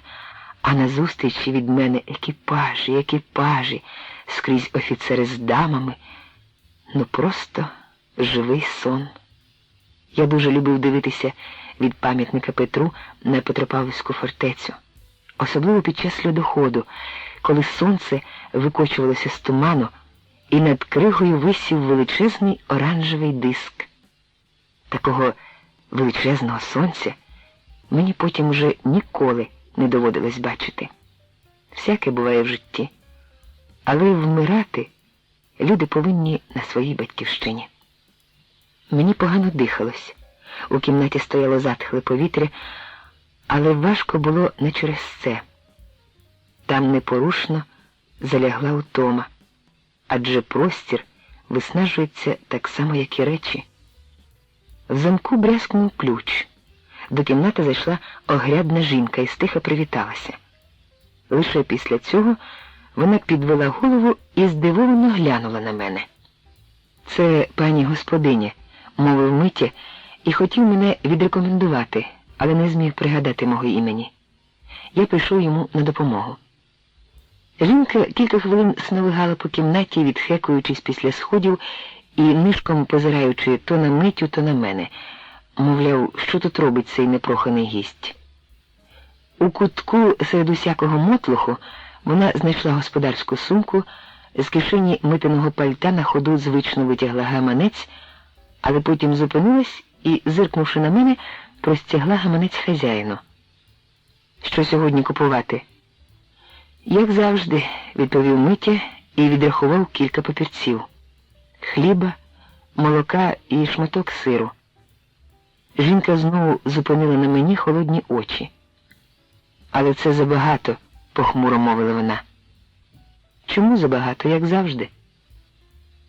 а назустрічі від мене екіпажі, скрізь офіцери з дамами. Ну просто живий сон. Я дуже любив дивитися від пам'ятника Петру на Петропавлівську фортецю. Особливо під час льодоходу, коли сонце викочувалося з туману, і над кригою висів величезний оранжевий диск. Такого величезного сонця мені потім уже ніколи не доводилось бачити. Всяке буває в житті, але вмирати люди повинні на своїй батьківщині. Мені погано дихалось. У кімнаті стояло затхле повітря, але важко було не через це. Там непорушно залягла утома, адже простір виснажується так само, як і речі. В замку брязкнув ключ. До кімнати зайшла огрядна жінка і стиха привіталася. Лише після цього вона підвела голову і здивовано глянула на мене. «Це пані господиня», – мовив Митя, і хотів мене відрекомендувати, але не зміг пригадати мого імені. Я прийшов йому на допомогу. Жінка кілька хвилин сновигала по кімнаті, відхекуючись після сходів і нишком позираючи то на Митю, то на мене. Мовляв, що тут робить цей непроханий гість. У кутку серед усякого мотлуху вона знайшла господарську сумку, з кишені Митиного пальта на ходу звично витягла гаманець, але потім зупинилась і, зиркнувши на мене, простягла гаманець хазяїну. «Що сьогодні купувати?» «Як завжди», – відповів Митя і відрахував кілька папірців. Хліба, молока і шматок сиру. Жінка знову зупинила на мені холодні очі. «Але це забагато», – похмуро мовила вона. «Чому забагато, як завжди?»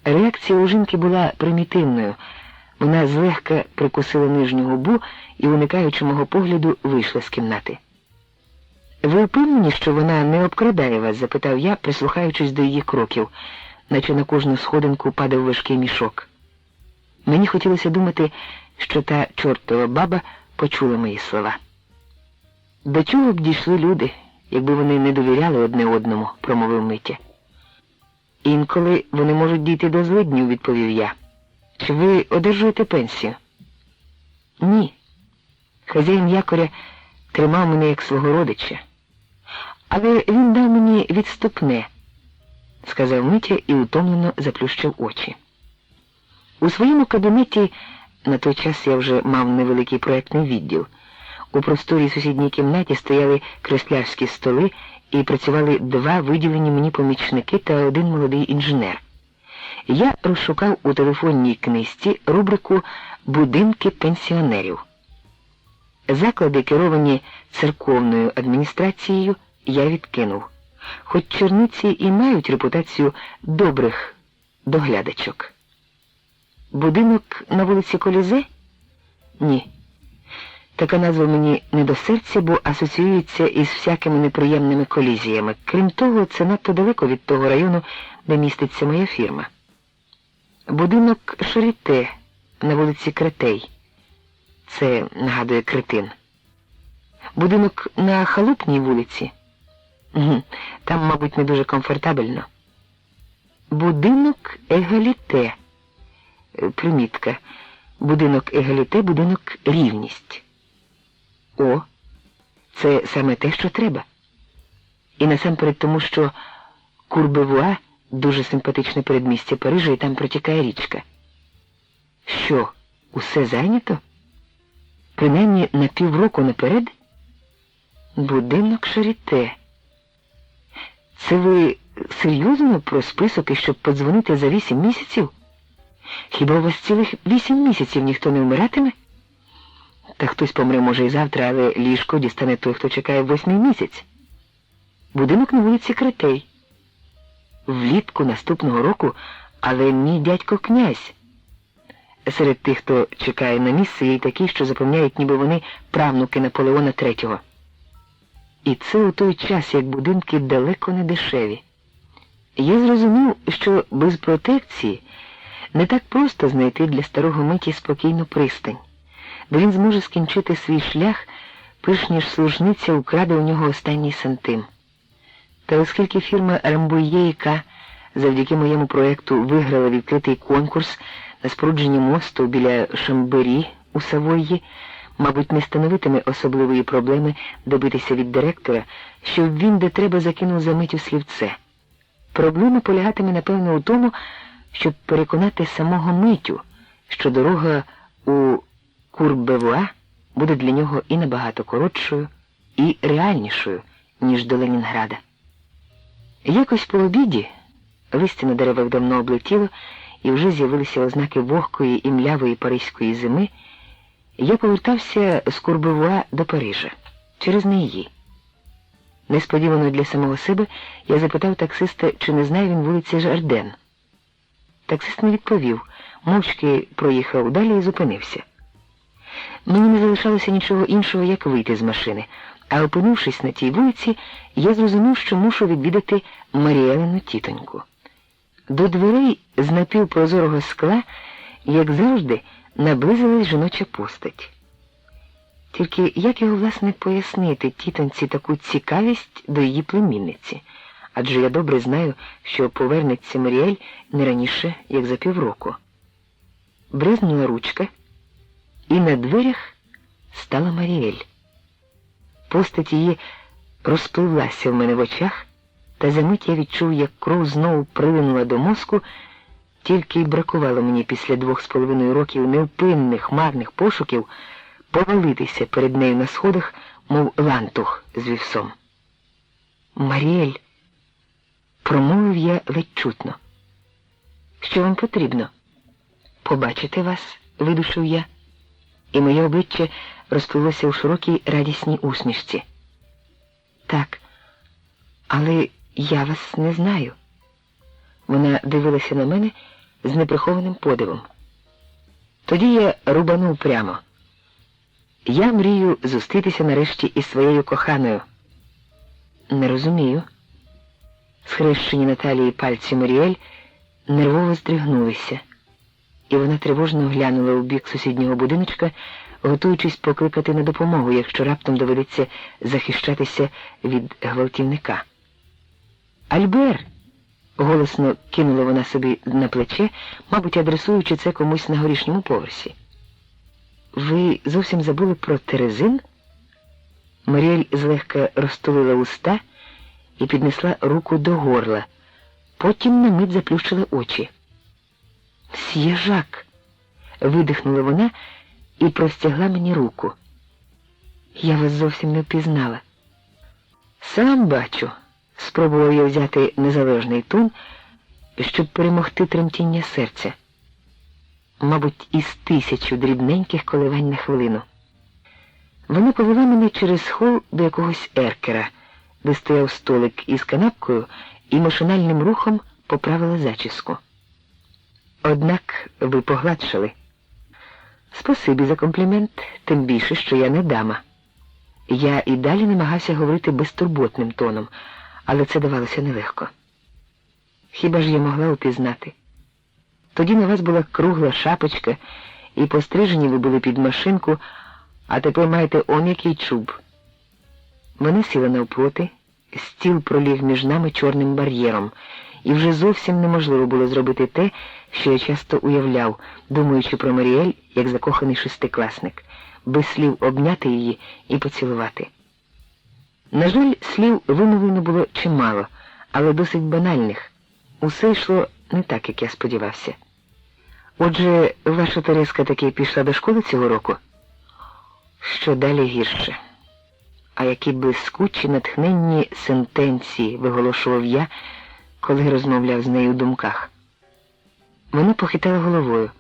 Реакція у жінки була примітивною. Вона злегка прикусила нижню губу і, уникаючи мого погляду, вийшла з кімнати. «Ви впевнені, що вона не обкрадає вас?» – запитав я, прислухаючись до її кроків, наче на кожну сходинку падав важкий мішок. Мені хотілося думати, що та чортова баба почула мої слова. «До чого б дійшли люди, якби вони не довіряли одне одному?» – промовив Митя. «Інколи вони можуть дійти до злиднів», – відповів я. «Чи ви одержуєте пенсію?» «Ні. Хазяїн якоря тримав мене як свого родича. Але він дав мені відступне», – сказав Митя і утомлено заплющив очі. У своєму кабінеті, на той час я вже мав невеликий проєктний відділ, у просторій сусідній кімнаті стояли креслярські столи і працювали 2 виділені мені помічники та 1 молодий інженер. Я розшукав у телефонній книжці рубрику «Будинки пенсіонерів». Заклади, керовані церковною адміністрацією, я відкинув. хоч Черниці і мають репутацію добрих доглядачок. Будинок на вулиці Колізе? Ні. Така назва мені не до серця, бо асоціюється із всякими неприємними колізіями. Крім того, це надто далеко від того району, де міститься моя фірма. Будинок Шаріте на вулиці Кретей. Це нагадує Кретин. Будинок на Халупній вулиці. Там, мабуть, не дуже комфортабельно. Будинок Егаліте. Примітка. Будинок Егаліте, будинок Рівність. О, це саме те, що треба. І насамперед тому, що Курбевуа – дуже симпатичне передмістя Парижа, і там протікає річка. Що, усе зайнято? Принаймні на півроку наперед? Будинок Шаріте. Це ви серйозно про список, і щоб подзвонити за 8 місяців? Хіба у вас цілих 8 місяців ніхто не вмиратиме? Та хтось помре, може, і завтра, але ліжко дістане той, хто чекає 8-й місяць. Будинок на вулиці Кретей. Влітку наступного року, але мій дядько князь. Серед тих, хто чекає на місце, є й такі, що запевняють, ніби вони правнуки Наполеона III. І це у той час, як будинки далеко не дешеві. Я зрозумів, що без протекції не так просто знайти для старого Миті спокійну пристань, бо він зможе скінчити свій шлях, перш ніж служниця украде у нього останній сантим. Та оскільки фірма Рамбує і К завдяки моєму проєкту виграла відкритий конкурс на спорудження мосту біля Шамбері у Савойї, мабуть, не становитиме особливої проблеми добитися від директора, щоб він де треба закинув за Митю слівце. Проблема полягатиме, напевно, у тому, щоб переконати самого Митю, що дорога у Курбевуа буде для нього і набагато коротшою, і реальнішою, ніж до Ленінграда. Якось по обіді, листя на деревах давно облетіло, і вже з'явилися ознаки вогкої і млявої паризької зими, я повертався з Курбевуа до Парижа, через неї. Несподівано для самого себе я запитав таксиста, чи не знає він вулиці Жарден. Таксист не відповів, мовчки проїхав далі і зупинився. Мені не залишалося нічого іншого, як вийти з машини, а опинившись на тій вулиці, я зрозумів, що мушу відвідати Маріелину тітоньку. До дверей з напівпрозорого скла, як завжди, наблизилась жіноча постать. Тільки як його, власне, пояснити тітоньці таку цікавість до її племінниці? Адже я добре знаю, що повернеться Маріель не раніше, як за півроку. Бризнула ручка, і на дверях стала Маріель. Постать її розпливлася в мене в очах, та за мить я відчув, як кров знову прилинула до мозку, тільки й бракувало мені після 2,5 років невпинних, марних пошуків повалитися перед нею на сходах, мов лантух з вівсом. «Маріель», – промовив я ледь чутно. «Що вам потрібно?» «Побачити вас», – видушив я, і моє обличчя розпливлося у широкій радісній усмішці. «Так, але я вас не знаю». Вона дивилася на мене з неприхованим подивом. Тоді я рубанув прямо. Я мрію зустрітися нарешті із своєю коханою. Не розумію. Схрещені на талії пальці Маріель нервово здригнулися, і вона тривожно глянула у бік сусіднього будиночка, готуючись покликати на допомогу, якщо раптом доведеться захищатися від гвалтівника. «Альбер!» – голосно кинула вона собі на плече, мабуть, адресуючи це комусь на горішньому поверсі. «Ви зовсім забули про Терезин?» Маріель злегка розтулила уста і піднесла руку до горла. Потім на мить заплющила очі. «Мсьє Жак!» – видихнула вона і простягла мені руку. «Я вас зовсім не впізнала». «Сам бачу», – спробував я взяти незалежний тон, щоб перемогти тремтіння серця. Мабуть, із 1000 дрібненьких коливань на хвилину. Вона повела мене через хол до якогось еркера, де стояв столик із канапкою, і машинальним рухом поправила зачіску. Однак ви погладшали. Спасибі за комплімент, тим більше, що я не дама. Я і далі намагався говорити безтурботним тоном, але це давалося нелегко. Хіба ж я могла упізнати? Тоді на вас була кругла шапочка, і пострижені ви були під машинку, а тепер маєте он який чуб. Вона сіла навпроти, стіл проліг між нами чорним бар'єром, і вже зовсім неможливо було зробити те, що я часто уявляв, думаючи про Маріель, як закоханий шестикласник, без слів обняти її і поцілувати. На жаль, слів вимовлено було чимало, але досить банальних. Усе йшло не так, як я сподівався. Отже, ваша Тереска таки пішла до школи цього року? Що далі гірше. А які блискучі, натхненні сентенції виголошував я, коли розмовляв з нею у думках. Вона похитала головою.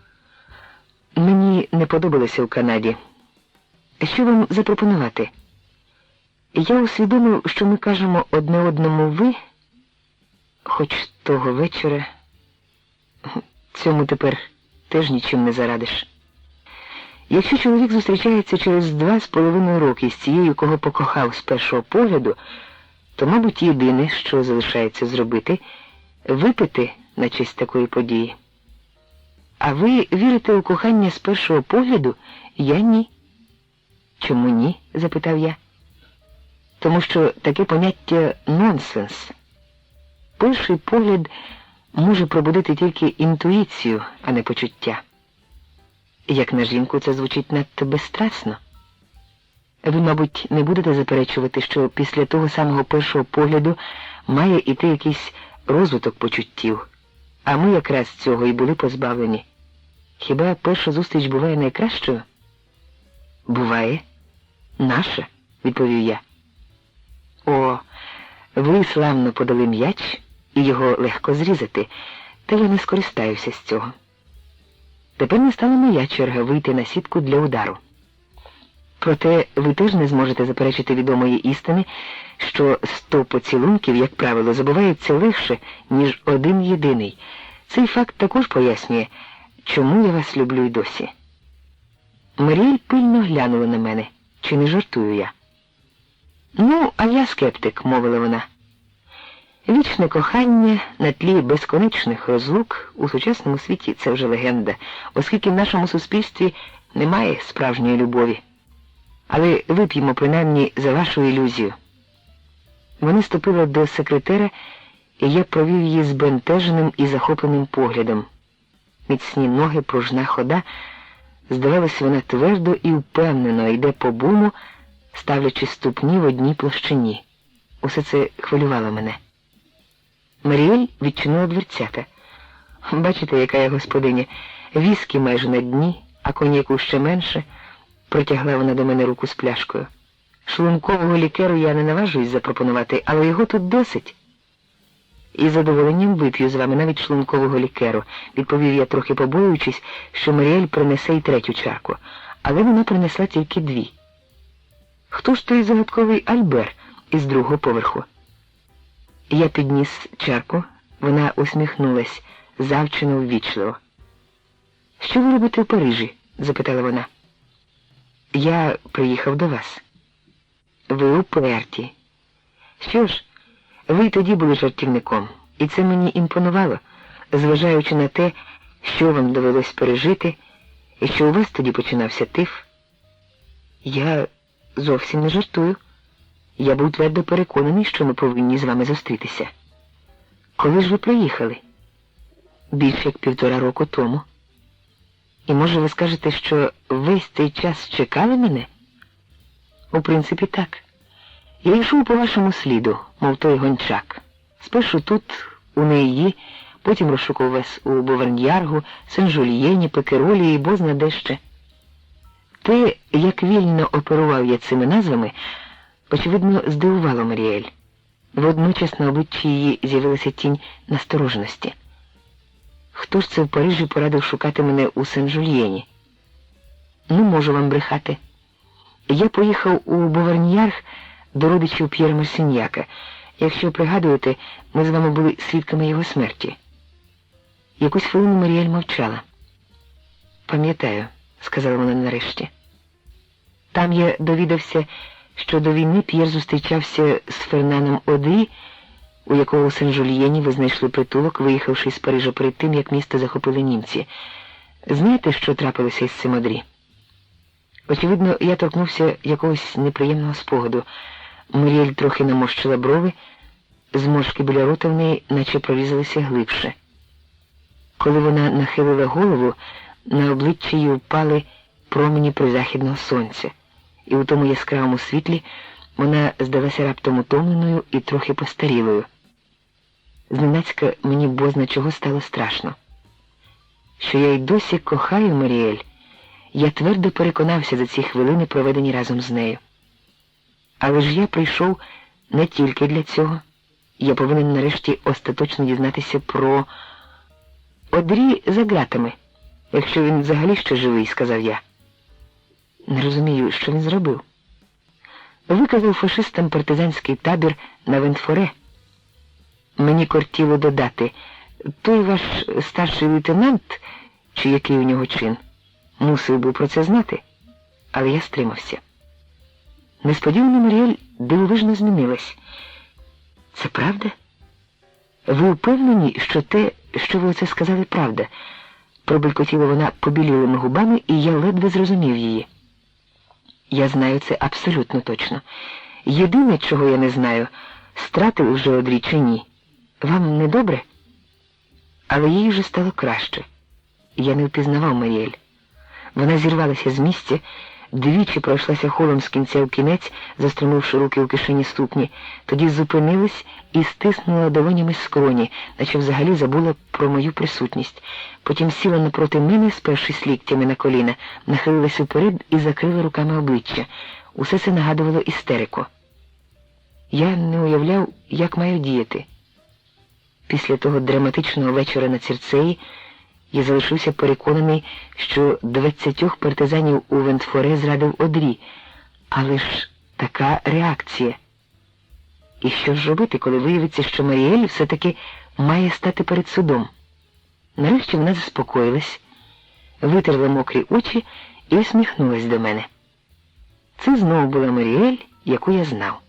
Мені не подобалося у Канаді. Що вам запропонувати? Я усвідомив, що ми кажемо одне одному «ви», хоч того вечора цьому тепер теж нічим не зарадиш. Якщо чоловік зустрічається через 2,5 роки з цією, кого покохав з першого погляду, то, мабуть, єдине, що залишається зробити – випити на честь такої події. А ви вірите у кохання з першого погляду? Я – ні. Чому ні? – запитав я. Тому що таке поняття – нонсенс. Перший погляд може пробудити тільки інтуїцію, а не почуття. Як на жінку, це звучить надто безстрастно. Ви, мабуть, не будете заперечувати, що після того самого першого погляду має іти якийсь розвиток почуттів, а ми якраз цього і були позбавлені. Хіба перша зустріч буває найкращою? Буває. Наша, відповів я. О, ви славно подали м'яч, і його легко зрізати, та я не скористаюся з цього. Тепер настала моя черга вийти на сітку для удару. Проте ви теж не зможете заперечити відомої істини, що 100 поцілунків, як правило, забувається легше, ніж один єдиний. Цей факт також пояснює, чому я вас люблю й досі. Маріель пильно глянула на мене. Чи не жартую я? Ну, а я скептик, мовила вона. Вічне кохання на тлі безконечних розлук у сучасному світі – це вже легенда, оскільки в нашому суспільстві немає справжньої любові. Але вип'ємо принаймні за вашу ілюзію. Вони ступили до секретера, і я провів її збентеженим і захопленим поглядом. Міцні ноги, пружна хода, здавалося, вона твердо і впевнено йде по буму, ставлячи ступні в одній площині. Усе це хвилювало мене. Маріель відчинила дверцята. Бачите, яка я господиня. Віскі майже на дні, а коньяку ще менше. Протягла вона до мене руку з пляшкою. Шлункового лікеру я не наважуюсь запропонувати, але його тут досить. Із задоволенням вип'ю з вами навіть шлункового лікеру, відповів я, трохи побоюючись, що Маріель принесе й 3-ю чарку. Але вона принесла тільки 2. Хто ж той загадковий Альбер із 2-го поверху? Я підніс чарку, вона усміхнулась, завчено ввічливо. «Що ви робите в Парижі?» – запитала вона. «Я приїхав до вас». «Ви уперті. Що ж, ви тоді були жартівником, і це мені імпонувало, зважаючи на те, що вам довелось пережити, і що у вас тоді починався тиф». «Я зовсім не жартую. Я був твердо переконаний, що ми повинні з вами зустрітися». «Коли ж ви приїхали?» «Більше як 1,5 року тому». «І може ви скажете, що весь цей час чекали мене?» «У принципі, так. Я йшов по вашому сліду, мов той гончак. Спершу тут, у Неї, потім розшукав вас у Боверньяргу, Сен-Жульєні, Пекеролі і бозна де ще. Те, як вільно оперував я цими назвами, очевидно, здивувало Маріель. Водночас на обличчі її з'явилася тінь настороженості. Хто ж це в Парижі порадив шукати мене у Сен-Жульєні? Не можу вам брехати. Я поїхав у Боверньярг до родичів П'єра Марсиньяка. Якщо пригадуєте, ми з вами були свідками його смерті. Якусь хвилину Маріель мовчала. «Пам'ятаю», – сказала вона нарешті. «Там я довідався, що до війни П'єр зустрічався з Фернаном Одрі, у якого у Сен-Жульєні ви знайшли притулок, виїхавши з Парижа перед тим, як місто захопили німці. Знаєте, що трапилося із цим Одрі?» Очевидно, я торкнувся якогось неприємного спогаду. Маріель трохи наморщила брови, зморшки біля рота в неї наче прорізалися глибше. Коли вона нахилила голову, на обличчі її впали промені призахідного сонця, і у тому яскравому світлі вона здалася раптом утомленою і трохи постарілою. Зненацька мені бозна чого стало страшно. Що я й досі кохаю Маріель, я твердо переконався за ці хвилини, проведені разом з нею. Але ж я прийшов не тільки для цього. Я повинен нарешті остаточно дізнатися про Одрі за ґратами, якщо він взагалі ще живий, сказав я. Не розумію, що він зробив. Виказав фашистам партизанський табір на Вентфоре. Мені кортіло додати, той ваш старший лейтенант, чи який у нього чин, мусив би про це знати, але я стримався. Несподівано Маріель дивовижно змінилась. Це правда? Ви впевнені, що те, що ви оце сказали, правда? Пробелькотіла вона побілілими губами, і я ледве зрозумів її. Я знаю це абсолютно точно. Єдине, чого я не знаю, стратили вже Одрі чи ні. Вам не добре? Але їй вже стало краще. Я не впізнавав Маріель. Вона зірвалася з місця, двічі пройшлася холом з кінця в кінець, застромивши руки у кишені сукні, тоді зупинилась і стиснула долонями скроні, наче взагалі забула про мою присутність. Потім сіла напроти мене, спершись ліктями на коліна, нахилилась уперед і закрила руками обличчя. Усе це нагадувало істерику. Я не уявляв, як маю діяти. Після того драматичного вечора на Цирцеї я залишився переконаний, що 20 партизанів у Вентфоре зрадив Одрі. Але ж така реакція. І що ж робити, коли виявиться, що Маріель все-таки має стати перед судом? Нарешті вона заспокоїлась, витерла мокрі очі і усміхнулась до мене. Це знову була Маріель, яку я знав.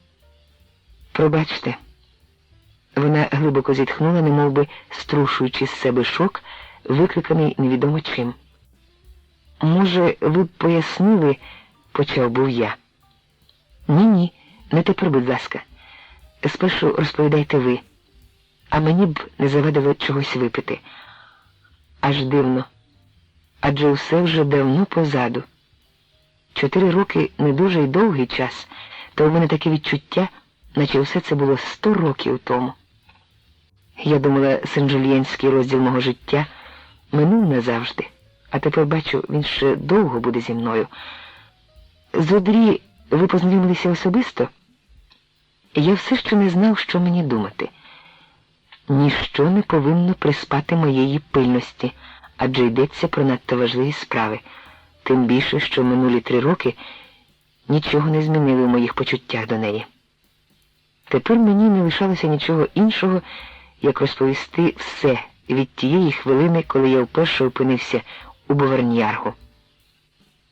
Пробачте. Вона глибоко зітхнула, немовби струшуючи з себе шок, викликаний невідомо чим. «Може, ви б пояснили?» – почав був я. «Ні, не тепер, будь ласка. Спершу розповідайте ви, а мені б не завадило чогось випити. Аж дивно. Адже усе вже давно позаду. 4 роки – не дуже й довгий час, та у мене таке відчуття, наче все це було 100 років тому. Я думала, сен-жульєнський розділ мого життя минув назавжди, а тепер бачу, він ще довго буде зі мною. З Одрі ви познайомилися особисто? Я все ще не знав, що мені думати. Ніщо не повинно приспати моєї пильності, адже йдеться про надто важливі справи. Тим більше, що минулі 3 роки нічого не змінили в моїх почуттях до неї. Тепер мені не лишалося нічого іншого, як розповісти все від тієї хвилини, коли я вперше опинився у Боверньяргу.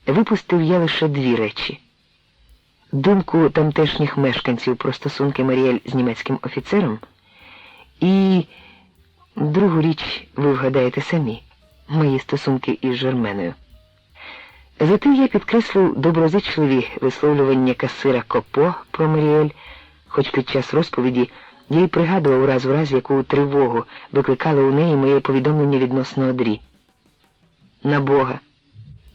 Випустив я лише 2 речі. Думку тамтешніх мешканців про стосунки Маріель з німецьким офіцером і другу річ, ви вгадаєте самі, мої стосунки із Жерменою. Зате я підкреслив доброзичливі висловлювання касира Копо про Маріель, хоч під час розповіді я й пригадував раз в раз, яку тривогу викликало у неї моє повідомлення відносно Одрі. На Бога!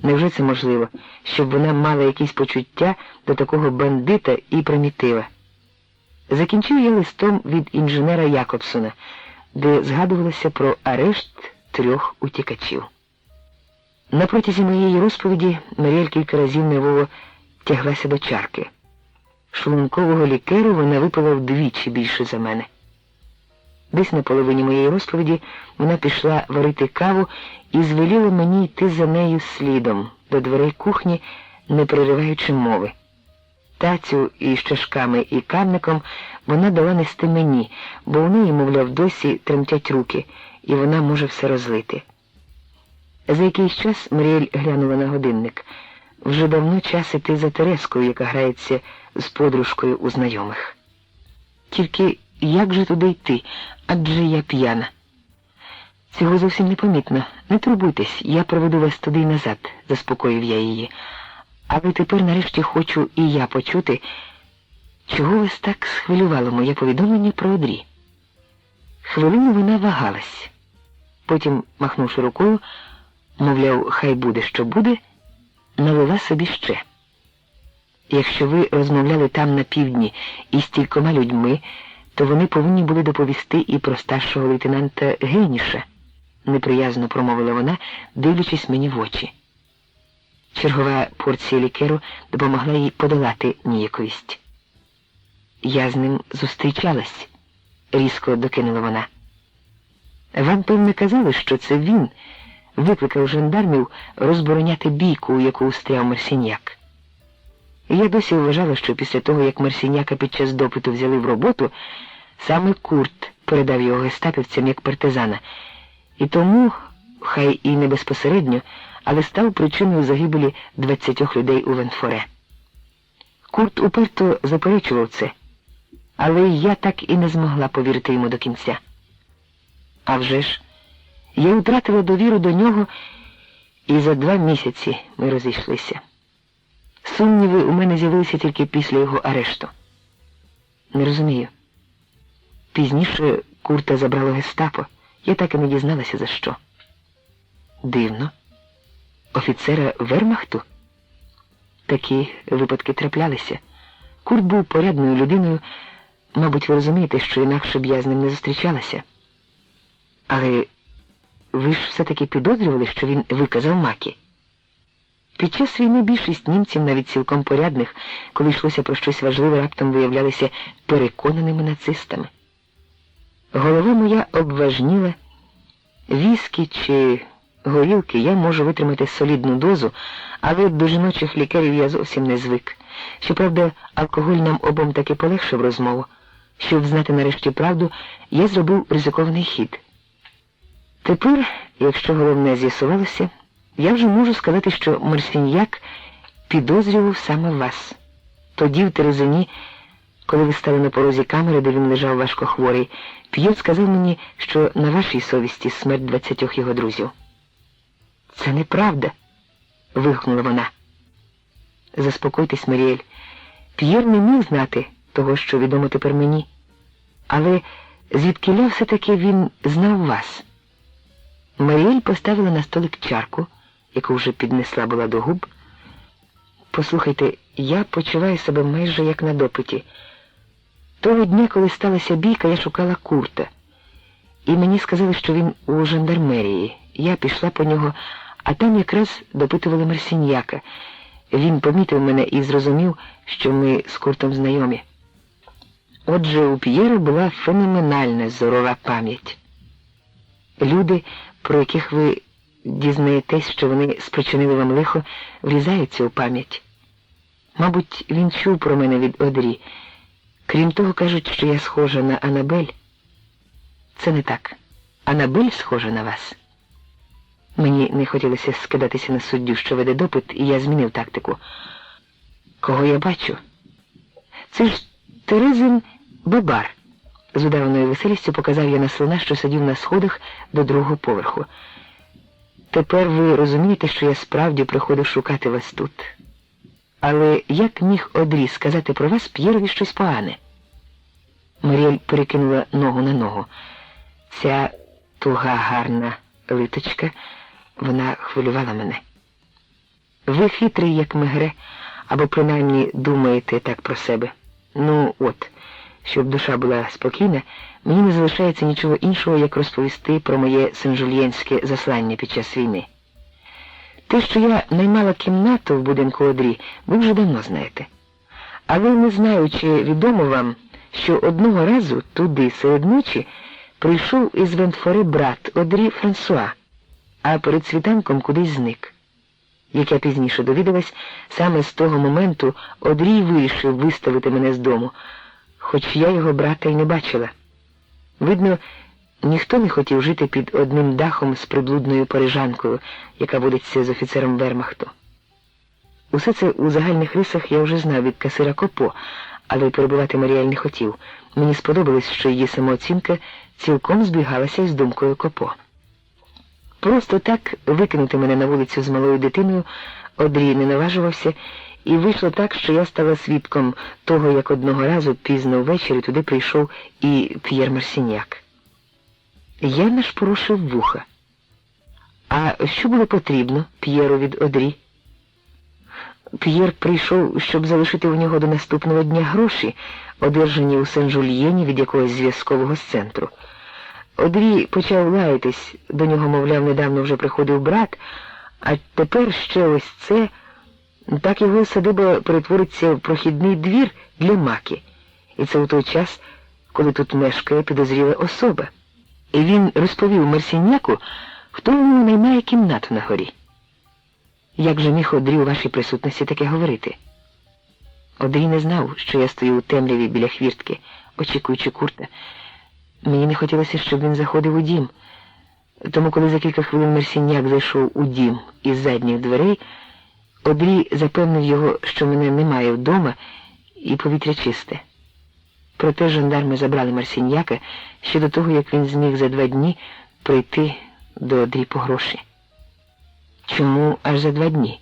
Невже це можливо, щоб вона мала якісь почуття до такого бандита і примітива? Закінчив я листом від інженера Якобсона, де згадувалося про арешт 3 утікачів. На протязі моєї розповіді Маріель кілька разів нервово тяглася до чарки. Шлункового лікеру вона випила вдвічі більше за мене. Десь на половині моєї розповіді вона пішла варити каву і звеліла мені йти за нею слідом до дверей кухні, не перериваючи мови. Тацю із чашками і кавником вона дала нести мені, бо у неї, мовляв, досі тремтять руки, і вона може все розлити. За якийсь час Маріель глянула на годинник. Вже давно час іти за Терескою, яка грається з подружкою у знайомих. Тільки як же туди йти, адже я п'яна. Цього зовсім не помітно. Не турбуйтесь, я проведу вас туди й назад, заспокоїв я її. Але тепер нарешті хочу і я почути, чого вас так схвилювало моє повідомлення про Одрі. Хвилину вона вагалась. Потім, махнувши рукою, мовляв, хай буде, що буде, налила собі ще. Якщо ви розмовляли там на півдні із стількома людьми, то вони повинні були доповісти і про старшого лейтенанта Гейніша, неприязно промовила вона, дивлячись мені в очі. Чергова порція лікеру допомогла їй подолати ніяковість. Я з ним зустрічалась, різко докинула вона. Вам, певне, казали, що це він викликав жандармів розбороняти бійку, у яку устряв Марсіньяк. Я досі вважала, що після того, як Марсіньяка під час допиту взяли в роботу, саме Курт передав його гестапівцям як партизана, і тому, хай і не безпосередньо, але став причиною загибелі 20 людей у Венфоре. Курт уперто заперечував це, але я так і не змогла повірити йому до кінця. А вже ж, я втратила довіру до нього, і за 2 місяці ми розійшлися. Сумніви у мене з'явилися тільки після його арешту. Не розумію. Пізніше Курта забрало гестапо, я так і не дізналася за що. Дивно. Офіцера Вермахту? Такі випадки траплялися. Курт був порядною людиною, мабуть, ви розумієте, що інакше б я з ним не зустрічалася. Але ви ж все-таки підозрювали, що він виказав маки? Під час війни більшість німців, навіть цілком порядних, коли йшлося про щось важливе, раптом виявлялися переконаними нацистами. Голова моя обважніла. Віскі чи горілки я можу витримати солідну дозу, але до жіночих лікарів я зовсім не звик. Щоправда, алкоголь нам обом таки полегшив розмову. Щоб знати нарешті правду, я зробив ризикований хід. Тепер, якщо головне з'ясувалося, я вже можу сказати, що Марсіньяк підозрював саме вас. Тоді в Терезині, коли ви стали на порозі камери, де він лежав важкохворий, П'єр сказав мені, що на вашій совісті смерть 20 його друзів. «Це неправда», – вигукнула вона. «Заспокойтесь, Маріель. П'єр не міг знати того, що відомо тепер мені. Але звідкіля все-таки він знав вас?» Маріель поставила на столик чарку, яку вже піднесла була до губ. «Послухайте, я почуваю себе майже як на допиті. Того дня, коли сталася бійка, я шукала Курта. І мені сказали, що він у жандармерії. Я пішла по нього, а там якраз допитували Марсіньяка. Він помітив мене і зрозумів, що ми з Куртом знайомі. Отже, у П'єра була феноменальна зорова пам'ять. Люди, про яких ви дізнаєтесь, що вони спричинили вам лихо, врізаються у пам'ять. Мабуть, він чув про мене від Одрі. Крім того, кажуть, що я схожа на Анабель. Це не так. Анабель схожа на вас. Мені не хотілося скидатися на суддю, що веде допит, і я змінив тактику. Кого я бачу? Це ж Терезин Бабар. З удаваною веселістю показав я на слона, що сидів на сходах до 2-го поверху. Тепер ви розумієте, що я справді приходив шукати вас тут. Але як міг Одрі сказати про вас П'єрові щось погане? Маріель перекинула ногу на ногу. Ця туга гарна литочка, вона хвилювала мене. Ви хитрий, як Мегре, або принаймні думаєте так про себе. Ну от, щоб душа була спокійна, мені не залишається нічого іншого, як розповісти про моє сен-жульєнське заслання під час війни. Те, що я наймала кімнату в будинку Одрі, ви вже давно знаєте. Але не знаю, чи відомо вам, що одного разу туди серед ночі прийшов із Венфоре брат Одрі Франсуа, а перед світанком кудись зник. Як я пізніше довідалась, саме з того моменту Одрій вирішив виставити мене з дому, хоч я його брата й не бачила. Видно, ніхто не хотів жити під одним дахом з приблудною парижанкою, яка водиться з офіцером вермахту. Усе це у загальних рисах я вже знав від касира Копо, але й перебувати Маріель не хотів. Мені сподобалось, що її самооцінка цілком збігалася із думкою Копо. Просто так викинути мене на вулицю з малою дитиною Одрій не наважувався, і вийшло так, що я стала свідком того, як одного разу пізно ввечері туди прийшов і П'єр Марсіньяк. Я нашпорушив вуха. А що було потрібно П'єру від Одрі? П'єр прийшов, щоб залишити у нього до наступного дня гроші, одержані у Сен-Жульєні від якогось зв'язкового з центру. Одрі почав лаятись, до нього, мовляв, недавно вже приходив брат, а тепер ще ось це, так його садиба перетвориться в прохідний двір для Маки. І це у той час, коли тут мешкає підозріла особа. І він розповів Марсіньяку, хто йому наймає кімнату на горі. Як же міг Одрі у вашій присутності таке говорити? Одрі не знав, що я стою у темряві біля хвіртки, очікуючи Курта. Мені не хотілося, щоб він заходив у дім. Тому, коли за кілька хвилин Марсіньяк зайшов у дім із задніх дверей, Одрі запевнив його, що мене немає вдома і повітря чисте. Проте жандарми забрали Марсіньяка ще до того, як він зміг за 2 дні прийти до Одрі по гроші. Чому аж за 2 дні?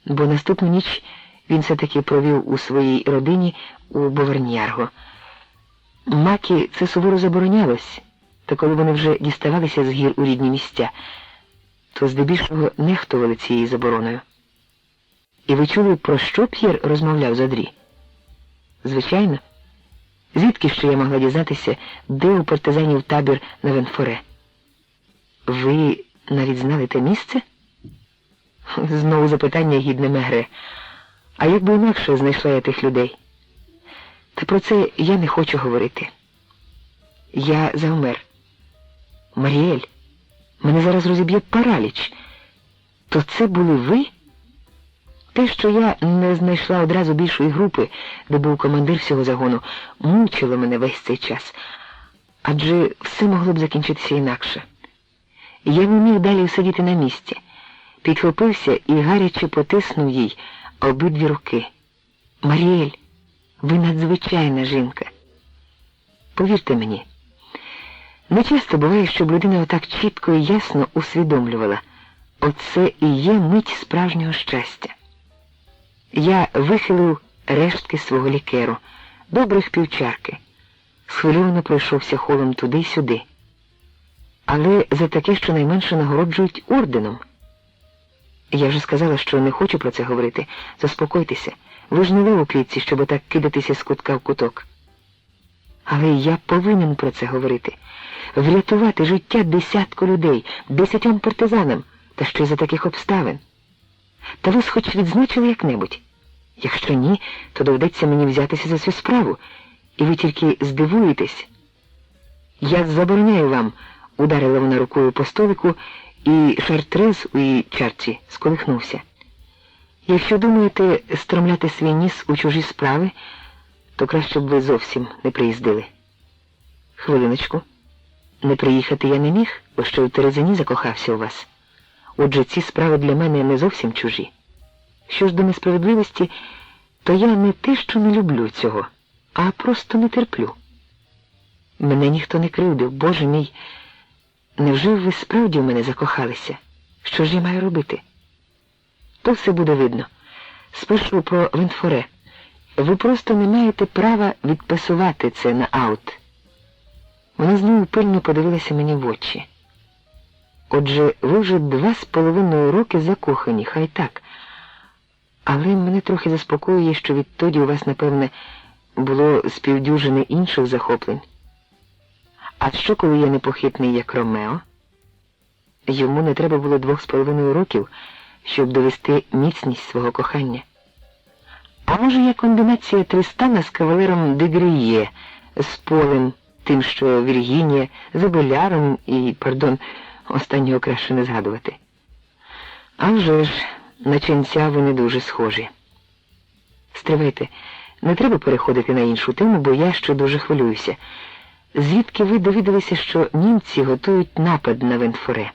Бо наступну ніч він все-таки провів у своїй родині у Боверньярго. Макі це суворо заборонялось, та коли вони вже діставалися з гір у рідні місця, то здебільшого нехтували цією забороною. І ви чули, про що П'єр розмовляв з Одрі? Звичайно. Звідки ще я могла дізнатися, де у партизанів табір на Венфоре? Ви навіть знали те місце? Знову запитання гідне Мегре. А як би інакше знайшла я тих людей? Та про це я не хочу говорити. Я завмер. Маріель, мене зараз розіб'є параліч. То це були ви? Те, що я не знайшла одразу більшої групи, де був командир всього загону, мучило мене весь цей час. Адже все могло б закінчитися інакше. Я не міг далі сидіти на місці. Підхопився і гаряче потиснув їй обидві руки. Маріель, ви надзвичайна жінка. Повірте мені, не часто буває, щоб людина отак чітко і ясно усвідомлювала. Оце і є мить справжнього щастя. Я вихилив рештки свого лікеру, добрих півчарки. Схвильовано пройшовся холом туди й сюди. Але за таке щонайменше нагороджують орденом. Я вже сказала, що не хочу про це говорити. Заспокойтеся. Ви ж не ви у клітці, щоб отак кидатися з кутка в куток. Але я повинен про це говорити. Врятувати життя 10 людей, 10 партизанам, та ще й за таких обставин. Та ви хоч відзначили як-небудь? Якщо ні, то доведеться мені взятися за цю справу, і ви тільки здивуєтесь. Я забороняю вам, ударила вона рукою по столику, і Шартрез у її чарці сколихнувся. Якщо думаєте стромляти свій ніс у чужі справи, то краще б ви зовсім не приїздили. Хвилиночку. Не приїхати я не міг, бо що в Терезині закохався у вас. Отже, ці справи для мене не зовсім чужі. Що ж до несправедливості, то я не те, що не люблю цього, а просто не терплю. Мене ніхто не кривдив, Боже мій. Невже ви справді в мене закохалися? Що ж я маю робити? То все буде видно. Спершу про Вентфоре. Ви просто не маєте права відпасувати це на аут. Вона знову пильно подивилася мені в очі. Отже, ви вже 2,5 роки закохані, хай так. Але мене трохи заспокоює, що відтоді у вас, напевне, було з півдюжини інших захоплень. А що, коли я непохитний, як Ромео? Йому не треба було 2,5 років, щоб довести міцність свого кохання. А може, я комбінація Тристана з кавалером де Гріє, з Полем, тим, що Віргінія, з Абеляром і, останнього краще не згадувати. А вже ж, на ченця ви не дуже схожі. Стривайте, не треба переходити на іншу тему, бо я ще дуже хвилююся. Звідки ви довідалися, що німці готують напад на Вентфоре?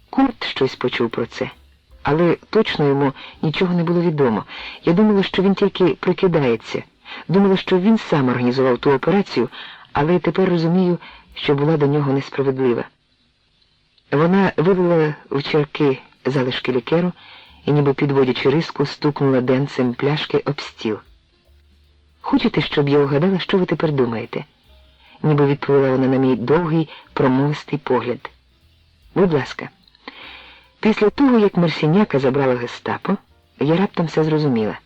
Курт щось почув про це, але точно йому нічого не було відомо. Я думала, що він тільки прикидається. Думала, що він сам організував ту операцію, але тепер розумію, що була до нього несправедлива. Вона вилила в чарки залишки лікеру і, ніби підводячи риску, стукнула денцем пляшки об стіл. «Хочете, щоб я угадала, що ви тепер думаєте?» Ніби відповіла вона на мій довгий, промовистий погляд. «Будь ласка». Після того, як Марсіняка забрала гестапо, я раптом все зрозуміла.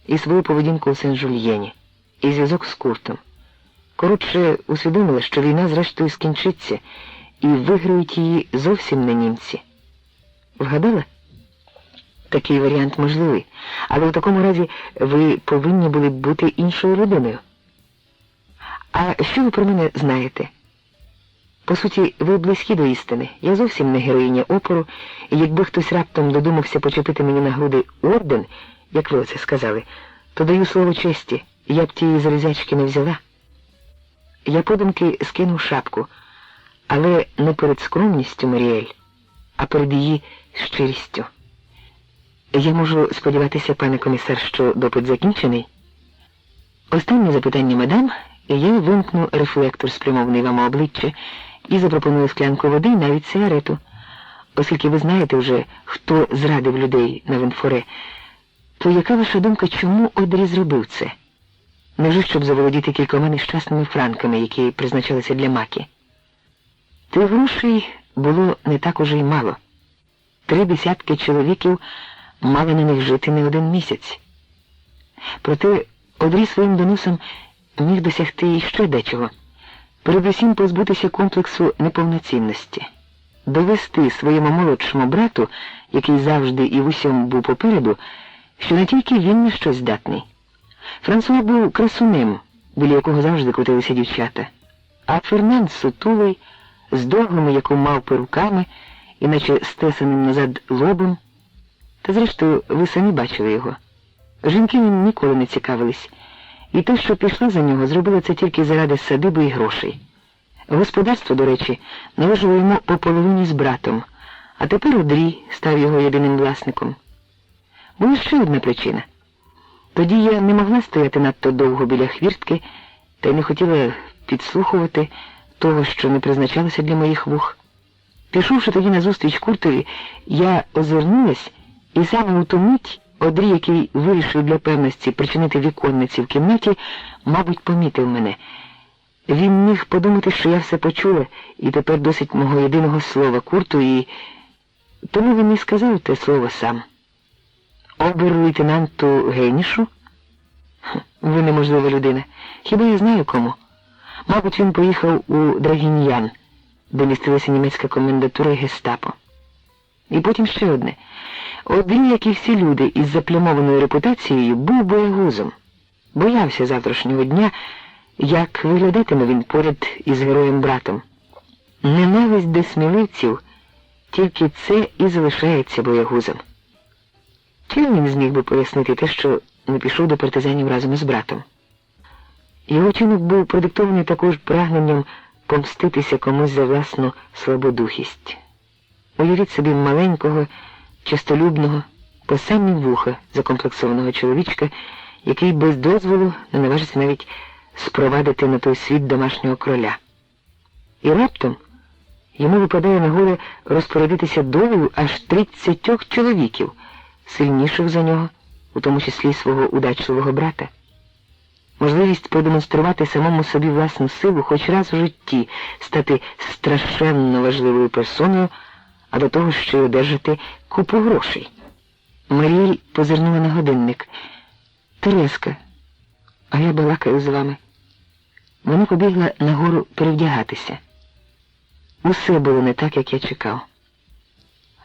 І свою поведінку у Сен-Жульєні, і зв'язок з Куртом. Коротше, усвідомила, що війна зрештою скінчиться, і виграють її зовсім не німці. Вгадала? Такий варіант можливий, але в такому разі ви повинні були б бути іншою людиною. А що ви про мене знаєте? По суті, ви близькі до істини. Я зовсім не героїня опору, і якби хтось раптом додумався почепити мені на груди орден, як ви оце сказали, то даю слово честі, я б тієї залізячки не взяла. Я подумки скинув шапку, але не перед скромністю Маріель, а перед її щирістю. Я можу сподіватися, пане комісар, що допит закінчений? Останнє запитання, мадам, і я вимкну рефлектор, спрямований вам у обличчя, і запропоную склянку води і навіть сигарету. Оскільки ви знаєте вже, хто зрадив людей на Вентфоре, то яка ваша думка, чому Одрі зробив це? Невже щоб заволодіти кількома нещасними франками, які призначалися для Макі? Тих грошей було не так уже й мало. 3 десятки чоловіків мали на них жити не один місяць. Проте Одрі своїм доносом міг досягти іще дечого. Передусім позбутися комплексу неповноцінності. Довести своєму молодшому брату, який завжди і в усьому був попереду, що не тільки він на щось здатний. Франсуа був красунем, біля якого завжди крутилися дівчата, а Фернанд сутулий, з довгими, як у мавпи, руками, іначе стесаним назад лобом. Та зрештою, ви самі бачили його. Жінки їм ніколи не цікавились, і те, що пішла за нього, зробила це тільки заради садиби і грошей. Господарство, до речі, належало йому по половині з братом, а тепер Одрі став його єдиним власником. Була ще одна причина. Тоді я не могла стояти надто довго біля хвіртки, та й не хотіла підслухувати того, що не призначалося для моїх вух. Пішовши тоді назустріч Куртові, я озирнулась, і саме у ту мить Одрі, який вирішив для певності причинити віконниці в кімнаті, мабуть, помітив мене. Він міг подумати, що я все почула, і тепер досить мого єдиного слова Курту, і тому він і сказав те слово сам. Обер-лейтенанту Гейнішу? Ви неможлива людина. Хіба я знаю кому? Мабуть, він поїхав у Драгіньян, де містилася німецька комендатура і гестапо. І потім ще одне. Одрі, як і всі люди із заплямованою репутацією, був боягузом. Боявся завтрашнього дня, як виглядатиме він поряд із героєм-братом. Ненависть до сміливців, тільки це і залишається боягузом. Чим він зміг би пояснити те, що не пішов до партизанів разом із братом? Його вчинок був продиктований також прагненням помститися комусь за власну слабодухість. Уявіть собі маленького, чистолюбного, по самі вуха закомплексованого чоловічка, який без дозволу не наважиться навіть спровадити на той світ домашнього кроля. І раптом йому випадає нагода розпорядитися долею аж 30 чоловіків, сильніших за нього, у тому числі свого удачливого брата. Можливість продемонструвати самому собі власну силу хоч раз у житті, стати страшенно важливою персоною, а до того ще й одержати купу грошей. Маріель позирнула на годинник. «Тереска, а я балакаю з вами». Вона побігла нагору перевдягатися. Усе було не так, як я чекав.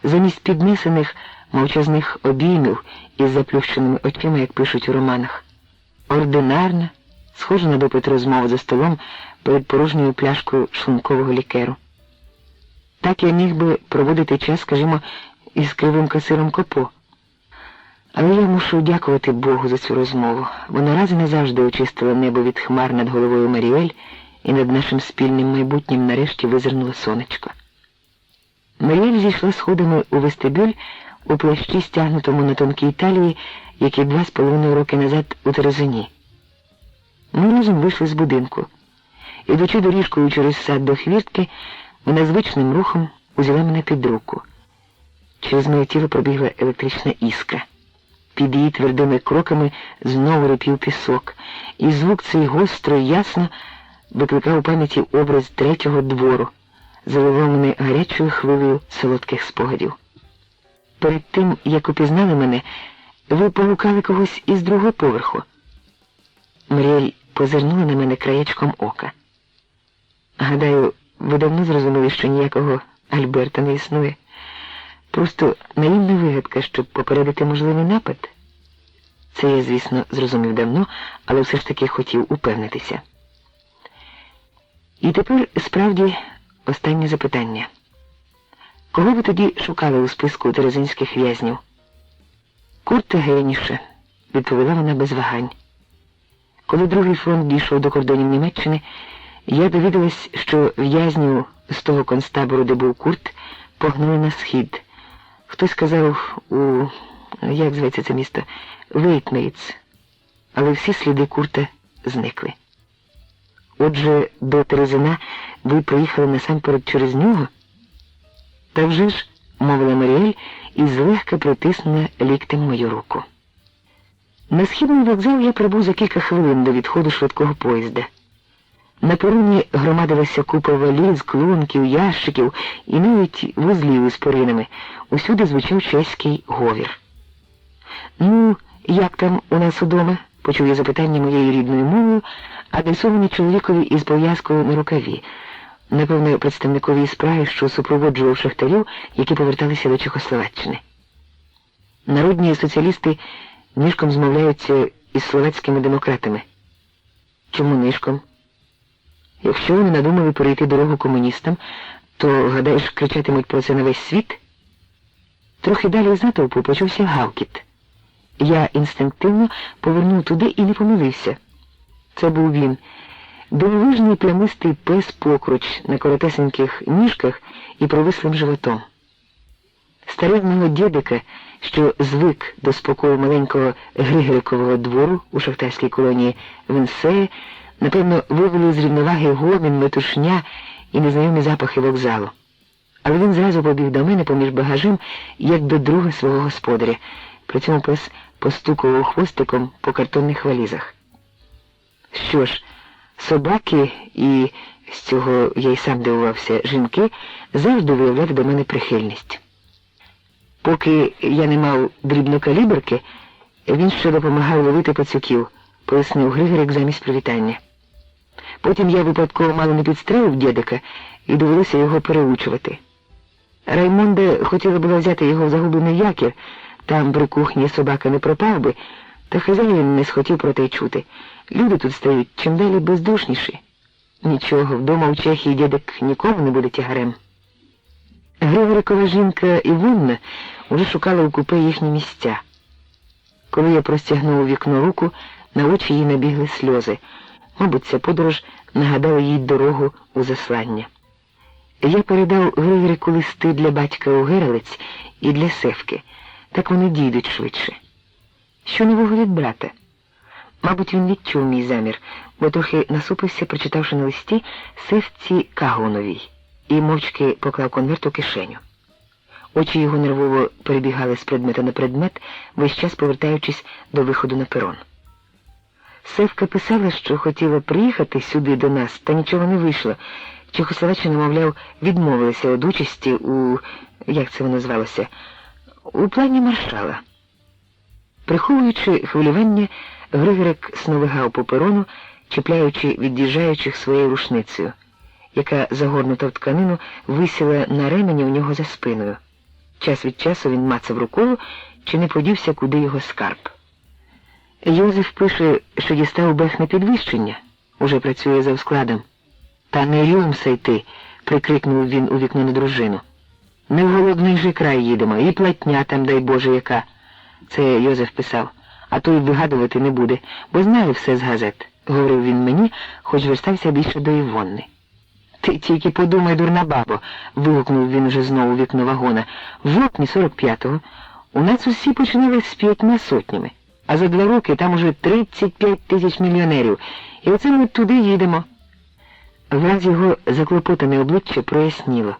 Замість піднесених мовчазних обіймів із заплющеними очима, як пишуть у романах, ординарна, схожа на допит розмови за столом перед порожньою пляшкою шлункового лікеру. Так я міг би проводити час, скажімо, із кривим касиром Копо. Але я мушу дякувати Богу за цю розмову. Вона раз і назавжди очистила небо від хмар над головою Маріель, і над нашим спільним майбутнім нарешті визирнуло сонечко. Маріель зійшла сходами у вестибюль у плащі, стягнутому на тонкій талії, як і 2,5 роки назад у Терезині. Ми разом вийшли з будинку. Ідучи доріжкою через сад до хвіртки, вона звичним рухом узяла мене під руку. Через моє тіло пробігла електрична іскра. Під її твердими кроками знову рипів пісок, і звук цей гостро і ясно викликав у пам'яті образ 3-го двору, заливав мене гарячою хвилею солодких спогадів. Перед тим, як упізнали мене, ви погукали когось із 2-го поверху. Маріель позирнула на мене краєчком ока. Гадаю, ви давно зрозуміли, що ніякого Альберта не існує. Просто наївна вигадка, щоб попередити можливий напад. Це я, звісно, зрозумів давно, але все ж таки хотів упевнитися. І тепер, справді, останнє запитання. Кого ви тоді шукали у списку терезинських в'язнів? Курта Гейніша, відповіла вона без вагань. Коли Другий фронт дійшов до кордонів Німеччини, я довідалась, що в'язнів з того концтабору, де був Курт, погнали на схід. Хтось сказав як зветься це місто? Вейтмейц. Але всі сліди Курта зникли. Отже, до Терезина ви приїхали насамперед через нього? Та вже ж, мовила Маріель і злегка притиснула ліктем мою руку. На східний вокзал я прибув за кілька хвилин до відходу швидкого поїзда. На пероні громадилася купа валіз, клунків, ящиків і навіть вузлів із перинами. Усюди звучав чеський говір. «Ну, як там у нас удома?» – почув я запитання моєю рідною мовою, адресовані чоловікові із пов'язкою на рукаві, напевно, представникові справи, що супроводжував шахтарів, які поверталися до Чехословаччини. Народні соціалісти нишком змовляються із словацькими демократами. Чому нишком? Якщо вони надумали перейти дорогу комуністам, то, гадаєш, кричатимуть про це на весь світ? Трохи далі з натовпу почувся гавкіт. Я інстинктивно повернув туди і не помилився. Це був він. Дивовижний плямистий пес-покруч на коротесеньких ніжках і провислим животом. Старинного дідика, що звик до спокою маленького Григорикового двору у шахтарській колонії Венсеї, напевно, вивели з рівноваги гомін, метушня і незнайомі запахи вокзалу. Але він зразу побіг до мене поміж багажем, як до друга свого господаря. При цьому пес постукував хвостиком по картонних валізах. Що ж, собаки і, з цього я й сам дивувався, жінки завжди виявляли до мене прихильність. Поки я не мав дрібнокаліберки, він ще допомагав ловити пацюків, пояснив Григорик замість привітання. Потім я випадково мало не підстрелив дідика і довелося його переучувати. Раймонда хотіла була взяти його в загублений якір, там при кухні собака не пропав би, та хазяїн не схотів про те й чути. Люди тут стають чим далі бездушніші. Нічого, вдома в Чехії дідик нікому не буде тягарем. Григорикова жінка Івонна уже шукала у купе їхні місця. Коли я простягнув у вікно руку, на очі їй набігли сльози. Мабуть, ця подорож нагадала їй дорогу у заслання. Я передав Григорику листи для батька у Герелець і для Севки. Так вони дійдуть швидше. Що нового від брата? Мабуть, він відчув мій замір, бо трохи насупився, прочитавши на листі Севці Кагоновій, і мовчки поклав конверт у кишеню. Очі його нервово перебігали з предмета на предмет, весь час повертаючись до виходу на перон. Севка писала, що хотіла приїхати сюди до нас, та нічого не вийшло. Чехословаччина, мовляв, відмовилася від участі у, як це воно звалося, у плані маршала. Приховуючи хвилювання, Григорик сновигав по перону, чіпляючи від'їжджаючих своєю рушницею, яка, загорнута в тканину, висіла на ремені у нього за спиною. Час від часу він мацав рукою, чи не подівся, куди його скарб. Йозеф пише, що дістав бехне підвищення, уже працює за складом. «Та не рюмсай ти!» – прикрикнув він у вікно на дружину. Не в голодний же край їдемо, і платня там, дай Боже, яка. Це Йозеф писав. А той вигадувати не буде, бо знає все з газет, говорив він мені, хоч звертався більше до Івонни. Ти тільки подумай, дурна бабо, вигукнув він вже знову у вікно вагона. В жовтні 45-го у нас усі починали з 5 сотнями, а за 2 роки там уже 35 тисяч мільйонерів, і оце ми туди їдемо. Враз його заклопотане обличчя проясніло.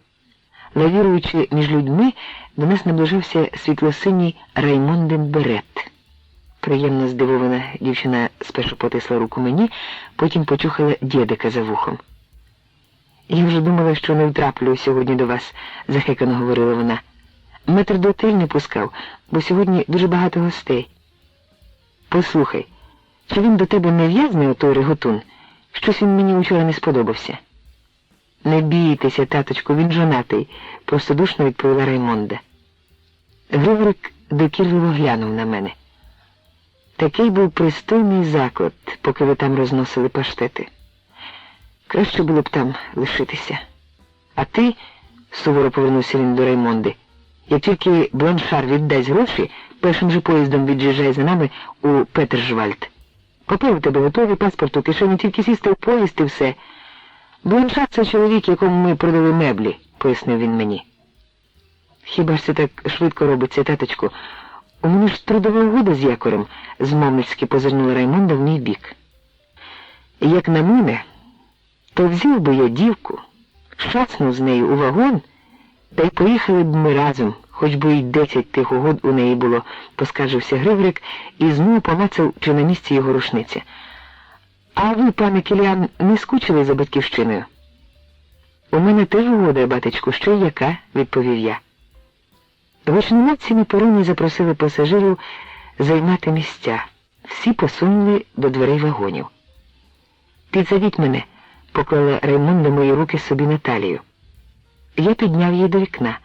Лавіруючи між людьми, до нас наближався світлосиній Раймондин берет. Приємно здивована дівчина спершу потисла руку мені, потім почухала дєдика за вухом. «Я вже думала, що не втраплю сьогодні до вас», – захекано говорила вона. «Метрдотель не пускав, бо сьогодні дуже багато гостей». «Послухай, чи він до тебе не в'язний, отой Реготун? Щось він мені вчора не сподобався». «Не бійтеся, таточку, він жонатий», – простодушно відповіла Раймонда. Григорик докірливо глянув на мене. «Такий був пристойний заклад, поки ви там розносили паштети. Краще було б там лишитися. А ти, — суворо повернувся він до Раймонди, — як тільки Бланшар віддасть гроші, першим же поїздом від'їжджай за нами у Петершвальд. Папери у тебе готові, паспорт у кишені, тільки сісти в поїзд і все. Бланшар — це чоловік, якому ми продали меблі, — пояснив він мені. Хіба ж це так швидко робиться, таточку? У мене ж трудова угода з якорем, — змовницьки позирнула Раймонда в мій бік. Як на мене, то взяв би я дівку, шаснув з нею у вагон, та й поїхали б ми разом, хоч би й 10 тих угод у неї було, поскаржився Григорик і знову помацав, чи на місці його рушниця. А ви, пане Кіліан, не скучили за батьківщиною? У мене теж угода, батечку, що й яка, відповів я. Гучномовці на пероні запросили пасажирів займати місця. Всі посунули до дверей вагонів. «Підсадіть мене», — поклала Раймонда мої руки собі на талію. Я підняв її до вікна.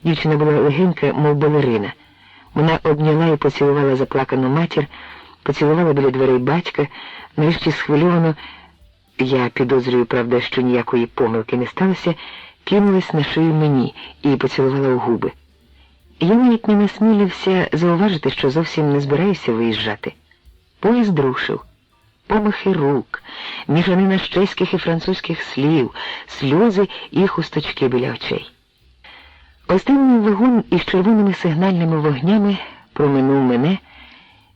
Дівчина була легенька, мов балерина. Вона обняла і поцілувала заплакану матір, поцілувала біля дверей батька, нарешті схвильовано, я підозрюю, правда, що ніякої помилки не сталося, кинулась на шию мені і поцілувала у губи. Я навіть не насмілився зауважити, що зовсім не збираюся виїжджати. Поїзд рушив. Помахи рук, мішанина з чеських і французьких слів, сльози і хусточки біля очей. Останній вагон із червоними сигнальними вогнями проминув мене,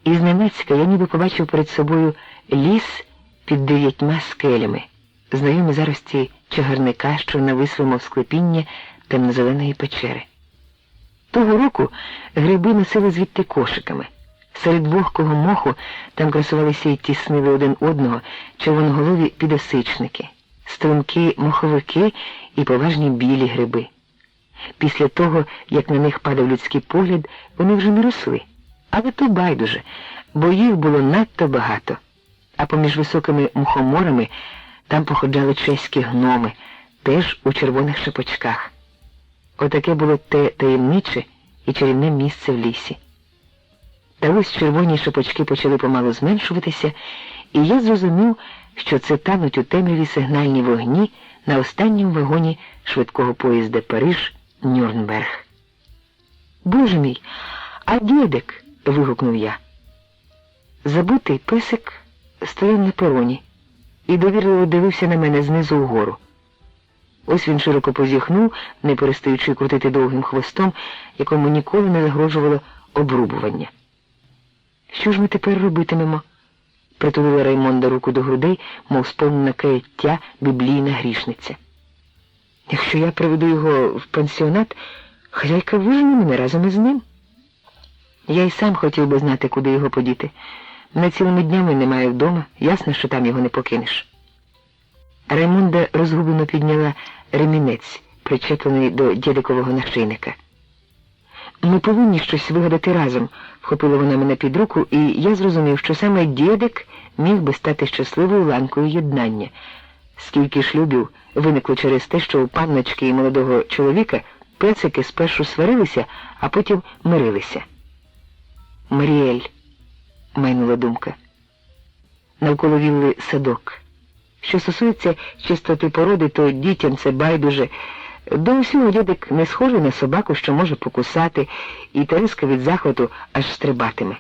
і зненацька я ніби побачив перед собою ліс під 9 скелями, знайомі зарості чагарника, що нависли, мов склепіння темно-зеленої печери. Того року гриби носили звідти кошиками. Серед вогкого моху там красувалися й тіснили один одного червоноголові підосичники, струнки моховики і поважні білі гриби. Після того, як на них падав людський погляд, вони вже не росли. Але то байдуже, бо їх було надто багато. А поміж високими мухоморами там походжали чеські гноми, теж у червоних шапочках. Отаке було те таємниче і чарівне місце в лісі. Та ось червоні шапочки почали помалу зменшуватися, і я зрозумів, що це тануть у темряві сигнальні вогні на останньому вагоні швидкого поїзда Париж-Нюрнберг. «Боже мій, а дєдик!» – вигукнув я. Забутий песик стояв на пероні і довірливо дивився на мене знизу вгору. Ось він широко позіхнув, не перестаючи крутити довгим хвостом, якому ніколи не загрожувало обрубування. «Що ж ми тепер робитимемо?» – притулила Раймонда руку до грудей, мов сповнена каяття біблійна грішниця. «Якщо я приведу його в пансіонат, хазяйка вижене мене разом із ним. Я й сам хотів би знати, куди його подіти. Мене цілими днями немає вдома, ясно, що там його не покинеш». Раймонда розгублено підняла ремінець, причеплений до дєдикового нашийника. «Ми повинні щось вигадати разом», – вхопила вона мене під руку, і я зрозумів, що саме дєдик міг би стати щасливою ланкою єднання. Скільки шлюбів виникло через те, що у панночки і молодого чоловіка песики спершу сварилися, а потім мирилися. «Маріель», – майнула думка. Навколо вілли садок. Що стосується чистоти породи, то дітям це байдуже. До усього дядик не схожий на собаку, що може покусати, і Тереска від захвату аж стрибатиме.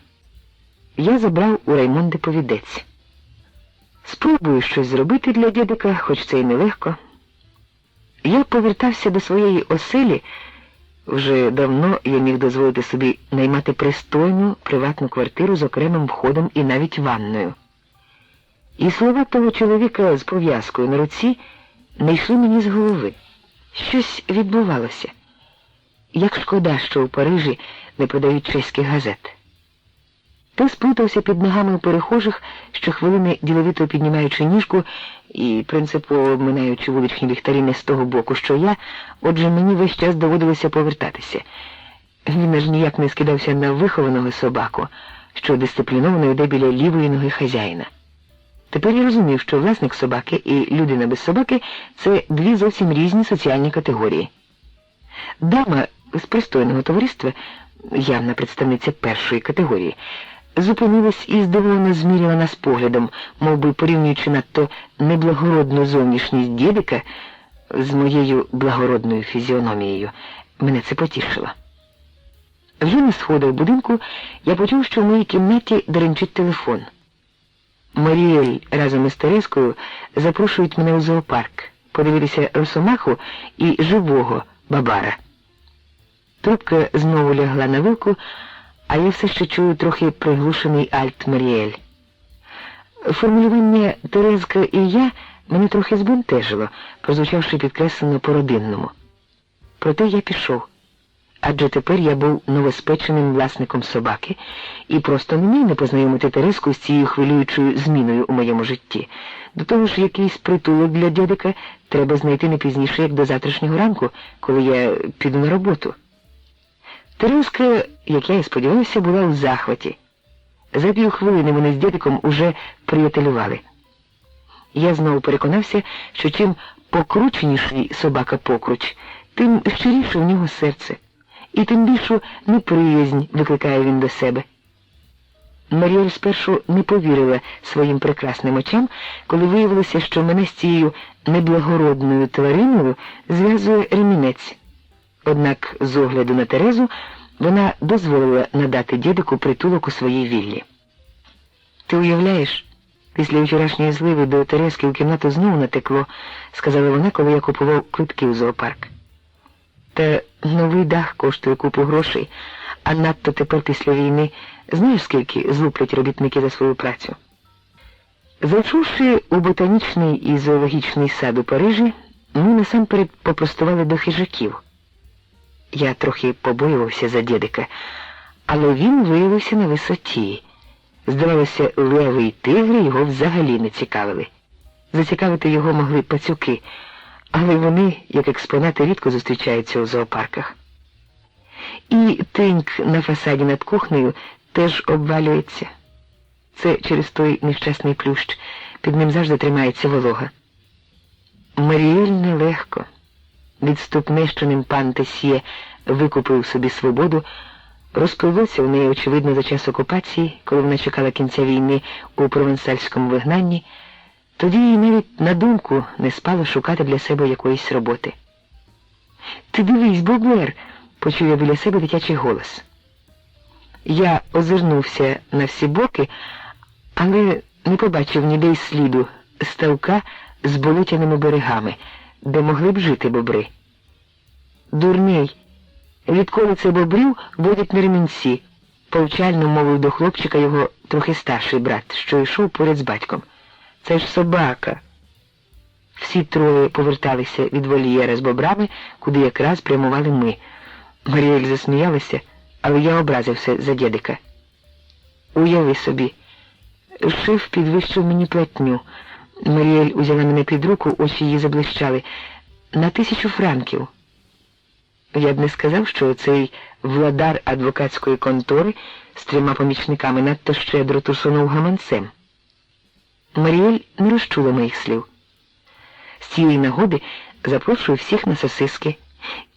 Я забрав у Раймонди повідець. Спробую щось зробити для дядика, хоч це й нелегко. Я повертався до своєї оселі. Вже давно я міг дозволити собі наймати пристойну приватну квартиру з окремим входом і навіть ванною. І слова того чоловіка з пов'язкою на руці не йшли мені з голови. Щось відбувалося. Як шкода, що у Парижі не подають чеських газет. Ти сплутався під ногами у перехожих, щохвилини діловито піднімаючи ніжку і принципово обминаючи вуличні ліхтарі не з того боку, що я, отже мені весь час доводилося повертатися. Він аж ніяк не скидався на вихованого собаку, що дисципліновано йде біля лівої ноги хазяїна. Тепер я розумів, що власник собаки і людина без собаки – це дві зовсім різні соціальні категорії. Дама з пристойного товариства, явна представниця першої категорії, зупинилась і здивовано зміряла нас поглядом, мов би порівнюючи надто неблагородну зовнішність дідика з моєю благородною фізіономією. Мене це потішило. Вже на сходах будинку я почув, що в моїй кімнаті деренчить телефон. Маріель разом із Терескою запрошують мене у зоопарк подивитися росомаху і живого бабара. Трубка знову лягла на вилку, а я все ще чую трохи приглушений альт Маріель. Формулювання «Терезка і я» мене трохи збентежило, прозвучавши підкреслено по-родинному. Проте я пішов, адже тепер я був новоспеченим власником собаки і просто не міг не познайомити Терезку з цією хвилюючою зміною у моєму житті. До того ж, якийсь притулок для дядика треба знайти не пізніше, як до завтрашнього ранку, коли я піду на роботу. Терезка, як я і сподівався, була у захваті. За півхвилини вони з дядиком уже приятелювали. Я знову переконався, що чим покрученіший собака-покруч, тим щиріше в нього серце, і тим більшу неприязнь викликає він до себе. Маріель спершу не повірила своїм прекрасним очам, коли виявилося, що мене з цією неблагородною твариною зв'язує ремінець. Однак з огляду на Терезу вона дозволила надати дідику притулок у своїй віллі. «Ти уявляєш, після вчорашньої зливи до Терезки у кімнату знову натекло», – сказала вона, коли я купував квитки у зоопарк. «Та новий дах коштує купу грошей, а надто тепер після війни знаєш, скільки злуплять робітники за свою працю?» Зайшовши у ботанічний і зоологічний сад у Парижі, ми насамперед попростували до хижаків. Я трохи побоювався за дідика, але він виявився на висоті. Здавалося, леви й тигри його взагалі не цікавили. Зацікавити його могли пацюки, але вони, як експонати, рідко зустрічаються у зоопарках. І тиньк на фасаді над кухнею теж обвалюється. Це через той нещасний плющ, під ним завжди тримається волога. Маріель нелегко. Відступне, що ним пан Тесьє викупив собі свободу, розпливлося в неї, очевидно, за час окупації, коли вона чекала кінця війни у провансальському вигнанні. Тоді їй навіть на думку не спало шукати для себе якоїсь роботи. «Ти дивись, Бобер!» – почув я біля себе дитячий голос. Я озирнувся на всі боки, але не побачив ніде й сліду ставка з болотяними берегами, де могли б жити бобри. «Дурний, відколи це бобрів водять на ремінці», – повчально мовив до хлопчика його трохи старший брат, що йшов поряд з батьком. «Це ж собака». Всі троє поверталися від вольєра з бобрами, куди якраз прямували ми. Маріель засміялася, але я образився за дідика. «Уяви собі, шеф підвищив мені платню». Маріель узяла мене під руку, очі її заблищали. «На 1000 франків». Я б не сказав, що цей владар адвокатської контори з 3 помічниками надто щедро тусунув гаманцем. Маріель не розчула моїх слів. З цієї нагоди запрошую всіх на сосиски.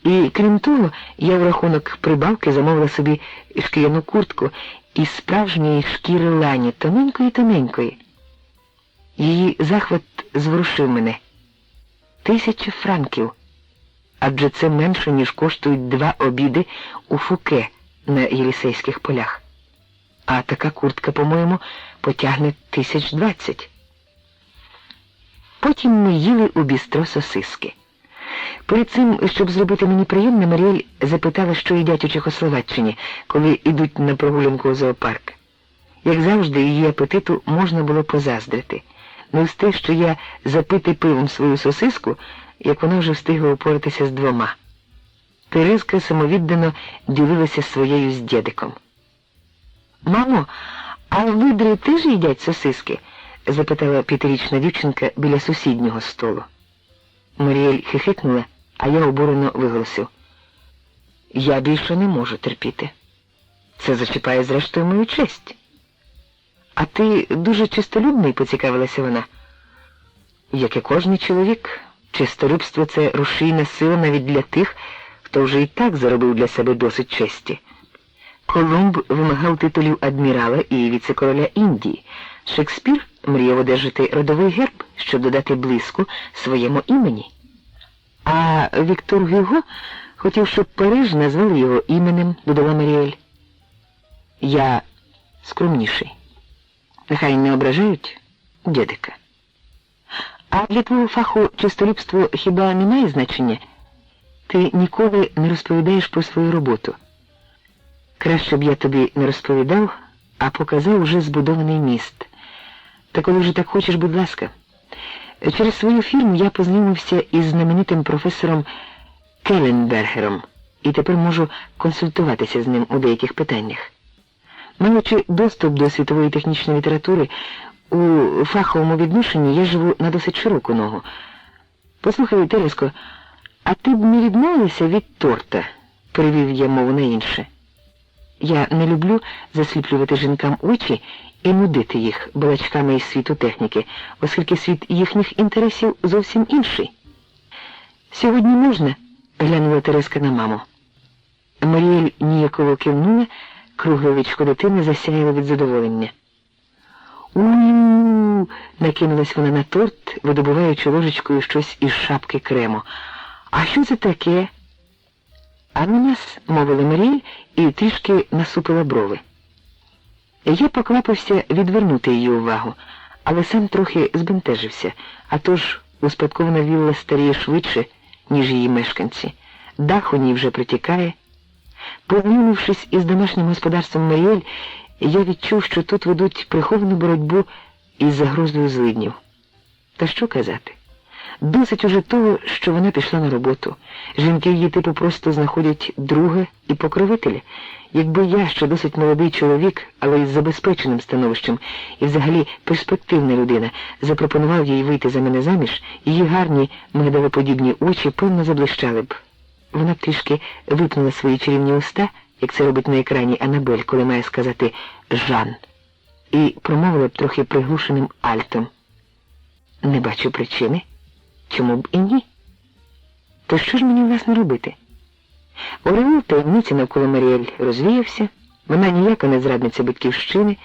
І, крім того, я в рахунок прибавки замовила собі шкіряну куртку із справжньої шкіри лані, тоненької-тоненької. Її захват зворушив мене. 1000 франків. адже це менше, ніж коштують 2 обіди у Фуке на Єлісейських полях. А така куртка, по-моєму, потягне 1020. Потім ми їли у бістро сосиски. Перед цим, щоб зробити мені приємне, Маріель запитала, що їдять у Чехословаччині, коли йдуть на прогулянку у зоопарк. Як завжди, її апетиту можна було позаздрити. Не встиг, що я запити пивом свою сосиску, як вона вже встигла упоратися з 2. Терезка самовіддано ділилася своєю з дєдиком. «Мамо, а видри теж їдять сосиски?» – запитала 5-річна дівчинка біля сусіднього столу. Маріель хихикнула, а я обурено виголосив: «Я більше не можу терпіти. Це зачіпає зрештою мою честь». «А ти дуже чистолюбний?» – поцікавилася вона. «Як і кожний чоловік, чистолюбство – це рушійна сила навіть для тих, хто вже і так заробив для себе досить честі. Колумб вимагав титулів адмірала і віце-короля Індії. Шекспір мріяв одержати родовий герб, щоб додати блиску своєму імені. А Віктор Гюго хотів, щоб Париж назвали його іменем», – додала Маріель. «Я скромніший. Нехай не ображають дєдика. А для твого фаху чистолюбство хіба не має значення? Ти ніколи не розповідаєш про свою роботу. Краще б я тобі не розповідав, а показав уже збудований міст. Та коли вже так хочеш, будь ласка. Через свою фірму я познайомився із знаменитим професором Келленбергером і тепер можу консультуватися з ним у деяких питаннях. Маючи доступ до світової технічної літератури, у фаховому відношенні я живу на досить широку ногу. Послухай, Тереско, а ти б не відмовилася від торта?» – перевів я мову на інше. Я не люблю засліплювати жінкам очі і нудити їх балачками із світу техніки, оскільки світ їхніх інтересів зовсім інший. «Сьогодні можна?» – глянула Тереска на маму. Маріель ніяково кивнула, кругле личко дитини засяяло від задоволення. «У-у-у!» – накинулась вона на торт, видобуваючи ложечкою щось із шапки крему. «А що це таке?» «Ананас», – мовила Маріель і трішки насупила брови. Я поквапився відвернути її увагу, але сам трохи збентежився, а тож успадкована вілла старіє швидше, ніж її мешканці. Дах у ній вже протікає. Познайомившись із домашнім господарством Маріель, я відчув, що тут ведуть приховану боротьбу із загрозою злиднів. Та що казати? Досить уже того, що вона пішла на роботу. Жінки її типу просто знаходять друга і покровителя. Якби я, що досить молодий чоловік, але із забезпеченим становищем і взагалі перспективна людина, запропонував їй вийти за мене заміж, її гарні мигдалоподібні очі певно заблищали б. Вона трішки випнула свої чарівні уста, як це робить на екрані Анабель, коли має сказати «Жан», і промовила б трохи приглушеним альтом: «Не бачу причини. Чому б і ні? То що ж мені, власне, робити?» Ореол таємниці навколо Маріель розвіявся. Вона ніяка не зрадниця батьківщини,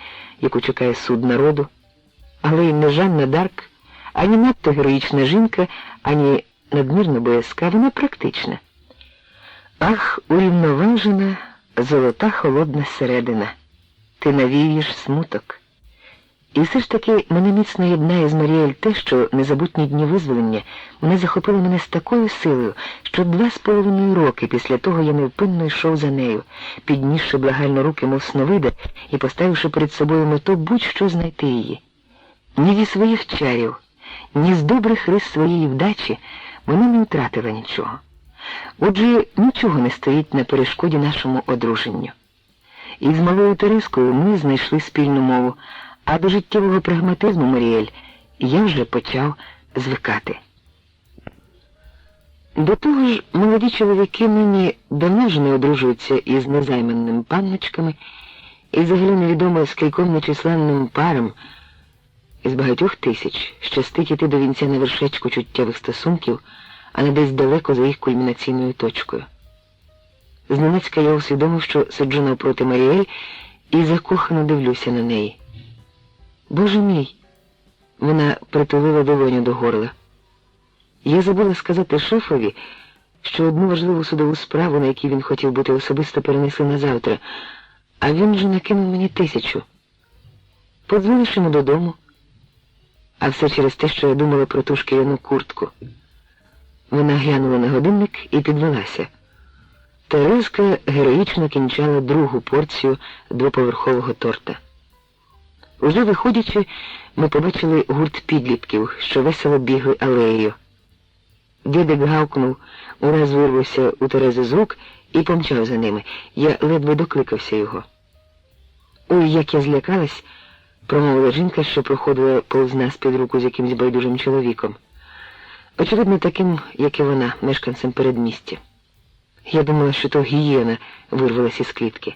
яку чекає суд народу, але й не Жанна Дарк, ані надто героїчна жінка, ані надмірно боязка, вона практична. Ах, урівноважена, золота холодна середина, ти навіюєш смуток. І все ж таки мене міцно єднає з Маріель те, що незабутні дні визволення мене захопили мене з такою силою, що 2,5 роки після того я невпинно йшов за нею, піднісши благально руки, мов сновида, і поставивши перед собою мету будь-що знайти її. Ні зі своїх чарів, ні з добрих рис своєї вдачі вона не втратила нічого. Отже, нічого не стоїть на перешкоді нашому одруженню. І з малою Терескою ми знайшли спільну мову, а до життєвого прагматизму Маріель я вже почав звикати. До того ж, молоді чоловіки нині давно вже не одружуються із незайманими панночками, і взагалі невідомо з кільком нечисленним парам із багатьох тисяч щастить іти до вінця на вершечку чуттєвих стосунків, а не десь далеко за їх кульмінаційною точкою. Зненацька я усвідомив, що сиджу навпроти Маріель і закохано дивлюся на неї. Боже мій! Вона притулила долоню до горла. Я забула сказати шефові, що одну важливу судову справу, на якій він хотів бути особисто, перенесли на завтра, а він же накинув мені 1000. Подзвониш йому додому, а все через те, що я думала про ту шкіряну куртку. Вона глянула на годинник і підвелася. Терезка героїчно кінчала другу порцію двоповерхового торта. Уже виходячи, ми побачили гурт підлітків, що весело бігли алеєю. Дідик гавкнув, ураз вирвався у Терези з рук і помчав за ними. Я ледве докликався його. «Ой, як я злякалась», — промовила жінка, що проходила повз нас під руку з якимсь байдужим чоловіком. Очевидно, таким, як і вона, мешканцем передмістя. Я думала, що то гієна вирвалась із клітки.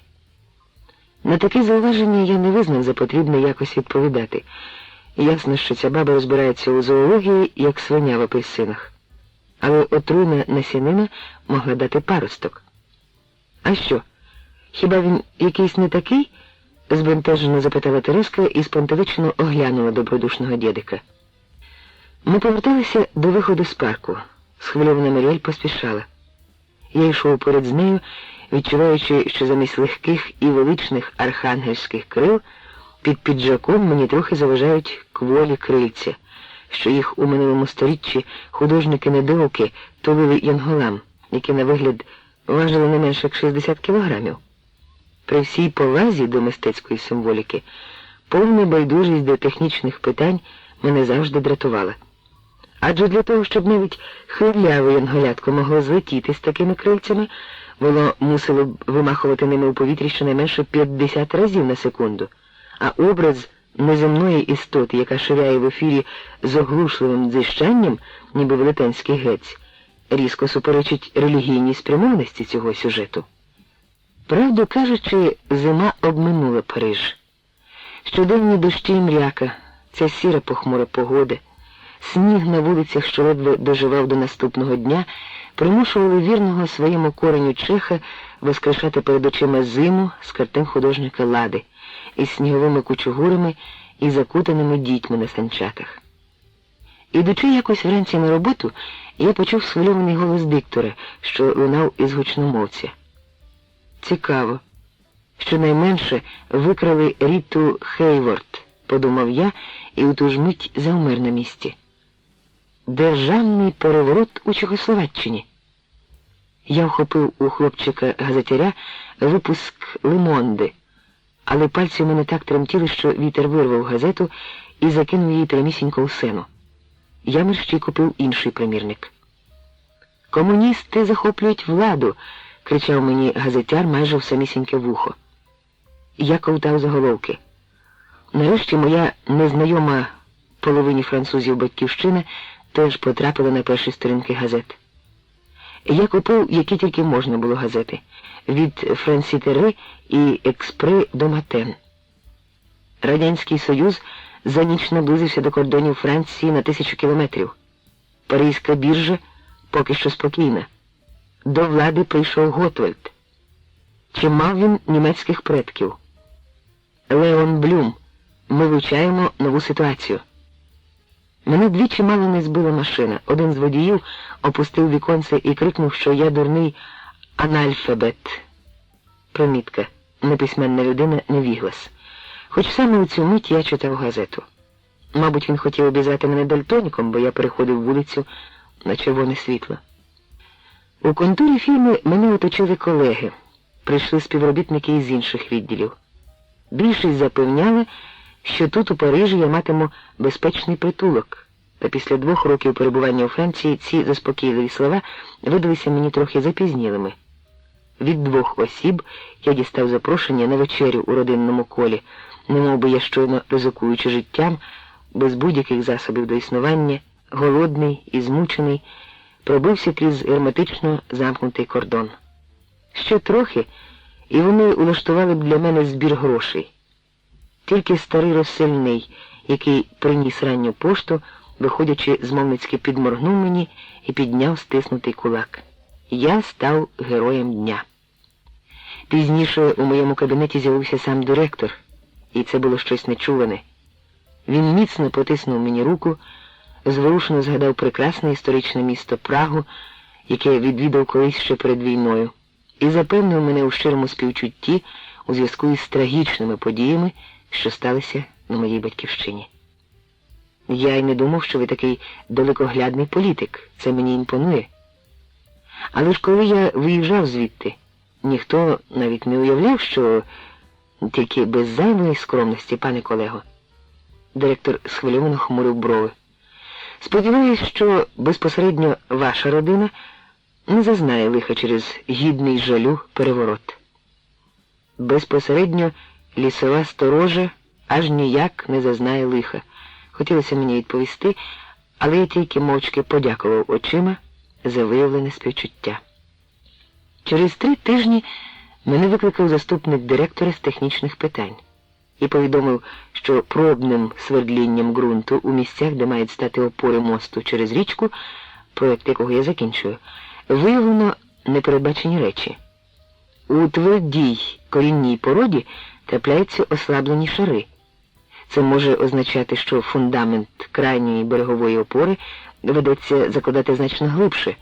На таке зауваження я не визнав за потрібне якось відповідати. Ясно, що ця баба розбирається у зоології, як свиня в апельсинах. Але отруйна насінина могла дати паросток. «А що, хіба він якийсь не такий?» — збентежено запитала Тереска і спантеличено оглянула добродушного дідика. Ми поверталися до виходу з парку. Схвильована Маріель поспішала. Я йшов поряд з нею, відчуваючи, що замість легких і величних архангельських крил під піджаком мені трохи заважають кволі крильця, що їх у минулому сторіччі художники-недоуки тулили янголам, які на вигляд важили не менше як 60 кілограмів. При всій повазі до мистецької символіки повна байдужість до технічних питань мене завжди дратувала. Адже для того, щоб навіть хвиляве янголятко могло злетіти з такими крильцями, воно мусило б вимахувати ними у повітрі щонайменше 50 разів на секунду, а образ неземної істоти, яка ширяє в ефірі з оглушливим дзищанням, ніби велетенський гець, різко суперечить релігійній спрямованості цього сюжету. Правду кажучи, зима обминула Париж. Щоденні дощі і мряка, ця сіра похмура погода, сніг на вулицях, що ледве доживав до наступного дня, примушували вірного своєму кореню чеха воскрешати перед очима зиму з картин художника Лади із сніговими кучугурами і закутаними дітьми на санчатах. Ідучи якось вранці на роботу, я почув схвильований голос диктора, що лунав із гучномовця. «Цікаво. Щонайменше викрали Ріту Хейворт», — подумав я і у ту ж мить завмер на місці. «Державний переворот у Чехословаччині». Я вхопив у хлопчика-газетяря випуск «Лемонди», але пальці в мене так тремтіли, що вітер вирвав газету і закинув її прямісінько у сену. Я мерщій купив інший примірник. «Комуністи захоплюють владу», — кричав мені газетяр майже в самісіньке вухо. Я ковтав заголовки. Нарешті моя незнайома половині французів батьківщина теж потрапила на перші сторінки газет. Я купив, які тільки можна було газети, від Франсітери і Експре до Матен. Радянський Союз за ніч наблизився до кордонів Франції на 1000 кілометрів. Паризька біржа поки що спокійна. До влади прийшов Готвальд. Чи мав він німецьких предків? Леон Блюм. Ми вивчаємо нову ситуацію. Мене двічі мало не збила машина. Один з водіїв опустив віконце і крикнув, що я дурний анальфабет. Примітка. Неписьменна людина, невіглас. Хоч саме у цю мить я читав газету. Мабуть, він хотів обізвати мене дальтоніком, бо я переходив вулицю на червоне світло. У конторі фірми мене оточили колеги. Прийшли співробітники із інших відділів. Більшість запевняли, що тут, у Парижі, я матиму безпечний притулок. Та після 2 років перебування у Франції ці заспокійливі слова видалися мені трохи запізнілими. Від 2 осіб я дістав запрошення на вечерю у родинному колі, немов би я щойно ризикуючи життям, без будь-яких засобів до існування, голодний і змучений, пробився крізь герметично замкнутий кордон. Ще трохи, і вони улаштували б для мене збір грошей. Тільки старий розсильний, який приніс ранню пошту, виходячи змовницьки підморгнув мені і підняв стиснутий кулак. Я став героєм дня. Пізніше у моєму кабінеті з'явився сам директор, і це було щось нечуване. Він міцно потиснув мені руку, зворушено згадав прекрасне історичне місто Прагу яке відвідав колись ще перед війною, і запевнив мене у щирому співчутті у зв'язку із трагічними подіями, що сталися на моїй батьківщині. Я й не думав, що ви такий далекоглядний політик, це мені імпонує. Але ж коли я виїжджав звідти, ніхто навіть не уявляв, що тільки без зайвої скромності, пане колего. Директор схвильовано хмурив брови. Сподіваюсь, що безпосередньо ваша родина не зазнає лиха через гідний жалю переворот. Безпосередньо лісова сторожа аж ніяк не зазнає лиха. Хотілося мені відповісти, але я тільки мовчки подякував очима за виявлене співчуття. Через 3 тижні мене викликав заступник директора з технічних питань і повідомив, що пробним свердлінням ґрунту у місцях, де мають стати опори мосту через річку, проєкт якого я закінчую, виявлено непередбачені речі. У твердій корінній породі трапляються ослаблені шари. Це може означати, що фундамент крайньої берегової опори доведеться закладати значно глибше,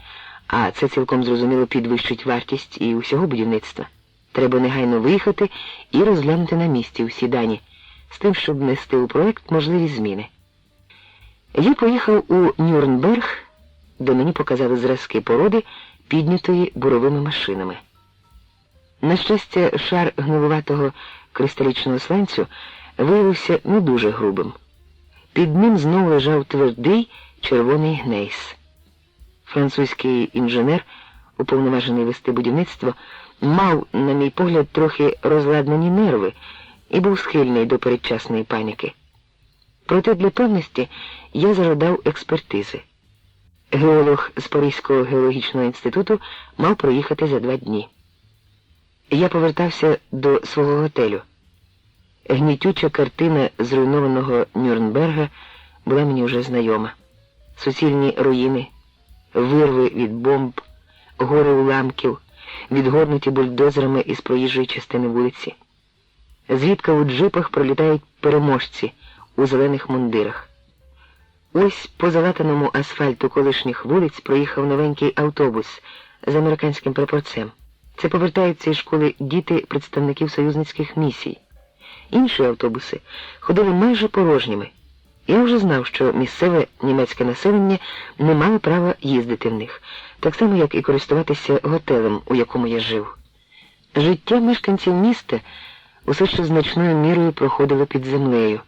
а це цілком зрозуміло підвищить вартість і усього будівництва. Треба негайно виїхати і розглянути на місці усі дані, з тим, щоб внести у проєкт можливі зміни. Я поїхав у Нюрнберг, де мені показали зразки породи, піднятої буровими машинами. На щастя, шар гнилуватого кристалічного сланцю виявився не дуже грубим. Під ним знову лежав твердий червоний гнейс. Французький інженер, уповноважений вести будівництво, мав, на мій погляд, трохи розладнані нерви і був схильний до передчасної паніки. Проте для певності я зажадав експертизи. Геолог з Паризького геологічного інституту мав проїхати за 2 дні. Я повертався до свого готелю. Гнітюча картина зруйнованого Нюрнберга була мені вже знайома. Суцільні руїни, вирви від бомб, гори уламків, відгорнуті бульдозерами із проїжджої частини вулиці. Зрідка у джипах пролітають переможці у зелених мундирах. Ось по залатаному асфальту колишніх вулиць проїхав новенький автобус з американським прапорцем. Це повертаються із школи діти представників союзницьких місій. Інші автобуси ходили майже порожніми. Я вже знав, що місцеве німецьке населення не мало права їздити в них, так само, як і користуватися готелем, у якому я жив. Життя мешканців міста усе ще значною мірою проходило під землею.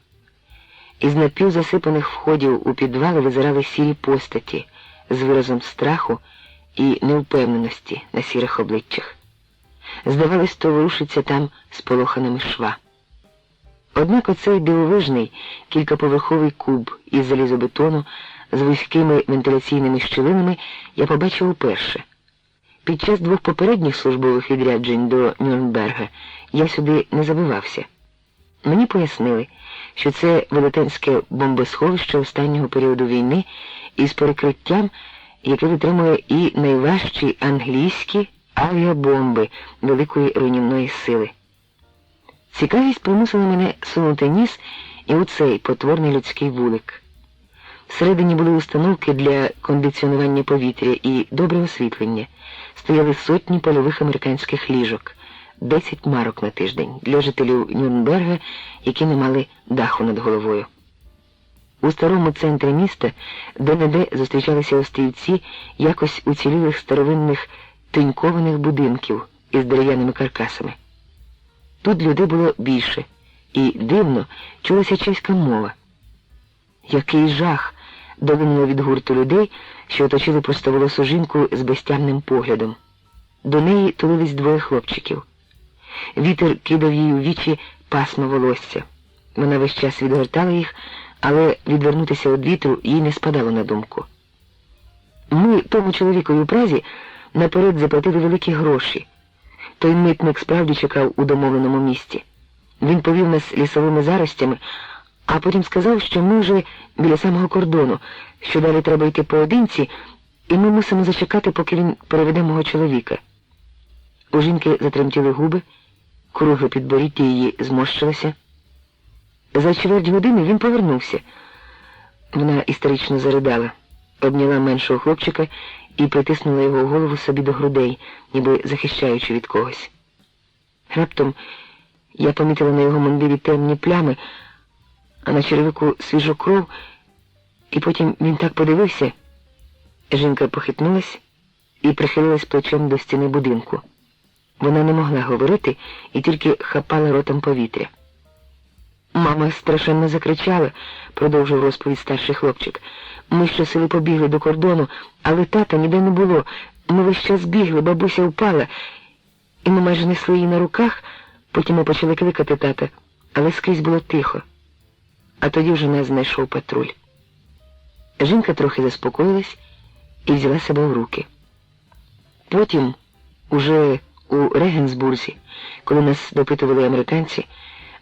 Із напівзасипаних входів у підвали визирали сірі постаті з виразом страху і невпевненості на сірих обличчях. Здавалось, то ворушиться там сполоханими шва. Однак оцей дивовижний кількаповерховий куб із залізобетону з вузькими вентиляційними щілинами я побачив уперше. Під час 2 попередніх службових відряджень до Нюрнберга я сюди не забивався. Мені пояснили, що це велетенське бомбосховище останнього періоду війни із перекриттям, яке витримує і найважчі англійські авіабомби великої руйнівної сили. Цікавість примусила мене сунути ніс і у цей потворний людський вулик. Всередині були установки для кондиціонування повітря і добре освітлення. Стояли сотні польових американських ліжок, 10 марок на тиждень для жителів Нюрнберга, які не мали даху над головою. У старому центрі міста де-не-де зустрічалися острівці якось уцілілих старовинних тинькованих будинків із дерев'яними каркасами. Тут людей було більше, і дивно чулася чеська мова. Який жах долинуло від гурту людей, що оточили простоволосу жінку з безтямним поглядом. До неї тулились 2 хлопчиків. Вітер кидав їй у вічі пасма волосся. Вона весь час відгортала їх, але відвернутися від вітру їй не спадало на думку. Ми тому чоловікові у Празі наперед заплатили великі гроші. Той митник справді чекав у домовленому місці. Він повів нас лісовими заростями, а потім сказав, що ми вже біля самого кордону, що далі треба йти поодинці, і ми мусимо зачекати, поки він переведе мого чоловіка. У жінки затремтіли губи, кругле підборіддя її зморщилося. За чверть години він повернувся. Вона істерично заридала, обняла меншого хлопчика і притиснула його голову собі до грудей, ніби захищаючи від когось. Раптом я помітила на його мундирі темні плями, а на черевику свіжу кров, і потім він так подивився. Жінка похитнулась і прихилилась плечем до стіни будинку. Вона не могла говорити і тільки хапала ротом повітря. Мама страшенно закричала, продовжив розповідь старший хлопчик. Ми щосили побігли до кордону, але тата ніде не було. Ми весь час бігли, бабуся впала, і ми майже несли її на руках, потім ми почали кликати тата, але скрізь було тихо. А тоді вже нас знайшов патруль. Жінка трохи заспокоїлась і взяла себе в руки. Потім, уже у Регенсбурзі, коли нас допитували американці,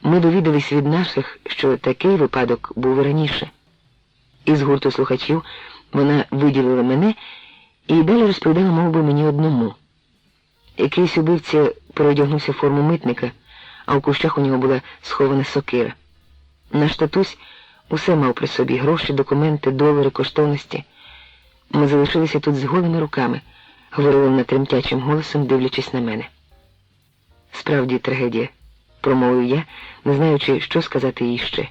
ми довідались від наших, що такий випадок був раніше. Із гурту слухачів вона виділила мене і далі розповідала мов би мені одному. Якийсь убивця переодягнувся в форму митника, а в кущах у нього була схована сокира. Наш татусь усе мав при собі: гроші, документи, долари, коштовності. Ми залишилися тут з голими руками, говорила вона тремтячим голосом, дивлячись на мене. Справді трагедія, промовив я, не знаючи, що сказати їй ще.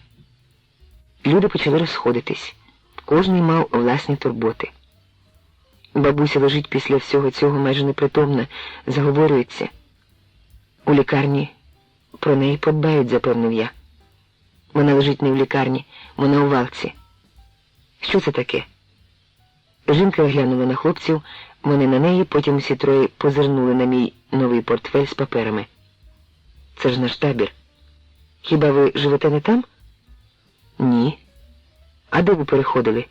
Люди почали розходитись. Кожний мав власні турботи. Бабуся лежить після всього цього майже непритомна, заговорюється. У лікарні про неї подбають, запевнив я. Вона лежить не в лікарні, вона у валці. Що це таке? Жінка глянула на хлопців, вони на неї, потім усі троє позирнули на мій новий портфель з паперами. Це ж наш табір. Хіба ви живете не там? Ні. А де ви переходили?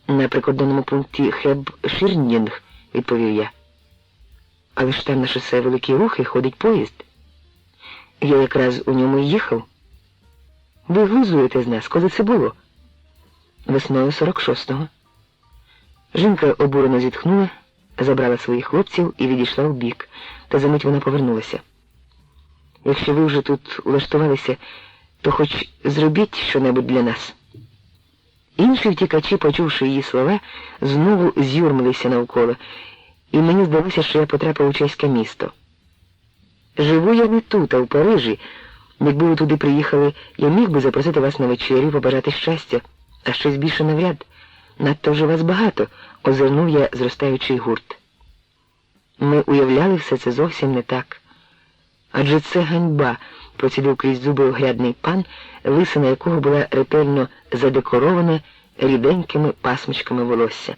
На прикордонному пункті Хеб-Ширнінг, відповів я. Але ж там на шосе великі рухи, ходить поїзд. Я якраз у ньому й їхав. Ви глузуєте з нас, коли це було? Весною 46-го. Жінка обурено зітхнула, забрала своїх хлопців і відійшла вбік, та за мить вона повернулася. Якщо ви вже тут влаштувалися, то хоч зробіть що-небудь для нас. Інші втікачі, почувши її слова, знову з'юрмилися навколо, і мені здалося, що я потрапив у чеське місто. Живу я не тут, а в Парижі. Якби ви туди приїхали, я міг би запросити вас на вечерю, побажати щастя, а щось більше навряд. Надто вже вас багато, озирнув я зростаючий гурт. Ми уявляли все це зовсім не так. Адже це ганьба, процідив крізь зуби огрядний пан, лисина якого була ретельно задекорована ріденькими пасмочками волосся.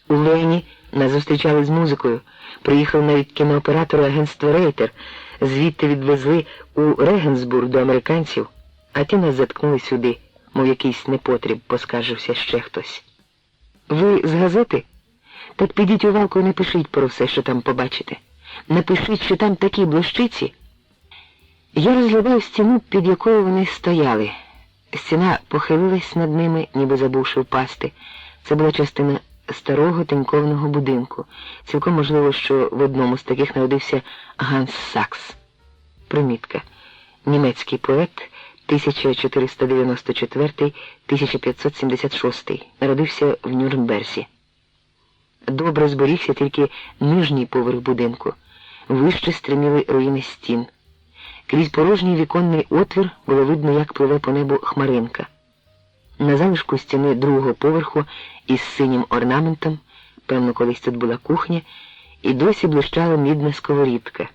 У Вені нас зустрічали з музикою. Приїхав навіть кінооператор агентства Рейтер. Звідти відвезли у Регенсбург до американців, а ті нас заткнули сюди, мов якийсь непотріб, поскаржився ще хтось. Ви з газети? Так підіть у Валку і напишіть про все, що там побачите. Напишіть, що там такі блощиці. Я розглядав стіну, під якою вони стояли. Стіна похилилась над ними, ніби забувши впасти. Це була частина старого тинькованого будинку. Цілком можливо, що в одному з таких народився Ганс Сакс. Примітка. Німецький поет, 1494-1576. Народився в Нюрнберзі. Добре зберігся тільки нижній поверх будинку. Вище стриміли руїни стін. Крізь порожній віконний отвір було видно, як пливе по небу хмаринка. На залишку стіни другого поверху із синім орнаментом, певно, колись тут була кухня, і досі блищала мідна сковорідка.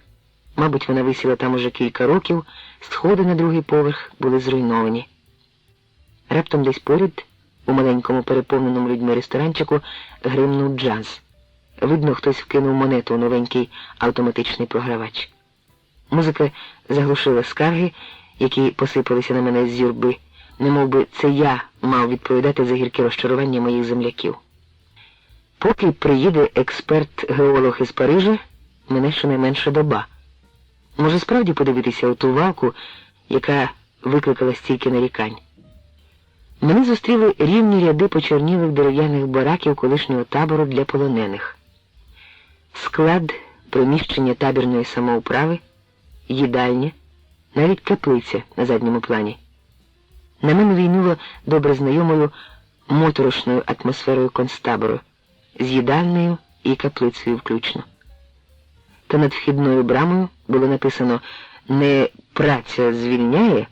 Мабуть, вона висіла там уже кілька років, сходи на другий поверх були зруйновані. Раптом десь поряд, у маленькому переповненому людьми ресторанчику, гримнув джаз. Видно, хтось вкинув монету у новенький автоматичний програвач. Музика заглушила скарги, які посипалися на мене з юрби, немов би це я мав відповідати за гіркі розчарування моїх земляків. Поки приїде експерт-геолог із Парижа, мене щонайменше доба. Може справді подивитися у ту Валку, яка викликала стільки нарікань. Мене зустріли рівні ряди почорнілих дерев'яних бараків колишнього табору для полонених. Склад, приміщення табірної самоуправи, їдальня, навіть каплиця на задньому плані. На мене війнуло добре знайомою моторошною атмосферою концтабору, з їдальнею і каплицею включно. Та над вхідною брамою було написано не «праця звільняє»,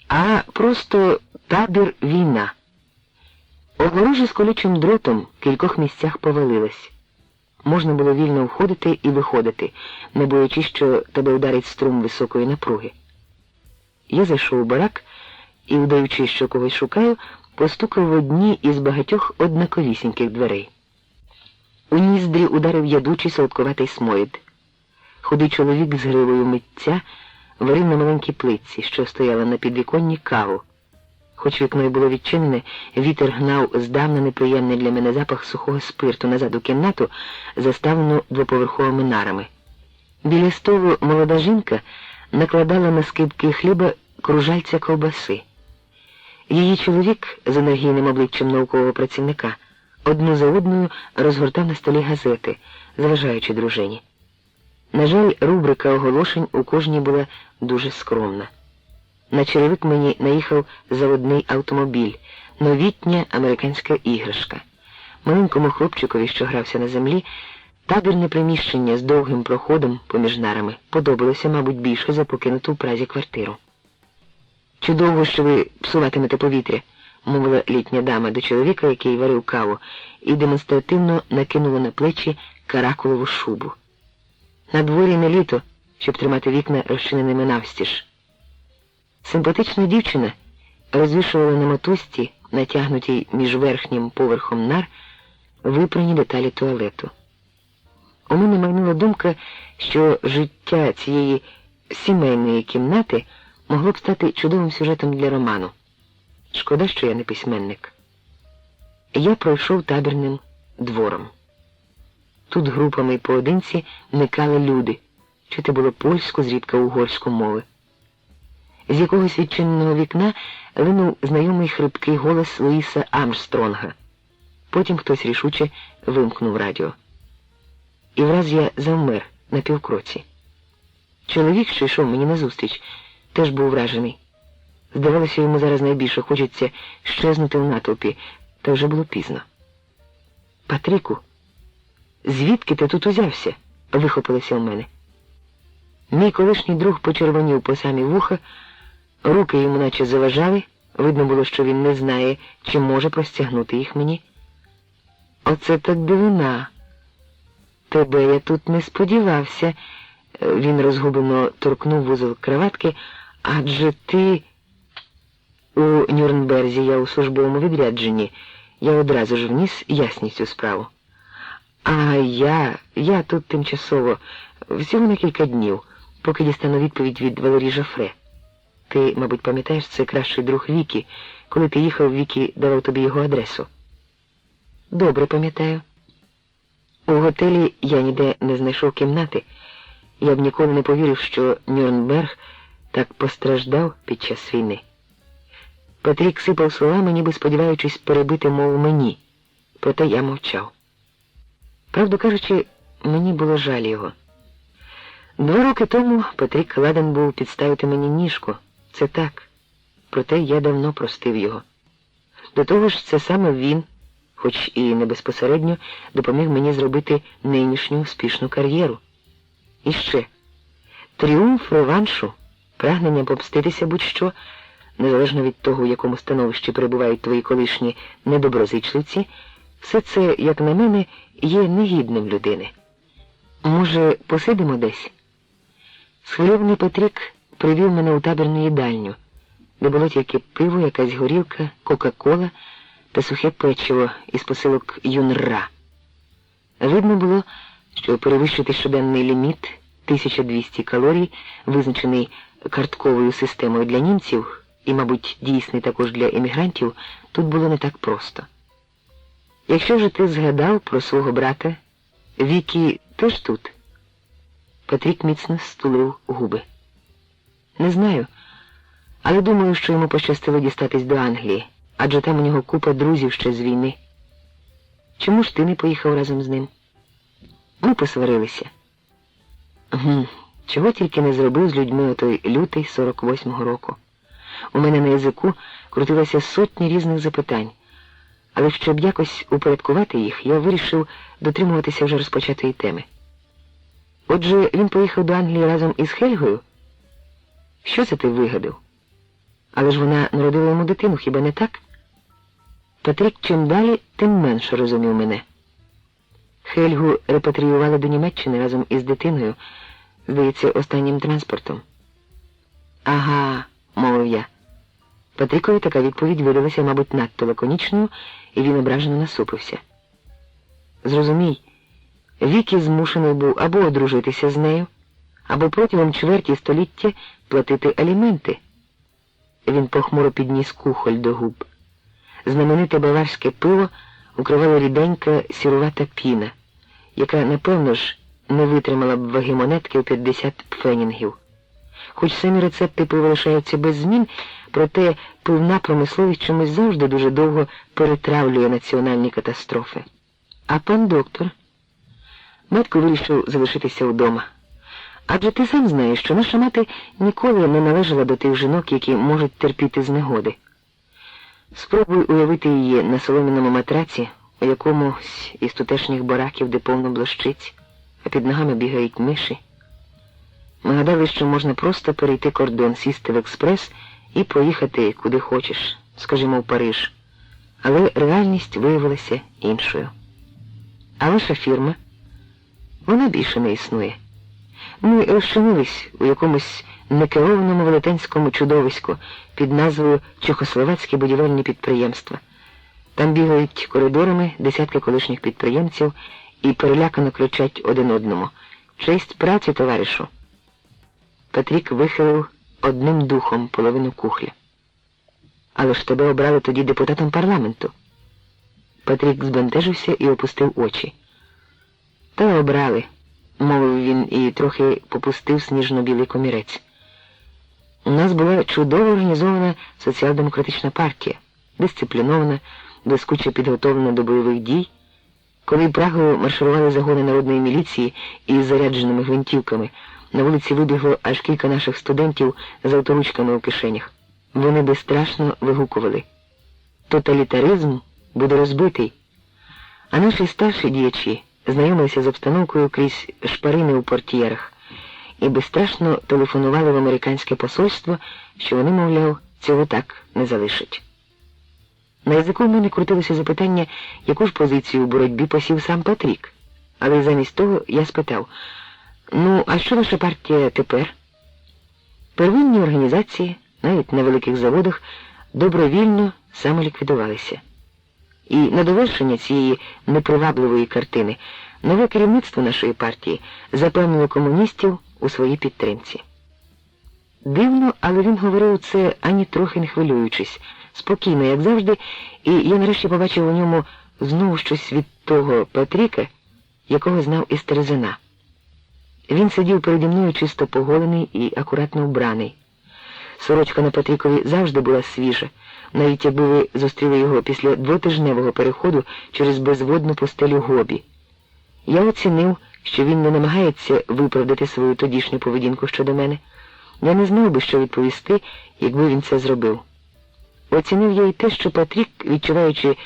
а просто «табір війна». Огорожа з колючим дротом в кількох місцях повалилась. Можна було вільно входити і виходити, не боячись, що тебе ударить струм високої напруги. Я зайшов у барак і, удаючи, що когось шукаю, постукав в одні із багатьох однаковісіньких дверей. У ніздрі ударив ядучий солодкуватий сморід. Худий чоловік з гривою митця варив на маленькій плитці, що стояла на підвіконні, каву. Хоч вікно й було відчинене, вітер гнав здавна неприємний для мене запах сухого спирту назад у кімнату, заставлену двоповерховими нарами. Біля столу молода жінка накладала на скибки хліба кружальця ковбаси. Її чоловік з енергійним обличчям наукового працівника одну за одною розгортав на столі газети, заважаючи дружині. На жаль, рубрика оголошень у кожній була дуже скромна. На черевик мені наїхав заводний автомобіль, новітня американська іграшка. Маленькому хлопчикові, що грався на землі, табірне приміщення з довгим проходом поміж нарами подобалося, мабуть, більше за покинуту в Празі квартиру. «Чи довго, що ви псуватимете повітря?» – мовила літня дама до чоловіка, який варив каву, і демонстративно накинула на плечі каракулову шубу. «На дворі не літо, щоб тримати вікна розчиненими навстіж». Симпатична дівчина розвішувала на мотузці, натягнутій між верхнім поверхом нар, випрані деталі туалету. У мене майнула думка, що життя цієї сімейної кімнати могло б стати чудовим сюжетом для роману. Шкода, що я не письменник. Я пройшов табірним двором. Тут групами й поодинці никали люди, чути було польську, зрідка угорську мови. З якогось відчиненого вікна линув знайомий хрипкий голос Луїса Армстронга. Потім хтось рішуче вимкнув радіо. І враз я завмер на півкроці. Чоловік, що йшов мені назустріч, теж був вражений. Здавалося, йому зараз найбільше хочеться щезнути в натовпі, та вже було пізно. «Патрику, звідки ти тут узявся?» – вихопилося в мене. Мій колишній друг почервонів по самі вуха, руки йому наче заважали, видно було, що він не знає, чи може простягнути їх мені. «Оце так дивина. Тебе я тут не сподівався». Він розгублено торкнув вузол краватки. «Адже ти...» У Нюрнберзі я у службовому відрядженні. Я одразу ж вніс ясність у справу. «А я тут тимчасово, всього на кілька днів, поки дістану відповідь від Валерії Жофре. Ти, мабуть, пам'ятаєш, це кращий друг Вікі. Коли ти їхав, Вікі давав тобі його адресу». «Добре пам'ятаю. У готелі я ніде не знайшов кімнати. Я б ніколи не повірив, що Нюрнберг так постраждав під час війни». Патрік сипав словами, ніби сподіваючись перебити мову мені, проте я мовчав. Правду кажучи, мені було жаль його. 2 роки тому Патрік ладен був підставити мені ніжку, це так, проте я давно простив його. До того ж, це саме він, хоч і не безпосередньо, допоміг мені зробити нинішню успішну кар'єру. І ще, тріумф реваншу, прагнення помститися будь-що, незалежно від того, в якому становищі перебувають твої колишні недоброзичливці, все це, як на мене, є негідним людини. Може, посидимо десь? Схвильований Патрік привів мене у табірну їдальню, де було тільки пиво, якась горілка, кока-кола та сухе печиво із посилок Юнра. Видно було, що перевищити щоденний ліміт 1200 калорій, визначений картковою системою для німців, і, мабуть, дійсний також для емігрантів, тут було не так просто. «Якщо ж ти згадав про свого брата, Вікі теж тут?» Патрік міцно стулив губи. «Не знаю, але думаю, що йому пощастило дістатись до Англії, адже там у нього купа друзів ще з війни. Чому ж ти не поїхав разом з ним?» Ми посварилися. Чого тільки не зробив з людьми отой лютий 48-го року. У мене на язику крутилося сотні різних запитань. Але щоб якось упорядкувати їх, я вирішив дотримуватися вже розпочатої теми. Отже, він поїхав до Англії разом із Хельгою? Що це ти вигадав? Але ж вона народила йому дитину, хіба не так? Патрік чим далі, тим менше розумів мене. Хельгу репатріювали до Німеччини разом із дитиною, здається, останнім транспортом. Ага, мовив я. Патрікові така відповідь видалася, мабуть, надто лаконічною, і він ображено насупився. Зрозумій, Вікі змушений був або одружитися з нею, або протягом чверті століття платити аліменти. Він похмуро підніс кухоль до губ. Знамените баварське пиво укривало ріденька сірувата піна, яка, напевно ж, не витримала б ваги монетки у 50 пфенінгів. Хоч самі рецепти пива лишаються без змін, проте пивна промисловість чомусь завжди дуже довго перетравлює національні катастрофи. А пан доктор? Батько вирішив залишитися вдома. Адже ти сам знаєш, що наша мати ніколи не належала до тих жінок, які можуть терпіти знегоди. Спробуй уявити її на солом'яному матраці, у якомусь із тутешніх бараків, де повно блощиць, а під ногами бігають миші. Ми гадали, що можна просто перейти кордон, сісти в експрес і поїхати куди хочеш, скажімо, в Париж. Але реальність виявилася іншою. А ваша фірма? Вона більше не існує. Ми розчинились у якомусь некерованому велетенському чудовиську під назвою «Чехословацьке будівельне підприємство». Там бігають коридорами десятки колишніх підприємців і перелякано кричать один одному: «Честь праці, товаришу!» Патрік вихилив одним духом половину кухля. «Але ж тебе обрали тоді депутатом парламенту». Патрік збентежився і опустив очі. «Та обрали», – мовив він і трохи попустив сніжно-білий комірець. «У нас була чудово організована соціал-демократична партія, дисциплінована, блискуче підготовлена до бойових дій. Коли Прагою марширували загони народної міліції із зарядженими гвинтівками, на вулиці вибігло аж кілька наших студентів з авторучками у кишенях. Вони безстрашно вигукували: «Тоталітаризм буде розбитий». А наші старші діячі знайомилися з обстановкою крізь шпарини у портьєрах і безстрашно телефонували в американське посольство, що вони, мовляв, цього так не залишать. На язику в мене крутилося запитання, яку ж позицію у боротьбі посів сам Патрік. Але замість того я спитав: «Ну, а що ваша партія тепер?» Первинні організації, навіть на великих заводах, добровільно самоліквідувалися. І на довершення цієї непривабливої картини нове керівництво нашої партії запевнило комуністів у своїй підтримці. Дивно, але він говорив це ані трохи не хвилюючись, спокійно, як завжди, і я нарешті побачив у ньому знову щось від того Патріка, якого знав із Терезина. Він сидів переді мною чисто поголений і акуратно вбраний. Сорочка на Патрікові завжди була свіжа, навіть якби ви зустріли його після двотижневого переходу через безводну пустелю Гобі. Я оцінив, що він не намагається виправдати свою тодішню поведінку щодо мене. Я не знав би, що відповісти, якби він це зробив. Оцінив я й те, що Патрік, відчуваючи,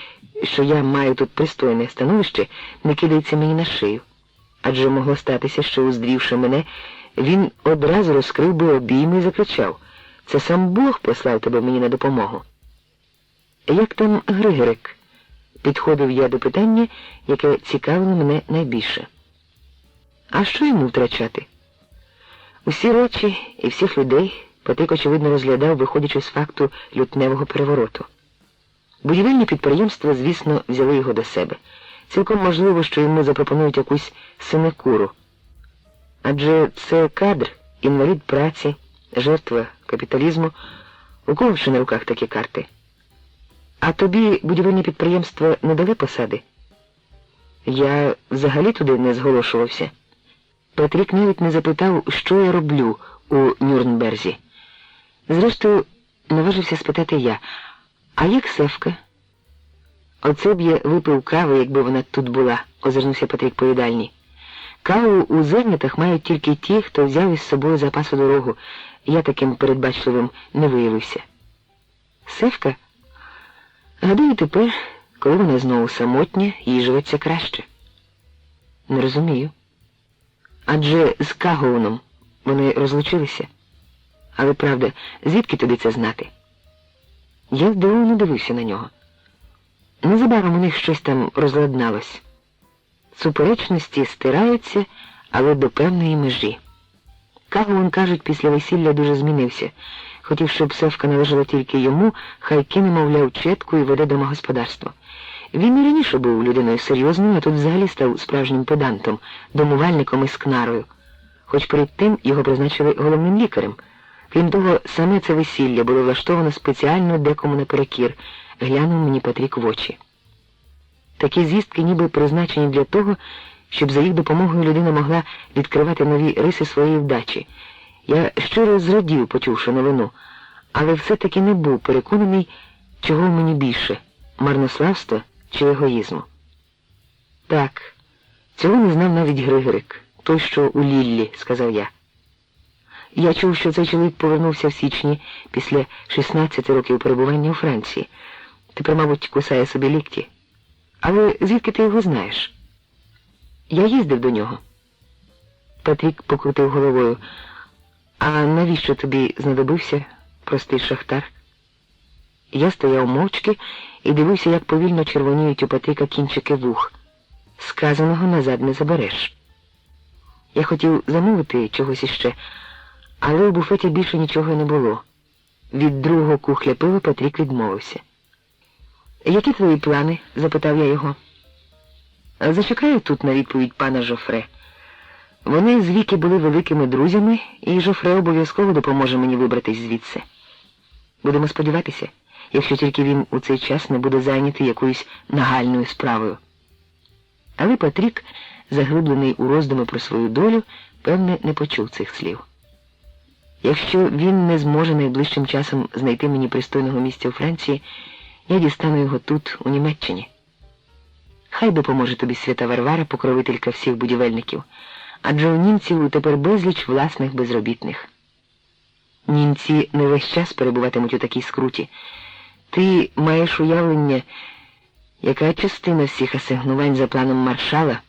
що я маю тут пристойне становище, не кидається мені на шию. Адже могло статися, що, уздрівши мене, він одразу розкрив би обійми і закричав: «Це сам Бог послав тебе мені на допомогу». «Як там Григорик?» Підходив я до питання, яке цікавило мене найбільше. А що йому втрачати? Усі речі і всіх людей Патрік, очевидно, розглядав, виходячи з факту лютневого перевороту. Будівельні підприємства, звісно, взяли його до себе. Цілком можливо, що йому запропонують якусь синекуру. Адже це кадр, інвалід праці, жертва капіталізму. У кого ще на руках такі карти? А тобі будівельні підприємства не дали посади? Я взагалі туди не зголошувався. Патрік навіть не запитав, що я роблю у Нюрнберзі. Зрештою, наважився спитати я: «А як Севка?» «Оце б я випив кави, якби вона тут була», – озирнувся Патрік по їдальні. «Каву у зернятах мають тільки ті, хто взяв із собою запас у дорогу. Я таким передбачливим не виявився». «Севка? Гадаю, тепер, Коли вона знову самотня, їй живеться краще. Не розумію. Адже з Кагоуном вони розлучилися. Але, правда, звідки тобі це знати? Я здивовано дивився на нього. Незабаром у них щось там розладналось. Суперечності стираються, але до певної межі. Кагоун, кажуть, після весілля дуже змінився. Хотів, щоб Севка належала тільки йому, хай кине, мовляв, четку і веде домогосподарство. Він і раніше був людиною серйозною, а тут взагалі став справжнім педантом, домувальником і скнарою. Хоч перед тим його призначили головним лікарем. Крім того, саме це весілля було влаштовано спеціально декому наперекір, глянув мені Патрік в очі. Такі звістки ніби призначені для того, щоб за їх допомогою людина могла відкривати нові риси своєї вдачі. Я щиро зрадів, почувши новину, але все-таки не був переконаний, чого в мені більше – марнославства чи егоїзму. Так, цього не знав навіть Григорик, той, що у Ліллі, сказав я. Я чув, що цей чоловік повернувся в січні після 16 років перебування у Франції. Тепер, мабуть, кусає собі лікті. Але звідки ти його знаєш? Я їздив до нього. Патрік покрутив головою. А навіщо тобі знадобився простий шахтар? Я стояв мовчки і дивився, як повільно червоніють у Патріка кінчики вух. Сказаного назад не забереш. Я хотів замовити чогось іще, але у буфеті більше нічого не було. Від другого кухля пива Патрік відмовився. «Які твої плани?» – запитав я його. «Зачекаю тут на відповідь пана Жофре. Вони з віки були великими друзями, і Жофре обов'язково допоможе мені вибратись звідси. Будемо сподіватися, якщо тільки він у цей час не буде зайнятий якоюсь нагальною справою». Але Патрік, заглиблений у роздуми про свою долю, певне, не почув цих слів. Якщо він не зможе найближчим часом знайти мені пристойного місця у Франції, я дістану його тут, у Німеччині. Хай допоможе тобі свята Варвара, покровителька всіх будівельників, адже у німців тепер безліч власних безробітних. Німці не весь час перебуватимуть у такій скруті. Ти маєш уявлення, яка частина всіх асигнувань за планом Маршала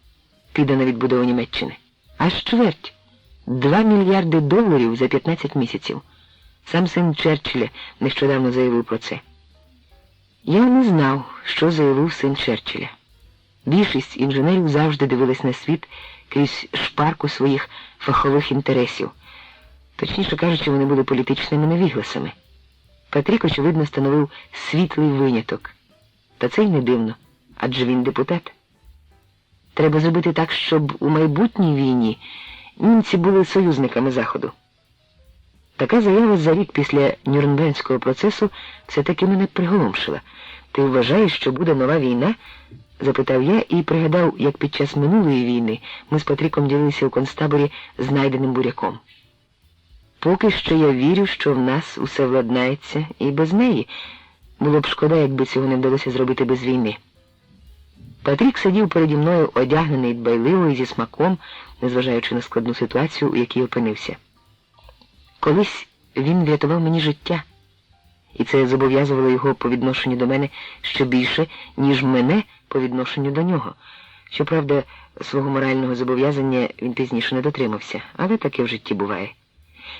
піде на відбудову Німеччини? Аж чверть. 2 мільярди доларів за 15 місяців. Сам син Черчилля нещодавно заявив про це. Я не знав, що заявив син Черчилля. Більшість інженерів завжди дивились на світ крізь шпарку своїх фахових інтересів. Точніше кажучи, вони були політичними невігласами. Патрік, очевидно, становив світлий виняток. Та це й не дивно, адже він депутат. Треба зробити так, щоб у майбутній війні німці були союзниками Заходу. Така заява за рік після Нюрнберзького процесу все-таки мене приголомшила. Ти вважаєш, що буде нова війна? Запитав я і пригадав, як під час минулої війни ми з Патріком ділилися у концтаборі знайденим буряком. Поки що я вірю, що в нас усе владнається і без неї. Було б шкода, якби цього не вдалося зробити без війни. Патрік сидів переді мною одягнений дбайливо і зі смаком, незважаючи на складну ситуацію, у якій опинився. Колись він врятував мені життя, і це зобов'язувало його по відношенню до мене ще більше, ніж мене по відношенню до нього. Щоправда, свого морального зобов'язання він пізніше не дотримався, але таке в житті буває.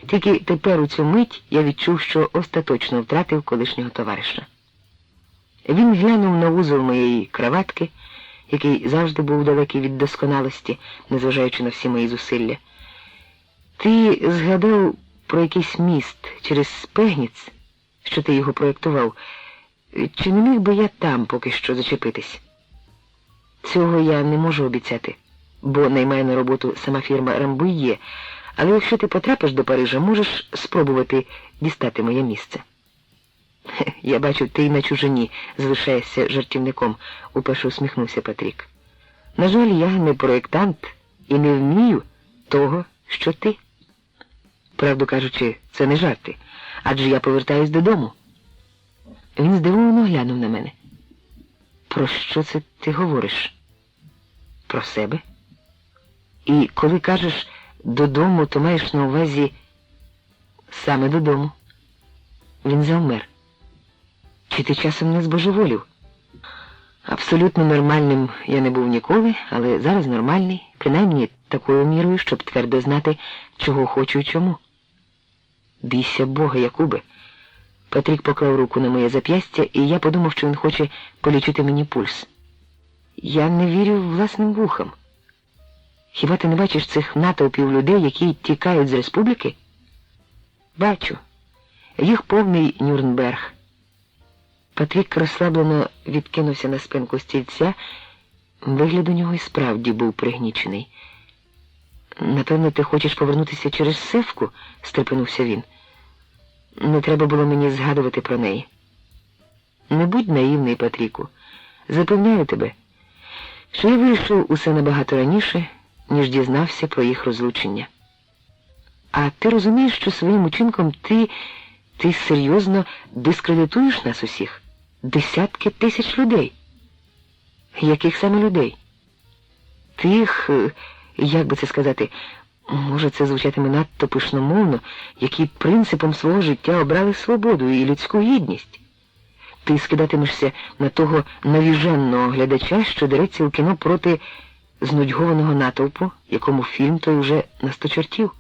Тільки тепер у цю мить я відчув, що остаточно втратив колишнього товариша. Він глянув на вузол моєї краватки, який завжди був далекий від досконалості, незважаючи на всі мої зусилля. Ти згадав про якийсь міст через Спегніц, що ти його проєктував. Чи не міг би я там поки що зачепитись? Цього я не можу обіцяти, бо наймає на роботу сама фірма Рамбує, але якщо ти потрапиш до Парижа, можеш спробувати дістати моє місце. Я бачу, ти й на чужині залишаєшся жартівником, уперше усміхнувся Патрік. На жаль, я не проєктант і не вмію того, що ти. Правду кажучи, це не жарти, адже я повертаюсь додому. Він здивовано глянув на мене. Про що це ти говориш? Про себе? І коли кажеш «додому», то маєш на увазі саме додому. Він завмер. Чи ти часом не збожеволів? Абсолютно нормальним я не був ніколи, але зараз нормальний, принаймні такою мірою, щоб твердо знати, чого хочу і чому. Бійся Бога, Якубе. Патрік поклав руку на моє зап'ястя, і я подумав, що він хоче полічити мені пульс. Я не вірю власним вухам. Хіба ти не бачиш цих натовпів людей, які тікають з республіки? Бачу. Їх повний Нюрнберг. Патрік розслаблено відкинувся на спинку стільця. Вигляд у нього і справді був пригнічений. Напевно, ти хочеш повернутися через Севку? Стрепенувся він. Не треба було мені згадувати про неї. Не будь наївний, Патріку. Запевняю тебе, що я вирішив усе набагато раніше, ніж дізнався про їх розлучення. А ти розумієш, що своїм учинком ти серйозно дискредитуєш нас усіх? Десятки тисяч людей. Яких саме людей? Тих, як би це сказати, може це звучатиме надто пишномовно, які принципом свого життя обрали свободу і людську гідність. Ти скидатимешся на того навіженого глядача, що дереться у кіно проти знудьгованого натовпу, якому фільм той уже насточертів.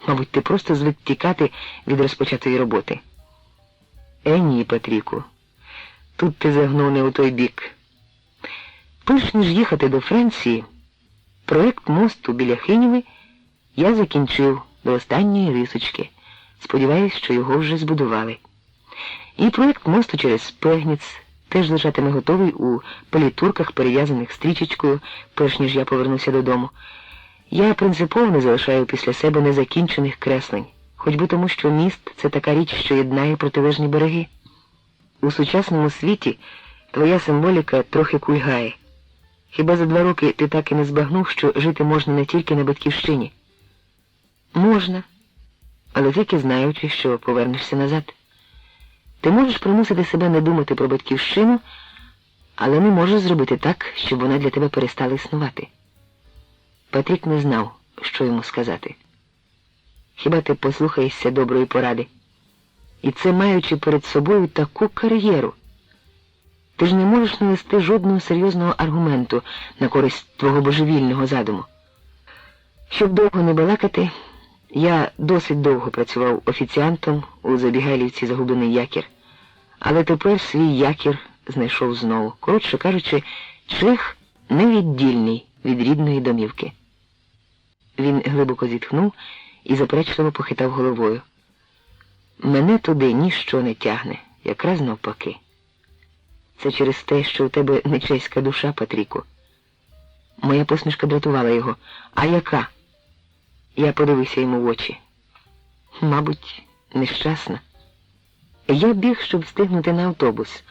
Мабуть, ти просто звик тікати від розпочатої роботи. Ні, Патріку, тут ти загнув не у той бік. Перш ніж їхати до Франції, проєкт мосту біля Хинєви я закінчив до останньої рисочки. Сподіваюсь, що його вже збудували. І проєкт мосту через Пегніц теж лежатиме готовий у палітурках, перев'язаних стрічечкою, перш ніж я повернуся додому. Я принципово не залишаю після себе незакінчених креслень, хоч би тому, що міст – це така річ, що єднає протилежні береги. У сучасному світі твоя символіка трохи кульгає. Хіба за 2 роки ти так і не збагнув, що жити можна не тільки на батьківщині? Можна, але тільки знаючи, що повернешся назад. Ти можеш примусити себе не думати про батьківщину, але не можеш зробити так, щоб вона для тебе перестала існувати. Патрік не знав, що йому сказати. Хіба ти послухаєшся доброї поради? І це маючи перед собою таку кар'єру. Ти ж не можеш навести жодного серйозного аргументу на користь твого божевільного задуму. Щоб довго не балакати, я досить довго працював офіціантом у Забігайлівці «Загублений якір», але тепер свій якір знайшов знову. Коротше кажучи, Чех невіддільний від рідної домівки. Він глибоко зітхнув і заперечливо похитав головою. Мене туди ніщо не тягне, якраз навпаки. Це через те, що у тебе нечеська душа, Патріку. Моя посмішка дратувала його. А яка? Я подивився йому в очі. Мабуть, нещасна. Я біг, щоб встигнути на автобус,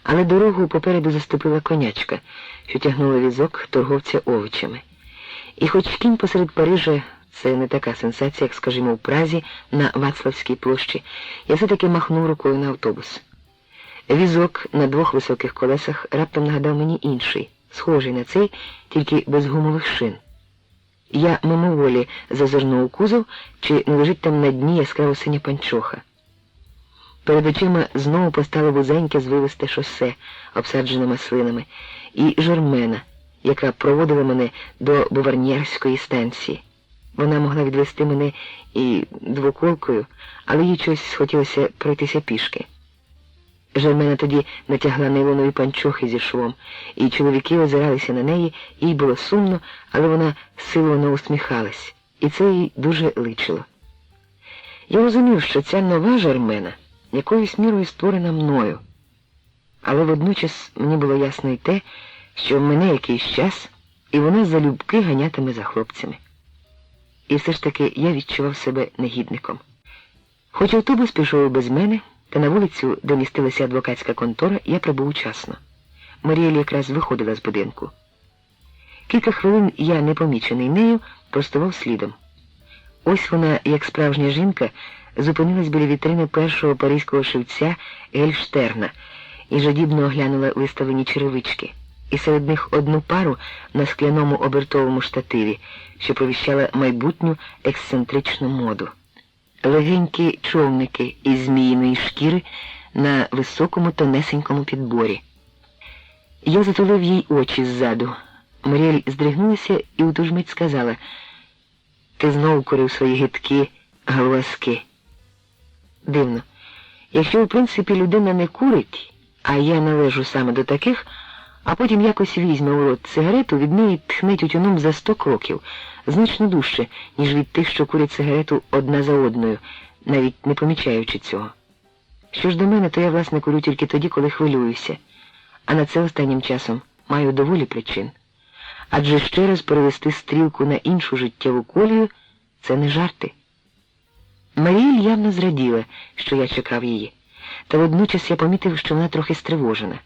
але дорогу попереду заступила конячка, що тягнула візок торговця овочами. І хоч кінь посеред Парижа – це не така сенсація, як, скажімо, у Празі на Вацлавській площі, я все-таки махнув рукою на автобус. Візок на 2 високих колесах раптом нагадав мені інший, схожий на цей, тільки без гумових шин. Я мимоволі зазирнув у кузов, чи не лежить там на дні яскраво синя панчоха. Перед очима знову постало вузеньке звивисте шосе, обсаджене маслинами, і Жермена, яка проводила мене до Буварньєрської станції. Вона могла відвести мене і двоколкою, але їй чогось схотілося пройтися пішки. Жермена тоді натягла нейлонові панчохи зі швом, і чоловіки озиралися на неї, їй було сумно, але вона силовано усміхалась, і це їй дуже личило. Я розумів, що ця нова Жермена якоюсь мірою створена мною, але водночас мені було ясно й те, що в мене якийсь час, і вона залюбки ганятиме за хлопцями. І все ж таки я відчував себе негідником. Хоч автобус пішов без мене, та на вулицю, де містилася адвокатська контора, я прибув учасно. Маріель якраз виходила з будинку. Кілька хвилин я, непомічений нею, простував слідом. Ось вона, як справжня жінка, зупинилась біля вітрини першого паризького шивця Гельштерна і жадібно оглянула виставлені черевички, і серед них одну пару на скляному обертовому штативі, що повіщала майбутню ексцентричну моду. Легенькі човники із зміїної шкіри на високому тонесенькому підборі. Я затулив їй очі ззаду. Маріель здригнулася і у ту ж мить сказала: «Ти знову курив свої гидкі галваски». Дивно. Якщо, в принципі, людина не курить, а я належу саме до таких, а потім якось візьме у рот сигарету, від неї тхне тютюном за 100 кроків, значно дужче, ніж від тих, що курять сигарету одна за одною, навіть не помічаючи цього. Що ж до мене, то я, власне, курю тільки тоді, коли хвилююся, а на це останнім часом маю доволі причин. Адже ще раз перевести стрілку на іншу життєву колію – це не жарти. Маріель явно зраділа, що я чекав її, та водночас я помітив, що вона трохи стривожена.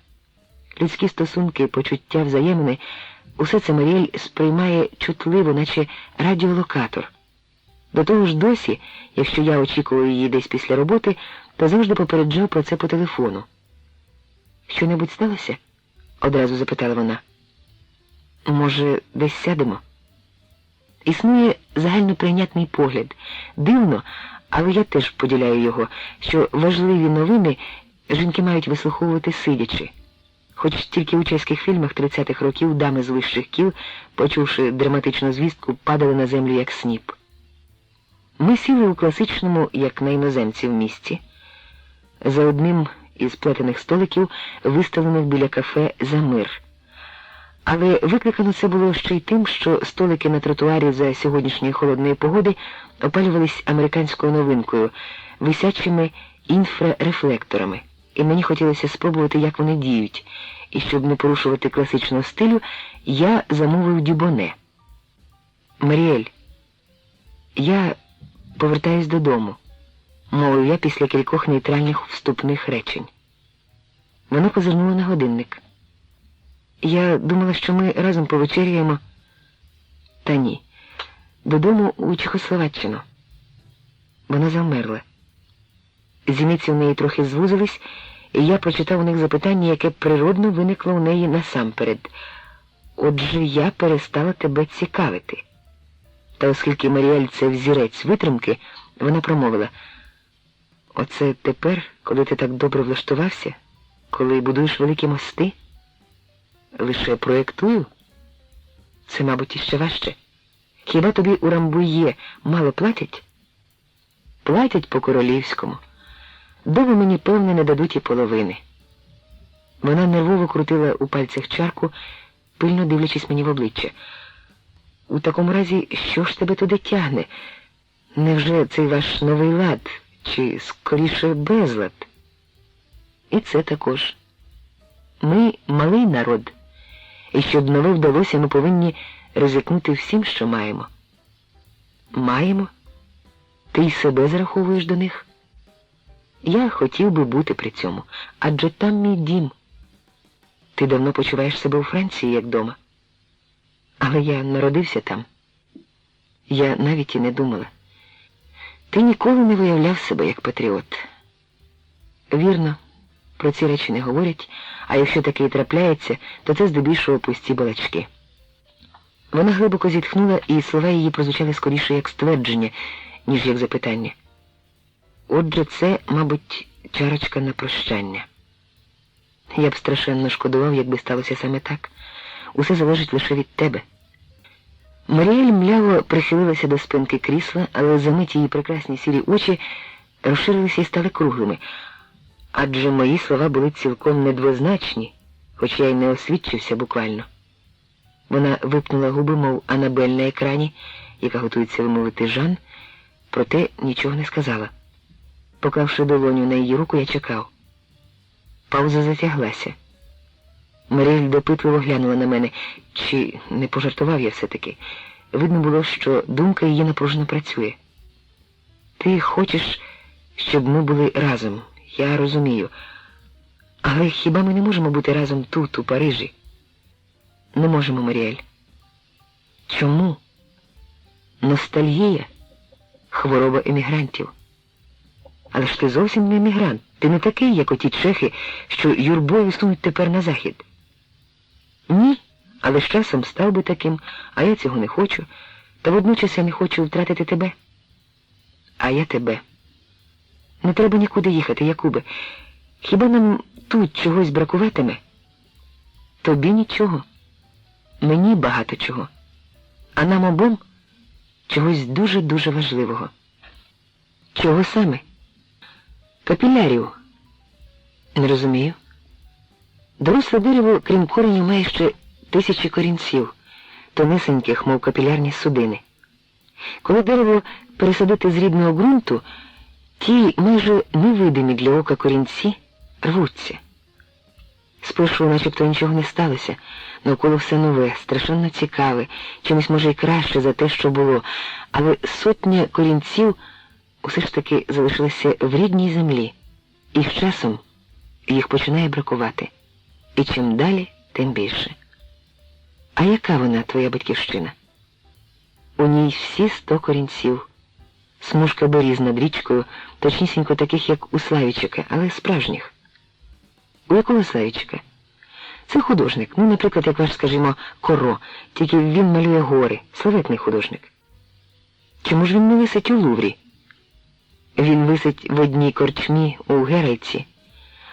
Людські стосунки, почуття, взаємини – усе це Маріель сприймає чутливо, наче радіолокатор. До того ж досі, якщо я очікував її десь після роботи, то завжди попереджав про це по телефону. «Що-небудь сталося?» – одразу запитала вона. «Може, десь сядемо?» Існує загальноприйнятний погляд. Дивно, але я теж поділяю його, що важливі новини жінки мають вислуховувати сидячи. Хоч тільки у чеських фільмах 30-х років дами з вищих кіл, почувши драматичну звістку, падали на землю як сніп. Ми сіли у класичному, як на іноземців, місці, за одним із плетених столиків, виставлених біля кафе «За мир». Але викликано це було ще й тим, що столики на тротуарі за сьогоднішньої холодної погоди опалювались американською новинкою, висячими інфрарефлекторами, і мені хотілося спробувати, як вони діють, і щоб не порушувати класичного стилю, я замовив дюбоне. «Маріель, я повертаюсь додому», – мовив я після кількох нейтральних вступних речень. Вона позирнула на годинник. «Я думала, що ми разом повечеряємо». «Та ні. Додому у Чехословаччину». Вона завмерла. Зіниці в неї трохи звузились, і я прочитав у них запитання, яке природно виникло у неї насамперед. «Отже, я перестала тебе цікавити». Та оскільки Маріель – це взірець витримки, вона промовила: «Оце тепер, коли ти так добре влаштувався, коли будуєш великі мости?» «Лише проєктую? Це, мабуть, іще важче. Хіба тобі у Рамбує мало платять?» «Платять по-королівському. Дома мені, певне, не дадуть і половини». Вона нервово крутила у пальцях чарку, пильно дивлячись мені в обличчя. «У такому разі, що ж тебе туди тягне? Невже цей ваш новий лад, чи, скоріше, безлад?» «І це також. Ми малий народ, і щоб нове вдалося, ми повинні ризикнути всім, що маємо». «Маємо? Ти й себе зараховуєш до них?» «Я хотів би бути при цьому, адже там мій дім». «Ти давно почуваєш себе у Франції, як дома?» «Але я народився там». «Я навіть і не думала. Ти ніколи не виявляв себе як патріот». «Вірно, про ці речі не говорять, а якщо таке і трапляється, то це здебільшого пусті балачки». Вона глибоко зітхнула, і слова її прозвучали скоріше як ствердження, ніж як запитання. «Отже, це, мабуть, чарочка на прощання». Я б страшенно шкодував, якби сталося саме так. Усе залежить лише від тебе. Маріель мляво прихилилася до спинки крісла, але за мить її прекрасні сірі очі розширилися і стали круглими. Адже мої слова були цілком недвозначні, хоч я й не освідчився буквально. Вона випнула губи, мов Анабель на екрані, яка готується вимовити Жан, проте нічого не сказала. Поклавши долоню на її руку, я чекав. Пауза затяглася. Маріель допитливо глянула на мене. Чи не пожартував я все-таки? Видно було, що думка її напружено працює. «Ти хочеш, щоб ми були разом, я розумію. Але хіба ми не можемо бути разом тут, у Парижі?» «Не можемо, Маріель». «Чому?» «Ностальгія – хвороба емігрантів». «Але ж ти зовсім не емігрант. Ти не такий, як оті чехи, що юрбою сунуть тепер на захід». «Ні, але з часом став би таким, а я цього не хочу. Та водночас я не хочу втратити тебе». «А я тебе». «Не треба нікуди їхати, Якубе. Хіба нам тут чогось бракуватиме?» Тобі нічого, мені багато чого, а нам обом чогось дуже-дуже важливого. Чого саме? Капілярів. Не розумію. Доросле дерево, крім коренів, має ще 1000 корінців, тонесеньких, мов капілярні судини. Коли дерево пересадити з рідного ґрунту, ті майже невидимі для ока корінці рвуться. Спершу начебто нічого не сталося, навколо все нове, страшенно цікаве, чимось може й краще за те, що було, але сотня корінців усе ж таки залишилися в рідній землі, і з часом їх починає бракувати. І чим далі, тим більше. А яка вона, твоя батьківщина? У ній всі 100 корінців. Смужка беріз над річкою, точнісінько таких, як у Славічика, але справжніх. У якого Славічика? Це художник, наприклад, як ваш, скажімо, Коро, тільки він малює гори, славетний художник. Чому ж він не висить у Луврі? Він висить в одній корчмі у Герайці.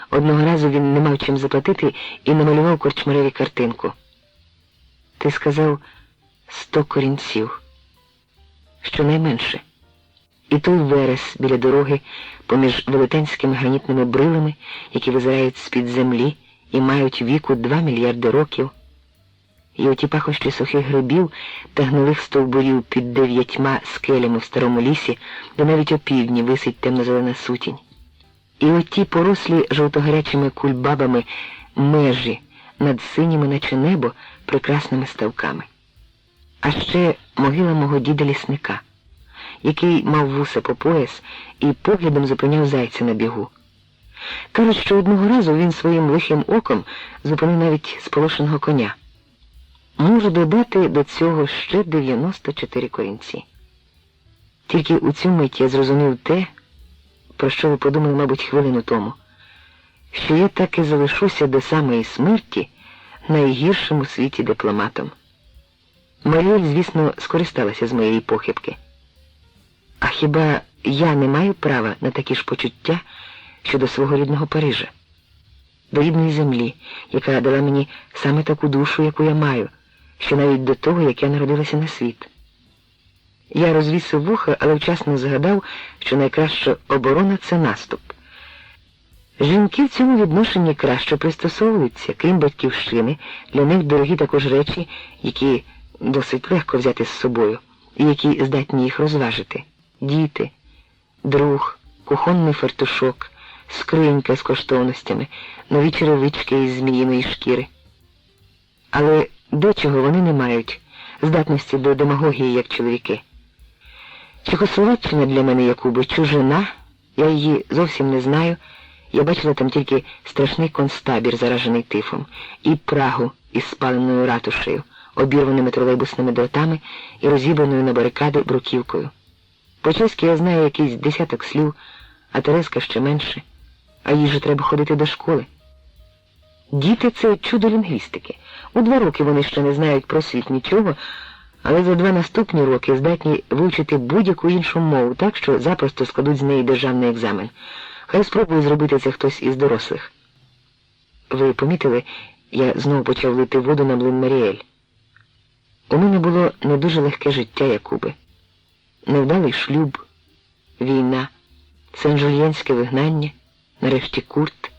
Одного разу він не мав чим заплатити і намалював корчмареві картинку. Ти сказав 100 корінців. Щонайменше. І той верес біля дороги поміж велетенськими гранітними брилами, які визирають з-під землі і мають віку 2 мільярди років. І оті пахощі сухих грибів та гнилих стовбурів під 9 скелями в старому лісі, де навіть опівдні висить темно-зелена сутінь. І оті порослі жовтогарячими кульбабами межі над синіми, наче небо, прекрасними ставками. А ще могила мого діда-лісника, який мав вуса по пояс і поглядом зупиняв зайця на бігу. Кажуть, що одного разу він своїм лихим оком зупинив навіть сполошеного коня. Можу додати до цього ще 94 корінці. Тільки у цю мить я зрозумів те, про що ви подумали, мабуть, хвилину тому, що я так і залишуся до самої смерті найгіршим у світі дипломатом. Маріель, звісно, скористалася з моєї похибки. А хіба я не маю права на такі ж почуття щодо свого рідного Парижа? До рідної землі, яка дала мені саме таку душу, яку я маю, що навіть до того, як я народилася на світ. Я розвісив вуха, але вчасно згадав, що найкраща оборона – це наступ. Жінки в цьому відношенні краще пристосовуються, крім батьківщини, для них дорогі також речі, які досить легко взяти з собою, і які здатні їх розважити. Діти, друг, кухонний фартушок, скринька з коштовностями, нові черевички із зміїної шкіри. Але дечого вони не мають, здатності до демагогії, як чоловіки. Чехословаччина для мене, Якубе, чужина, я її зовсім не знаю, я бачила там тільки страшний концтабір, заражений тифом, і Прагу із спаленою ратушею, обірваними тролейбусними дротами і розібраною на барикади бруківкою. По-чеськи я знаю якийсь 10 слів, а Тереска ще менше, а їй же треба ходити до школи. Діти – це чудо лінгвістики. У 2 роки вони ще не знають про світ нічого, але за 2 наступні роки здатні вивчити будь-яку іншу мову так, що запросто складуть з неї державний екзамен. Хай спробує зробити це хтось із дорослих. Ви помітили, я знову почав лити воду на млин Маріель. У мене було не дуже легке життя, Якубе. Невдалий шлюб, війна, сен-жульєнське вигнання, нарешті Курт.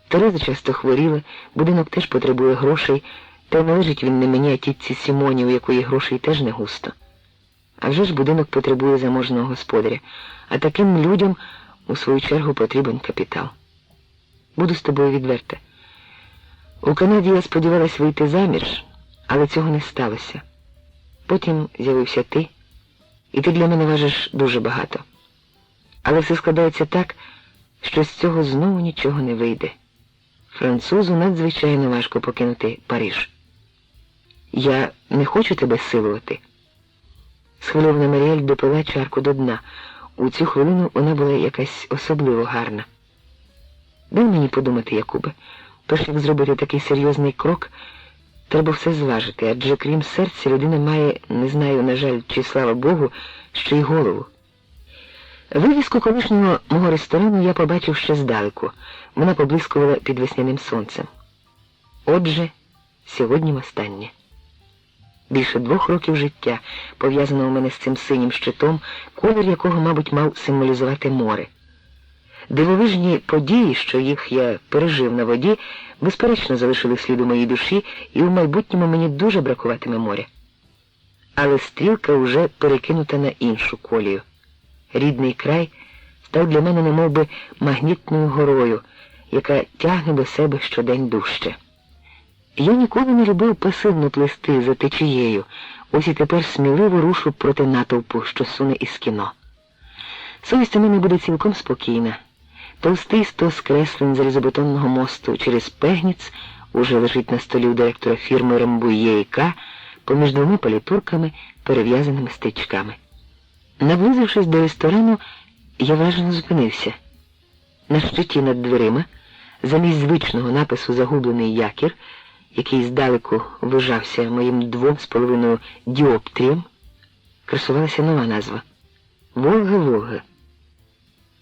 Тереза часто хворіла, будинок теж потребує грошей, та й належить він не мені, а тітці Сімоні, у якої грошей теж не густо. А вже ж будинок потребує заможного господаря, а таким людям, у свою чергу, потрібен капітал. Буду з тобою відверта. У Канаді я сподівалась вийти заміж, але цього не сталося. Потім з'явився ти, і ти для мене важиш дуже багато. Але все складається так, що з цього знову нічого не вийде. Французу надзвичайно важко покинути Париж. Я не хочу тебе силувати. Схвильована Маріель допила чарку до дна. У цю хвилину вона була якась особливо гарна. Дай мені подумати, Якубе. Перш як зробити такий серйозний крок, треба все зважити, адже крім серця людина має, не знаю, на жаль, чи слава Богу, ще й голову. Вивіску колишнього мого ресторану я побачив ще здалеку. Вона поблискувала під весняним сонцем. Отже, Сьогодні востаннє. Більше 2 років життя пов'язано у мене з цим синім щитом, колір якого, мабуть, мав символізувати море. Дивовижні події, що їх я пережив на воді, безперечно залишили слід у моїй душі, і в майбутньому мені дуже бракуватиме моря. Але стрілка уже перекинута на іншу колію. Рідний край став для мене немовби магнітною горою, яка тягне до себе щодень дужче. Я ніколи не любив пасивно плисти за течією, ось і тепер сміливо рушу проти натовпу, що суне із кіно. Совість у мене буде цілком спокійна. Товстий стос креслень залізобетонного мосту через Пегніц уже лежить на столі у директора фірми Рембує і К. поміж 2 палітурками, перев'язаними стрічками. Наблизившись до ресторану, я важно зупинився. На щиті над дверима, замість звичного напису «Загублений якір», який здалеку вижався моїм 2,5 діоптрієм, красувалася нова назва «Волга-Волга».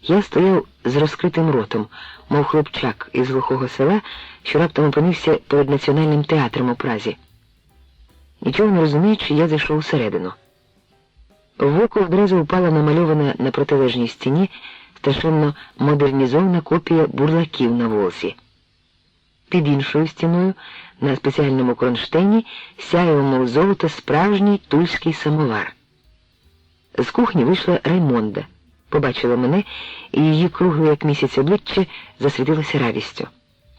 Я стояв з розкритим ротом, мов хлопчак із глухого села, що раптом опинився перед Національним театром у Празі. Нічого не розуміючи, я зайшов усередину. В око одразу впала намальована на протилежній стіні страшенно модернізована копія бурлаків на Волзі. Під іншою стіною, на спеціальному кронштейні, сяяв, мов золото, справжній тульський самовар. З кухні вийшла Раймонда, побачила мене, і її кругле, як місяць, обличчя засвітилося радістю.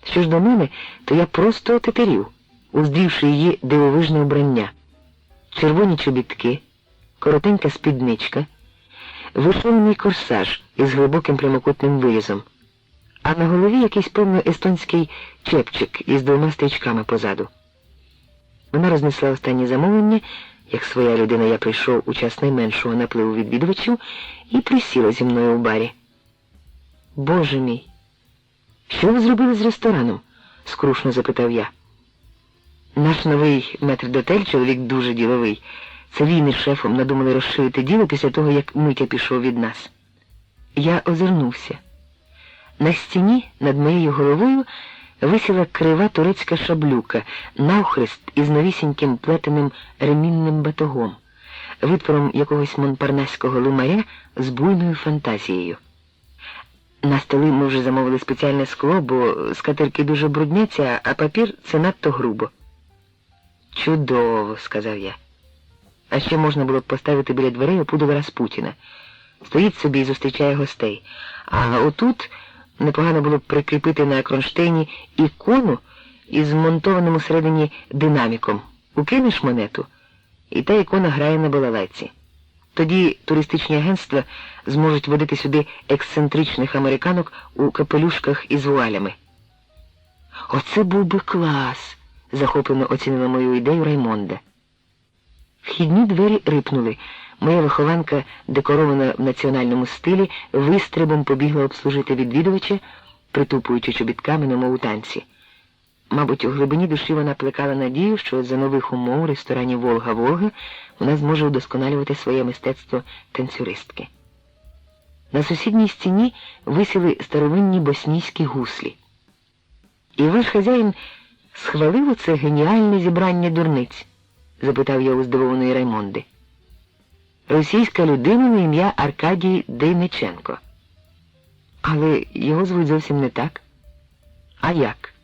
Що ж до мене, то я просто отетерів, уздрівши її дивовижне убрання. Червоні чобітки, коротенька спідничка, вишиваний корсаж із глибоким прямокутним вирізом, а на голові якийсь, певно, естонський чепчик із 2 стрічками позаду. Вона рознесла останні замовлення, як своя людина я прийшов у час найменшого напливу відвідувачів, і присіла зі мною у барі. «Боже мій, що ви зробили з рестораном?» – скрушно запитав я. Наш новий метрдотель, чоловік дуже діловий. Це він із шефом надумали розширити діло після того, як Митя пішов від нас. Я озирнувся. На стіні над моєю головою висіла крива турецька шаблюка, навхрест із новісіньким плетеним ремінним батогом, витвором якогось монпарнаського лимаря з буйною фантазією. На столи ми вже замовили спеціальне скло, бо скатерки дуже брудняться, а папір – це надто грубо. «Чудово», – сказав я. А ще можна було б поставити біля дверей опудала Распутіна. Стоїть собі і зустрічає гостей. А отут непогано було б прикріпити на кронштейні ікону із змонтованим усередині динаміком. Укинеш монету, і та ікона грає на балалайці. Тоді туристичні агентства зможуть водити сюди ексцентричних американок у капелюшках із вуалями. «Оце був би клас!» – захоплено оцінила мою ідею Раймонда. Вхідні двері рипнули. Моя вихованка, декорована в національному стилі, вистрибом побігла обслужити відвідувача, притупуючи чобітками, немов у танці. Мабуть, у глибині душі вона плекала надію, що за нових умов у ресторані «Волга-Волга» вона зможе удосконалювати своє мистецтво танцюристки. На сусідній стіні висіли старовинні боснійські гуслі. «І ваш хазяїн схвалив оце геніальне зібрання дурниць?» – запитав я у здивованої Раймонди. «Російська людина на ім'я Аркадій Дейниченко. Але його звуть зовсім не так. А як?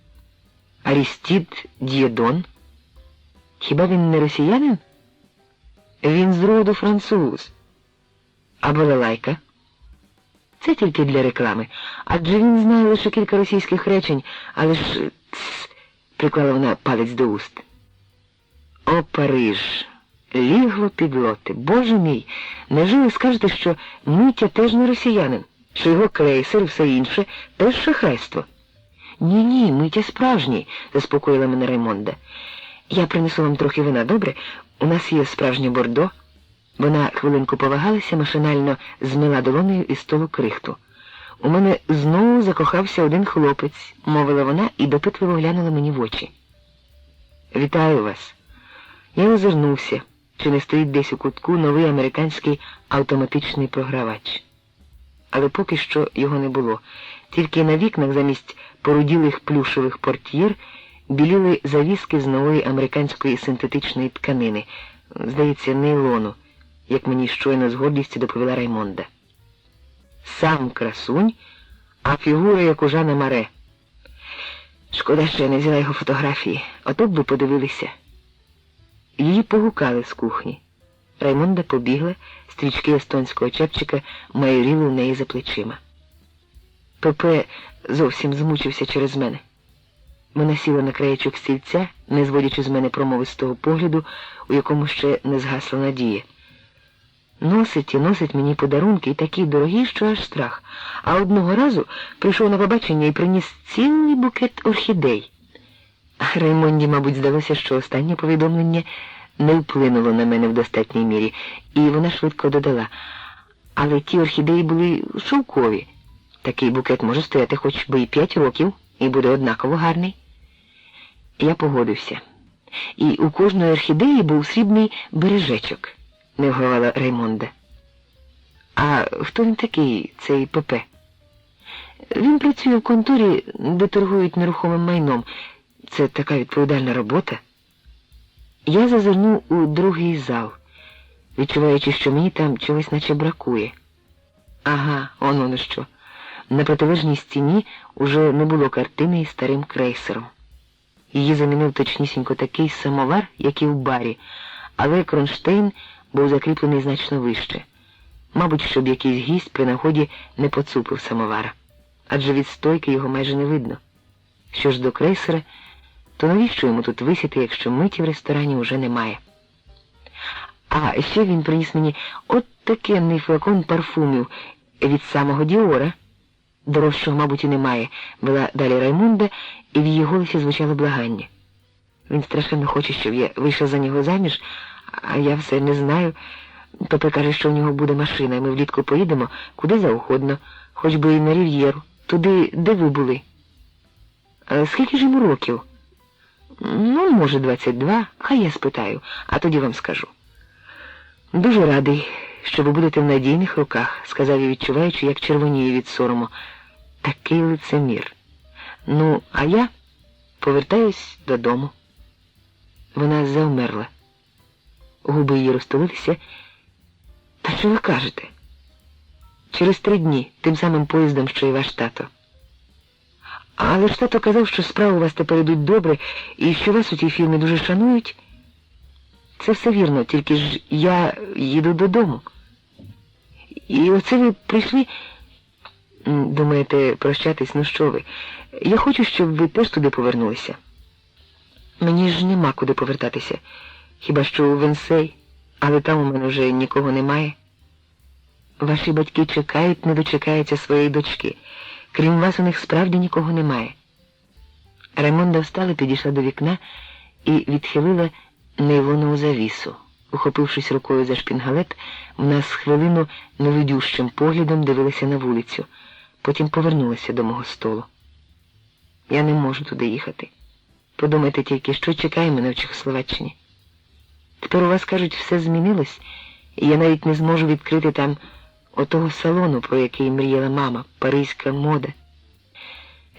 Арістід Д'єдон? Хіба він не росіянин? Він з роду француз. А балалайка? Це тільки для реклами. Адже він знає лише кілька російських речень, але ж... приклала вона палець до уст. О, Париж! Лігло підлоти. Боже мій! Невже ви скажете, що Митя теж не росіянин? Що його крейсер і все інше теж шахрайство? Ні, Митя справжній, заспокоїла мене Раймонда. Я принесу вам трохи вина, добре? У нас є справжнє бордо. Вона хвилинку повагалася, машинально змила долонею із столу крихту. У мене знову закохався один хлопець, мовила вона і допитливо глянула мені в очі. Вітаю вас. Я озирнувся, чи не стоїть десь у кутку новий американський автоматичний програвач. Але поки що його не було. Тільки на вікнах замість поруділих плюшевих портьєр біліли завіски з нової американської синтетичної тканини, здається, нейлону, як мені щойно з гордістю доповіла Раймонда. Сам красунь, а фігура як у Жана Море. Шкода, що я не взяла його фотографії, ото б ви подивилися. Її погукали з кухні. Раймонда побігла, стрічки естонського чепчика майоріли у неї за плечима. Пепе зовсім змучився через мене. Вона сіла на краєчок стільця, не зводячи з мене промовистого погляду, у якому ще не згасла надія. Носить і носить мені подарунки, і такі дорогі, що аж страх. А одного разу прийшов на побачення і приніс цілий букет орхідей. Раймонді, мабуть, здалося, що останнє повідомлення не вплинуло на мене в достатній мірі, і вона швидко додала: але ті орхідеї були шовкові. Такий букет може стояти хоч би і 5 років, і буде однаково гарний. Я погодився. І у кожної орхідеї був срібний бережечок, не вгавала Раймонда. А хто він такий, цей Пепе? Він працює в конторі, де торгують нерухомим майном. Це така відповідальна робота. Я зазирнув у другий зал, відчуваючи, що мені там чогось наче бракує. Ага, воно що. На протилежній стіні уже не було картини із старим крейсером. Її замінив точнісінько такий самовар, як і в барі, але кронштейн був закріплений значно вище. Мабуть, щоб якийсь гість при нагоді не поцупив самовара, адже від стойки його майже не видно. Що ж до крейсера, то навіщо йому тут висіти, якщо миті в ресторані вже немає? А ще він приніс мені от такенний флакон парфумів від самого Діора. Дорожчого, мабуть, і немає, вела далі Раймонда, і в її голосі звучало благання. Він страшенно хоче, щоб я вийшла за нього заміж, а я все не знаю. Пепе каже, що в нього буде машина, і ми влітку поїдемо куди завгодно, хоч би і на Рів'єру, туди, де ви були. А скільки ж йому років? Ну, може, 22, хай я спитаю, а тоді вам скажу. Дуже радий, що ви будете в надійних руках, сказав я, відчуваючи, як червоніє від сорому. Такий лицемір. Ну, а я повертаюсь додому. Вона завмерла. Губи її розтулилися. Та що ви кажете? Через 3 дні, тим самим поїздом, що і ваш тато. Але ж тато казав, що справи у вас тепер йдуть добре, і що вас у тій фірмі дуже шанують. Це все вірно, тільки ж я їду додому. І оце ви прийшли... Думаєте, прощатись, ну що ви? Я хочу, щоб ви теж туди повернулися. Мені ж нема куди повертатися. Хіба що у Венсей, але там у мене вже нікого немає. Ваші батьки чекають, не дочекаються своєї дочки. Крім вас, у них справді нікого немає. Раймонда встала, підійшла до вікна і відхилила нейлонову завісу. Ухопившись рукою за шпінгалет, вона з хвилину невидющим поглядом дивилася на вулицю. Потім повернулася до мого столу. Я не можу туди їхати. Подумайте тільки, що чекає мене в Чехословаччині. Тепер у вас, кажуть, все змінилось, і я навіть не зможу відкрити там отого салону, про який мріяла мама, паризька мода.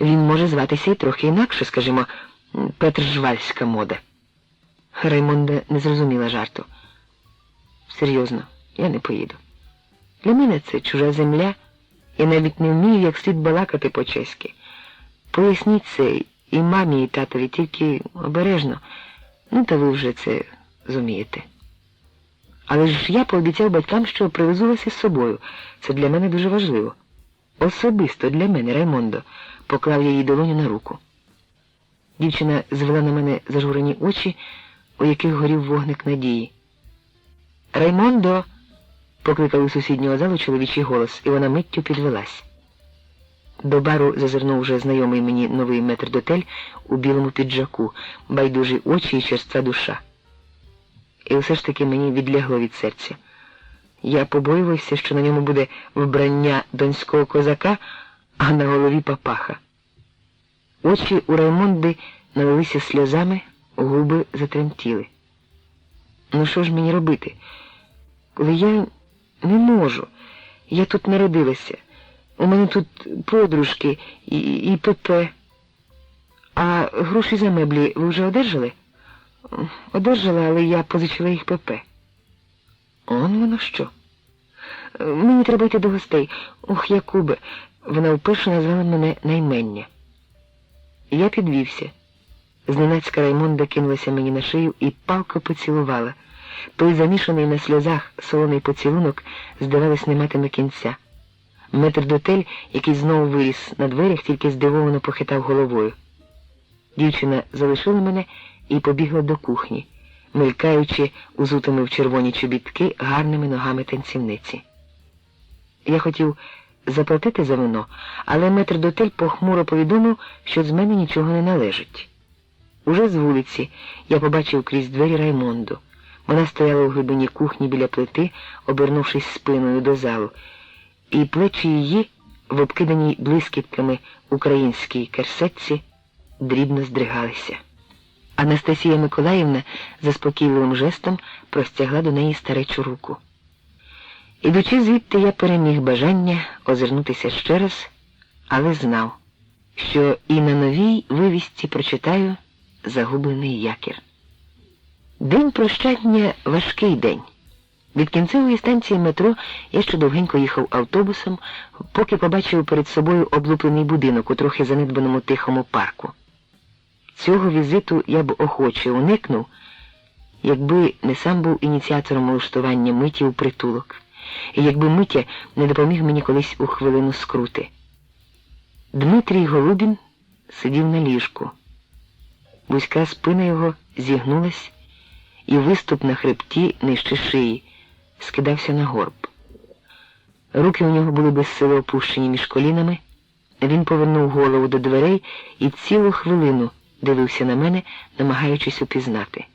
Він може зватися і трохи інакше, скажімо, петržвальська мода. Раймонда не зрозуміла жарту. Серйозно, я не поїду. Для мене це чужа земля. Я навіть не вмію, як слід балакати по-чеськи. Поясніть це і мамі, і татові, тільки обережно. Ну, та ви вже це зумієте. Але ж я пообіцяв батькам, що привезу вас із собою. Це для мене дуже важливо. Особисто для мене, Раймондо, поклав я їй долоню на руку. Дівчина звела на мене зажурені очі, у яких горів вогник надії. «Раймондо!» – покликав у сусіднього залу чоловічий голос, і вона миттю підвелась. До бару зазирнув вже знайомий мені новий метрдотель у білому піджаку, байдужі очі і черства душа. І все ж таки мені відлягло від серця. Я побоювався, що на ньому буде вбрання донського козака, а на голові папаха. Очі у Раймонди налилися сльозами, губи затремтіли. Ну що ж мені робити? Коли я не можу. Я тут народилася. У мене тут подружки і Пепе. А гроші за меблі ви вже одержали? Одержала, але я позичила їх ПП. Он воно що? Мені треба йти до гостей. Ох, Якубе, вона вперше назвала мене наймення. Я підвівся. Зненацька Раймонда кинулася мені на шию і палко поцілувала. Той замішаний на сльозах солоний поцілунок, здавалось, не матиме кінця. Метрдотель, який знову виріс на дверях, тільки здивовано похитав головою. Дівчина залишила мене і побігла до кухні, мелькаючи узутими в червоні чобітки гарними ногами танцівниці. Я хотів заплатити за вино, але метрдотель похмуро повідомив, що з мене нічого не належить. Уже з вулиці я побачив крізь двері Раймонду. Вона стояла у глибині кухні біля плити, обернувшись спиною до залу, і плечі її, в обкиданій блискітками українській керсетці, дрібно здригалися. Анастасія Миколаївна заспокійливим жестом простягла до неї старечу руку. Ідучи звідти, я переміг бажання озирнутися ще раз, але знав, що і на новій вивісці прочитаю «Загублений якір». День прощання – важкий день. Від кінцевої станції метро я ще довгенько їхав автобусом, поки побачив перед собою облуплений будинок у трохи занедбаному тихому парку. Цього візиту я б охоче уникнув, якби не сам був ініціатором влаштування Миті у притулок, і якби Митя не допоміг мені колись у хвилину скрути. Дмитрій Голубін сидів на ліжку. Вузька спина його зігнулась, і виступ на хребті нижче шиї скидався на горб. Руки у нього були безсило опущені між колінами. Він повернув голову до дверей і цілу хвилину дивився на мене, намагаючись упізнати.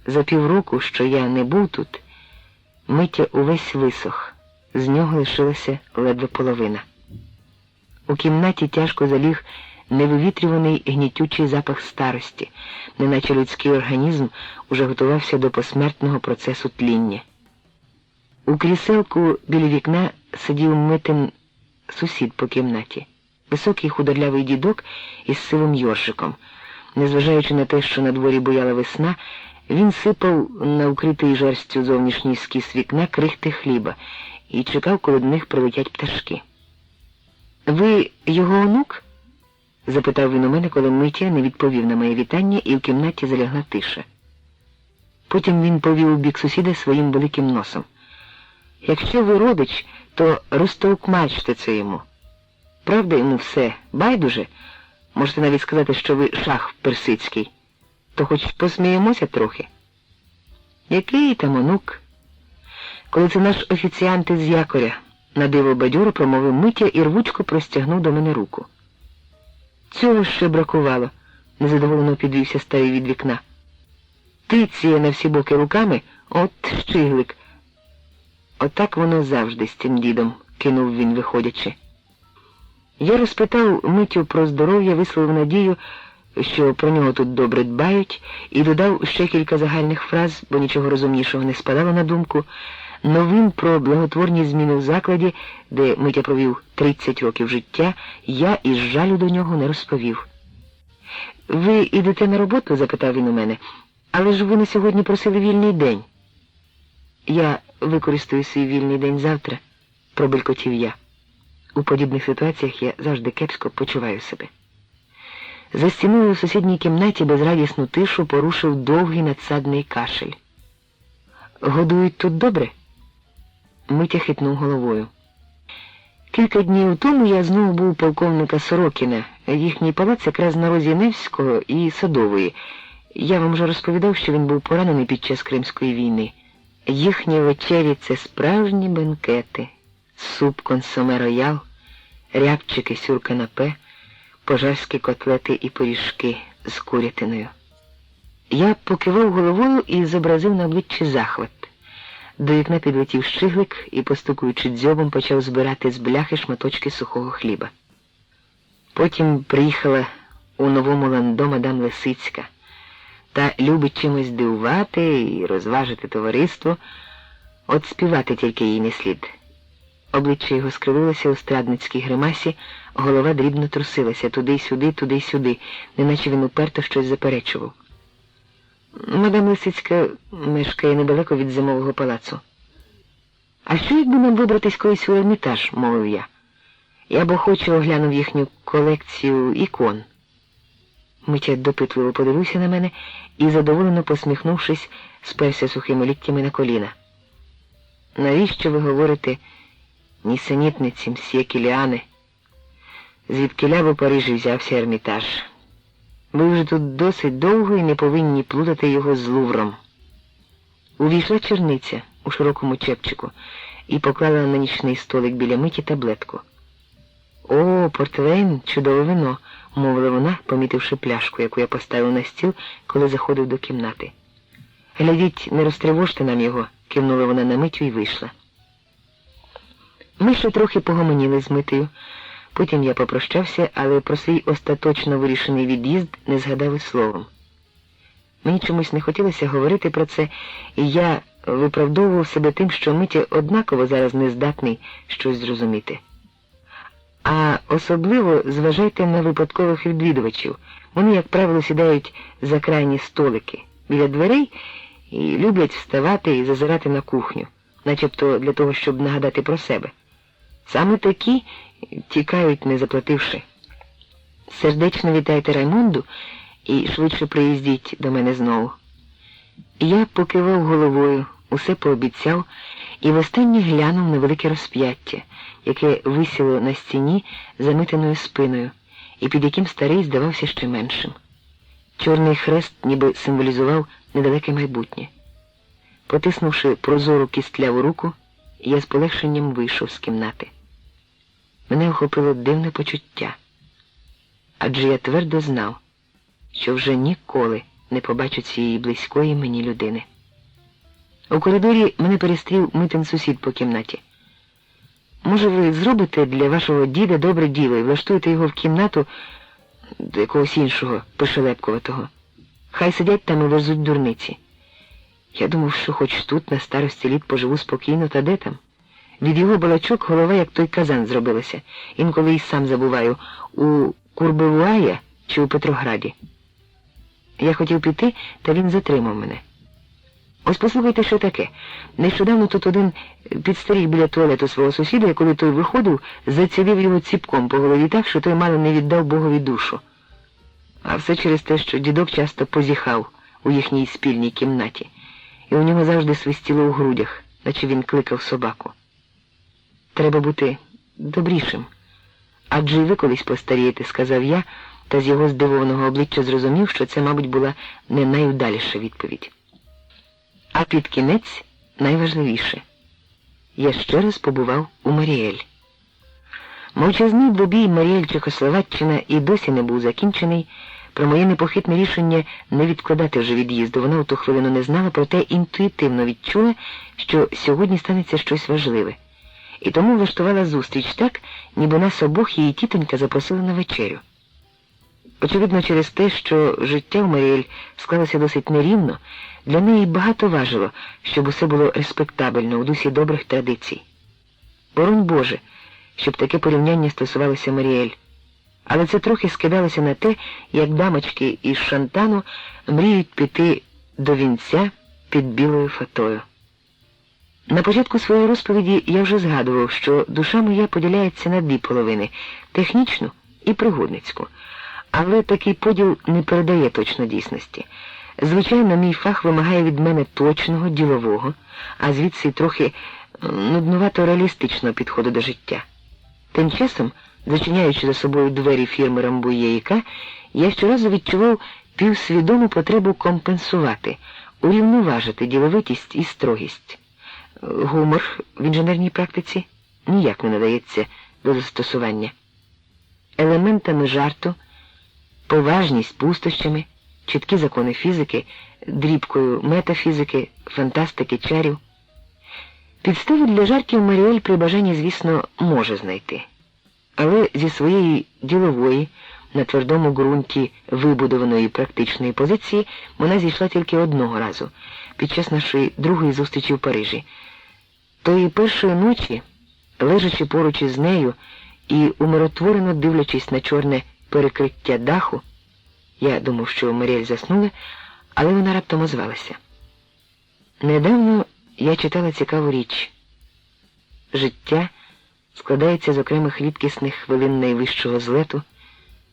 За півроку, що я не був тут, Митя увесь висох, з нього лишилася ледве половина. У кімнаті тяжко заліг невивітрюваний гнітючий запах старості, неначе людський організм уже готувався до посмертного процесу тління. У кріселку біля вікна сидів Митин сусід по кімнаті, високий худорлявий дідок із сивим йоршиком. Незважаючи на те, що на дворі буяла весна, він сипав на укритий жерстю зовнішній скіс вікна крихти хліба і чекав, коли до них прилетять пташки. «Ви його онук?» – запитав він у мене, коли Митя не відповів на моє вітання, і в кімнаті залягла тиша. Потім він повів у бік сусіда своїм великим носом. «Якщо ви родич, то розтовкмачте це йому. Правда йому все байдуже? Можете навіть сказати, що ви шах персидський. То хоч посміємося трохи?» «Який там онук?» «Коли це наш офіціант із якоря», – на диво бадьоро промовив Митя і рвучко простягнув до мене руку. «Цього ще бракувало», – незадоволено підвівся старий від вікна. «Тиціє на всі боки руками, от щиглик». «Отак воно завжди з тим дідом», – кинув він, виходячи. Я розпитав Митю про здоров'я, висловив надію, що про нього тут добре дбають, і додав ще кілька загальних фраз, бо нічого розумнішого не спадало на думку. Новин про благотворні зміни в закладі, де Митя провів 30 років життя, я із жалю до нього не розповів. «Ви йдете на роботу?» – запитав він у мене. «Але ж ви на сьогодні просили вільний день». «Я використаю свій вільний день завтра», – пробелькотів я. У подібних ситуаціях я завжди кепсько почуваю себе. За стіною у сусідній кімнаті безрадісну тишу порушив довгий надсадний кашель. «Годують тут добре?» Митя хитнув головою. «Кілька днів тому я знову був у полковника Сорокіна. Їхній палац якраз на розі Невського і Садової. Я вам вже розповідав, що він був поранений під час Кримської війни. Їхні вечері – це справжні бенкети. Суп, консоме роял, рябчики, сюр-канапе, пожарські котлети і пиріжки з курятиною». Я покивав головою і зобразив на обличчі захват. До вікна підлетів щиглик і, постукуючи дзьобом, почав збирати з бляхи шматочки сухого хліба. Потім приїхала у новому ландо мадам Лисицька. Та любить чимось дивувати і розважити товариство, от співати тільки їй не слід. Обличчя його скривилося у страдницькій гримасі, голова дрібно трусилася туди-сюди, неначе він уперто щось заперечував. Мадам Лисицька мешкає недалеко від Зимового палацу. А що, якби нам вибратись колись у Ермітаж, мовив я. Я б охоче оглянув їхню колекцію ікон. Митя допитливо подивився на мене і, задоволено посміхнувшись, сперся сухими ліктями на коліна. Навіщо ви говорите нісенітниці, мсьє Кіліане? Звідкиля в Парижі взявся Ермітаж? Ви вже тут досить довго і не повинні плутати його з Лувром. Увійшла черниця у широкому чепчику і поклала на нічний столик біля Миті таблетку. «О, портвейн, чудове вино», – мовила вона, помітивши пляшку, яку я поставив на стіл, коли заходив до кімнати. «Глядіть, не розтривожте нам його», – кивнула вона на Митю і вийшла. Ми ще трохи погомоніли з Митею. Потім я попрощався, але про свій остаточно вирішений від'їзд не згадав і словом. Мені чомусь не хотілося говорити про це, і я виправдовував себе тим, що Митя однаково зараз не здатний щось зрозуміти. А особливо зважайте на випадкових відвідувачів. Вони, як правило, сідають за крайні столики біля дверей і люблять вставати і зазирати на кухню, начебто для того, щоб нагадати про себе. Саме такі тікають, не заплативши. Сердечно вітайте Раймонду і швидше приїздіть до мене знову. Я покивав головою, усе пообіцяв і востаннє глянув на велике розп'яття, яке висіло на стіні замитаною спиною, і під яким старий здавався ще меншим. Чорний хрест ніби символізував недалеке майбутнє. Потиснувши прозору кістляву руку, я з полегшенням вийшов з кімнати. Мене охопило дивне почуття, адже я твердо знав, що вже ніколи не побачу цієї близької мені людини. У коридорі мене перестрів Митин сусід по кімнаті. «Може, ви зробите для вашого діда добре діло і влаштуєте його в кімнату до якогось іншого пишелепкуватого? Хай сидять там і верзуть дурниці». Я думав, що хоч тут на старості літ поживу спокійно, та де там? Від його балачок голова як той казан зробилася. Інколи й сам забуваю, у Курбевуая чи у Петрограді. Я хотів піти, та він затримав мене. Ось послухайте, що таке. Нещодавно тут один підстеріг біля туалету свого сусіда, і коли той виходив, зацілив його ціпком по голові так, що той мало не віддав Богові душу. А все через те, що дідок часто позіхав у їхній спільній кімнаті, і у нього завжди свистіло у грудях, наче він кликав собаку. Треба бути добрішим. Адже і ви колись постарієте, сказав я, та з його здивованого обличчя зрозумів, що це, мабуть, була не найудаліша відповідь. А під кінець найважливіше. Я ще раз побував у Маріель. Мовчазний двобій Маріель-Чехословаччина і досі не був закінчений. Про моє непохитне рішення не відкладати вже від'їзду вона у ту хвилину не знала, проте інтуїтивно відчула, що сьогодні станеться щось важливе. І тому влаштувала зустріч так, ніби нас обох її тітонька запросила на вечерю. Очевидно, через те, що життя в Маріель склалося досить нерівно, для неї багато важило, щоб усе було респектабельно у дусі добрих традицій. Боронь Боже, щоб таке порівняння стосувалося Маріель. Але це трохи скидалося на те, як дамочки із Шантану мріють піти до вінця під білою фатою. На початку своєї розповіді я вже згадував, що душа моя поділяється на дві половини – технічну і пригодницьку. Але такий поділ не передає точно дійсності. Звичайно, мій фах вимагає від мене точного, ділового, а звідси трохи нуднувато-реалістичного підходу до життя. Тим часом, зачиняючи за собою двері фірми Рамбує і К, я щоразу відчував півсвідому потребу компенсувати, урівноважити діловитість і строгість. Гумор в інженерній практиці ніяк не надається до застосування. Елементами жарту, поважність пустощами, чіткі закони фізики, дрібкою метафізики, фантастики, чарів. Підстави для жартів Маріель при бажанні, звісно, може знайти. Але зі своєї ділової, на твердому ґрунті вибудованої практичної позиції вона зійшла тільки одного разу, під час нашої другої зустрічі в Парижі. Тої першої ночі лежачи поруч із нею і умиротворено дивлячись на чорне перекриття даху, я думав, що Маріель заснула, але вона раптом озвалася. Недавно я читала цікаву річ. Життя складається з окремих рідкісних хвилин найвищого злету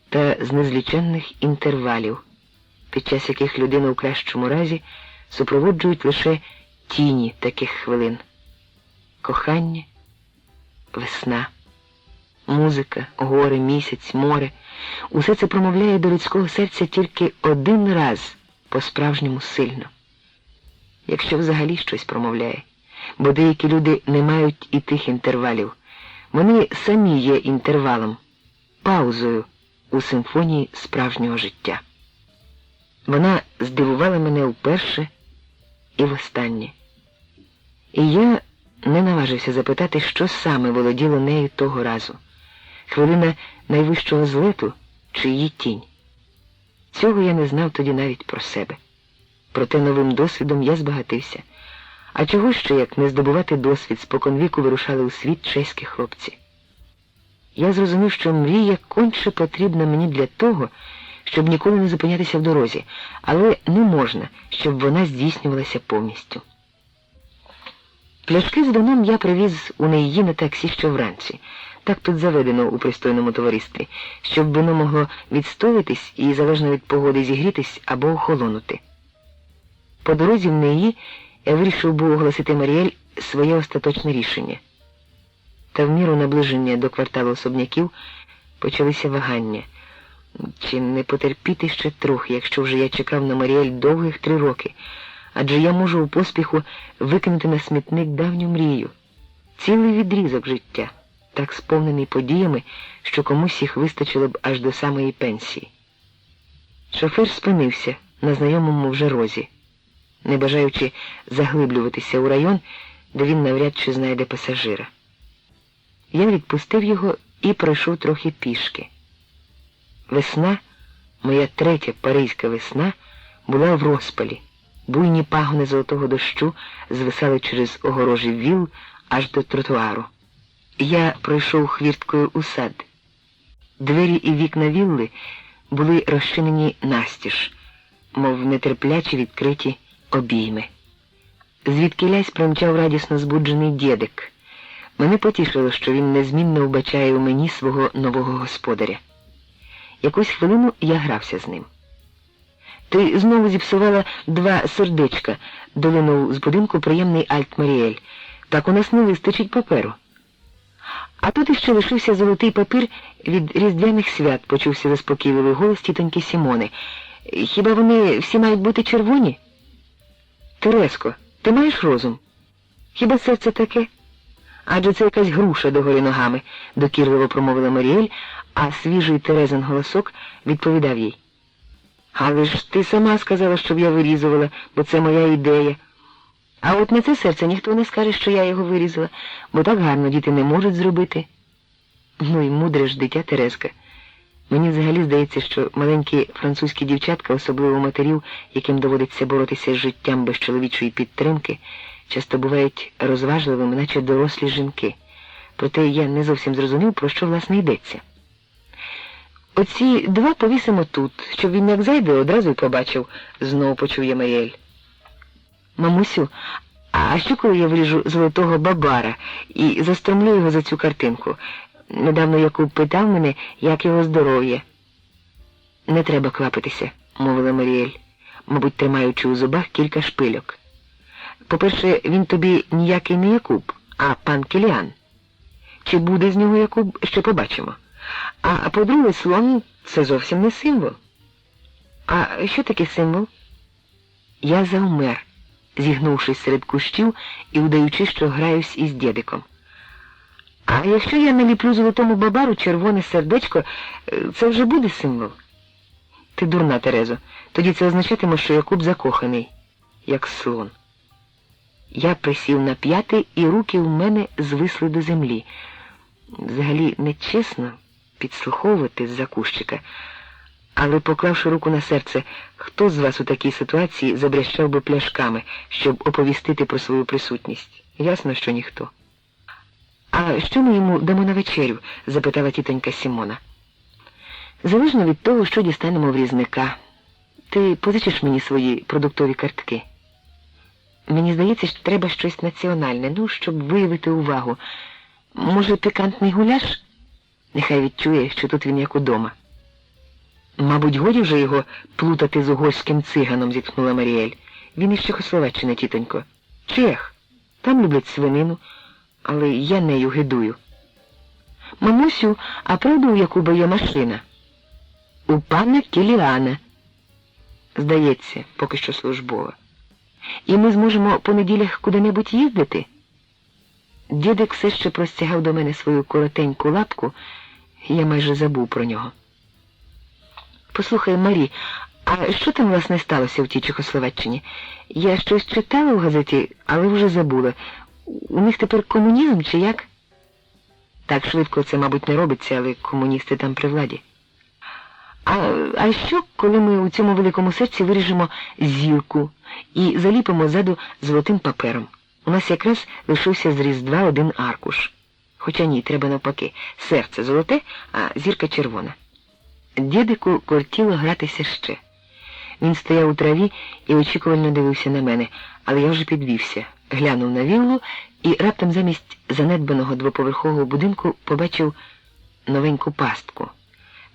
та з незліченних інтервалів, під час яких людину у кращому разі супроводжують лише тіні таких хвилин. Кохання, весна, музика, гори, місяць, море – усе це промовляє до людського серця тільки один раз по-справжньому сильно. Якщо взагалі щось промовляє, бо деякі люди не мають і тих інтервалів. Вони самі є інтервалом, паузою у симфонії справжнього життя. Вона здивувала мене вперше і востаннє. І я не наважився запитати, що саме володіло нею того разу. Хвилина найвищого злету чи її тінь. Цього я не знав тоді навіть про себе. Проте новим досвідом я збагатився. А чого ще, як не здобувати досвід, споконвіку вирушали у світ чеські хлопці. Я зрозумів, що мрія конче потрібна мені для того, щоб ніколи не зупинятися в дорозі, але не можна, щоб вона здійснювалася повністю. Пляшки з вином я привіз у неї на таксі ще вранці. Так тут заведено у пристойному товаристві, щоб вино могло відстоятись і, залежно від погоди, зігрітись або охолонути. По дорозі в неї я вирішив був оголосити Маріель своє остаточне рішення. Та в міру наближення до кварталу особняків почалися вагання. Чи не потерпіти ще трохи, якщо вже я чекав на Маріель довгих 3 роки, адже я можу у поспіху викинути на смітник давню мрію. Цілий відрізок життя, так сповнений подіями, що комусь їх вистачило б аж до самої пенсії. Шофер спинився на знайомому вже розі, не бажаючи заглиблюватися у район, де він навряд чи знайде пасажира. Я відпустив його і пройшов трохи пішки. Весна, моя третя паризька весна, була в розпалі. Буйні пагони золотого дощу звисали через огорожі вілл аж до тротуару. Я пройшов хвірткою у сад. Двері і вікна вілли були розчинені настіж, мов нетерплячі відкриті обійми. Звідкілясь примчав радісно збуджений дєдик. Мене потішило, що він незмінно вбачає у мені свого нового господаря. Якусь хвилину я грався з ним. «Ти знову зіпсувала 2 сердечка», – долинув з будинку приємний альт Маріель. «Так у нас не вистачить паперу». «А тут іще лишився золотий папір від різдвяних свят», – почувся заспокійливий голос тітоньки Сімони. «Хіба вони всі мають бути червоні?» «Тереско, ти маєш розум? Хіба серце таке? Адже це якась груша догори ногами», – докірливо промовила Маріель, а свіжий Терезин голосок відповідав їй. «Але ж ти сама сказала, щоб я вирізувала, бо це моя ідея. А от на це серце ніхто не скаже, що я його вирізала, бо так гарно діти не можуть зробити». Ну і мудре ж дитя Терезка. Мені взагалі здається, що маленькі французькі дівчатка, особливо матерів, яким доводиться боротися з життям без чоловічої підтримки, часто бувають розважливими, наче дорослі жінки. Проте я не зовсім зрозумів, про що власне йдеться. «Оці 2 повісимо тут, щоб він як зайде, одразу й побачив», – знову почув я Маріель. «Мамусю, а що коли я вріжу золотого бабара і застромлю його за цю картинку? Недавно Якуб питав мене, як його здоров'я». «Не треба квапитися», – мовила Маріель, мабуть, тримаючи у зубах кілька шпильок. «По-перше, він тобі ніякий не Якуб, а пан Кіліан. Чи буде з нього Якуб, ще побачимо. А по-друге, слон – це зовсім не символ». «А що таке символ?» Я завмер, зігнувшись серед кущів і удаючи, що граюсь із дєдиком. «А якщо я наліплю золотому бабару червоне сердечко, це вже буде символ?» «Ти дурна, Терезо. Тоді це означатиме, що Якуб закоханий, як слон». Я присів на п'яти, і руки в мене звисли до землі. Взагалі нечесно підслуховувати з-за кущика. Але, поклавши руку на серце, хто з вас у такій ситуації забрящав би пляшками, щоб оповістити про свою присутність? Ясно, що ніхто. «А що ми йому дамо на вечерю?» – запитала тітонька Сімона. «Залежно від того, що дістанемо в різника. Ти позичиш мені свої продуктові картки?» «Мені здається, що треба щось національне, щоб виявити увагу. Може, пікантний гуляш? Нехай відчує, що тут він як удома». «Мабуть, годі вже його плутати з угорським циганом», – зітхнула Маріель. «Він із Чехословаччини, тітонько. Чех. Там люблять свинину, але я нею гидую». «Мамусю, а правда у Якуба є машина?» «У пана Кіліана». «Здається, поки що службова. І ми зможемо по неділях куди-небудь їздити?» Дідик все ще простягав до мене свою коротеньку лапку, і я майже забув про нього. «Послухай, Марі, а що там, власне, сталося в тій Чехословаччині? Я щось читала в газеті, але вже забула. У них тепер комунізм чи як?» «Так швидко це, мабуть, не робиться, але комуністи там при владі». А що, коли ми у цьому великому серці виріжемо зірку і заліпимо ззаду золотим папером? У нас якраз лишився з Різдва один аркуш. Хоча ні, треба навпаки. Серце золоте, а зірка червона». Дідику кортіло гратися ще. Він стояв у траві і очікувально дивився на мене, але я вже підвівся, глянув на віллу і раптом замість занедбаного двоповерхового будинку побачив новеньку пастку.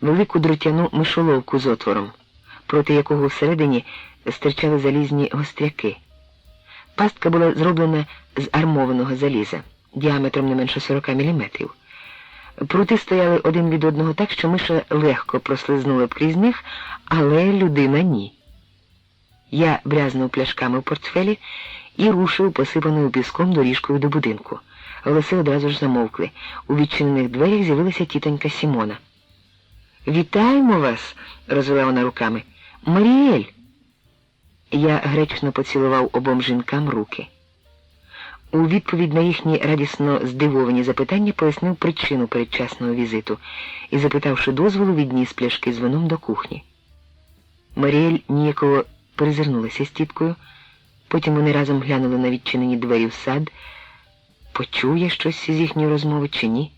Велику дротяну мишоловку з отвором, проти якого всередині стирчали залізні гостряки. Пастка була зроблена з армованого заліза, діаметром не менше 40 міліметрів. Прути стояли один від одного так, що миша легко прослизнула б крізь них, але людина ні. Я брязнув пляшками в портфелі і рушив посипаною піском доріжкою до будинку. Голоси одразу ж замовкли. У відчинених дверях з'явилася тітонька Сімона. «Вітаємо вас!» – розвела вона руками. «Маріель!» Я гречно поцілував обом жінкам руки. У відповідь на їхні радісно здивовані запитання пояснив причину передчасного візиту і, запитавши дозволу, відніс пляшки з вином до кухні. Маріель ніяково перезирнулася з тіткою, потім вони разом глянули на відчинені двері в сад. Почує щось із їхньої розмови чи ні?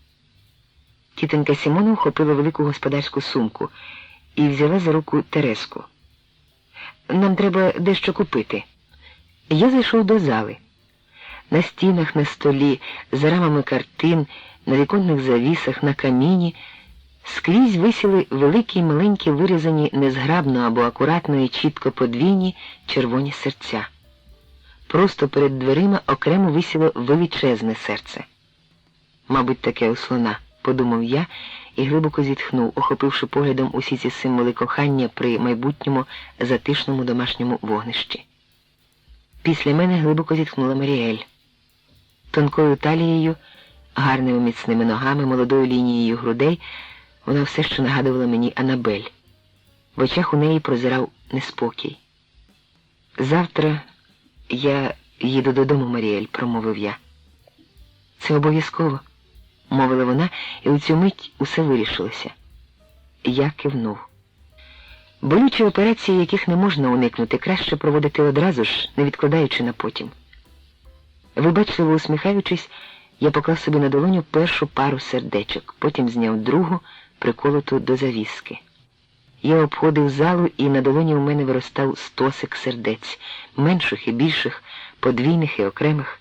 Тітонька Сімона вхопила велику господарську сумку і взяла за руку Тереску. «Нам треба дещо купити». Я зайшов до зали. На стінах, на столі, за рамами картин, на віконних завісах, на каміні скрізь висіли великі й маленькі вирізані незграбно або акуратно і чітко подвійні червоні серця. Просто перед дверима окремо висіло величезне серце. «Мабуть, таке у слона», – подумав я і глибоко зітхнув, охопивши поглядом усі ці символи кохання при майбутньому затишному домашньому вогнищі. Після мене глибоко зітхнула Маріель. Тонкою талією, гарними міцними ногами, молодою лінією грудей вона все ще нагадувала мені Анабель. В очах у неї прозирав неспокій. «Завтра я їду додому, Маріель», – промовив я. «Це обов'язково», – мовила вона, і у цю мить усе вирішилося. Я кивнув. Болючі операції, яких не можна уникнути, краще проводити одразу ж, не відкладаючи на потім. Вибачливо усміхаючись, я поклав собі на долоню першу пару сердечок, потім зняв другу, приколоту до завіски. Я обходив залу, і на долоні у мене виростав стосик сердець, менших і більших, подвійних і окремих.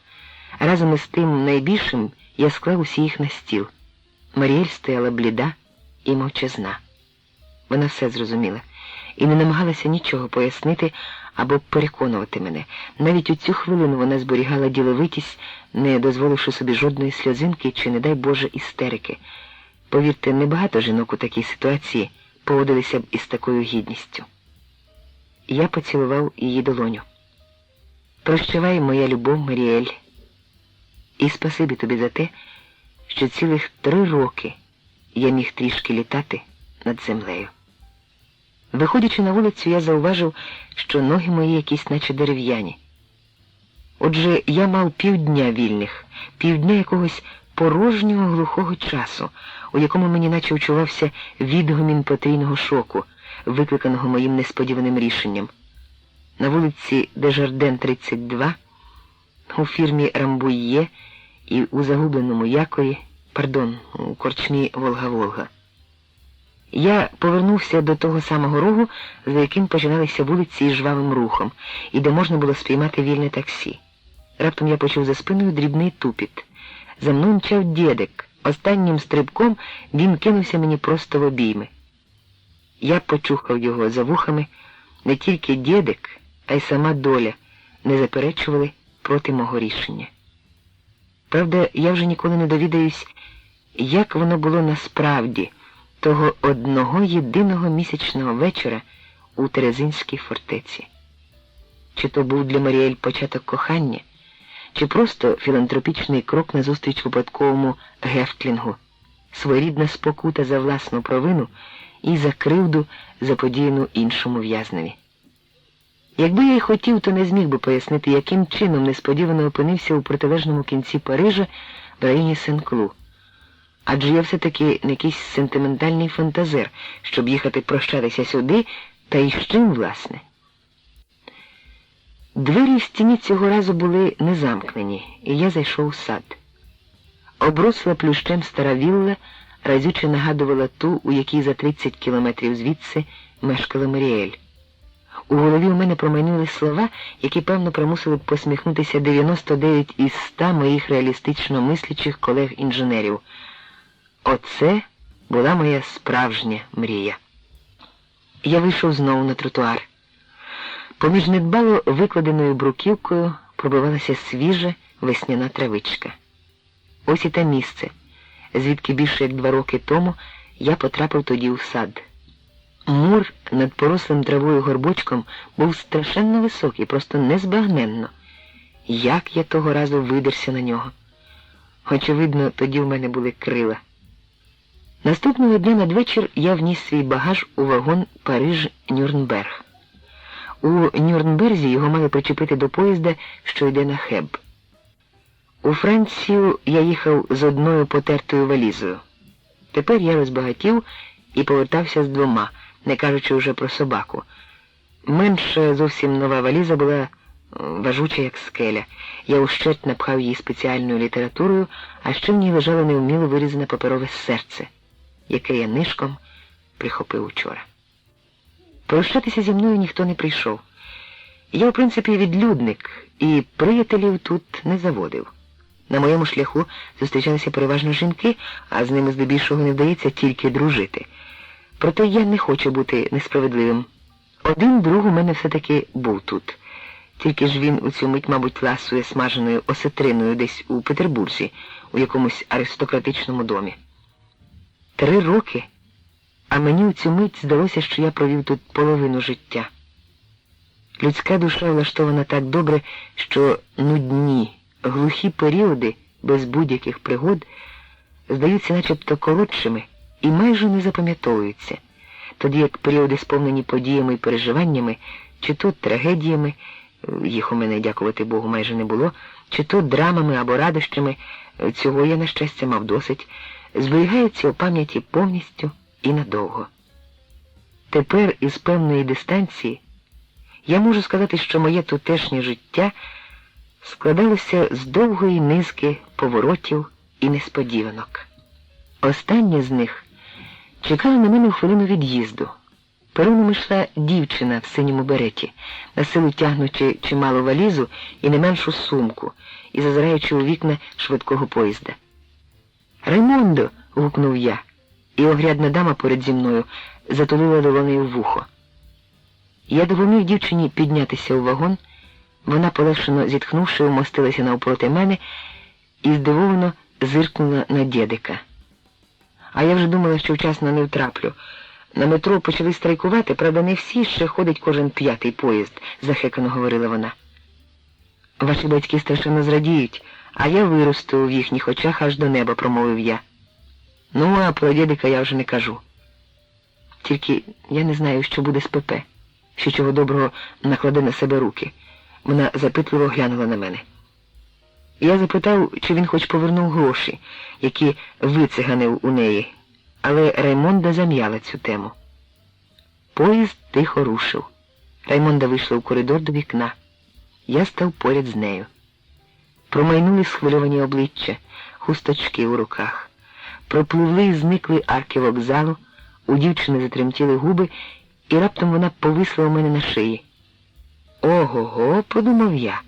Разом із тим найбільшим я склав усі їх на стіл. Маріель стояла бліда і мовчазна. Вона все зрозуміла і не намагалася нічого пояснити або переконувати мене. Навіть у цю хвилину вона зберігала діловитість, не дозволивши собі жодної сльозинки чи, не дай Боже, істерики. Повірте, небагато жінок у такій ситуації поводилися б із такою гідністю. Я поцілував її долоню. «Прощавай, моя любов, Маріель, і спасибі тобі за те, що цілих 3 роки я міг трішки літати над землею». Виходячи на вулицю, я зауважив, що ноги мої якісь наче дерев'яні. Отже, я мав півдня вільних, півдня якогось порожнього глухого часу, у якому мені наче вчувався відгомін потрійного шоку, викликаного моїм несподіваним рішенням. На вулиці Дежарден, 32, у фірмі Рамбує і у загубленому Якові, у корчмі Волга-Волга. Я повернувся до того самого рогу, за яким починалися вулиці із жвавим рухом, і де можна було спіймати вільне таксі. Раптом я почув за спиною дрібний тупіт. За мною мчав дєдик. Останнім стрибком він кинувся мені просто в обійми. Я почухав його за вухами. Не тільки дєдик, а й сама доля не заперечували проти мого рішення. Правда, я вже ніколи не довідаюсь, як воно було насправді того одного єдиного місячного вечора у Терезинській фортеці. Чи то був для Маріель початок кохання, чи просто філантропічний крок назустріч випадковому гефтлінгу, своєрідна спокута за власну провину і за кривду, заподіяну іншому в'язневі. Якби я й хотів, то не зміг би пояснити, яким чином несподівано опинився у протилежному кінці Парижа в районі Сен-Клу. Адже я все-таки не якийсь сентиментальний фантазер, щоб їхати прощатися сюди, та й з чим, власне. Двері в стіні цього разу були не замкнені, і я зайшов у сад. Обросла плющем стара вілла разюче нагадувала ту, у якій за 30 кілометрів звідси мешкала Маріель. У голові у мене промайнули слова, які, певно, примусили б посміхнутися 99 із 100 моїх реалістично мислячих колег-інженерів. Оце була моя справжня мрія. Я вийшов знову на тротуар. Поміж недбало викладеною бруківкою пробивалася свіжа весняна травичка. Ось і те місце, звідки більше як 2 роки тому я потрапив тоді у сад. Мур над порослим травою горбочком був страшенно високий, просто незбагненно. Як я того разу видерся на нього. Очевидно, тоді в мене були крила. Наступного дня надвечір я вніс свій багаж у вагон Париж-Нюрнберг. У Нюрнберзі його мали причепити до поїзда, що йде на Хеб. У Францію я їхав з одною потертою валізою. Тепер я розбагатів і повертався з 2, не кажучи вже про собаку. Менша зовсім нова валіза була важуча, як скеля. Я ущерть напхав її спеціальною літературою, а ще в ній лежало невміло вирізане паперове серце, яке я нишком прихопив учора. Прощатися зі мною ніхто не прийшов. Я, в принципі, відлюдник, і приятелів тут не заводив. На моєму шляху зустрічалися переважно жінки, а з ними здебільшого не вдається тільки дружити. Проте я не хочу бути несправедливим. Один друг у мене все-таки був тут. Тільки ж він у цю мить, мабуть, ласує смаженою осетриною десь у Петербурзі, у якомусь аристократичному домі. 3 роки, а мені у цю мить здалося, що я провів тут половину життя. Людська душа влаштована так добре, що нудні, глухі періоди, без будь-яких пригод, здаються начебто коротшими і майже не запам'ятовуються, тоді як періоди, сповнені подіями і переживаннями, чи то трагедіями, їх у мене, дякувати Богу, майже не було, чи то драмами або радощами, цього я, на щастя, мав досить, зберігаються у пам'яті повністю і надовго. Тепер із певної дистанції я можу сказати, що моє тутешнє життя складалося з довгої низки поворотів і несподіванок. Останнє з них чекала на мене в хвилину від'їзду. Пероном йшла дівчина в синьому береті, на силу тягнучи чималу валізу і не меншу сумку, і зазираючи у вікна швидкого поїзда. «Раймондо!» – гукнув я, і огрядна дама поряд зі мною затулила долонею в вухо. Я допоміг дівчині піднятися у вагон, вона, полегшено зітхнувши, вмостилася навпроти мене і здивовано зиркнула на дєдика. А я вже думала, що вчасно не втраплю. На метро почали страйкувати, правда, не всі, ще ходить кожен 5-й поїзд, захекано говорила вона. Ваші батьки страшенно зрадіють, а я виросту в їхніх очах аж до неба, промовив я. Ну, а про дєдика я вже не кажу. Тільки я не знаю, що буде з ПП, що чого доброго накладе на себе руки. Вона запитливо глянула на мене. Я запитав, чи він хоч повернув гроші, які вициганив у неї, але Раймонда зам'яла цю тему. Поїзд тихо рушив. Раймонда вийшла у коридор до вікна. Я став поряд з нею. Промайнули схвильовані обличчя, хусточки у руках. Пропливли і зникли арки вокзалу, у дівчини затремтіли губи, і раптом вона повисла у мене на шиї. Ого-го, подумав я.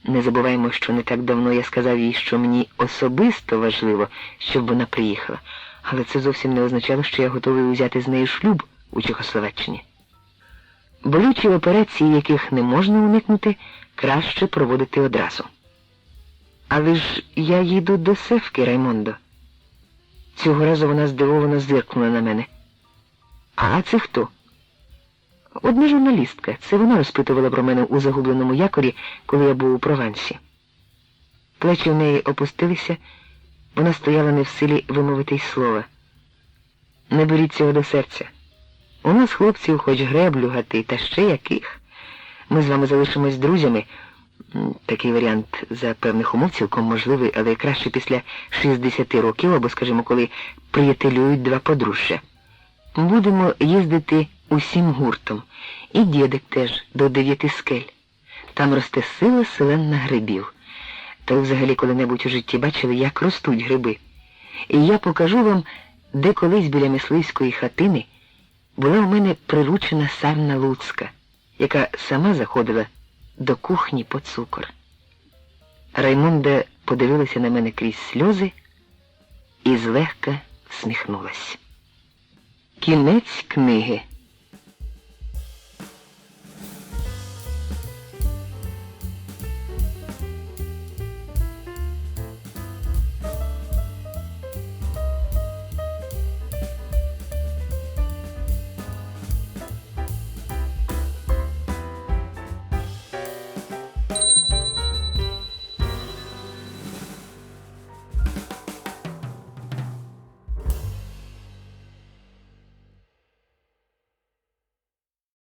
Не забуваємо, що не так давно я сказав їй, що мені особисто важливо, щоб вона приїхала. Але це зовсім не означало, що я готовий узяти з нею шлюб у Чехословаччині. Болючі операції, яких не можна уникнути, краще проводити одразу. Але ж я їду до Севки, Раймондо. Цього разу вона здивовано зиркнула на мене. А це хто? Одна журналістка. Це вона розпитувала про мене у загубленому якорі, коли я був у Провансі. Плечі в неї опустилися, вона стояла не в силі вимовити й слова. Не беріть цього до серця. У нас, хлопців, хоч греблю гати, та ще яких. Ми з вами залишимось друзями. Такий варіант за певних умов цілком можливий, але краще після 60 років, або, скажімо, коли приятелюють два подружжя. Будемо їздити усім гуртом. І дідик теж до 9 скель. Там росте сила селенна грибів. Та ви взагалі коли-небудь у житті бачили, як ростуть гриби. І я покажу вам, де колись біля мисливської хатини була у мене приручена сарна Луцька, яка сама заходила до кухні по цукор. Раймонда подивилася на мене крізь сльози і злегка всміхнулась. Кінець книги.